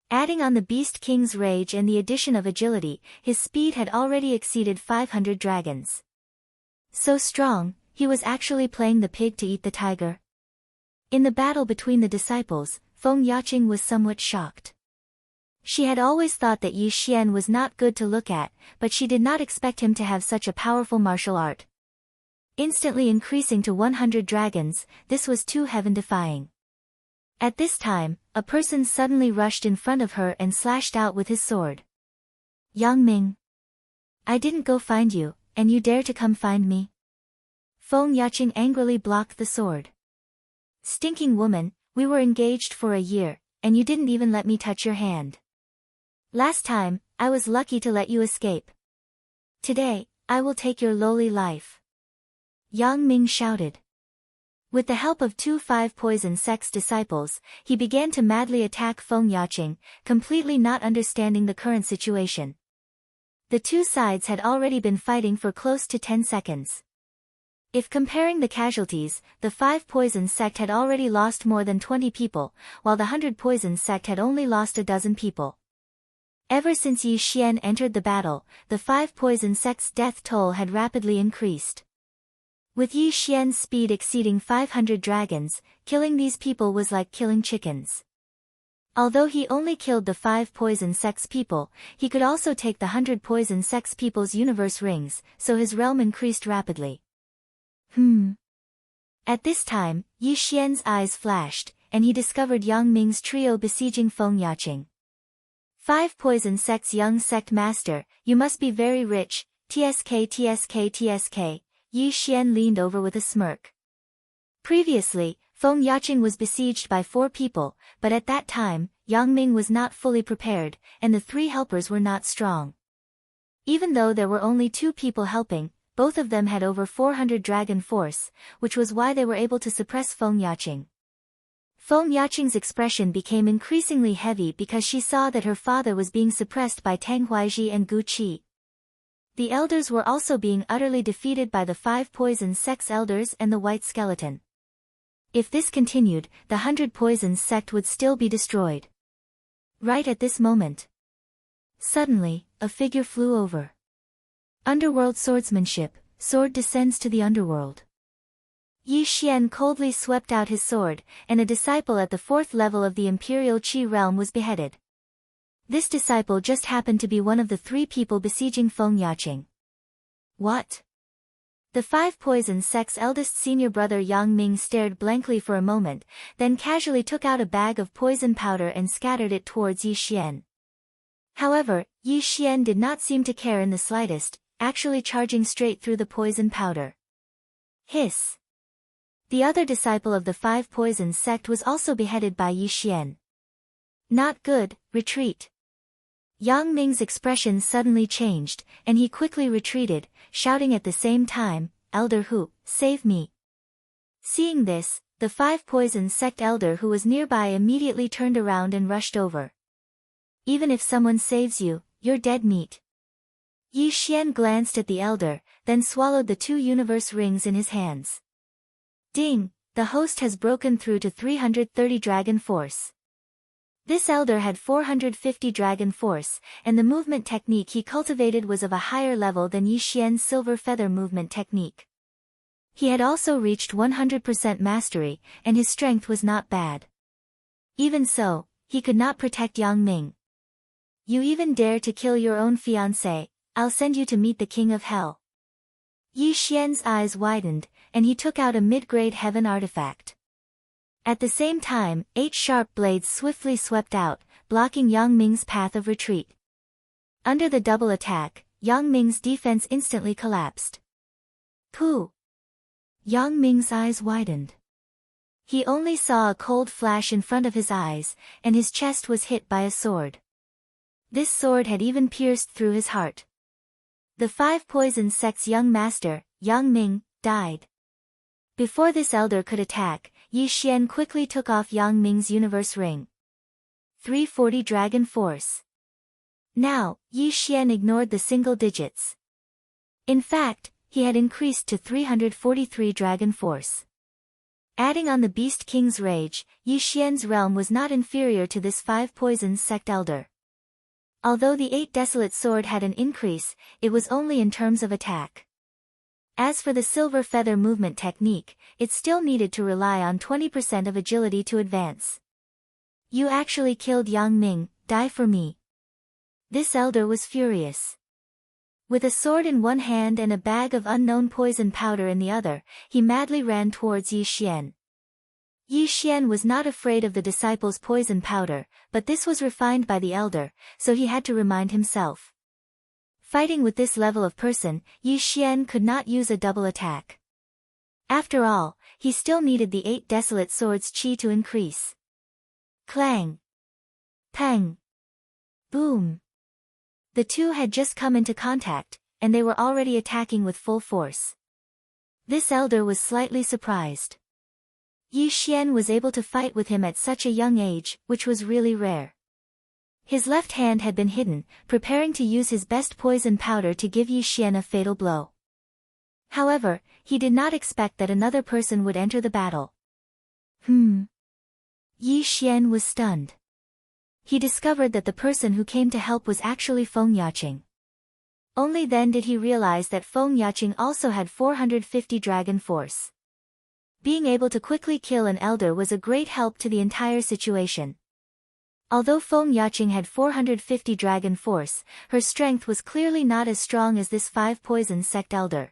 Adding on the Beast King's Rage and the addition of agility, his speed had already exceeded 500 dragons. So strong, he was actually playing the pig to eat the tiger. In the battle between the disciples, Feng Yaqing was somewhat shocked. She had always thought that Yi Xian was not good to look at, but she did not expect him to have such a powerful martial art. Instantly increasing to 100 dragons, this was too heaven-defying. At this time, a person suddenly rushed in front of her and slashed out with his sword. Yang Ming. I didn't go find you, and you dare to come find me? Feng Yaqing angrily blocked the sword. Stinking woman, we were engaged for a year, and you didn't even let me touch your hand. Last time, I was lucky to let you escape. Today, I will take your lowly life. Yang Ming shouted. With the help of 2 5 Poison sect's disciples, he began to madly attack Feng Yaqing, completely not understanding the current situation. The two sides had already been fighting for close to 10 seconds. If comparing the casualties, the 5 Poison sect had already lost more than 20 people, while the 100 Poison sect had only lost a dozen people. Ever since Yi Xian entered the battle, the 5 Poison sect's death toll had rapidly increased. With Yi Xian's speed exceeding 500 dragons, killing these people was like killing chickens. Although he only killed the 5 Poison sect's people, he could also take the 100 Poison sect's people's universe rings, so his realm increased rapidly. At this time, Yi Xian's eyes flashed, and he discovered Yang Ming's trio besieging Feng Yaqing. 5 Poison sect's young sect master, you must be very rich, tsk. Yi Xian leaned over with a smirk. Previously, Feng Yaqing was besieged by 4 people, but at that time, Yang Ming was not fully prepared, and the 3 helpers were not strong. Even though there were only 2 people helping, both of them had over 400 dragon force, which was why they were able to suppress Feng Yaqing. Feng Yaqing's expression became increasingly heavy because she saw that her father was being suppressed by Tang Huaizhi and Gu Qi. The elders were also being utterly defeated by the 5 Poison sect's elders and the White Skeleton. If this continued, the 100 Poison sect would still be destroyed. Right at this moment. Suddenly, a figure flew over. Underworld swordsmanship, sword descends to the underworld. Yi Xian coldly swept out his sword, and a disciple at the 4th level of the Imperial Qi realm was beheaded. This disciple just happened to be one of the 3 people besieging Feng Yaqing. What? The 5 poison sect's eldest senior brother Yang Ming stared blankly for a moment, then casually took out a bag of poison powder and scattered it towards Yi Xian. However, Yi Xian did not seem to care in the slightest, actually charging straight through the poison powder. Hiss. The other disciple of the 5 poison sect was also beheaded by Yi Xian. Not good, retreat. Yang Ming's expression suddenly changed, and he quickly retreated, shouting at the same time, "Elder Hu, save me." Seeing this, the 5 poison sect elder who was nearby immediately turned around and rushed over. Even if someone saves you, you're dead meat. Yi Xian glanced at the elder, then swallowed the 2 universe rings in his hands. Ding, the host has broken through to 330 dragon force. This elder had 450 dragon force, and the movement technique he cultivated was of a higher level than Yi Xian's silver feather movement technique. He had also reached 100% mastery, and his strength was not bad. Even so, he could not protect Yang Ming. You even dare to kill your own fiancé, I'll send you to meet the king of hell. Yi Xian's eyes widened, and he took out a mid-grade heaven artifact. At the same time, 8 sharp blades swiftly swept out, blocking Yang Ming's path of retreat. Under the double attack, Yang Ming's defense instantly collapsed. Pooh! Yang Ming's eyes widened. He only saw a cold flash in front of his eyes, and his chest was hit by a sword. This sword had even pierced through his heart. The 5 poison sect's young master, Yang Ming, died. Before this elder could attack, Yi Xian quickly took off Yang Ming's universe ring. 340 dragon force. Now, Yi Xian ignored the single digits. In fact, he had increased to 343 dragon force. Adding on the Beast King's rage, Yi Xian's realm was not inferior to this 5 poison sect elder. Although the 8 desolate sword had an increase, it was only in terms of attack. As for the silver feather movement technique, it still needed to rely on 20% of agility to advance. You actually killed Yang Ming, die for me. This elder was furious. With a sword in one hand and a bag of unknown poison powder in the other, he madly ran towards Yi Xian. Yi Xian was not afraid of the disciple's poison powder, but this was refined by the elder, so he had to remind himself. Fighting with this level of person, Yi Xian could not use a double attack. After all, he still needed the 8 desolate swords' chi to increase. Clang! Pang! Boom! The 2 had just come into contact, and they were already attacking with full force. This elder was slightly surprised. Yi Xian was able to fight with him at such a young age, which was really rare. His left hand had been hidden, preparing to use his best poison powder to give Yi Xian a fatal blow. However, he did not expect that another person would enter the battle. Yi Xian was stunned. He discovered that the person who came to help was actually Feng Yaqing. Only then did he realize that Feng Yaqing also had 450 dragon force. Being able to quickly kill an elder was a great help to the entire situation. Although Feng Yaqing had 450 dragon force, her strength was clearly not as strong as this 5 poison sect elder.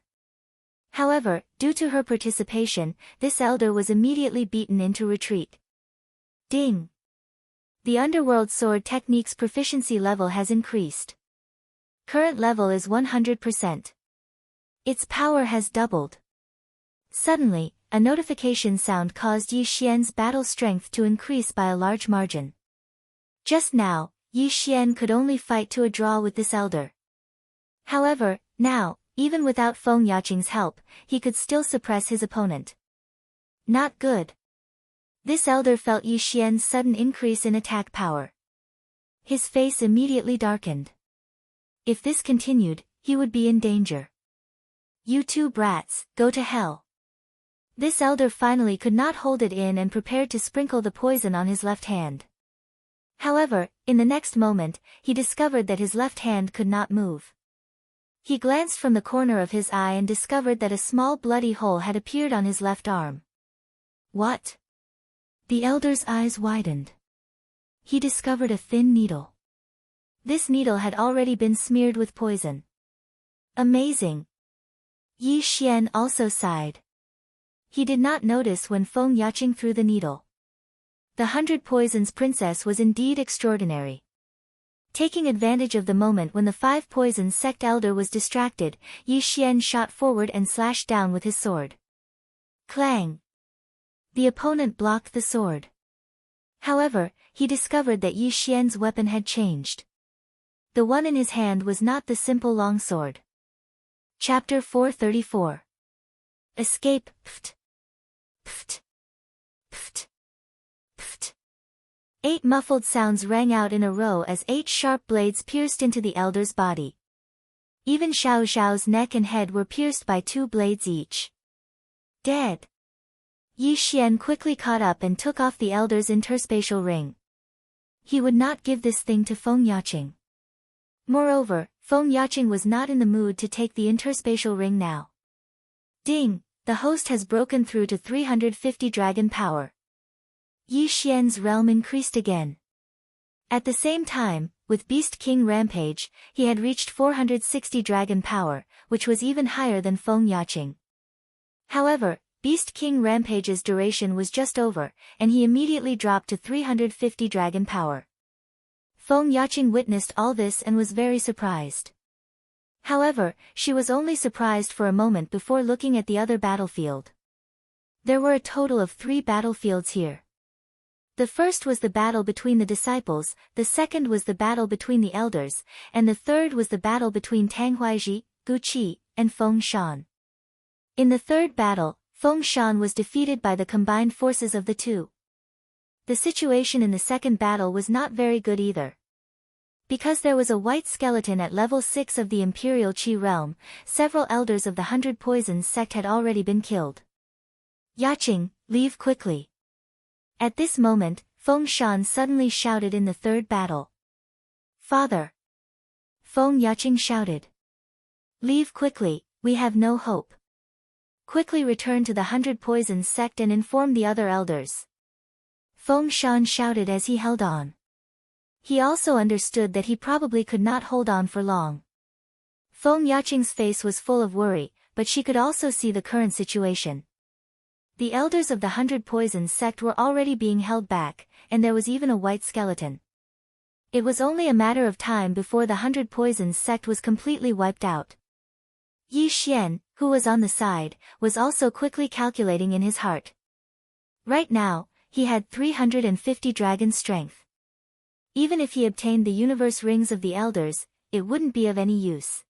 However, due to her participation, this elder was immediately beaten into retreat. Ding! The underworld sword technique's proficiency level has increased. Current level is 100%. Its power has doubled. Suddenly, a notification sound caused Yi Xian's battle strength to increase by a large margin. Just now, Yi Xian could only fight to a draw with this elder. However, now, even without Feng Yaqing's help, he could still suppress his opponent. Not good. This elder felt Yi Xian's sudden increase in attack power. His face immediately darkened. If this continued, he would be in danger. You 2 brats, go to hell. This elder finally could not hold it in and prepared to sprinkle the poison on his left hand. However, in the next moment, he discovered that his left hand could not move. He glanced from the corner of his eye and discovered that a small bloody hole had appeared on his left arm. What? The elder's eyes widened. He discovered a thin needle. This needle had already been smeared with poison. Amazing. Yi Xian also sighed. He did not notice when Feng Yaqing threw the needle. The 100 Poisons Princess was indeed extraordinary. Taking advantage of the moment when the 5 Poisons Sect elder was distracted, Yi Xian shot forward and slashed down with his sword. Clang! The opponent blocked the sword. However, he discovered that Yi Xian's weapon had changed. The one in his hand was not the simple long sword. Chapter 434. Escape. Pft. Pft. Pft. Pft. 8 muffled sounds rang out in a row as 8 sharp blades pierced into the elder's body. Even Xiao Xiao's neck and head were pierced by 2 blades each. Dead. Yi Xian quickly caught up and took off the elder's interspatial ring. He would not give this thing to Feng Yaqing. Moreover, Feng Yaqing was not in the mood to take the interspatial ring now. Ding! The host has broken through to 350 dragon power. Yi Xian's realm increased again. At the same time, with Beast King Rampage, he had reached 460 dragon power, which was even higher than Feng Yaqing. However, Beast King Rampage's duration was just over, and he immediately dropped to 350 dragon power. Feng Yaqing witnessed all this and was very surprised. However, she was only surprised for a moment before looking at the other battlefield. There were a total of 3 battlefields here. The first was the battle between the disciples, the second was the battle between the elders, and the third was the battle between Tang Huaizhi, Gu Qi, and Feng Shan. In the third battle, Feng Shan was defeated by the combined forces of the two. The situation in the second battle was not very good either. Because there was a white skeleton at level 6 of the Imperial Qi realm, several elders of the 100 Poisons sect had already been killed. Yaqing, leave quickly. At this moment, Feng Shan suddenly shouted in the third battle. Father! Feng Yaqing shouted. Leave quickly, we have no hope. Quickly return to the 100 Poisons sect and inform the other elders. Feng Shan shouted as he held on. He also understood that he probably could not hold on for long. Feng Yaqing's face was full of worry, but she could also see the current situation. The elders of the 100 Poisons sect were already being held back, and there was even a white skeleton. It was only a matter of time before the 100 Poisons sect was completely wiped out. Yi Xian, who was on the side, was also quickly calculating in his heart. Right now, he had 350 dragon strength. Even if he obtained the universe rings of the elders, it wouldn't be of any use.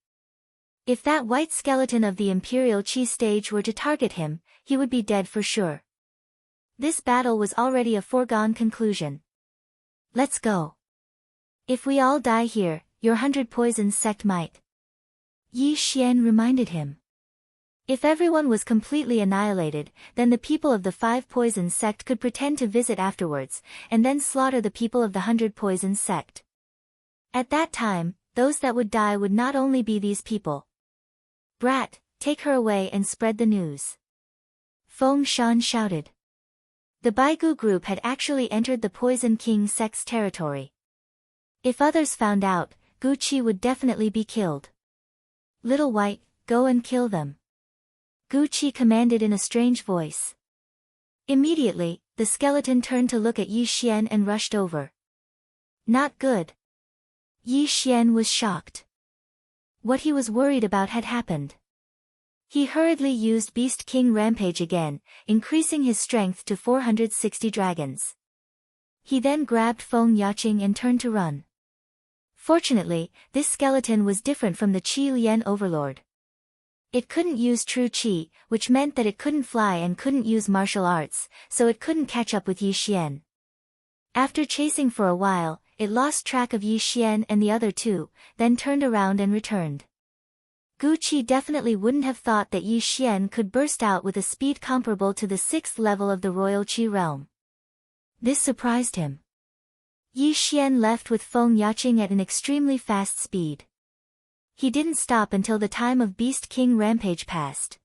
If that white skeleton of the Imperial Qi stage were to target him, he would be dead for sure. This battle was already a foregone conclusion. Let's go. If we all die here, your 100 Poisons sect might. Yi Xian reminded him. If everyone was completely annihilated, then the people of the 5 Poisons sect could pretend to visit afterwards, and then slaughter the people of the 100 Poisons sect. At that time, those that would die would not only be these people. Brat, take her away and spread the news. Feng Shan shouted. The Baigu group had actually entered the Poison King sect's territory. If others found out, Gu Qi would definitely be killed. Little White, go and kill them. Gu Qi commanded in a strange voice. Immediately, the skeleton turned to look at Yi Xian and rushed over. Not good. Yi Xian was shocked. What he was worried about had happened. He hurriedly used Beast King Rampage again, increasing his strength to 460 dragons. He then grabbed Feng Yaqing and turned to run. Fortunately, this skeleton was different from the Qi Lian Overlord. It couldn't use true Qi, which meant that it couldn't fly and couldn't use martial arts, so it couldn't catch up with Yi Xian. After chasing for a while, it lost track of Yi Xian and the other two, then turned around and returned. Gu Qi definitely wouldn't have thought that Yi Xian could burst out with a speed comparable to the 6th level of the Royal Qi realm. This surprised him. Yi Xian left with Feng Yaqing at an extremely fast speed. He didn't stop until the time of Beast King Rampage passed.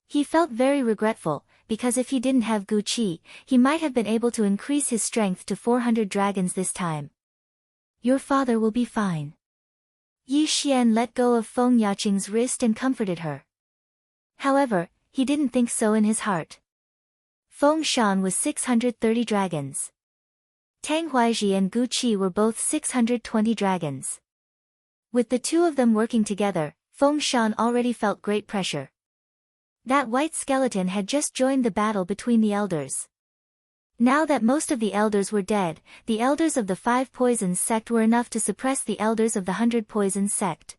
He felt very regretful, because if he didn't have Gu Qi, he might have been able to increase his strength to 400 dragons this time. Your father will be fine. Yi Xian let go of Feng Yaqing's wrist and comforted her. However, he didn't think so in his heart. Feng Shan was 630 dragons. Tang Huaizhi and Gu Qi were both 620 dragons. With the two of them working together, Feng Shan already felt great pressure. That white skeleton had just joined the battle between the elders. Now that most of the elders were dead, the elders of the 5 Poisons sect were enough to suppress the elders of the 100 Poisons sect.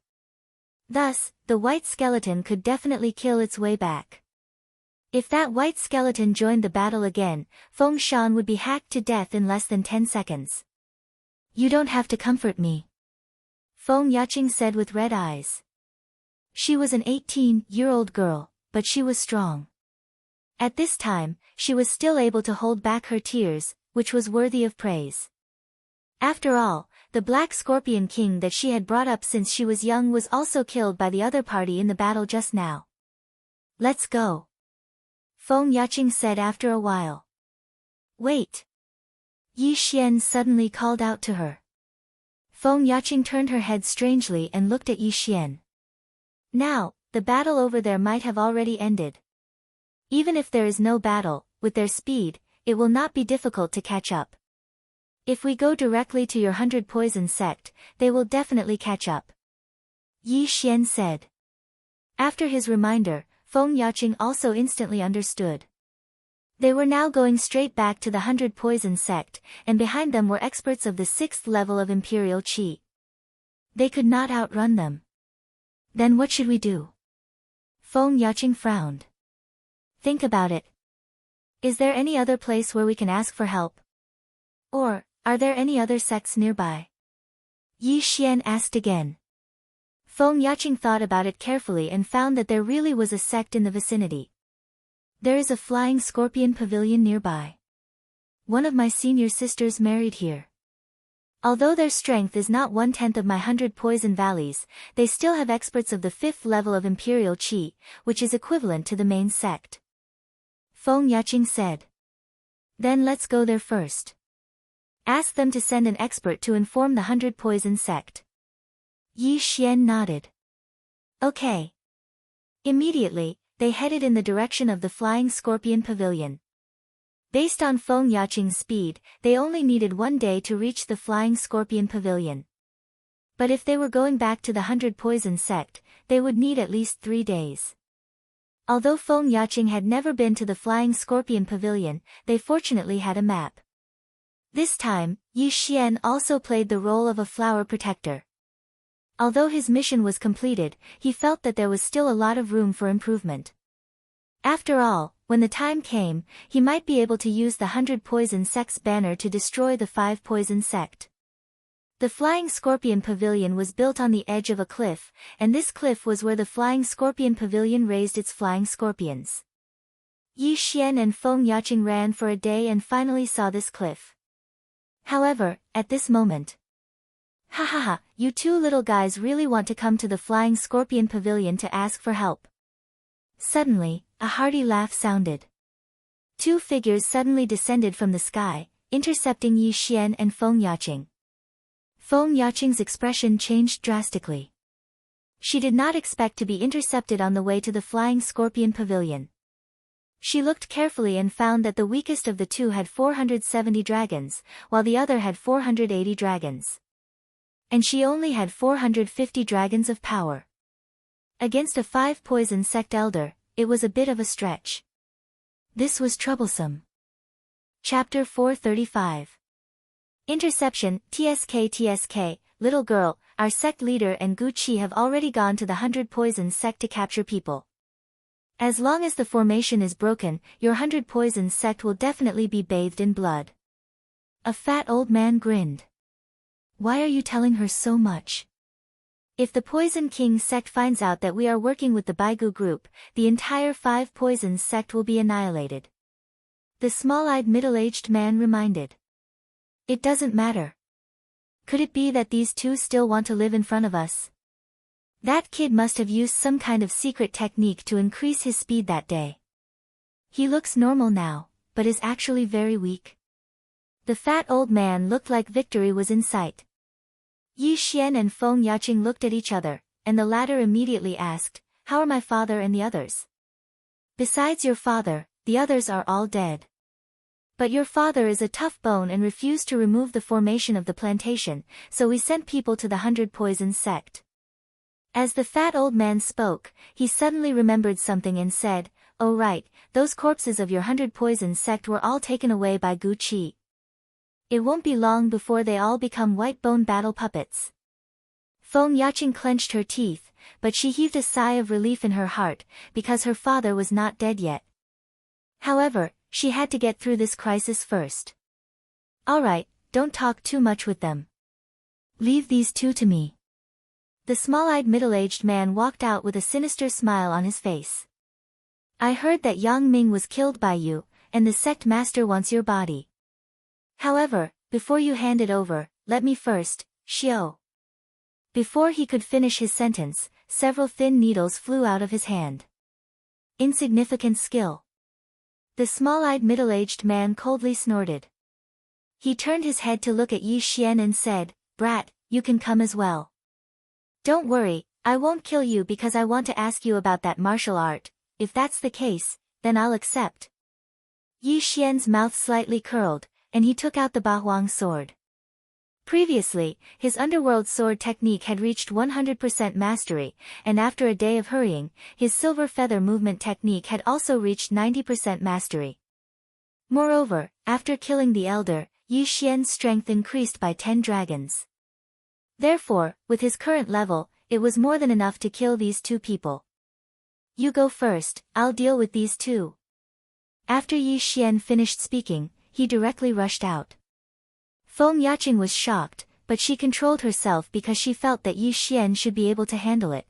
Thus, the white skeleton could definitely kill its way back. If that white skeleton joined the battle again, Feng Shan would be hacked to death in less than 10 seconds. You don't have to comfort me, Feng Yaqing said with red eyes. She was an 18-year-old girl, but she was strong. At this time, she was still able to hold back her tears, which was worthy of praise. After all, the Black Scorpion King that she had brought up since she was young was also killed by the other party in the battle just now. Let's go, Feng Yaqing said after a while. Wait. Yi Xian suddenly called out to her. Feng Yaqing turned her head strangely and looked at Yi Xian. Now, the battle over there might have already ended. Even if there is no battle, with their speed, it will not be difficult to catch up. If we go directly to your 100 Poison sect, they will definitely catch up, Yi Xian said. After his reminder, Feng Yaqing also instantly understood. They were now going straight back to the 100 Poison sect, and behind them were experts of the 6th level of Imperial Qi. They could not outrun them. Then what should we do? Feng Yaqing frowned. Think about it. Is there any other place where we can ask for help? Or, are there any other sects nearby? Yi Xian asked again. Feng Yaqing thought about it carefully and found that there really was a sect in the vicinity. There is a flying scorpion pavilion nearby. One of my senior sisters married here. Although their strength is not 1/10 of my 100 Poison Valleys, they still have experts of the 5th level of Imperial Qi, which is equivalent to the main sect, Feng Yaqing said. Then let's go there first. Ask them to send an expert to inform the 100 Poison sect. Yi Xian nodded. Okay. Immediately, they headed in the direction of the Flying Scorpion Pavilion. Based on Feng Yaqing's speed, they only needed 1 day to reach the Flying Scorpion Pavilion. But if they were going back to the 100 Poison sect, they would need at least 3 days. Although Feng Yaqing had never been to the Flying Scorpion Pavilion, they fortunately had a map. This time, Yi Xian also played the role of a flower protector. Although his mission was completed, he felt that there was still a lot of room for improvement. After all, when the time came, he might be able to use the 100 Poison sect's banner to destroy the 5 Poison sect. The Flying Scorpion Pavilion was built on the edge of a cliff, and this cliff was where the Flying Scorpion Pavilion raised its flying scorpions. Yi Xian and Feng Yaqing ran for a day and finally saw this cliff. However, at this moment, ha ha ha, you two little guys really want to come to the Flying Scorpion Pavilion to ask for help. Suddenly, a hearty laugh sounded. 2 figures suddenly descended from the sky, intercepting Yi Xian and Feng Yaqing. Feng Yaqing's expression changed drastically. She did not expect to be intercepted on the way to the Flying Scorpion Pavilion. She looked carefully and found that the weakest of the two had 470 dragons, while the other had 480 dragons. And she only had 450 dragons of power. Against a 5 Poison sect elder, it was a bit of a stretch. This was troublesome. Chapter 435. Interception. TSK, little girl, our sect leader and Gu Qi have already gone to the 100 Poison sect to capture people. As long as the formation is broken, your 100 Poison sect will definitely be bathed in blood. A fat old man grinned. Why are you telling her so much? If the Poison King sect finds out that we are working with the Baigu group, the entire 5 Poisons sect will be annihilated. The small-eyed middle-aged man reminded. It doesn't matter. Could it be that these two still want to live in front of us? That kid must have used some kind of secret technique to increase his speed that day. He looks normal now, but is actually very weak. The fat old man looked like victory was in sight. Yi Xian and Feng Yaqing looked at each other, and the latter immediately asked, "How are my father and the others?" "Besides your father, the others are all dead. But your father is a tough bone and refused to remove the formation of the plantation, so we sent people to the 100 Poisons sect." As the fat old man spoke, he suddenly remembered something and said, "Oh right, those corpses of your 100 Poisons sect were all taken away by Gu Qi. It won't be long before they all become white bone battle puppets." Feng Yaqing clenched her teeth, but she heaved a sigh of relief in her heart, because her father was not dead yet. However, she had to get through this crisis first. "Alright, don't talk too much with them. Leave these two to me." The small-eyed middle-aged man walked out with a sinister smile on his face. "I heard that Yang Ming was killed by you, and the sect master wants your body. However, before you hand it over, let me first, Xiao." Before he could finish his sentence, several thin needles flew out of his hand. "Insignificant skill." The small-eyed middle-aged man coldly snorted. He turned his head to look at Yi Xian and said, "Brat, you can come as well. Don't worry, I won't kill you because I want to ask you about that martial art. If that's the case, then I'll accept." Yi Xian's mouth slightly curled, and he took out the Bahuang sword. Previously, his underworld sword technique had reached 100% mastery, and after a day of hurrying, his silver feather movement technique had also reached 90% mastery. Moreover, after killing the elder, Yi Xian's strength increased by 10 dragons. Therefore, with his current level, it was more than enough to kill these two people. "You go first, I'll deal with these two." After Yi Xian finished speaking, he directly rushed out. Feng Yaqing was shocked, but she controlled herself because she felt that Yi Xian should be able to handle it.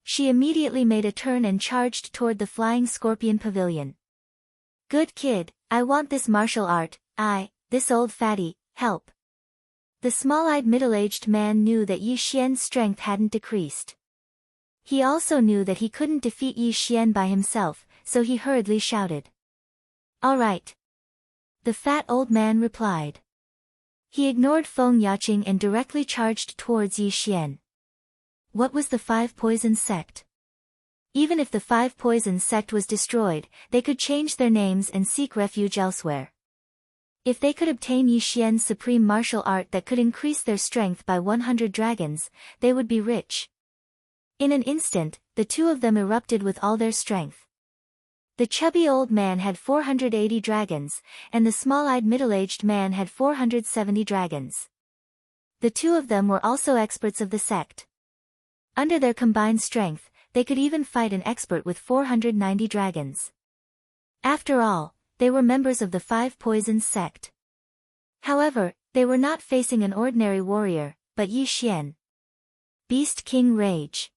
She immediately made a turn and charged toward the flying scorpion pavilion. "Good kid, I want this martial art, this old fatty, help." The small-eyed middle-aged man knew that Yi Xian's strength hadn't decreased. He also knew that he couldn't defeat Yi Xian by himself, so he hurriedly shouted. "All right." The fat old man replied. He ignored Feng Yaqing and directly charged towards Yi Xian. What was the 5 Poisons sect? Even if the 5 Poisons sect was destroyed, they could change their names and seek refuge elsewhere. If they could obtain Yi Xian's supreme martial art that could increase their strength by 100 dragons, they would be rich. In an instant, the two of them erupted with all their strength. The chubby old man had 480 dragons, and the small-eyed middle-aged man had 470 dragons. The two of them were also experts of the sect. Under their combined strength, they could even fight an expert with 490 dragons. After all, they were members of the 5 Poisons sect. However, they were not facing an ordinary warrior, but Yi Xian. Beast King Rage.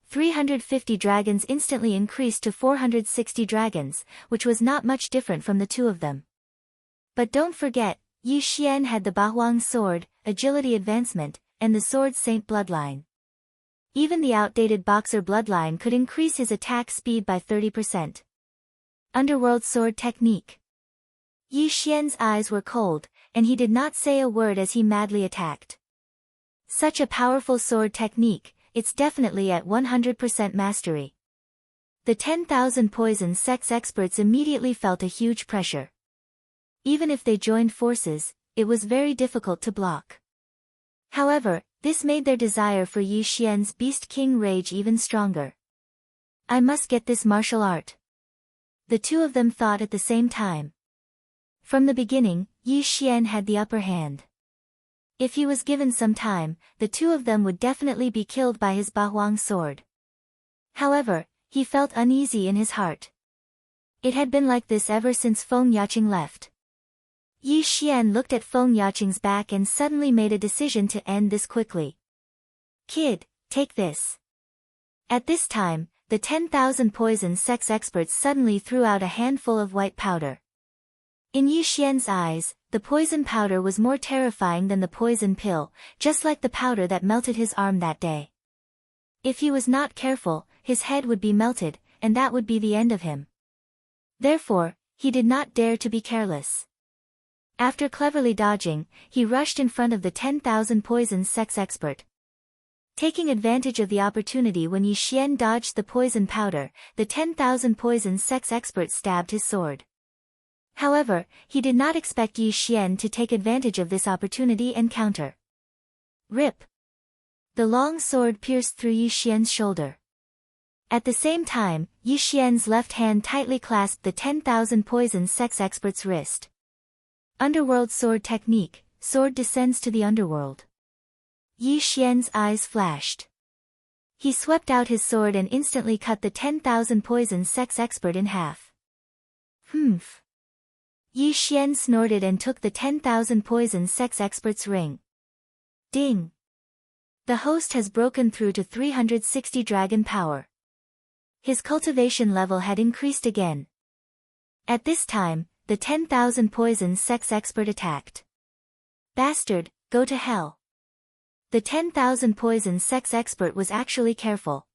350 dragons instantly increased to 460 dragons, which was not much different from the two of them. But don't forget, Yi Xian had the Bahuang sword, agility advancement, and the sword saint bloodline. Even the outdated boxer bloodline could increase his attack speed by 30%. Underworld sword technique. Yi Xian's eyes were cold, and he did not say a word as he madly attacked. Such a powerful sword technique, it's definitely at 100% mastery. The 10,000 Poison sect's experts immediately felt a huge pressure. Even if they joined forces, it was very difficult to block. However, this made their desire for Yi Xian's Beast King Rage even stronger. I must get this martial art. The two of them thought at the same time. From the beginning, Yi Xian had the upper hand. If he was given some time, the two of them would definitely be killed by his Bahuang sword. However, he felt uneasy in his heart. It had been like this ever since Feng Yaqing left. Yi Xian looked at Feng Yaqing's back and suddenly made a decision to end this quickly. Kid, take this. At this time, the 10,000 Poison sect's experts suddenly threw out a handful of white powder. In Yi Xian's eyes, the poison powder was more terrifying than the poison pill, just like the powder that melted his arm that day. If he was not careful, his head would be melted, and that would be the end of him. Therefore, he did not dare to be careless. After cleverly dodging, he rushed in front of the 10,000 poisons sex expert. Taking advantage of the opportunity when Yi Xian dodged the poison powder, the 10,000 poisons sex expert stabbed his sword. However, he did not expect Yi Xian to take advantage of this opportunity and counter. Rip! The long sword pierced through Yi Xian's shoulder. At the same time, Yi Xian's left hand tightly clasped the 10,000 poisons sex expert's wrist. Underworld sword technique, sword descends to the underworld. Yi Xian's eyes flashed. He swept out his sword and instantly cut the 10,000 poisons sex expert in half. Humph! Yi Xian snorted and took the 10,000 poisons sex expert's ring. Ding! The host has broken through to 360 dragon power. His cultivation level had increased again. At this time, the 10,000 poisons sex expert attacked. Bastard, go to hell. The 10,000 poisons sex expert was actually careful.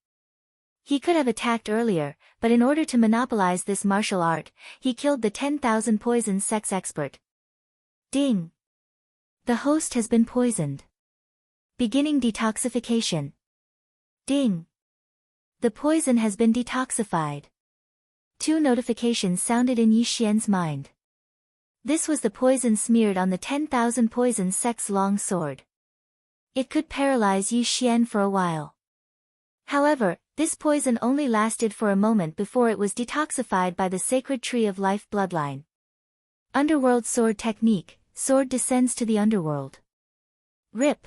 He could have attacked earlier, but in order to monopolize this martial art, he killed the 10,000 poisons sex expert. Ding! The host has been poisoned. Beginning detoxification. Ding! The poison has been detoxified. 2 notifications sounded in Yi Xian's mind. This was the poison smeared on the 10,000 poisons sex long sword. It could paralyze Yi Xian for a while. However, this poison only lasted for a moment before it was detoxified by the sacred tree of life bloodline. Underworld sword technique, sword descends to the underworld. Rip!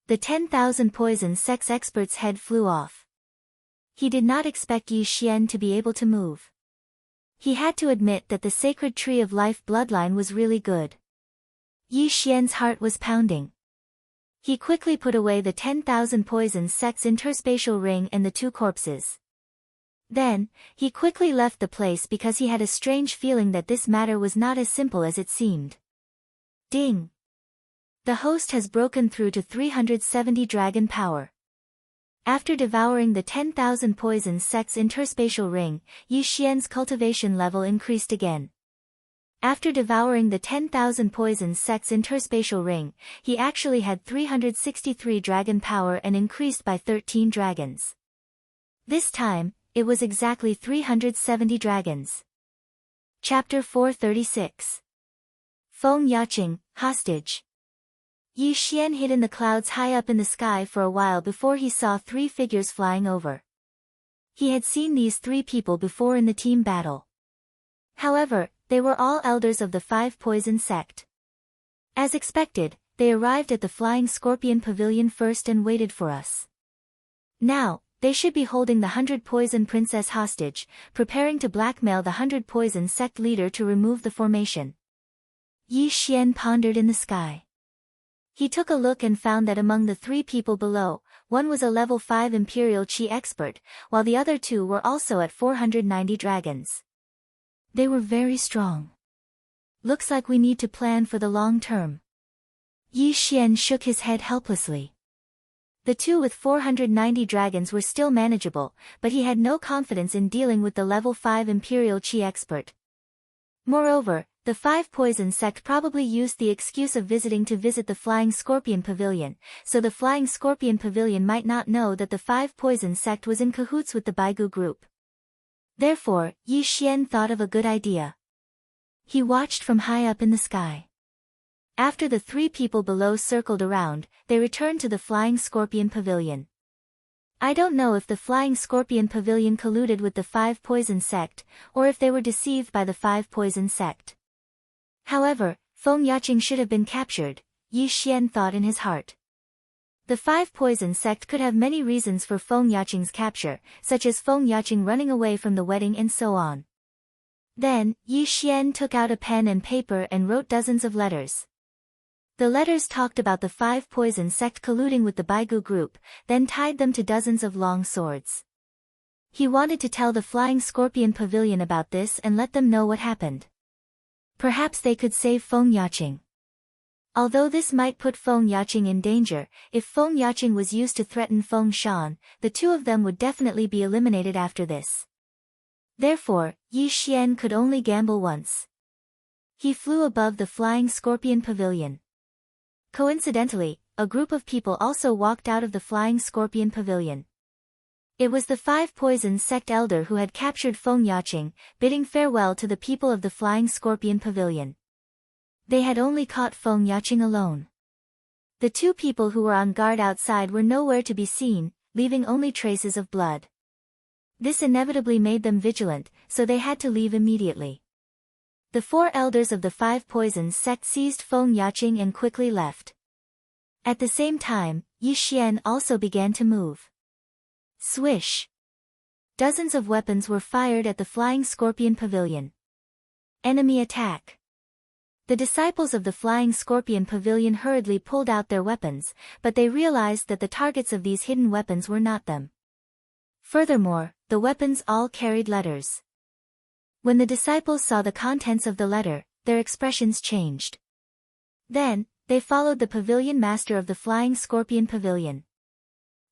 The 10,000 poisons sex expert's head flew off. He did not expect Yi Xian to be able to move. He had to admit that the sacred tree of life bloodline was really good. Yi Xian's heart was pounding. He quickly put away the 10,000 poisons sex interspatial ring and the 2 corpses. Then, he quickly left the place because he had a strange feeling that this matter was not as simple as it seemed. Ding! The host has broken through to 370 dragon power. After devouring the 10,000 poisons sex interspatial ring, Yi Xian's cultivation level increased again. After devouring the 10,000 poisons sex interspatial ring, he actually had 363 dragon power and increased by 13 dragons. This time, it was exactly 370 dragons. Chapter 436. Feng Yaqing, hostage. Yi Xian hid in the clouds high up in the sky for a while before he saw 3 figures flying over. He had seen these 3 people before in the team battle. However, they were all elders of the 5 poison sect. As expected, they arrived at the Flying Scorpion Pavilion first and waited for us. Now, they should be holding the 100 Poison Princess hostage, preparing to blackmail the 100 Poison sect leader to remove the formation. Yi Xian pondered in the sky. He took a look and found that among the 3 people below, one was a level 5 Imperial Qi expert, while the other 2 were also at 490 dragons. They were very strong. Looks like we need to plan for the long term. Yi Xian shook his head helplessly. The 2 with 490 dragons were still manageable, but he had no confidence in dealing with the level 5 Imperial Qi expert. Moreover, the 5 poison sect probably used the excuse of visiting to visit the Flying Scorpion Pavilion, so the Flying Scorpion Pavilion might not know that the 5 poison sect was in cahoots with the Baigu group. Therefore, Yi Xian thought of a good idea. He watched from high up in the sky. After the 3 people below circled around, they returned to the Flying Scorpion Pavilion. I don't know if the Flying Scorpion Pavilion colluded with the 5 poison sect, or if they were deceived by the 5 poison sect. However, Feng Yaqing should have been captured, Yi Xian thought in his heart. The 5 poison sect could have many reasons for Feng Yaqing's capture, such as Feng Yaqing running away from the wedding and so on. Then, Yi Xian took out a pen and paper and wrote dozens of letters. The letters talked about the 5 poison sect colluding with the Baigu group, then tied them to dozens of long swords. He wanted to tell the Flying Scorpion Pavilion about this and let them know what happened. Perhaps they could save Feng Yaqing. Although this might put Feng Yaqing in danger, if Feng Yaqing was used to threaten Feng Shan, the 2 of them would definitely be eliminated after this. Therefore, Yi Xian could only gamble once. He flew above the flying scorpion pavilion. Coincidentally, a group of people also walked out of the flying scorpion pavilion. It was the 5 Poisons sect elder who had captured Feng Yaqing, bidding farewell to the people of the flying scorpion pavilion. They had only caught Feng Yaqing alone. The 2 people who were on guard outside were nowhere to be seen, leaving only traces of blood. This inevitably made them vigilant, so they had to leave immediately. The 4 elders of the 5 Poisons sect seized Feng Yaqing and quickly left. At the same time, Yi Xian also began to move. Swish! Dozens of weapons were fired at the flying scorpion pavilion. Enemy attack! The disciples of the flying scorpion pavilion hurriedly pulled out their weapons, but they realized that the targets of these hidden weapons were not them. Furthermore, the weapons all carried letters. When the disciples saw the contents of the letter, their expressions changed. Then, they followed the pavilion master of the flying scorpion pavilion.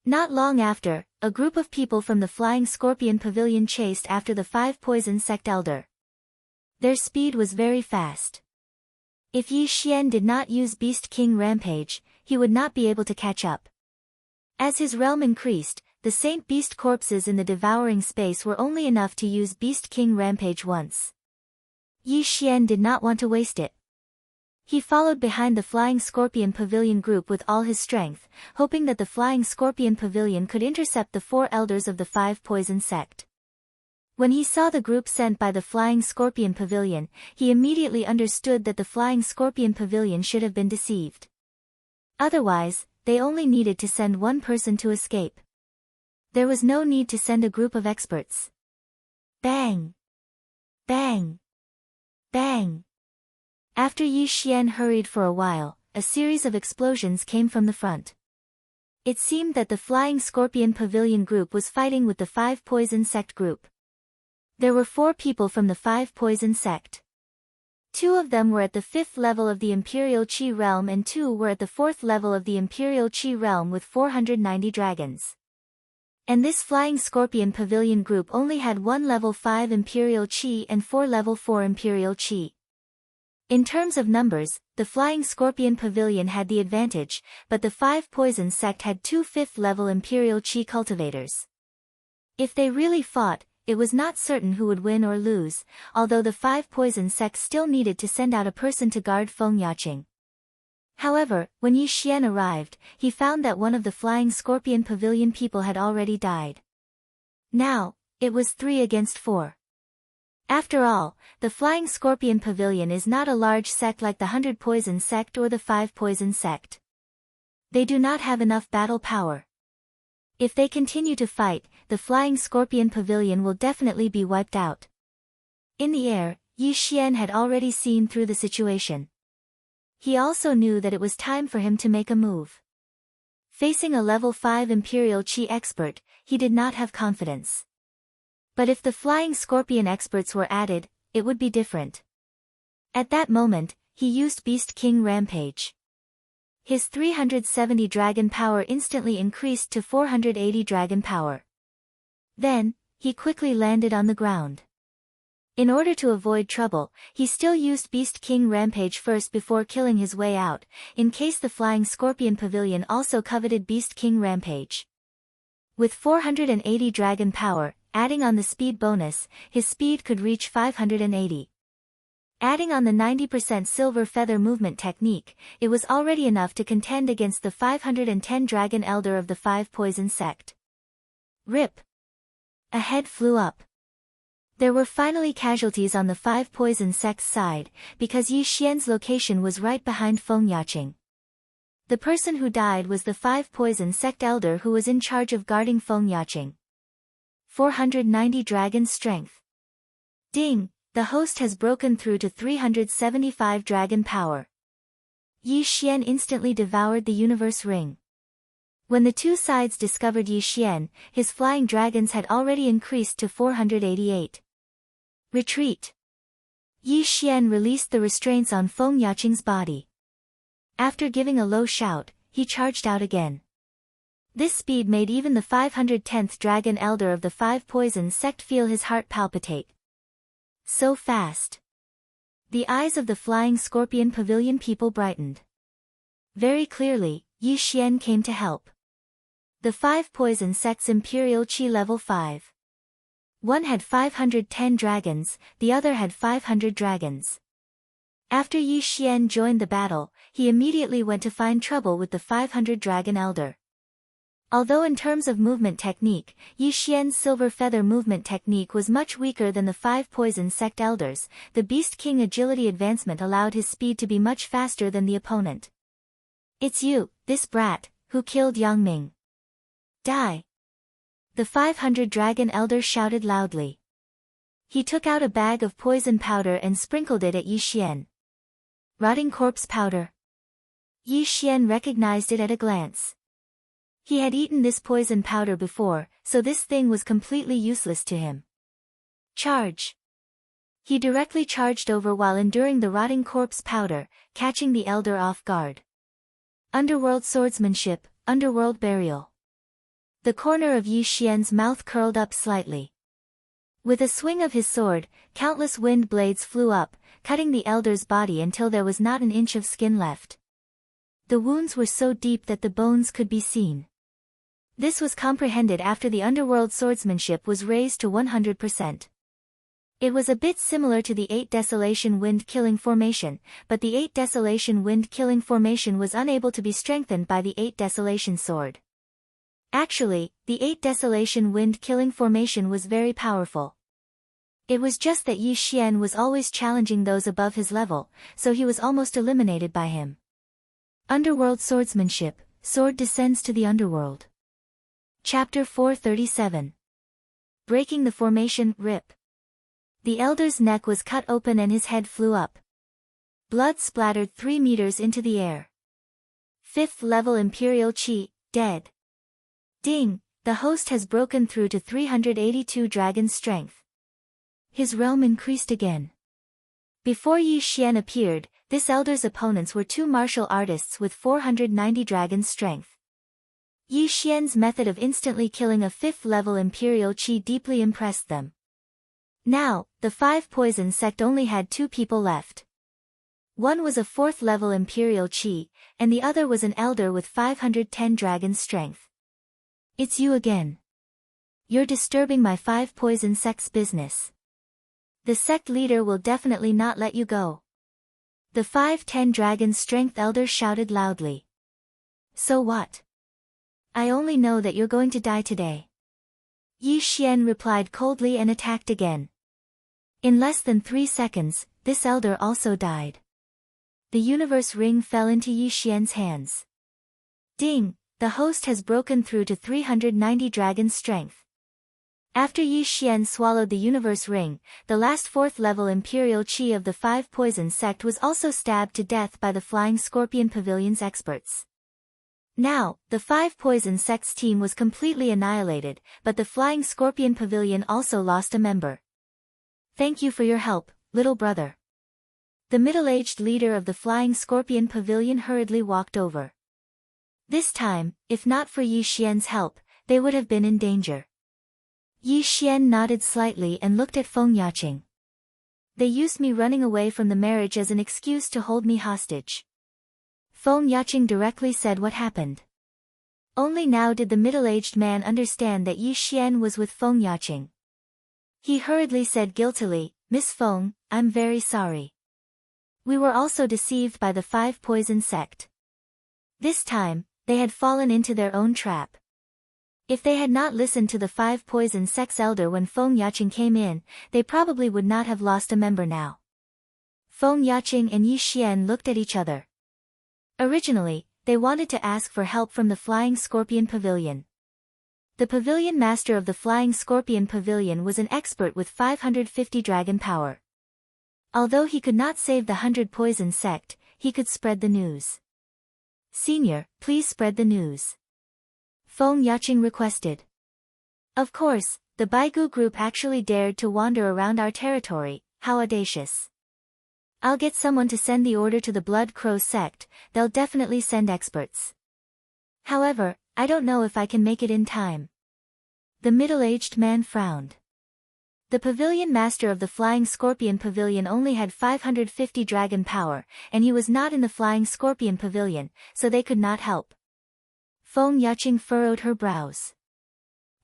Not long after, a group of people from the flying scorpion pavilion chased after the 5 Poison sect elder. Their speed was very fast. If Yi Xian did not use Beast King Rampage, he would not be able to catch up. As his realm increased, the Saint Beast corpses in the devouring space were only enough to use Beast King Rampage once. Yi Xian did not want to waste it. He followed behind the Flying Scorpion Pavilion group with all his strength, hoping that the Flying Scorpion Pavilion could intercept the 4 elders of the 5 Poison sect. When he saw the group sent by the Flying Scorpion Pavilion, he immediately understood that the Flying Scorpion Pavilion should have been deceived. Otherwise, they only needed to send one person to escape. There was no need to send a group of experts. Bang! Bang! Bang! After Yi Xian hurried for a while, a series of explosions came from the front. It seemed that the Flying Scorpion Pavilion group was fighting with the 5 Poison sect group. There were 4 people from the 5 Poison sect. 2 of them were at the 5th level of the Imperial Qi realm and 2 were at the 4th level of the Imperial Qi realm with 490 dragons. And this Flying Scorpion Pavilion group only had 1 level 5 Imperial Qi and 4 level 4 Imperial Qi. In terms of numbers, the Flying Scorpion Pavilion had the advantage, but the 5 Poison sect had 2 5th level Imperial Qi cultivators. If they really fought, it was not certain who would win or lose, although the 5 Poison sect still needed to send out a person to guard Feng Yaqing. However, when Yi Xian arrived, he found that one of the Flying Scorpion Pavilion people had already died. Now, it was 3 against 4. After all, the Flying Scorpion Pavilion is not a large sect like the 100 Poison sect or the 5 Poison sect. They do not have enough battle power. If they continue to fight, the Flying Scorpion Pavilion will definitely be wiped out. In the air, Yi Xian had already seen through the situation. He also knew that it was time for him to make a move. Facing a level 5 Imperial Qi expert, he did not have confidence. But if the Flying Scorpion experts were added, it would be different. At that moment, he used Beast King Rampage. His 370 dragon power instantly increased to 480 dragon power. Then, he quickly landed on the ground. In order to avoid trouble, he still used Beast King Rampage first before killing his way out, in case the Flying Scorpion Pavilion also coveted Beast King Rampage. With 480 dragon power, adding on the speed bonus, his speed could reach 580. Adding on the 90% silver feather movement technique, it was already enough to contend against the 510 dragon elder of the 5 Poison sect. Rip! A head flew up. There were finally casualties on the 5 Poison sect's side, because Yi Xian's location was right behind Feng Yaqing. The person who died was the 5 Poison sect elder who was in charge of guarding Feng Yaqing. 490 dragon strength. Ding! The host has broken through to 375 dragon power. Yi Xian instantly devoured the universe ring. When the 2 sides discovered Yi Xian, his flying dragons had already increased to 488. Retreat! Yi Xian released the restraints on Feng Yaqing's body. After giving a low shout, he charged out again. This speed made even the 510th Dragon Elder of the 5 Poison sect feel his heart palpitate. So fast. The eyes of the Flying Scorpion Pavilion people brightened. Very clearly, Yi Xian came to help. The 5 poison sects Imperial Qi level 5. One had 510 dragons, the other had 500 dragons. After Yi Xian joined the battle, he immediately went to find trouble with the 500 dragon elder. Although in terms of movement technique, Yi Xian's silver feather movement technique was much weaker than the 5 poison sect elders, the Beast King agility advancement allowed his speed to be much faster than the opponent. It's you, this brat, who killed Yang Ming. Die! The 500 dragon elder shouted loudly. He took out a bag of poison powder and sprinkled it at Yi Xian. Rotting corpse powder. Yi Xian recognized it at a glance. He had eaten this poison powder before, so this thing was completely useless to him. Charge! He directly charged over while enduring the rotting corpse powder, catching the elder off guard. Underworld swordsmanship, underworld burial. The corner of Yi Xian's mouth curled up slightly. With a swing of his sword, countless wind blades flew up, cutting the elder's body until there was not an inch of skin left. The wounds were so deep that the bones could be seen. This was comprehended after the underworld swordsmanship was raised to 100%. It was a bit similar to the 8 Desolation Wind Killing Formation, but the 8 Desolation Wind Killing Formation was unable to be strengthened by the 8 Desolation Sword. Actually, the 8 Desolation Wind Killing Formation was very powerful. It was just that Yi Xian was always challenging those above his level, so he was almost eliminated by him. Underworld Swordsmanship, Sword descends to the Underworld. Chapter 437. Breaking the Formation, Rip. The elder's neck was cut open and his head flew up. Blood splattered 3 meters into the air. 5th level Imperial Qi, dead. Ding, the host has broken through to 382 dragon strength. His realm increased again. Before Yi Xian appeared, this elder's opponents were 2 martial artists with 490 dragon strength. Yi Xian's method of instantly killing a 5th level Imperial Qi deeply impressed them. Now, the 5 poison sect only had 2 people left. One was a 4th level Imperial Qi, and the other was an elder with 510 dragon strength. It's you again. You're disturbing my 5 poison sect's business. The sect leader will definitely not let you go. The 510 dragon strength elder shouted loudly. So what? I only know that you're going to die today. Yi Xian replied coldly and attacked again. In less than 3 seconds, this elder also died. The universe ring fell into Yi Xian's hands. Ding, the host has broken through to 390 dragon strength. After Yi Xian swallowed the universe ring, the last 4th level Imperial Qi of the 5 poison sect was also stabbed to death by the Flying Scorpion Pavilion's experts. Now, the 5 poison sect's team was completely annihilated, but the Flying Scorpion Pavilion also lost a member. Thank you for your help, little brother. The middle-aged leader of the Flying Scorpion Pavilion hurriedly walked over. This time, if not for Yi Xian's help, they would have been in danger. Yi Xian nodded slightly and looked at Feng Yaqing. They used me running away from the marriage as an excuse to hold me hostage. Feng Yaqing directly said what happened. Only now did the middle-aged man understand that Yi Xian was with Feng Yaqing. He hurriedly said guiltily, Miss Feng, I'm very sorry. We were also deceived by the 5 poison sect. This time, they had fallen into their own trap. If they had not listened to the 5 poison sect's elder when Feng Yaqing came in, they probably would not have lost a member now. Feng Yaqing and Yi Xian looked at each other. Originally, they wanted to ask for help from the Flying Scorpion Pavilion. The pavilion master of the Flying Scorpion Pavilion was an expert with 550 dragon power. Although he could not save the 100 poison sect, he could spread the news. Senior, please spread the news. Feng Yaqing requested. Of course, the Baigu group actually dared to wander around our territory, how audacious. I'll get someone to send the order to the Blood Crow sect, they'll definitely send experts. However, I don't know if I can make it in time. The middle-aged man frowned. The pavilion master of the Flying Scorpion Pavilion only had 550 dragon power, and he was not in the Flying Scorpion Pavilion, so they could not help. Feng Yaqing furrowed her brows.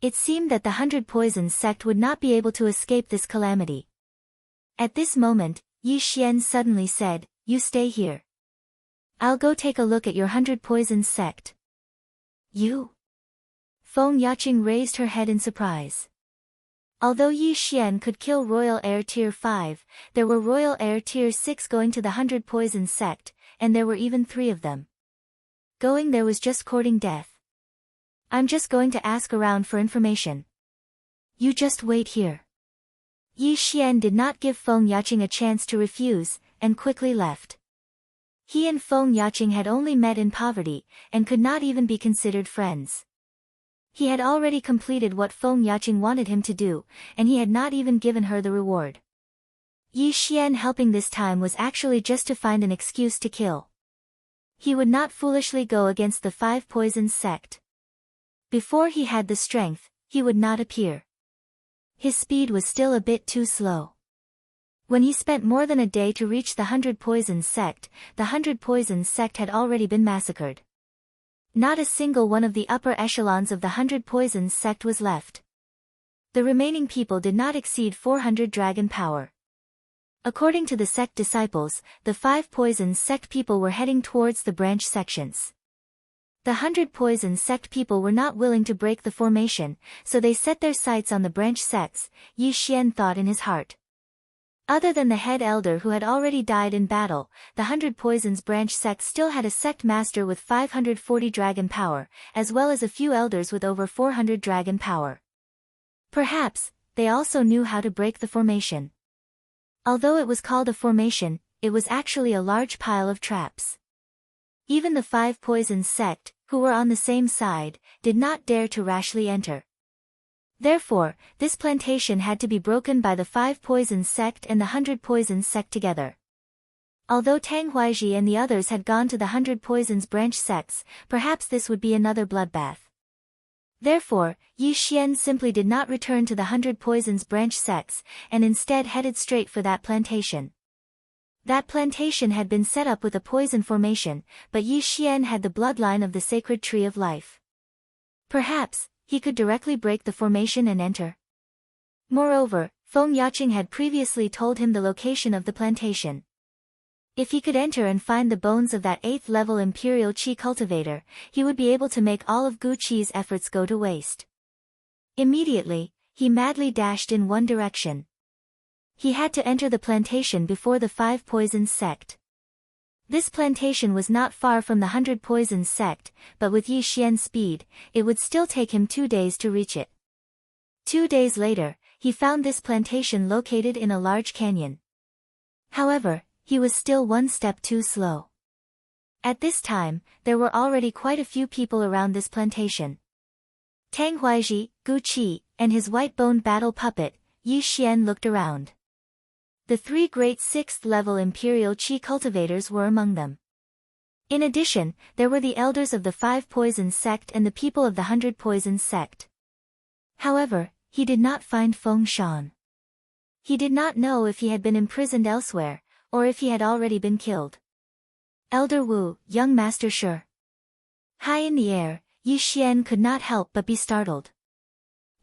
It seemed that the 100 Poisons sect would not be able to escape this calamity. At this moment, Yi Xian suddenly said, "You stay here. I'll go take a look at your 100 Poisons sect." "You?" Feng Yaqing raised her head in surprise. Although Yi Xian could kill Royal Heir Tier 5, there were Royal Heir Tier 6 going to the 100 Poisons sect, and there were even 3 of them. Going there was just courting death. "I'm just going to ask around for information. You just wait here." Yi Xian did not give Feng Yaqing a chance to refuse, and quickly left. He and Feng Yaqing had only met in poverty, and could not even be considered friends. He had already completed what Feng Yaqing wanted him to do, and he had not even given her the reward. Yi Xian helping this time was actually just to find an excuse to kill. He would not foolishly go against the 5 Poisons sect. Before he had the strength, he would not appear. His speed was still a bit too slow. When he spent more than a day to reach the 100 Poisons sect, the 100 Poisons sect had already been massacred. Not a single one of the upper echelons of the 100 Poisons sect was left. The remaining people did not exceed 400 dragon power. According to the sect disciples, the 5 Poisons sect people were heading towards the branch sections. The 100 Poisons sect people were not willing to break the formation, so they set their sights on the branch sects, Yi Xian thought in his heart. Other than the head elder who had already died in battle, the 100 Poisons branch sect still had a sect master with 540 dragon power, as well as a few elders with over 400 dragon power. Perhaps, they also knew how to break the formation. Although it was called a formation, it was actually a large pile of traps. Even the 5 Poisons sect, who were on the same side, did not dare to rashly enter. Therefore, this plantation had to be broken by the 5 Poisons sect and the 100 Poisons sect together. Although Tang Huaiji and the others had gone to the 100 Poisons branch sects, perhaps this would be another bloodbath. Therefore, Yi Xian simply did not return to the 100 Poisons branch sects, and instead headed straight for that plantation. That plantation had been set up with a poison formation, but Yi Xian had the bloodline of the sacred tree of life. Perhaps, he could directly break the formation and enter. Moreover, Feng Yaqing had previously told him the location of the plantation. If he could enter and find the bones of that 8th level Imperial Qi cultivator, he would be able to make all of Gu Qi's efforts go to waste. Immediately, he madly dashed in one direction. He had to enter the plantation before the 5 Poisons sect. This plantation was not far from the 100 Poisons sect, but with Yi Xian's speed, it would still take him 2 days to reach it. 2 days later, he found this plantation located in a large canyon. However, he was still one step too slow. At this time, there were already quite a few people around this plantation. Tang Huaiji, Gu Qi, and his white-boned battle puppet, Yi Xian looked around. The 3 great 6th level Imperial Qi cultivators were among them. In addition, there were the elders of the 5 Poisons sect and the people of the 100 Poisons sect. However, he did not find Feng Shan. He did not know if he had been imprisoned elsewhere, or if he had already been killed. Elder Wu, young Master Shi. High in the air, Yi Xian could not help but be startled.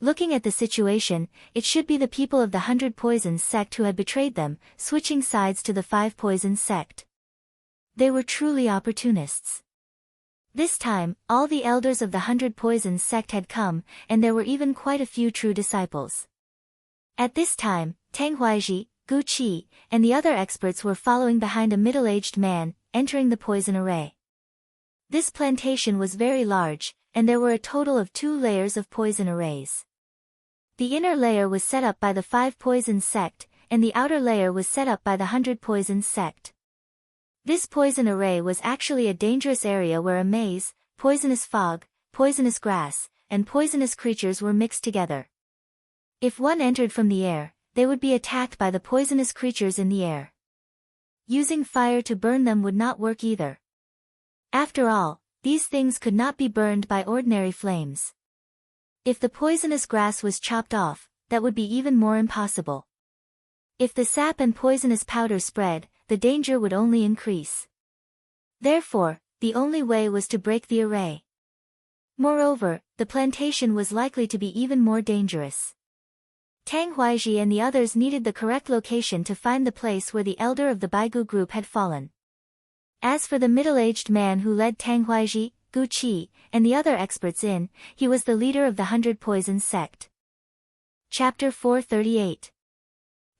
Looking at the situation, it should be the people of the 100 Poisons sect who had betrayed them, switching sides to the 5 Poisons sect. They were truly opportunists. This time, all the elders of the 100 Poisons sect had come, and there were even quite a few true disciples. At this time, Tang Huaiji, Gu Qi, and the other experts were following behind a middle-aged man, entering the poison array. This plantation was very large, and there were a total of 2 layers of poison arrays. The inner layer was set up by the 5 Poisons sect, and the outer layer was set up by the 100 Poisons sect. This poison array was actually a dangerous area where a maze, poisonous fog, poisonous grass, and poisonous creatures were mixed together. If one entered from the air, they would be attacked by the poisonous creatures in the air. Using fire to burn them would not work either. After all, these things could not be burned by ordinary flames. If the poisonous grass was chopped off, that would be even more impossible. If the sap and poisonous powder spread, the danger would only increase. Therefore, the only way was to break the array. Moreover, the plantation was likely to be even more dangerous. Tang Huaiji and the others needed the correct location to find the place where the elder of the Baigu group had fallen. As for the middle-aged man who led Tang Huaiji, Gu Qi, and the other experts in, he was the leader of the 100 Poisons sect. Chapter 438.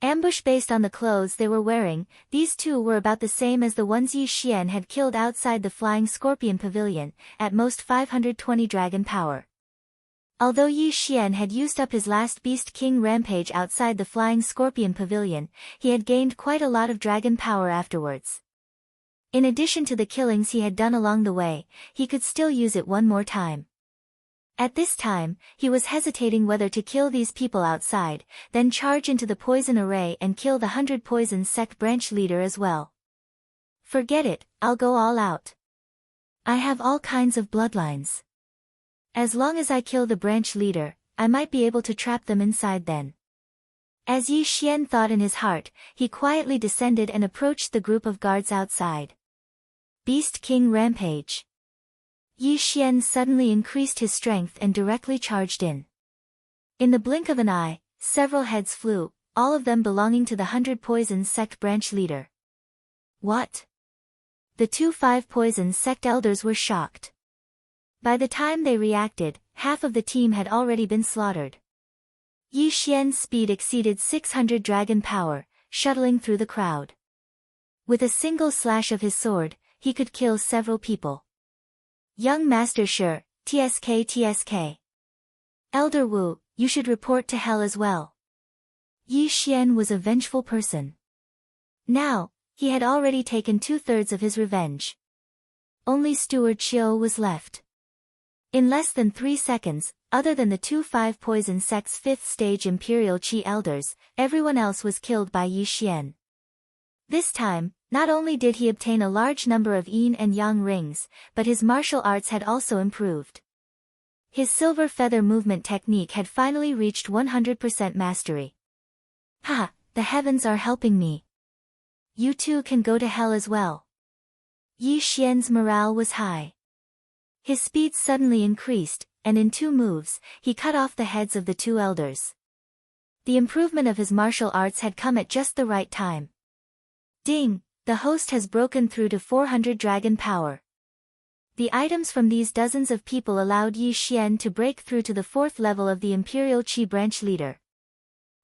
Ambush. Based on the clothes they were wearing, these two were about the same as the ones Yi Xian had killed outside the Flying Scorpion Pavilion, at most 520 dragon power. Although Yi Xian had used up his last Beast King rampage outside the Flying Scorpion Pavilion, he had gained quite a lot of dragon power afterwards. In addition to the killings he had done along the way, he could still use it one more time. At this time, he was hesitating whether to kill these people outside, then charge into the poison array and kill the 100 Poisons sect branch leader as well. Forget it, I'll go all out. I have all kinds of bloodlines. As long as I kill the branch leader, I might be able to trap them inside then. As Yi Xian thought in his heart, he quietly descended and approached the group of guards outside. Beast King Rampage. Yi Xian suddenly increased his strength and directly charged in. In the blink of an eye, several heads flew, all of them belonging to the 100 Poisons sect branch leader. What? The 5 Poisons sect elders were shocked. By the time they reacted, half of the team had already been slaughtered. Yi Xian's speed exceeded 600 dragon power, shuttling through the crowd. With a single slash of his sword, he could kill several people. Young Master Shi, TSK. Elder Wu, you should report to hell as well. Yi Xian was a vengeful person. Now, he had already taken 2/3 of his revenge. Only Steward Qiu was left. In less than 3 seconds, other than the 5 Poison sect's 5th stage Imperial Qi elders, everyone else was killed by Yi Xian. This time, not only did he obtain a large number of yin and yang rings, but his martial arts had also improved. His silver feather movement technique had finally reached 100% mastery. Ha! The heavens are helping me. You too can go to hell as well. Yi Xian's morale was high. His speed suddenly increased, and in 2 moves, he cut off the heads of the 2 elders. The improvement of his martial arts had come at just the right time. Ding! The host has broken through to 400 dragon power. The items from these dozens of people allowed Yi Xian to break through to the 4th level of the Imperial Qi branch leader.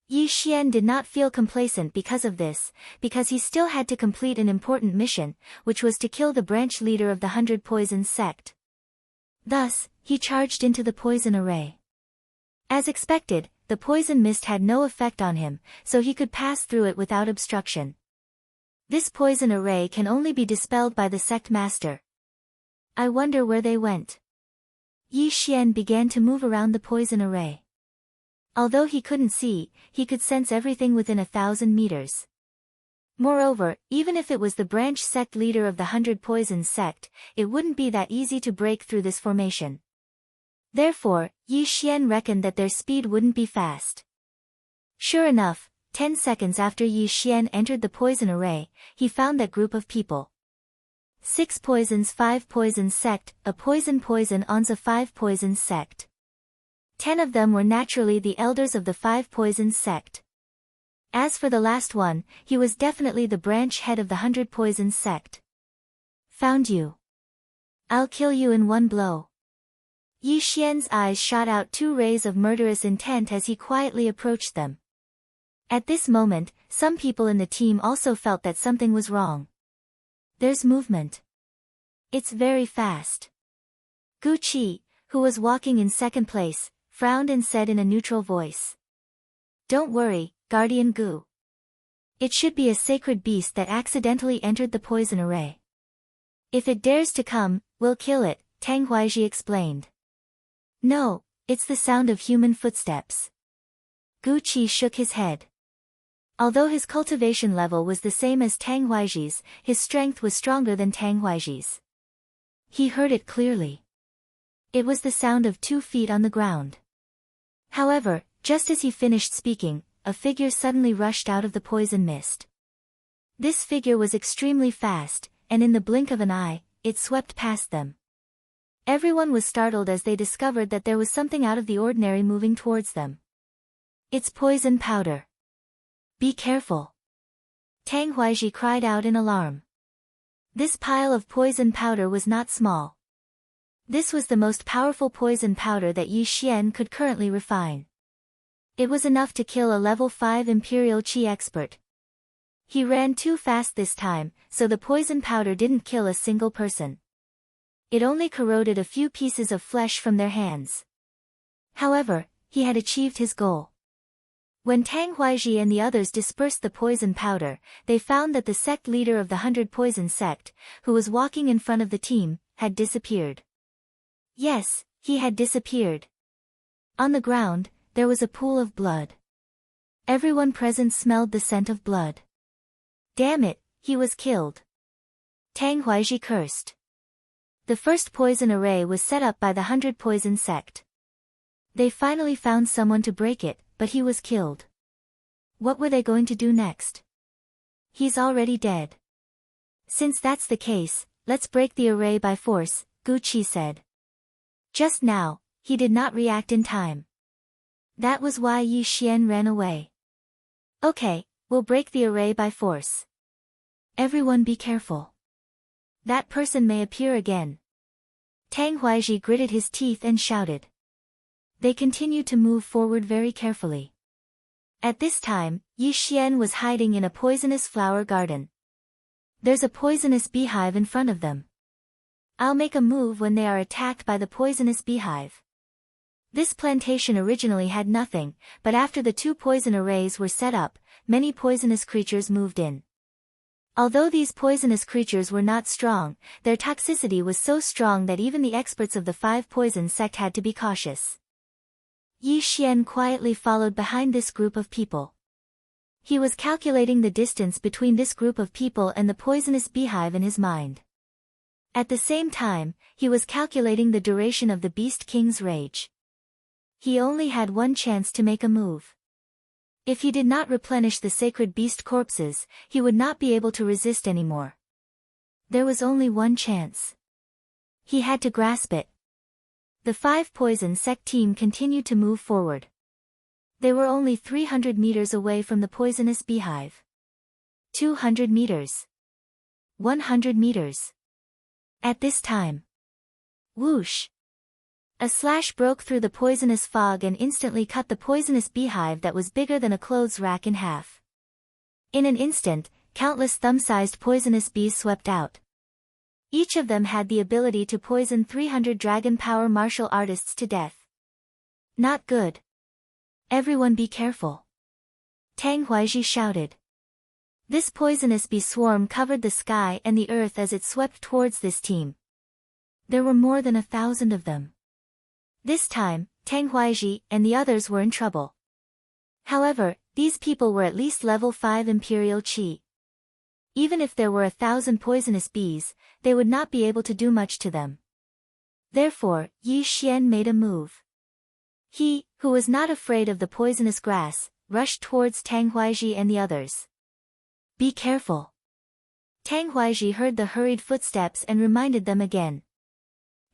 Yi Xian did not feel complacent because of this, because he still had to complete an important mission, which was to kill the branch leader of the 100 Poisons sect. Thus, he charged into the poison array. As expected, the poison mist had no effect on him, so he could pass through it without obstruction. This poison array can only be dispelled by the sect master. I wonder where they went. Yi Xian began to move around the poison array. Although he couldn't see, he could sense everything within 1,000 meters. Moreover, even if it was the branch sect leader of the 100 Poisons sect, it wouldn't be that easy to break through this formation. Therefore, Yi Xian reckoned that their speed wouldn't be fast. Sure enough, 10 seconds after Yi Xian entered the poison array, he found that group of people. 6 Poisons 5 Poisons sect, a poison Onza 5 Poisons sect. 10 of them were naturally the elders of the 5 Poisons sect. As for the last one, he was definitely the branch head of the 100 Poisons sect. Found you. I'll kill you in one blow. Yi Xian's eyes shot out 2 rays of murderous intent as he quietly approached them. At this moment, some people in the team also felt that something was wrong. There's movement. It's very fast. Gu Qi, who was walking in second place, frowned and said in a neutral voice. Don't worry, Guardian Gu. It should be a sacred beast that accidentally entered the poison array. If it dares to come, we'll kill it, Tang Huaiji explained. No, it's the sound of human footsteps. Gu Qi shook his head. Although his cultivation level was the same as Tang Huaiji's, his strength was stronger than Tang Huaiji's. He heard it clearly. It was the sound of 2 feet on the ground. However, Just as he finished speaking, a figure suddenly rushed out of the poison mist. This figure was extremely fast, and in the blink of an eye, it swept past them. Everyone was startled as they discovered that there was something out of the ordinary moving towards them. It's poison powder. Be careful. Tang Huaizhi cried out in alarm. This pile of poison powder was not small. This was the most powerful poison powder that Yi Xian could currently refine. It was enough to kill a level 5 Imperial Qi expert. He ran too fast this time, so the poison powder didn't kill a single person. It only corroded a few pieces of flesh from their hands. However, he had achieved his goal. When Tang Huaizhi and the others dispersed the poison powder, they found that the sect leader of the 100 Poison Sect, who was walking in front of the team, had disappeared. Yes, he had disappeared. On the ground, there was a pool of blood. Everyone present smelled the scent of blood. Damn it, he was killed. Tang Huaizhi cursed. The first poison array was set up by the 100 Poison Sect. They finally found someone to break it, but he was killed. What were they going to do next? He's already dead. Since that's the case, let's break the array by force, Gu Qi said. Just now, he did not react in time. That was why Yi Xian ran away. Okay, we'll break the array by force. Everyone be careful. That person may appear again. Tang Huaizhi gritted his teeth and shouted. They continued to move forward very carefully. At this time, Yi Xian was hiding in a poisonous flower garden. There's a poisonous beehive in front of them. I'll make a move when they are attacked by the poisonous beehive. This plantation originally had nothing, but after the 2 poison arrays were set up, many poisonous creatures moved in. Although these poisonous creatures were not strong, their toxicity was so strong that even the experts of the 5 Poison Sect had to be cautious. Yi Xian quietly followed behind this group of people. He was calculating the distance between this group of people and the poisonous beehive in his mind. At the same time, he was calculating the duration of the Beast King's rage. He only had one chance to make a move. If he did not replenish the sacred beast corpses, he would not be able to resist anymore. There was only one chance. He had to grasp it. The 5 Poison Sect team continued to move forward. They were only 300 meters away from the poisonous beehive. 200 meters. 100 meters. At this time. Whoosh! A slash broke through the poisonous fog and instantly cut the poisonous beehive that was bigger than a clothes rack in half. In an instant, countless thumb-sized poisonous bees swept out. Each of them had the ability to poison 300 dragon power martial artists to death. Not good. Everyone be careful. Tang Huaizhi shouted. This poisonous bee swarm covered the sky and the earth as it swept towards this team. There were more than 1,000 of them. This time, Tang Huaizhi and the others were in trouble. However, these people were at least level 5 Imperial Qi. Even if there were 1,000 poisonous bees, they would not be able to do much to them. Therefore, Yi Xian made a move. He, who was not afraid of the poisonous grass, rushed towards Tang Huaizhi and the others. Be careful. Tang Huaizhi heard the hurried footsteps and reminded them again.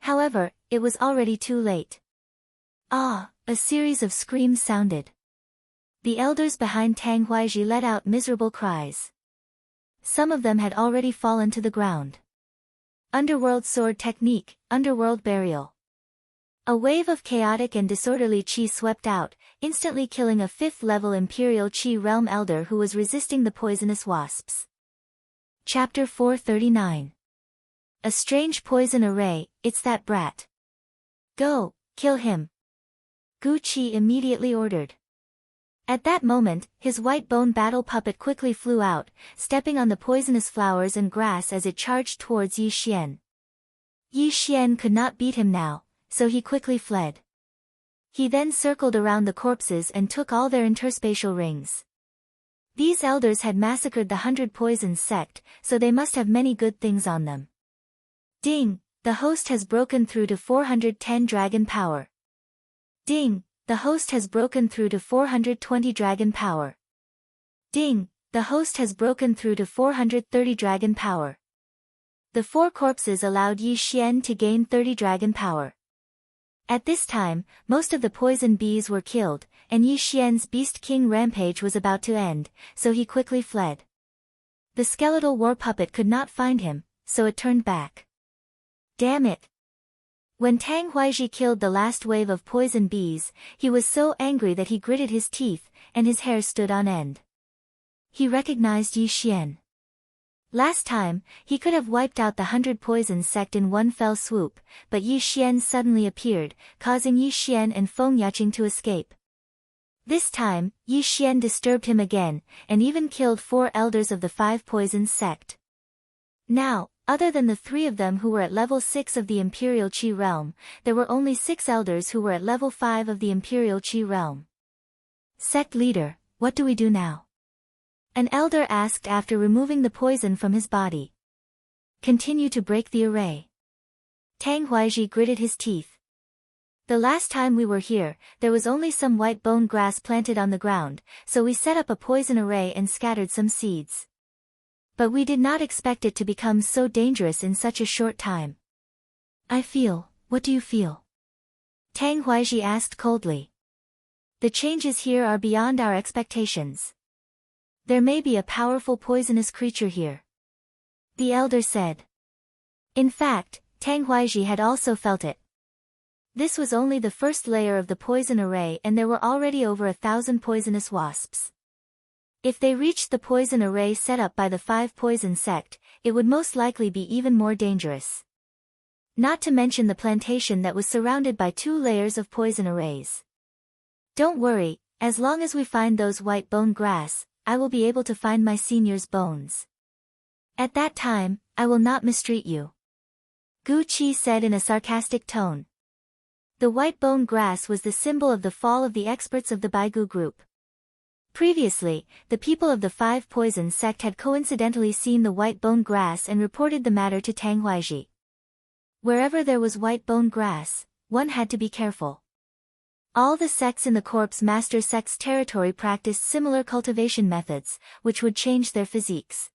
However, it was already too late. Ah! A series of screams sounded. The elders behind Tang Huaizhi let out miserable cries. Some of them had already fallen to the ground. Underworld sword technique, underworld burial. A wave of chaotic and disorderly qi swept out, instantly killing a 5th level Imperial Qi realm elder who was resisting the poisonous wasps. Chapter 439. A strange poison array, it's that brat. Go, kill him. Gu Qi immediately ordered. At that moment, his white bone battle puppet quickly flew out, stepping on the poisonous flowers and grass as it charged towards Yi Xian. Yi Xian could not beat him now, so he quickly fled. He then circled around the corpses and took all their interspatial rings. These elders had massacred the 100 Poison Sect, so they must have many good things on them. Ding! The host has broken through to 410 dragon power. Ding! the host has broken through to 420 dragon power. Ding, the host has broken through to 430 dragon power. The 4 corpses allowed Yi Xian to gain 30 dragon power. At this time, most of the poison bees were killed, and Yi Xian's Beast King rampage was about to end, so he quickly fled. The skeletal war puppet could not find him, so it turned back. Damn it! When Tang Huaizhi killed the last wave of poison bees, he was so angry that he gritted his teeth, and his hair stood on end. He recognized Yi Xian. Last time, he could have wiped out the 100 poison sect in one fell swoop, but Yi Xian suddenly appeared, causing Yi Xian and Feng Yaqing to escape. This time, Yi Xian disturbed him again, and even killed 4 elders of the 5 poisons sect. Now, other than the 3 of them who were at level 6 of the Imperial Qi realm, there were only 6 elders who were at level 5 of the Imperial Qi realm. Sect leader, what do we do now? An elder asked after removing the poison from his body. Continue to break the array. Tang Huaizhi gritted his teeth. The last time we were here, there was only some white bone grass planted on the ground, so we set up a poison array and scattered some seeds. But we did not expect it to become so dangerous in such a short time. What do you feel? Tang Huaizhi asked coldly. The changes here are beyond our expectations. There may be a powerful poisonous creature here. The elder said. In fact, Tang Huaizhi had also felt it. This was only the first layer of the poison array and there were already over 1,000 poisonous wasps. If they reached the poison array set up by the 5 poison sect, it would most likely be even more dangerous. Not to mention the plantation that was surrounded by 2 layers of poison arrays. Don't worry, as long as we find those white bone grass, I will be able to find my senior's bones. At that time, I will not mistreat you. Gu Qi said in a sarcastic tone. The white bone grass was the symbol of the fall of the experts of the Baigu group. Previously, the people of the 5 poison sect had coincidentally seen the white bone grass and reported the matter to Tang Huaizhi. Wherever there was white bone grass, one had to be careful. All the sects in the Corpse Master sect's territory practiced similar cultivation methods, which would change their physiques.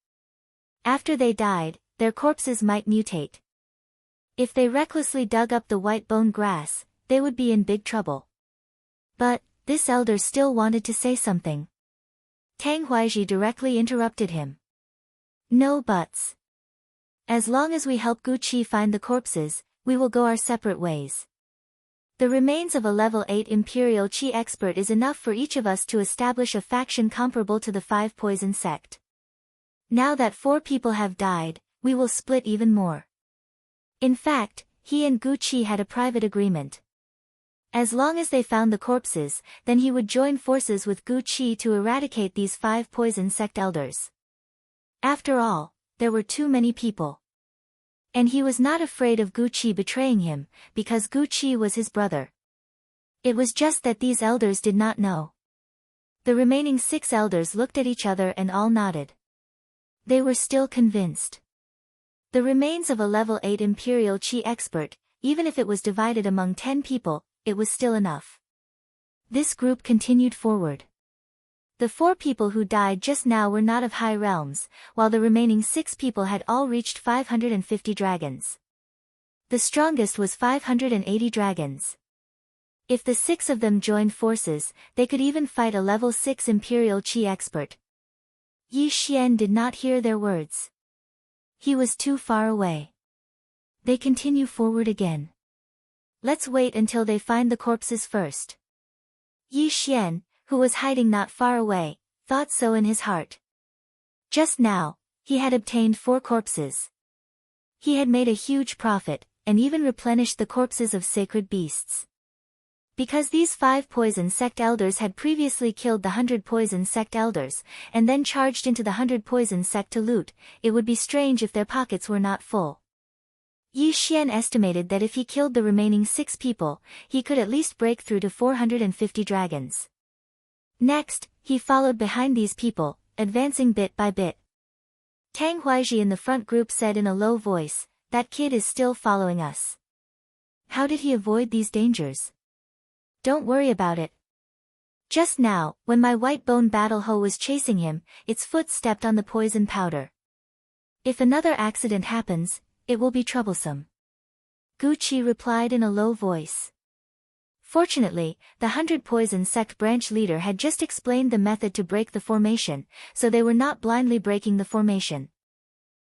After they died, their corpses might mutate. If they recklessly dug up the white bone grass, they would be in big trouble. But, this elder still wanted to say something. Tang Huaizhi directly interrupted him. No buts. As long as we help Gu Qi find the corpses, we will go our separate ways. The remains of a level 8 Imperial Qi expert is enough for each of us to establish a faction comparable to the 5 poison sect. Now that 4 people have died, we will split even more. In fact, he and Gu Qi had a private agreement. As long as they found the corpses, then he would join forces with Gu Qi to eradicate these 5 poison sect elders. After all, there were too many people. And he was not afraid of Gu Qi betraying him, because Gu Qi was his brother. It was just that these elders did not know. The remaining 6 elders looked at each other and all nodded. They were still convinced. The remains of a level 8 Imperial Qi expert, even if it was divided among 10 people, it was still enough. This group continued forward. The 4 people who died just now were not of high realms, while the remaining 6 people had all reached 550 dragons. The strongest was 580 dragons. If the 6 of them joined forces, they could even fight a level 6 Imperial Qi expert. Yi Xian did not hear their words. He was too far away. They continue forward again. Let's wait until they find the corpses first. Yi Xian, who was hiding not far away, thought so in his heart. Just now, he had obtained 4 corpses. He had made a huge profit, and even replenished the corpses of sacred beasts. Because these 5 poison sect elders had previously killed the 100 poison sect elders, and then charged into the 100 poison sect to loot, it would be strange if their pockets were not full. Yi Xian estimated that if he killed the remaining 6 people, he could at least break through to 450 dragons. Next, he followed behind these people, advancing bit by bit. Tang Huaizhi in the front group said in a low voice, "That kid is still following us. How did he avoid these dangers?" Don't worry about it. Just now, when my white bone battle hoe was chasing him, its foot stepped on the poison powder. If another accident happens, it will be troublesome. Gucci replied in a low voice. Fortunately, the 100 Poison Sect branch leader had just explained the method to break the formation, so they were not blindly breaking the formation.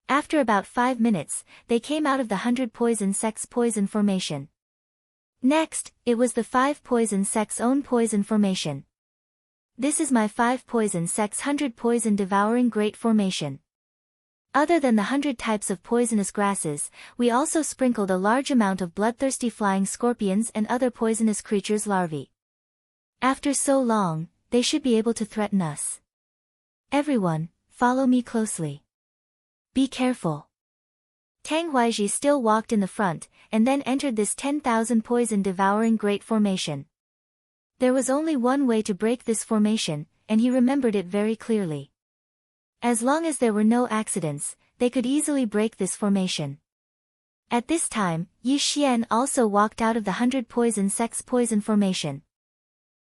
After about 5 minutes, they came out of the 100 Poison Sect's poison formation. Next, it was the 5 Poison Sect's own poison formation. This is my 5 Poison Sect's 100 Poison Devouring Great Formation. Other than the 100 types of poisonous grasses, we also sprinkled a large amount of bloodthirsty flying scorpions and other poisonous creatures' larvae. After so long, they should be able to threaten us. Everyone, follow me closely. Be careful. Tang Huaiji still walked in the front, and then entered this 10,000 poison devouring great formation. There was only one way to break this formation, and he remembered it very clearly. As long as there were no accidents, they could easily break this formation. At this time, Yi Xian also walked out of the 100 Poison Sect's poison formation.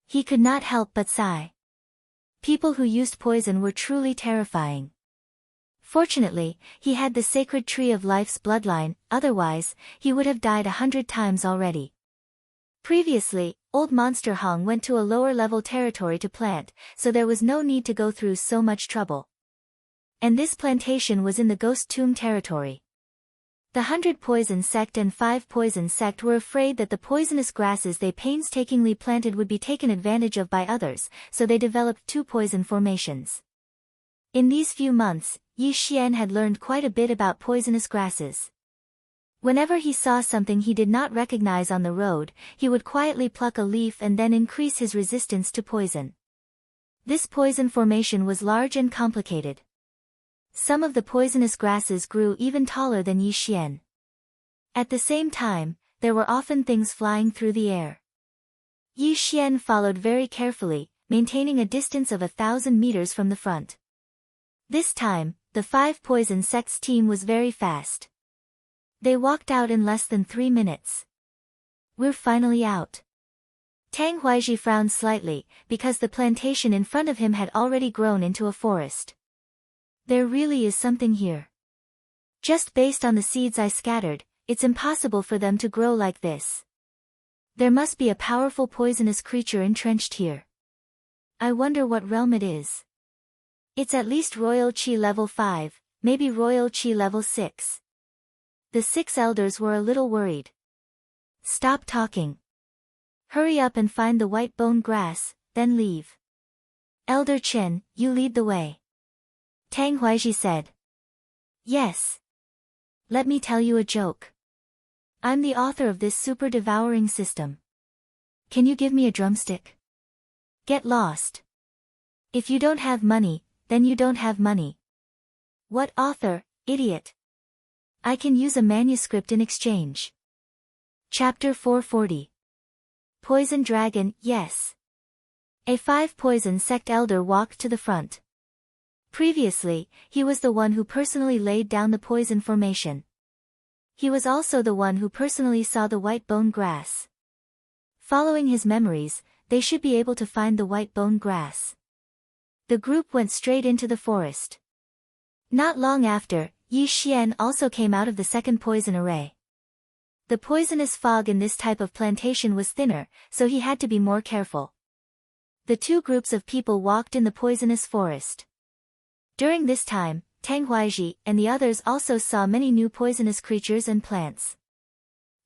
He could not help but sigh. People who used poison were truly terrifying. Fortunately, he had the sacred tree of life's bloodline, otherwise, he would have died 100 times already. Previously, Old Monster Hong went to a lower-level territory to plant, so there was no need to go through so much trouble. And this plantation was in the Ghost Tomb territory. The 100 Poison Sect and 5 Poison Sect were afraid that the poisonous grasses they painstakingly planted would be taken advantage of by others, so they developed 2 poison formations. In these few months, Yi Xian had learned quite a bit about poisonous grasses. Whenever he saw something he did not recognize on the road, he would quietly pluck a leaf and then increase his resistance to poison. This poison formation was large and complicated. Some of the poisonous grasses grew even taller than Yi Xian. At the same time, there were often things flying through the air. Yi Xian followed very carefully, maintaining a distance of 1,000 meters from the front. This time, the 5 Poison Sect's team was very fast. They walked out in less than 3 minutes. We're finally out. Tang Huaiji frowned slightly, because the plantation in front of him had already grown into a forest. There really is something here. Just based on the seeds I scattered, it's impossible for them to grow like this. There must be a powerful poisonous creature entrenched here. I wonder what realm it is. It's at least Royal Qi level 5, maybe Royal Qi level 6. The 6 elders were a little worried. Stop talking. Hurry up and find the white bone grass, then leave. Elder Chen, you lead the way. Tang Huaiji said. Yes. Let me tell you a joke. I'm the author of this super devouring system. Can you give me a drumstick? Get lost. If you don't have money, then you don't have money. What author, idiot? I can use a manuscript in exchange. Chapter 440. Poison Dragon, yes. A 5 Poison Sect elder walked to the front. Previously, he was the one who personally laid down the poison formation. He was also the one who personally saw the white bone grass. Following his memories, they should be able to find the white bone grass. The group went straight into the forest. Not long after, Yi Xian also came out of the second poison array. The poisonous fog in this type of plantation was thinner, so he had to be more careful. The 2 groups of people walked in the poisonous forest. During this time, Tang Huaiji and the others also saw many new poisonous creatures and plants.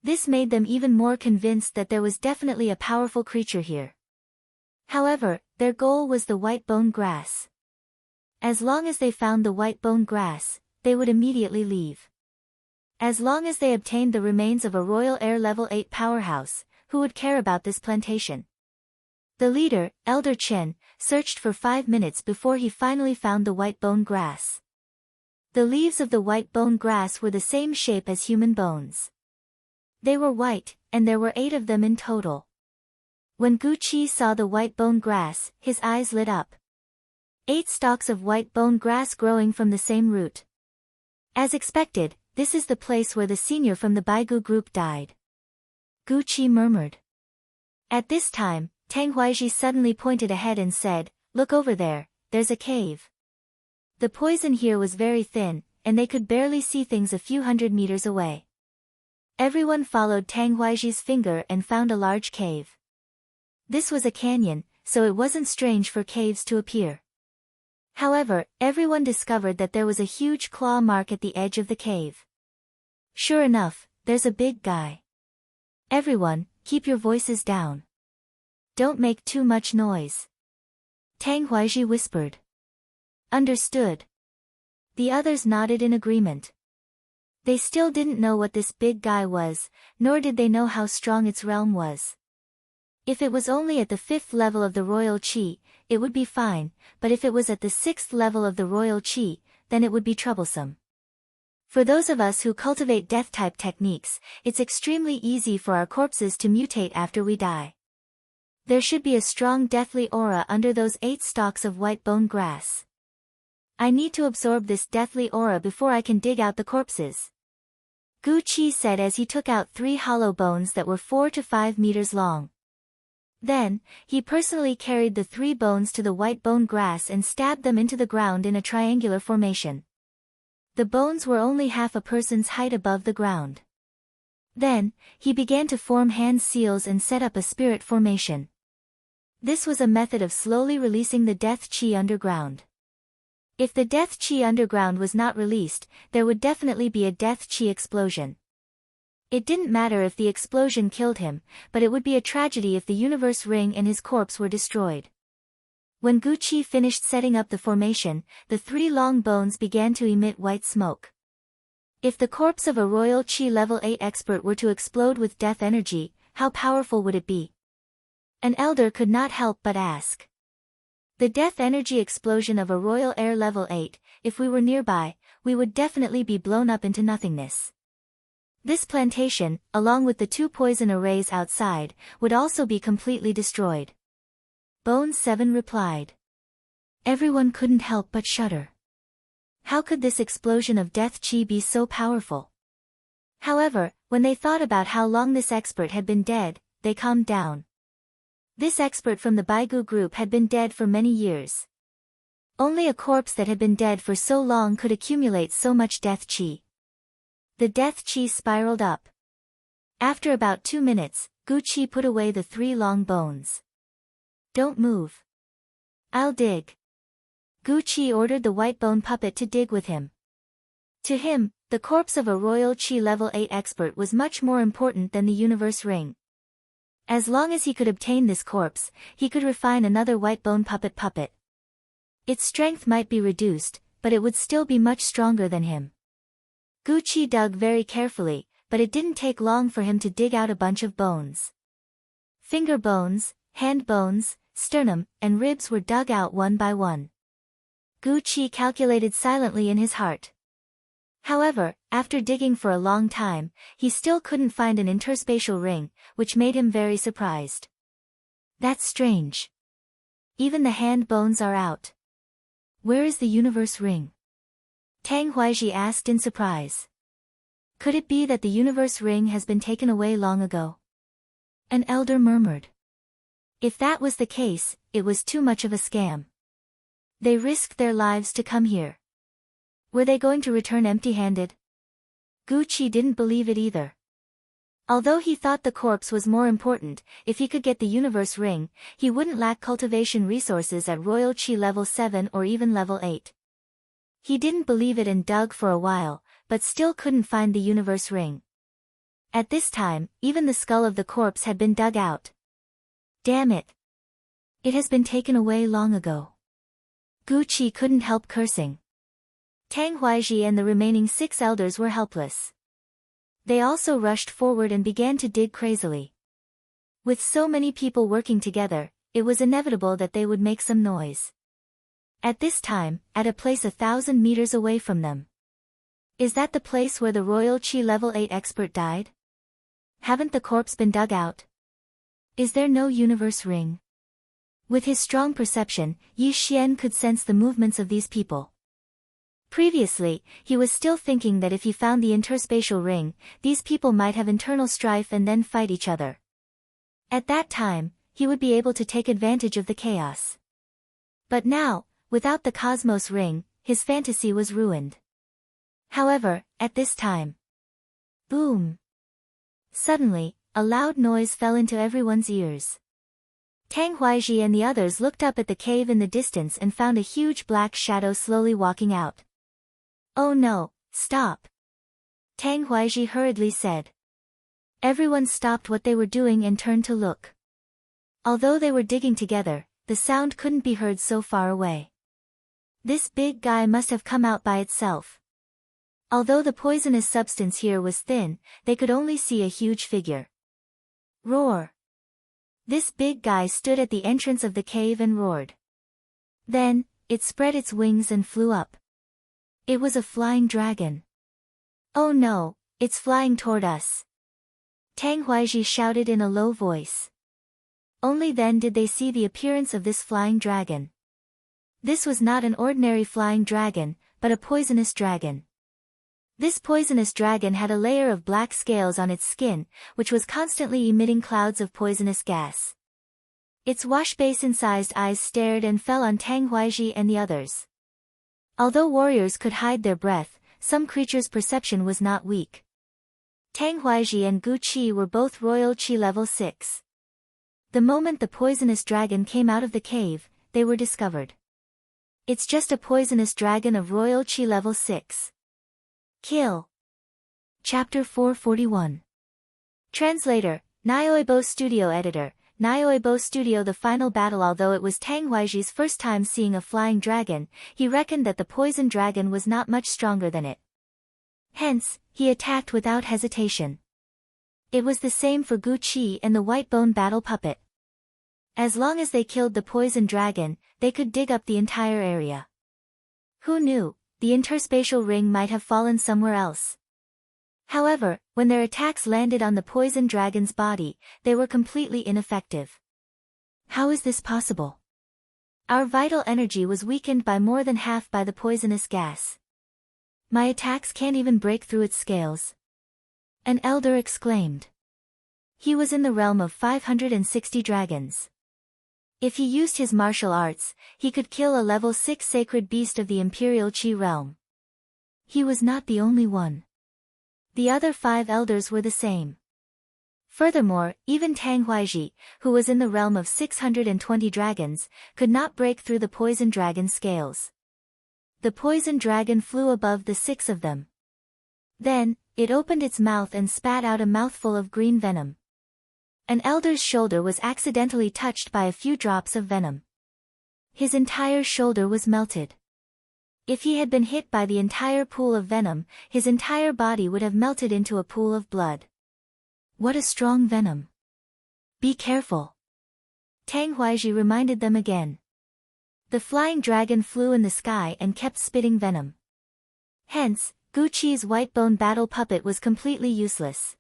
This made them even more convinced that there was definitely a powerful creature here. However, their goal was the white bone grass. As long as they found the white bone grass, they would immediately leave. As long as they obtained the remains of a royal heir level 8 powerhouse, who would care about this plantation? The leader, Elder Chen, searched for 5 minutes before he finally found the white bone grass. The leaves of the white bone grass were the same shape as human bones. They were white, and there were 8 of them in total. When Gucci saw the white bone grass, his eyes lit up. 8 stalks of white bone grass growing from the same root. As expected, this is the place where the senior from the Baigu group died. Gucci murmured. At this time, Tang Huaiji suddenly pointed ahead and said, "Look over there, there's a cave." The poison here was very thin, and they could barely see things a few hundred meters away. Everyone followed Tang Huaiji's finger and found a large cave. This was a canyon, so it wasn't strange for caves to appear. However, everyone discovered that there was a huge claw mark at the edge of the cave. Sure enough, there's a big guy. Everyone, keep your voices down. Don't make too much noise. Tang Huaiji whispered. Understood. The others nodded in agreement. They still didn't know what this big guy was, nor did they know how strong its realm was. If it was only at the 5th level of the royal qi, it would be fine, but if it was at the 6th level of the royal qi, then it would be troublesome. For those of us who cultivate death-type techniques, it's extremely easy for our corpses to mutate after we die. There should be a strong deathly aura under those 8 stalks of white bone grass. I need to absorb this deathly aura before I can dig out the corpses. Gu Qi said as he took out 3 hollow bones that were 4 to 5 meters long. Then, he personally carried the 3 bones to the white bone grass and stabbed them into the ground in a triangular formation. The bones were only half a person's height above the ground. Then, he began to form hand seals and set up a spirit formation. This was a method of slowly releasing the death qi underground. If the death qi underground was not released, there would definitely be a death qi explosion. It didn't matter if the explosion killed him, but it would be a tragedy if the universe ring and his corpse were destroyed. When Gu Qi finished setting up the formation, the 3 long bones began to emit white smoke. If the corpse of a royal qi level 8 expert were to explode with death energy, how powerful would it be? An elder could not help but ask. The death energy explosion of a royal air level 8, if we were nearby, we would definitely be blown up into nothingness. This plantation, along with the 2 poison arrays outside, would also be completely destroyed. Bone 7 replied. Everyone couldn't help but shudder. How could this explosion of death qi be so powerful? However, when they thought about how long this expert had been dead, they calmed down. This expert from the Baigu group had been dead for many years. Only a corpse that had been dead for so long could accumulate so much death qi. The death qi spiraled up. After about 2 minutes, Gu Qi put away the 3 long bones. Don't move. I'll dig. Gu Qi ordered the white bone puppet to dig with him. To him, the corpse of a royal qi level 8 expert was much more important than the universe ring. As long as he could obtain this corpse, he could refine another white bone puppet. Its strength might be reduced, but it would still be much stronger than him. Gu Qi dug very carefully, but it didn't take long for him to dig out a bunch of bones. Finger bones, hand bones, sternum, and ribs were dug out one by one. Gu Qi calculated silently in his heart. However, after digging for a long time, he still couldn't find an interspatial ring, which made him very surprised. That's strange. Even the hand bones are out. Where is the universe ring? Tang Huaiji asked in surprise. Could it be that the universe ring has been taken away long ago? An elder murmured. If that was the case, it was too much of a scam. They risked their lives to come here. Were they going to return empty-handed? Gu Qi didn't believe it either. Although he thought the corpse was more important, if he could get the universe ring, he wouldn't lack cultivation resources at royal qi level 7 or even level 8. He didn't believe it and dug for a while, but still couldn't find the universe ring. At this time, even the skull of the corpse had been dug out. Damn it! It has been taken away long ago. Gu Qi couldn't help cursing. Tang Huaiji and the remaining 6 elders were helpless. They also rushed forward and began to dig crazily. With so many people working together, it was inevitable that they would make some noise. At this time, at a place 1,000 meters away from them. Is that the place where the royal qi level 8 expert died? Haven't the corpse been dug out? Is there no universe ring? With his strong perception, Yi Xian could sense the movements of these people. Previously, he was still thinking that if he found the interspatial ring, these people might have internal strife and then fight each other. At that time, he would be able to take advantage of the chaos. But now, without the Cosmos Ring, his fantasy was ruined. However, at this time. Boom! Suddenly, a loud noise fell into everyone's ears. Tang Huaiji and the others looked up at the cave in the distance and found a huge black shadow slowly walking out. "Oh no, stop!" Tang Huaiji hurriedly said. Everyone stopped what they were doing and turned to look. Although they were digging together, the sound couldn't be heard so far away. This big guy must have come out by itself. Although the poisonous substance here was thin, they could only see a huge figure. Roar! This big guy stood at the entrance of the cave and roared. Then, it spread its wings and flew up. It was a flying dragon. "Oh no, it's flying toward us!" Tang Huaiji shouted in a low voice. Only then did they see the appearance of this flying dragon. This was not an ordinary flying dragon, but a poisonous dragon. This poisonous dragon had a layer of black scales on its skin, which was constantly emitting clouds of poisonous gas. Its washbasin-sized eyes stared and fell on Tang Huaiji and the others. Although warriors could hide their breath, some creatures' perception was not weak. Tang Huaiji and Gu Qi were both royal Qi level 6. The moment the poisonous dragon came out of the cave, they were discovered. It's just a poisonous dragon of royal Qi level 6. Kill. Chapter 441. Translator, Nyoibo Studio Editor, Nyoibo Studio. The final battle. Although it was Tang Huaiji's first time seeing a flying dragon, he reckoned that the poison dragon was not much stronger than it. Hence, he attacked without hesitation. It was the same for Gu Qi and the white bone battle puppet. As long as they killed the poison dragon, they could dig up the entire area. Who knew, the interspatial ring might have fallen somewhere else. However, when their attacks landed on the poison dragon's body, they were completely ineffective. How is this possible? Our vital energy was weakened by more than half by the poisonous gas. My attacks can't even break through its scales. An elder exclaimed. He was in the realm of 560 dragons. If he used his martial arts, he could kill a level 6 sacred beast of the Imperial Qi realm. He was not the only one. The other 5 elders were the same. Furthermore, even Tang Huaiji, who was in the realm of 620 dragons, could not break through the poison dragon's scales. The poison dragon flew above the 6 of them. Then, it opened its mouth and spat out a mouthful of green venom. An elder's shoulder was accidentally touched by a few drops of venom. His entire shoulder was melted. If he had been hit by the entire pool of venom, his entire body would have melted into a pool of blood. What a strong venom! Be careful! Tang Huaiji reminded them again. The flying dragon flew in the sky and kept spitting venom. Hence, Gu Qi's white bone battle puppet was completely useless.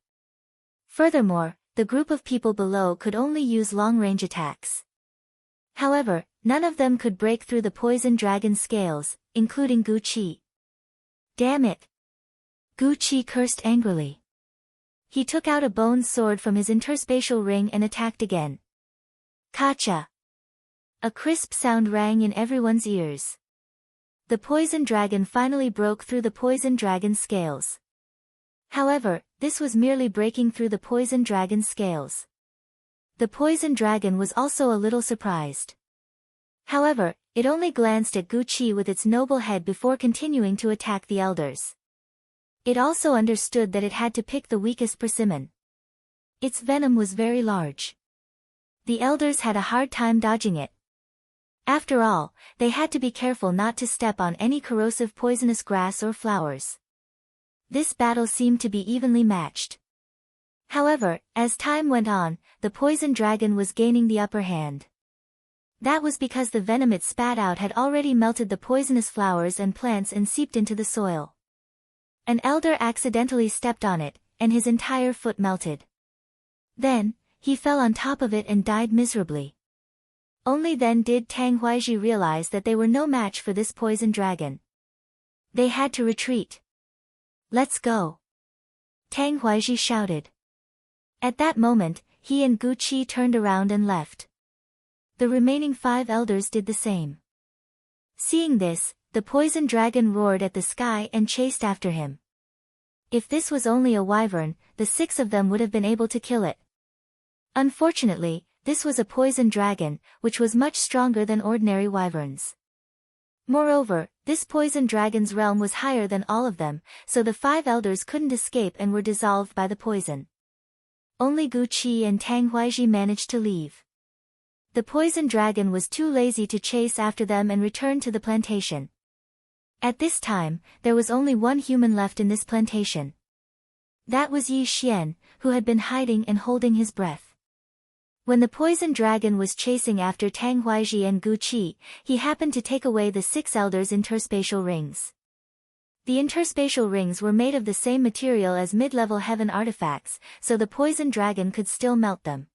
Furthermore, the group of people below could only use long-range attacks. However, none of them could break through the poison dragon's scales, including Gu Qi. Damn it! Gu Qi cursed angrily. He took out a bone sword from his interspatial ring and attacked again. Kacha! A crisp sound rang in everyone's ears. The poison dragon finally broke through the poison dragon's scales. However, this was merely breaking through the poison dragon's scales. The poison dragon was also a little surprised. However, it only glanced at Gu Qi with its noble head before continuing to attack the elders. It also understood that it had to pick the weakest persimmon. Its venom was very large. The elders had a hard time dodging it. After all, they had to be careful not to step on any corrosive poisonous grass or flowers. This battle seemed to be evenly matched. However, as time went on, the poison dragon was gaining the upper hand. That was because the venom it spat out had already melted the poisonous flowers and plants and seeped into the soil. An elder accidentally stepped on it, and his entire foot melted. Then, he fell on top of it and died miserably. Only then did Tang Huaiji realize that they were no match for this poison dragon. They had to retreat. Let's go! Tang Huaiji shouted. At that moment, he and Gu Qi turned around and left. The remaining 5 elders did the same. Seeing this, the poison dragon roared at the sky and chased after him. If this was only a wyvern, the 6 of them would have been able to kill it. Unfortunately, this was a poison dragon, which was much stronger than ordinary wyverns. Moreover, this poison dragon's realm was higher than all of them, so the 5 elders couldn't escape and were dissolved by the poison. Only Gu Qi and Tang Huaizhi managed to leave. The poison dragon was too lazy to chase after them and returned to the plantation. At this time, there was only one human left in this plantation. That was Yi Xian, who had been hiding and holding his breath. When the poison dragon was chasing after Tang Huaizhi and Gu Qi, he happened to take away the 6 elders' interspatial rings. The interspatial rings were made of the same material as mid-level heaven artifacts, so the poison dragon could still melt them.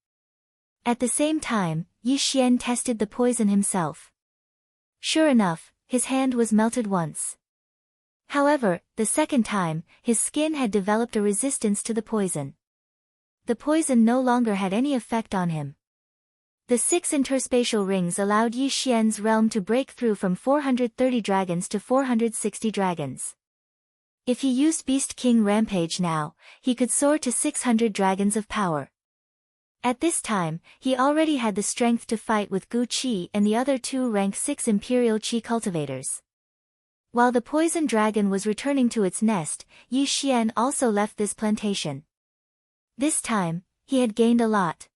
At the same time, Yi Xian tested the poison himself. Sure enough, his hand was melted once. However, the second time, his skin had developed a resistance to the poison. The poison no longer had any effect on him. The 6 interspatial rings allowed Yi Xian's realm to break through from 430 dragons to 460 dragons. If he used Beast King Rampage now, he could soar to 600 dragons of power. At this time, he already had the strength to fight with Gu Qi and the other 2 rank 6 Imperial Qi cultivators. While the poison dragon was returning to its nest, Yi Xian also left this plantation. This time, he had gained a lot.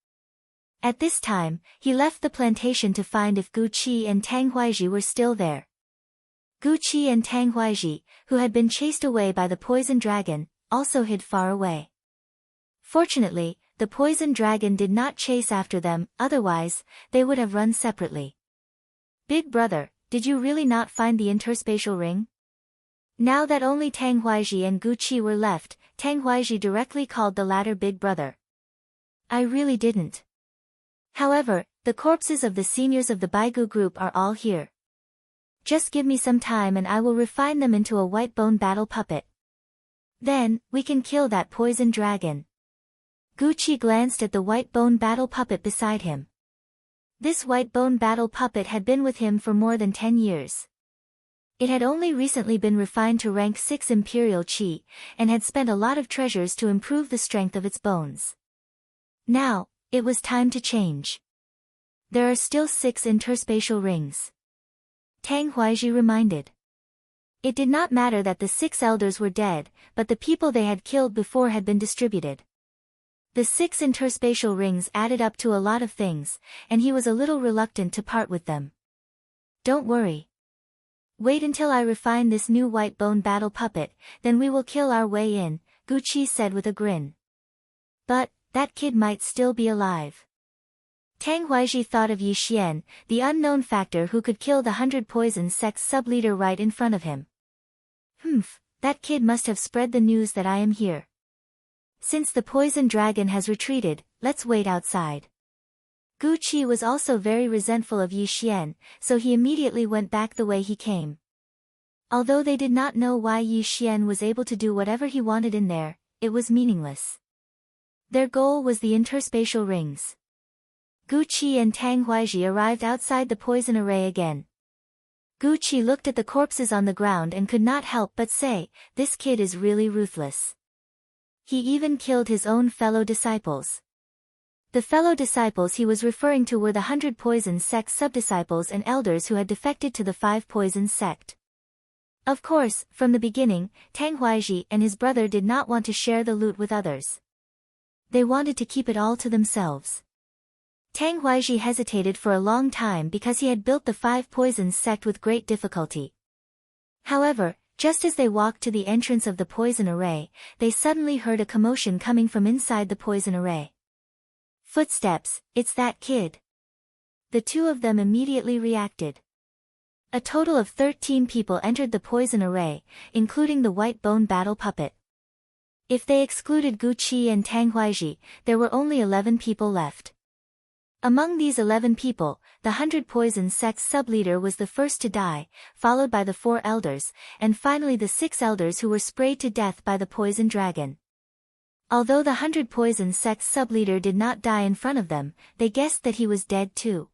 At this time, he left the plantation to find if Gu Qi and Tang Huaizhi were still there. Gu Qi and Tang Huaizhi, who had been chased away by the poison dragon, also hid far away. Fortunately, the poison dragon did not chase after them, otherwise, they would have run separately. Big brother, did you really not find the interspatial ring? Now that only Tang Huaizhi and Gu Qi were left, Tang Huaizhi directly called the latter big brother. I really didn't. However, the corpses of the seniors of the Baigu group are all here. Just give me some time and I will refine them into a white bone battle puppet. Then, we can kill that poison dragon. Gu Qi glanced at the white bone battle puppet beside him. This white bone battle puppet had been with him for more than 10 years. It had only recently been refined to rank 6 Imperial Qi, and had spent a lot of treasures to improve the strength of its bones. Now, it was time to change. There are still 6 interspatial rings. Tang Huaizhi reminded. It did not matter that the 6 elders were dead, but the people they had killed before had been distributed. The 6 interspatial rings added up to a lot of things, and he was a little reluctant to part with them. Don't worry. Wait until I refine this new white bone battle puppet, then we will kill our way in, Gu Qi said with a grin. But, that kid might still be alive. Tang Huaizhi thought of Yi Xian, the unknown factor who could kill the 100 Poison Sect's sub-leader right in front of him. That kid must have spread the news that I am here. Since the poison dragon has retreated, let's wait outside. Gu Qi was also very resentful of Yi Xian, so he immediately went back the way he came. Although they did not know why Yi Xian was able to do whatever he wanted in there, it was meaningless. Their goal was the interspatial rings. Gu Qi and Tang Huaizhi arrived outside the poison array again. Gu Qi looked at the corpses on the ground and could not help but say, this kid is really ruthless. He even killed his own fellow disciples. The fellow disciples he was referring to were the 100 Poison Sect sub-disciples and elders who had defected to the 5 Poison Sect. Of course, from the beginning, Tang Huaizhi and his brother did not want to share the loot with others. They wanted to keep it all to themselves. Tang Huaizhi hesitated for a long time because he had built the 5 Poison Sect with great difficulty. However, just as they walked to the entrance of the poison array, they suddenly heard a commotion coming from inside the poison array. Footsteps, it's that kid. The 2 of them immediately reacted. A total of 13 people entered the poison array, including the white bone battle puppet. If they excluded Gu Qi and Tang Huaizhi, there were only 11 people left. Among these 11 people, the 100 Poison Sect's sub-leader was the first to die, followed by the 4 elders, and finally the 6 elders who were sprayed to death by the poison dragon. Although the 100 Poisons sect's sub-leader did not die in front of them, they guessed that he was dead too.